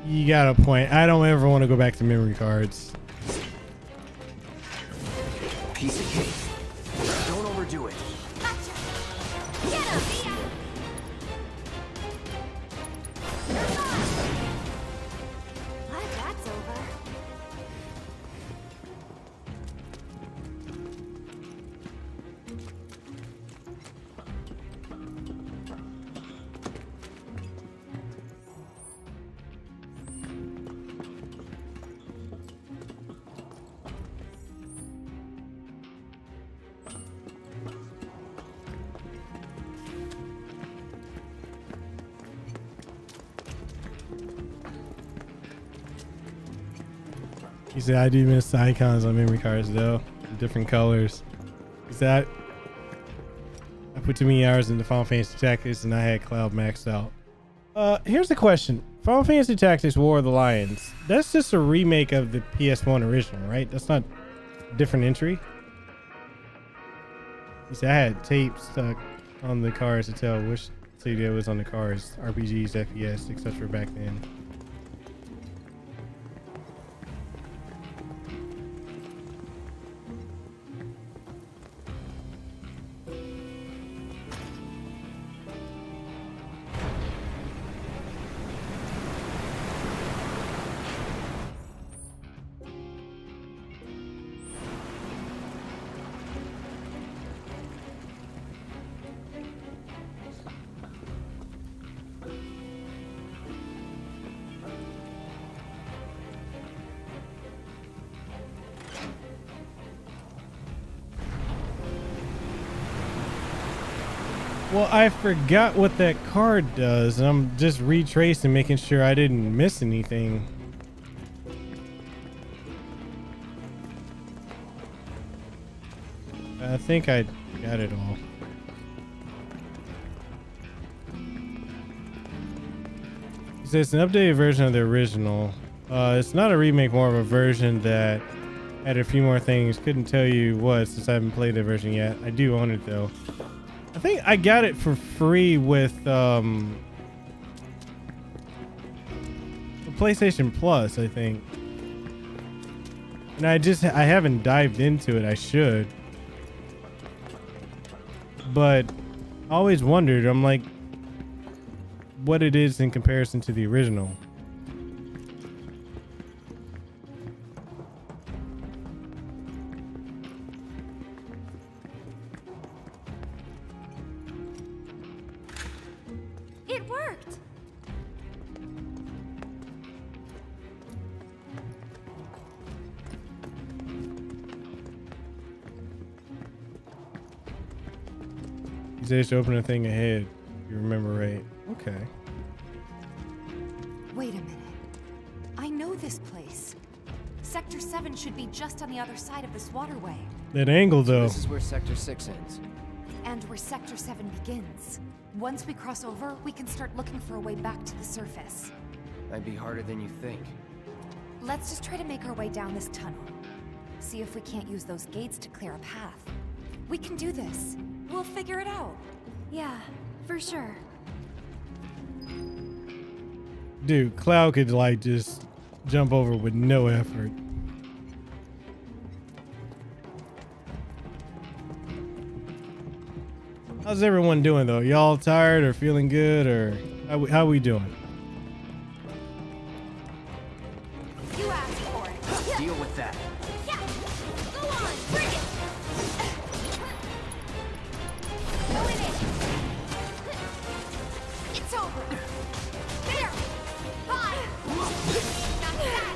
You got a point. I don't ever want to go back to memory cards. Piece of cake. Don't overdo it. Glad that's over. He said, I do miss the icons on memory cards, though. Different colors. He said, I put too many hours into Final Fantasy Tactics and I had Cloud maxed out. Here's the question. Final Fantasy Tactics War of the Lions. That's just a remake of the PS1 original, right? That's not a different entry. He said, I had tape stuck on the cars to tell which CD was on the cars. RPGs, FPS, etc. back then. Well, I forgot what that card does, and I'm just retracing, making sure I didn't miss anything. I think I got it all. So it's an updated version of the original. It's not a remake, more of a version that had a few more things. Couldn't tell you what since I haven't played the version yet. I do own it though. I think I got it for free with the PlayStation Plus, I think. And I haven't dived into it. I should. But I always wondered, I'm like, what it is in comparison to the original. It worked. You said to open a thing ahead. You remember right? Okay. Wait a minute. I know this place. Sector 7 should be just on the other side of this waterway. That angle though. This is where Sector 6 ends. And where Sector 7 begins. Once we cross over, we can start looking for a way back to the surface. Might be harder than you think. Let's just try to make our way down this tunnel. See if we can't use those gates to clear a path. We can do this. We'll figure it out. Yeah, for sure. Dude, Cloud could like just jump over with no effort. How's everyone doing though? Y'all tired or feeling good, or how we doing? You asked for it. Deal with that. Yeah. Go on, bring it. Go in it. It's over. There. Hi. Not that.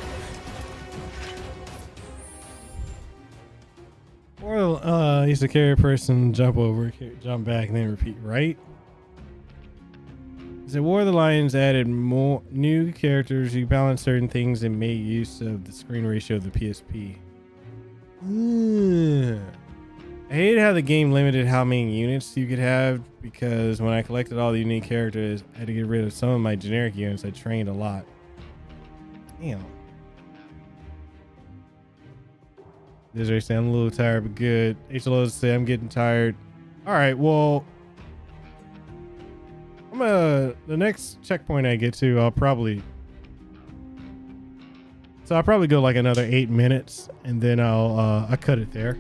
Or used to carry a person, jump over, jump back, and then repeat, right? So War of the Lions added more new characters. You balance certain things and made use of the screen ratio of the PSP. I hated how the game limited how many units you could have, because when I collected all the unique characters, I had to get rid of some of my generic units. I trained a lot. Damn. Desiree say I'm a little tired, but good. HLO say I'm getting tired. All right, well, the next checkpoint I get to, I'll probably go like another 8 minutes, and then I'll cut it there.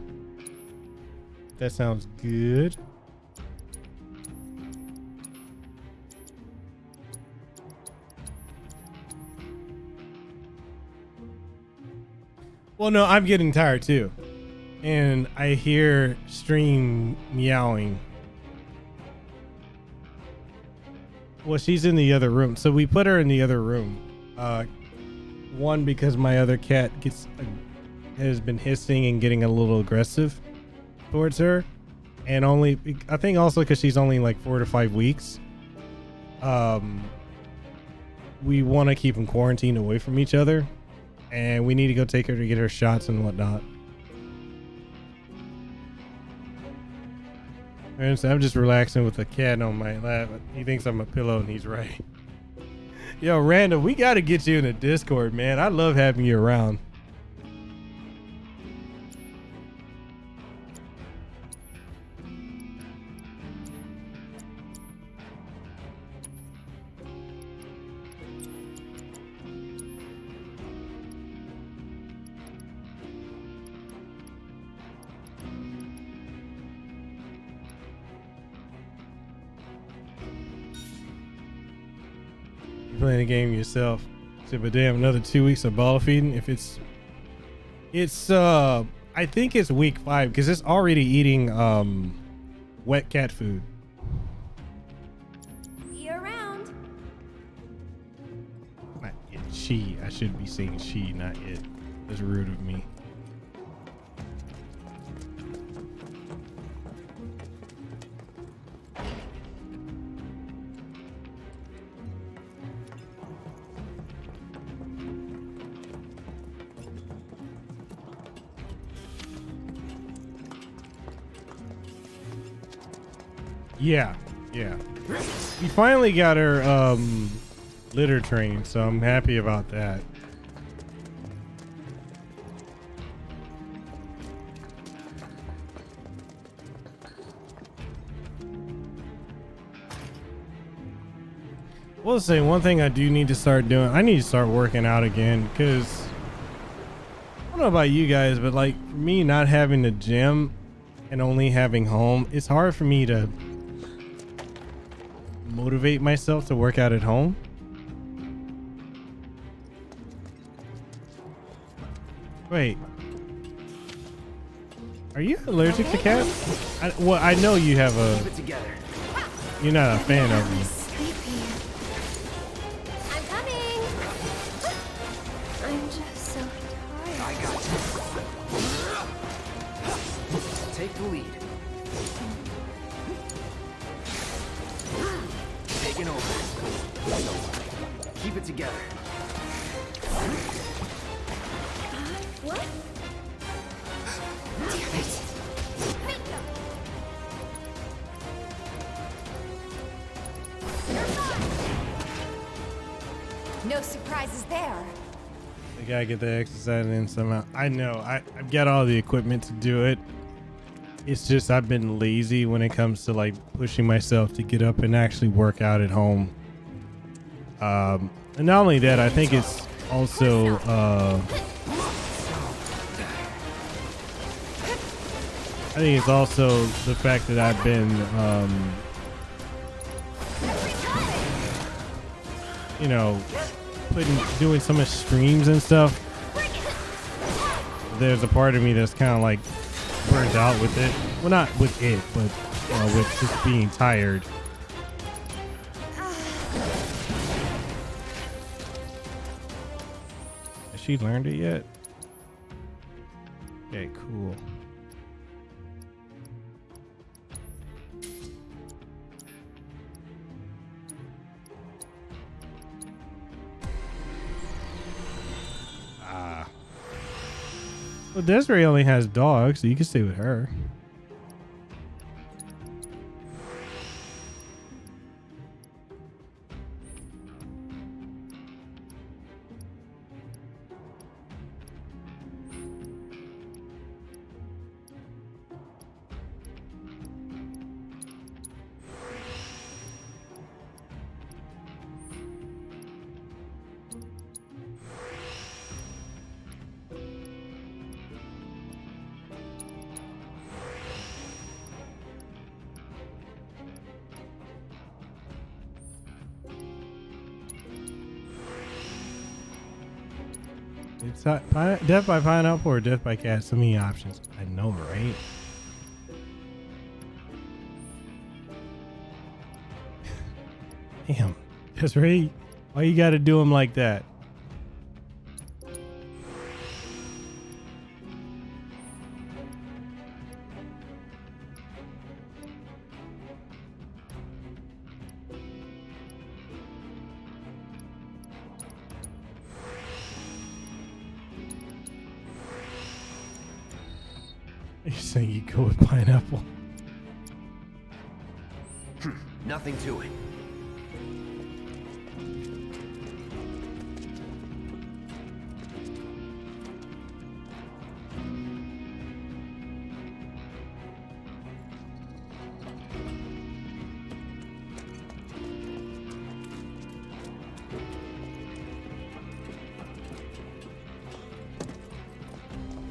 That sounds good. Well, no, I'm getting tired too. And I hear stream meowing. Well, she's in the other room. So we put her in the other room. One, because my other cat has been hissing and getting a little aggressive towards her. And I think also because she's only like 4 to 5 weeks. We want to keep them quarantined away from each other. And we need to go take her to get her shots and whatnot. And so I'm just relaxing with the cat on my lap. He thinks I'm a pillow, and he's right. Yo, Randall, we got to get you in a Discord, man. I love having you around. Playing the game yourself. So, but damn, another 2 weeks of ball feeding. If it's I think it's week 5 because it's already eating wet cat food. Be around. Not it. She. I should be saying she, not it. That's rude of me. Yeah, yeah. We finally got her litter trained, so I'm happy about that. We'll say one thing I do need to start doing. I need to start working out again, because I don't know about you guys, but like for me not having a gym and only having home, it's hard for me to motivate myself to work out at home. Wait, are you allergic to cats? Well, I know you have a. You're not a fan of me. I'm coming. I'm just so tired. I got you. Take the lead. Taking over. Keep it together. What? Damn it. No surprises there. I gotta get the exercise in somehow. I know I've got all the equipment to do it. It's just I've been lazy when it comes to like pushing myself to get up and actually work out at home. And not only that, I think it's also I think it's also the fact that I've been you know, doing so much streams and stuff. There's a part of me that's kind of like burnt out with it. Well, not with it, but with just being tired. Has she learned it yet? Okay, cool. Well, Desiree only has dogs, so you can stay with her. It's death by pineapple or death by cat. So many options. I know, right? Damn, Desiree, why you gotta do him like that? You're saying you go with pineapple? Nothing to it.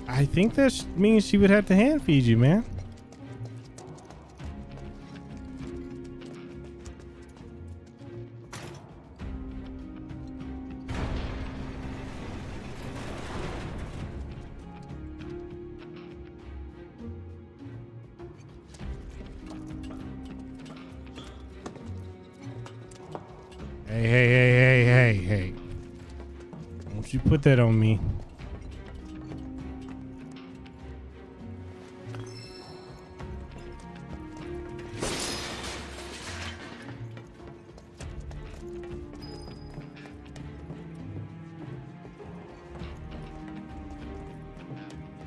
I think that means she would have to hand feed you, man. Hey. Don't you put that on me.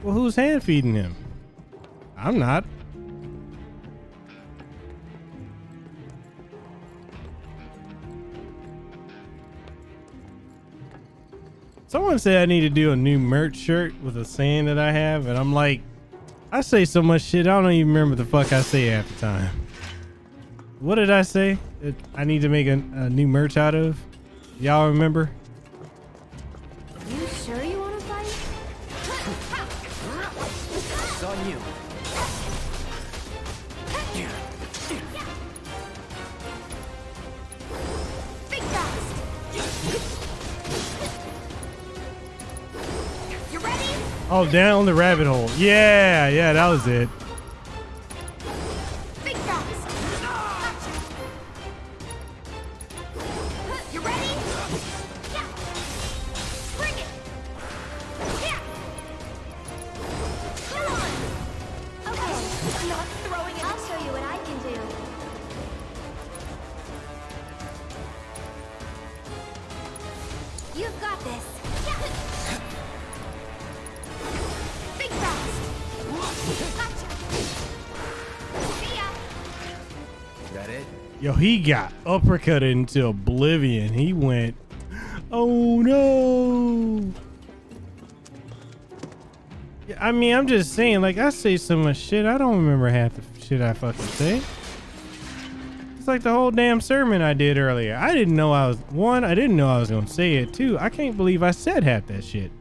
Well, who's hand feeding him? I'm not. Someone said I need to do a new merch shirt with a saying that I have, and I'm like, I say so much shit, I don't even remember the fuck I say half the time. What did I say that I need to make a new merch out of? Y'all remember? You sure you want to fight? It's on you. Big fast. You ready? Oh, down the rabbit hole. Yeah, that was it. Big fast. You ready? Yeah. Bring it. Yeah. Come on. Okay, I'm not throwing it. I'll show you what I can do. You've got this. Yeah. Big fast. Gotcha. See ya. That it? Yo, he got uppercutted into oblivion. He went, oh no. Yeah, I mean, I'm just saying, like, I say so much shit, I don't remember half the shit I fucking say. It's like the whole damn sermon I did earlier. I didn't know I was gonna say it. Two, I can't believe I said half that shit.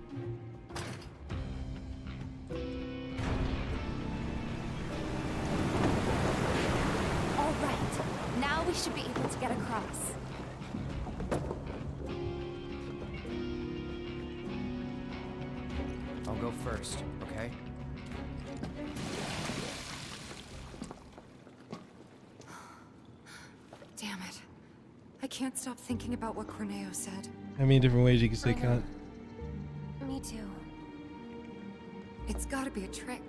All right. Now we should be able to get across. I'll go first, okay? Damn it. I can't stop thinking about what Corneo said. How many different ways you can say cunt? Me too. It's gotta be a trick.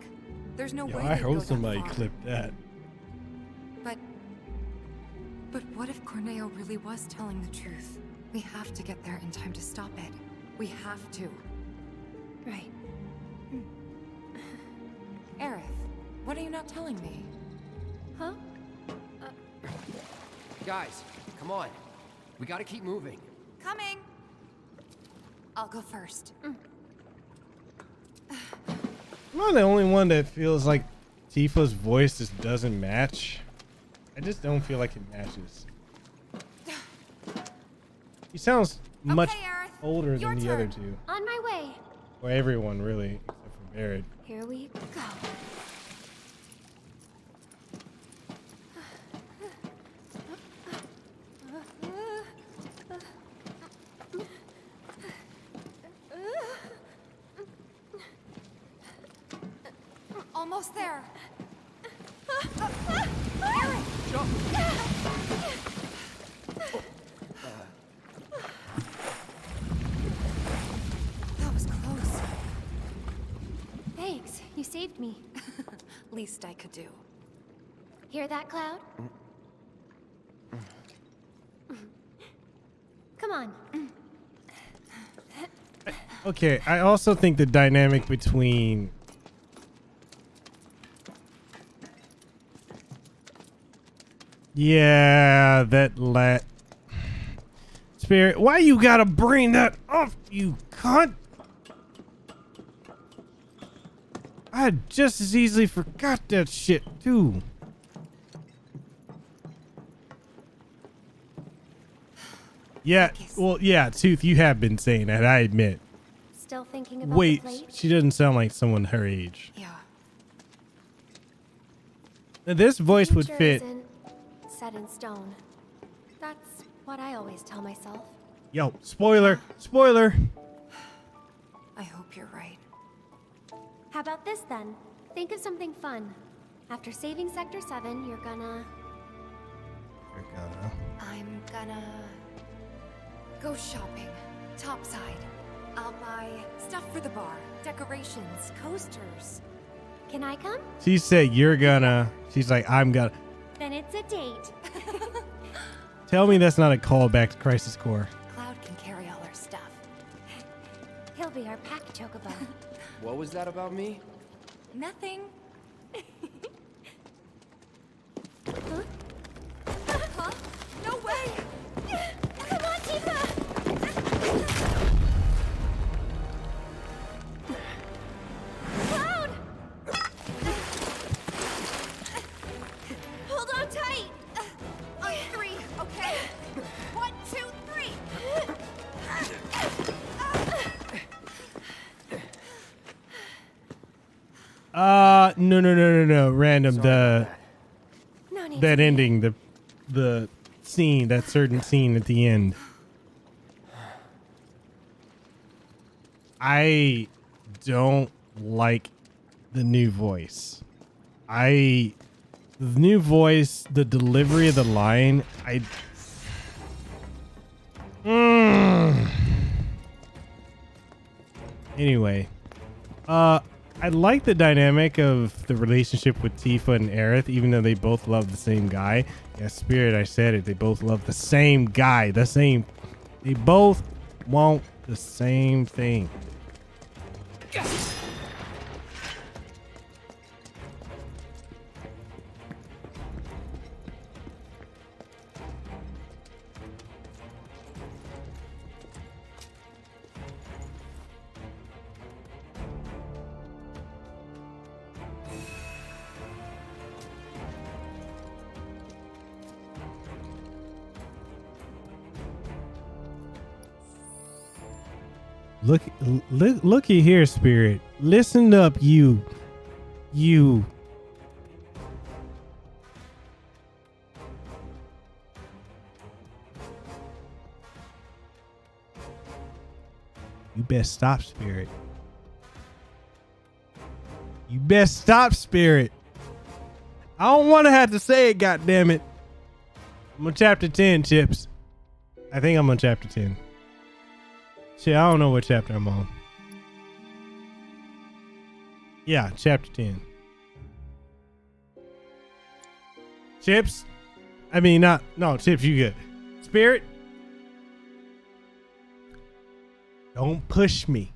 There's no Yo, way I they'd go hope that somebody far. clipped that. But what if Corneo really was telling the truth? We have to get there in time to stop it. We have to. Right. Aerith, what are you not telling me? Huh? Guys, come on. We gotta keep moving. Coming. I'll go first. Am I the only one that feels like Tifa's voice just doesn't match? I just don't feel like it matches. He sounds much Aerith, older your than the other turn. two. On my way. Or everyone, really, except for Barrett. Here we go. Almost there. That was close. Thanks, you saved me. Least I could do. Hear that, Cloud? Come on. Okay, I also think the dynamic between that Spirit, why you gotta bring that up, you cunt? I just as easily forgot that shit too. Yeah, well, yeah, Tooth, you have been saying that, I admit. Still thinking about Wait, the plate? she doesn't sound like someone her age. Yeah. Now, this voice would Future fit. isn't set in stone. That's what I always tell myself. Yo, spoiler, spoiler. I hope you're right. How about this then? Think of something fun. After saving Sector 7, you're gonna... I'm gonna go shopping. Topside. I'll buy stuff for the bar, decorations, coasters. Can I come? She said you're gonna. She's like, I'm gonna. Then it's a date. Tell me that's not a callback to Crisis Core. Cloud can carry all our stuff. He'll be our pack chocobo. What was that about me? Nothing. Huh? No way! Come on, Tifa! No. Random. That ending, the scene, that certain scene at the end. I don't like the new voice. The new voice, the delivery of the line, Anyway, I like the dynamic of the relationship with Tifa and Aerith, even though they both love the same guy. Yeah, Spirit, I said it. They both love the same guy. They both want the same thing. Looky here, Spirit. Listen up, you. You best stop, Spirit. You best stop, Spirit. I don't want to have to say it, goddammit. I'm on chapter 10, Chips. I think I'm on chapter 10. Shit, I don't know what chapter I'm on. Yeah, chapter 10. Chips? I mean, no, Chips, you good. Spirit? Don't push me.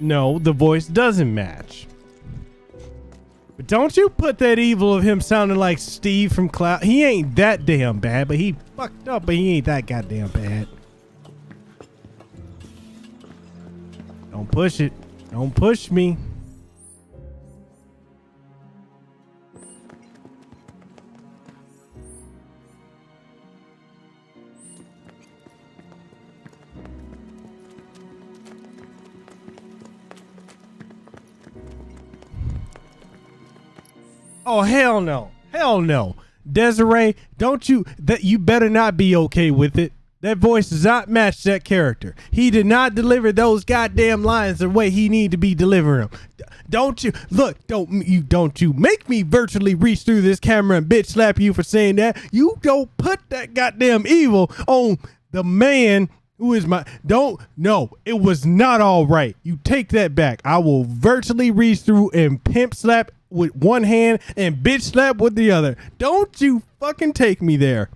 No, the voice doesn't match. But don't you put that evil of him sounding like Steve from Cloud. He ain't that damn bad, but he fucked up, but he ain't that goddamn bad. Don't push it. Don't push me. Oh, hell no. Hell no. Desiree, you better not be okay with it. That voice does not match that character. He did not deliver those goddamn lines the way he need to be delivering them. Don't you make me virtually reach through this camera and bitch slap you for saying that. You don't put that goddamn evil on the man who is it was not all right. You take that back. I will virtually reach through and pimp slap with one hand and bitch slap with the other. Don't you fucking take me there.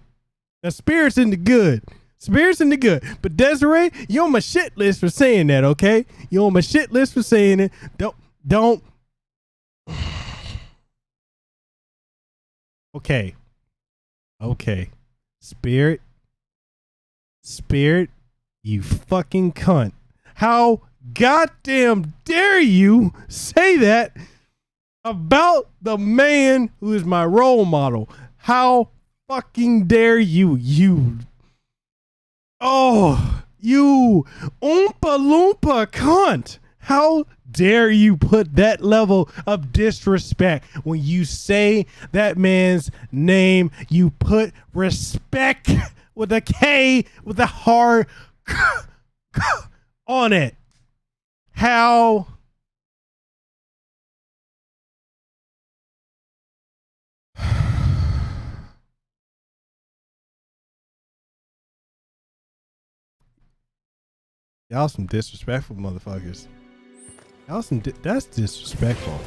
The Spirit's in the good. Spirit's in the good. But Desiree, you're on my shit list for saying that, okay? You're on my shit list for saying it. Don't. Okay. Spirit, you fucking cunt. How goddamn dare you say that about the man who is my role model? How fucking dare you, you Oompa Loompa cunt. How dare you put that level of disrespect when you say that man's name? You put respect with a K with a hard on it. How? Y'all some disrespectful motherfuckers. Y'all some that's disrespectful.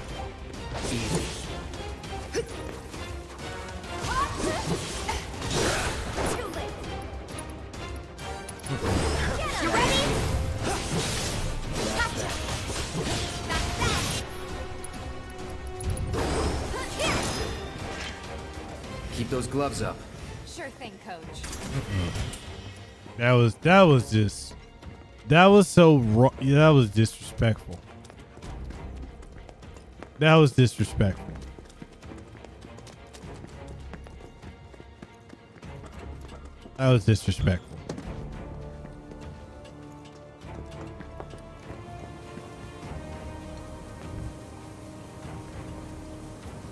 You ready? Keep those gloves up. Sure thing, Coach. That was so wrong. That was disrespectful. That was disrespectful. That was disrespectful.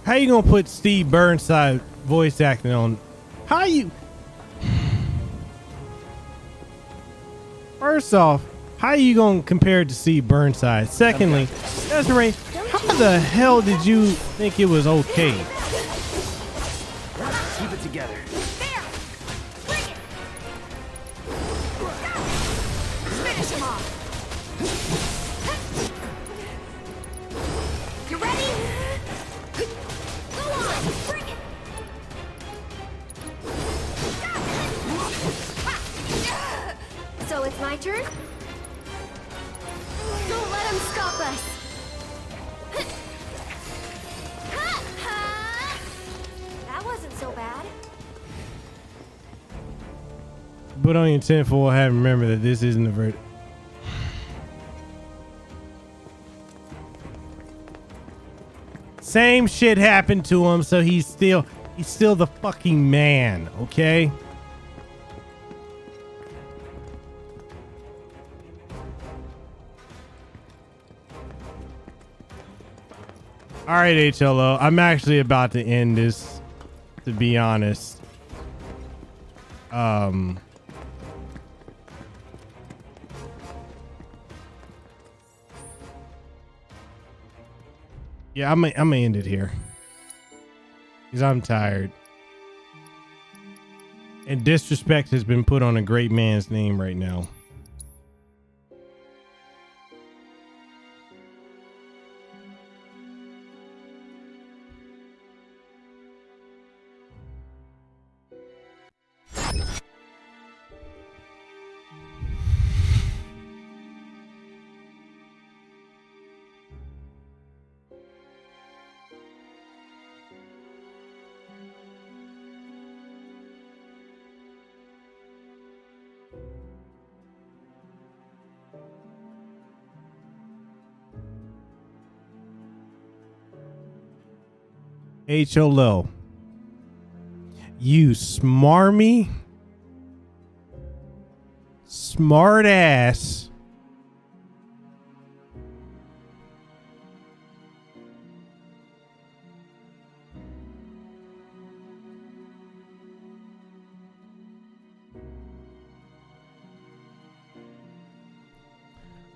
How you gonna put Steve Burnside voice acting on? How you? First off, how you gonna compare it to Steve Burnside? Secondly, Desiree, how the hell did you think it was okay? Keep it together. Finish him off. You ready? Go on, bring it. So it's my turn? Don't let him stop us. That wasn't so bad. But on your 10-4, have remember that this isn't a verdict. Same shit happened to him, so he's still the fucking man, okay? All right, HLO. I'm actually about to end this, to be honest. Yeah, I'm gonna end it here because I'm tired. And disrespect has been put on a great man's name right now. HLO, you smarmy, smart ass,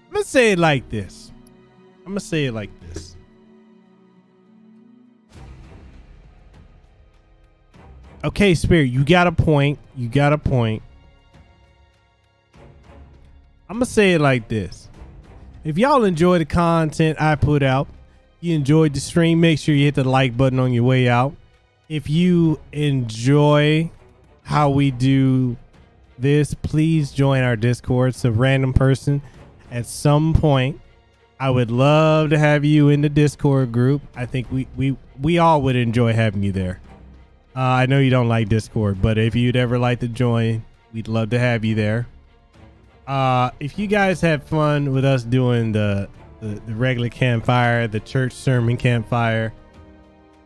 I'm gonna say it like this. Okay, Spirit, you got a point. I'm gonna say it like this. If y'all enjoy the content I put out, you enjoyed the stream, make sure you hit the like button on your way out. If you enjoy how we do this, please join our Discord. It's a random person. At some point, I would love to have you in the Discord group. I think we all would enjoy having you there. I know you don't like Discord, but if you'd ever like to join, we'd love to have you there. If you guys had fun with us doing the regular campfire, the church sermon campfire,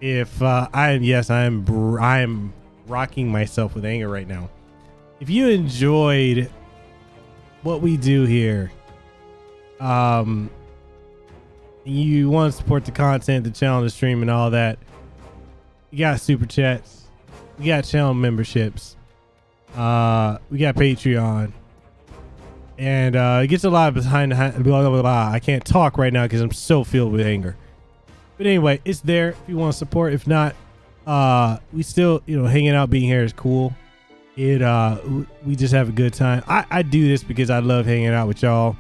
if I am rocking myself with anger right now. If you enjoyed what we do here, you want to support the content, the channel, the stream, and all that, we got super chats. We got channel memberships. We got Patreon. And it gets a lot behind the blah, blah, blah. I can't talk right now because I'm so filled with anger. But anyway, it's there if you want to support. If not, we still, hanging out, being here is cool. We just have a good time. I do this because I love hanging out with y'all.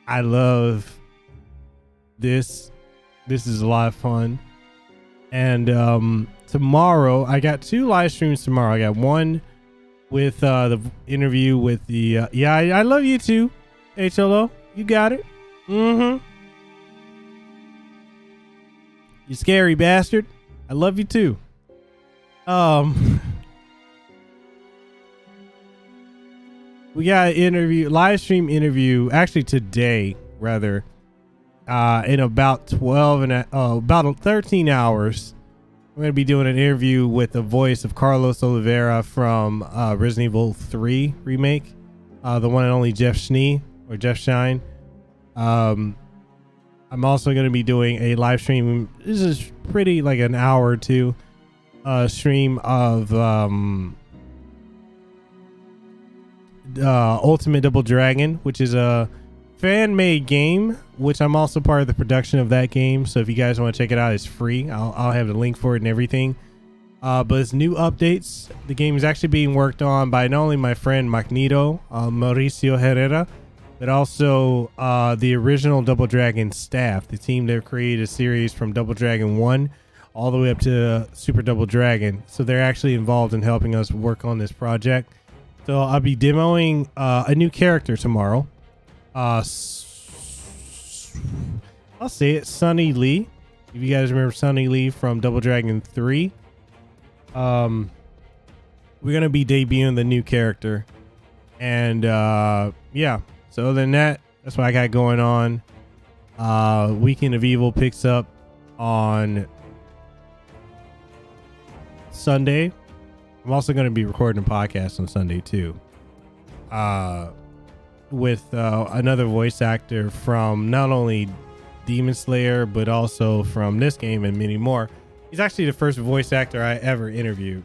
I love this. This is a lot of fun. And tomorrow, I got 2 live streams tomorrow. I got one with the interview with the I love you too, HLO. You got it. You scary bastard. I love you too. We got an interview, live stream interview, actually today rather, in about 13 hours, we're going to be doing an interview with the voice of Carlos Oliveira from Resident Evil 3 Remake, the one and only Jeff Schnee, or Jeff Shine. I'm also going to be doing a live stream. This is pretty like an hour or two stream of Ultimate Double Dragon, which is a fan-made game, which I'm also part of the production of that game. So if you guys want to check it out, it's free. I'll have the link for it and everything. But it's new updates. The game is actually being worked on by not only my friend Magneto, Mauricio Herrera, but also the original Double Dragon staff, the team that created a series from Double Dragon 1 all the way up to Super Double Dragon. So they're actually involved in helping us work on this project. So I'll be demoing a new character tomorrow. I'll say it, Sunny Lee. If you guys remember Sunny Lee from Double Dragon 3. We're going to be debuting the new character. And yeah. So other than that, that's what I got going on. Weekend of Evil picks up on Sunday. I'm also going to be recording a podcast on Sunday too. With another voice actor from not only Demon Slayer, but also from this game and many more. He's actually the first voice actor I ever interviewed.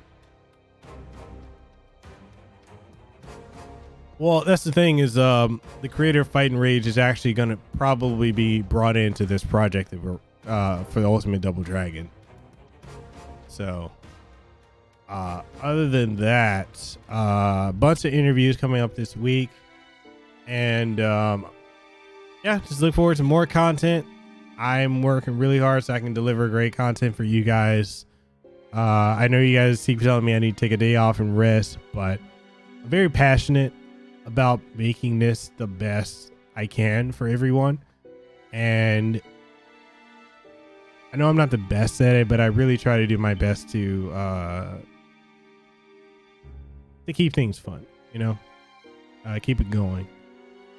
Well, that's the thing is the creator of Fight and Rage is actually going to probably be brought into this project that we're for the Ultimate Double Dragon. So other than that, a bunch of interviews coming up this week. And yeah, just look forward to more content. I'm working really hard so I can deliver great content for you guys. I know you guys keep telling me I need to take a day off and rest, but I'm very passionate about making this the best I can for everyone. And I know I'm not the best at it, but I really try to do my best to keep things fun, you know, keep it going.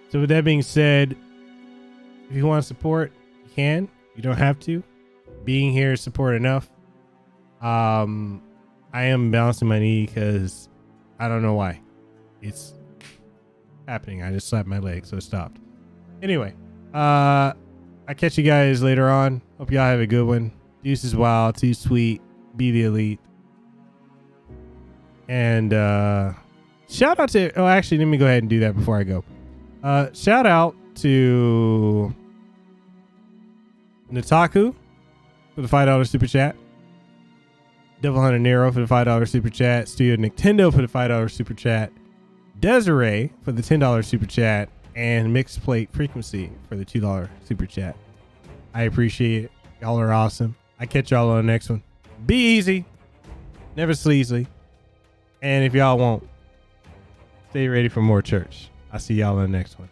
So with that being said, if you want to support, you can. You don't have to. Being here is support enough. I am balancing my knee because I don't know why. It's happening. I just slapped my leg, so it stopped. Anyway, I'll catch you guys later on. Hope y'all have a good one. Deuce is wild, too sweet, be the elite. And shout out to, oh, actually, let me go ahead and do that before I go. Shout out to Nataku for the $5 super chat. Devil Hunter Nero for the $5 super chat. Studio Nicktendo for the $5 super chat. Desiree for the $10 super chat. And Mixed Plate Frequency for the $2 super chat. I appreciate it. Y'all are awesome. I catch y'all on the next one. Be easy. Never sleazy. And if y'all won't, stay ready for more church. I'll see y'all in the next one.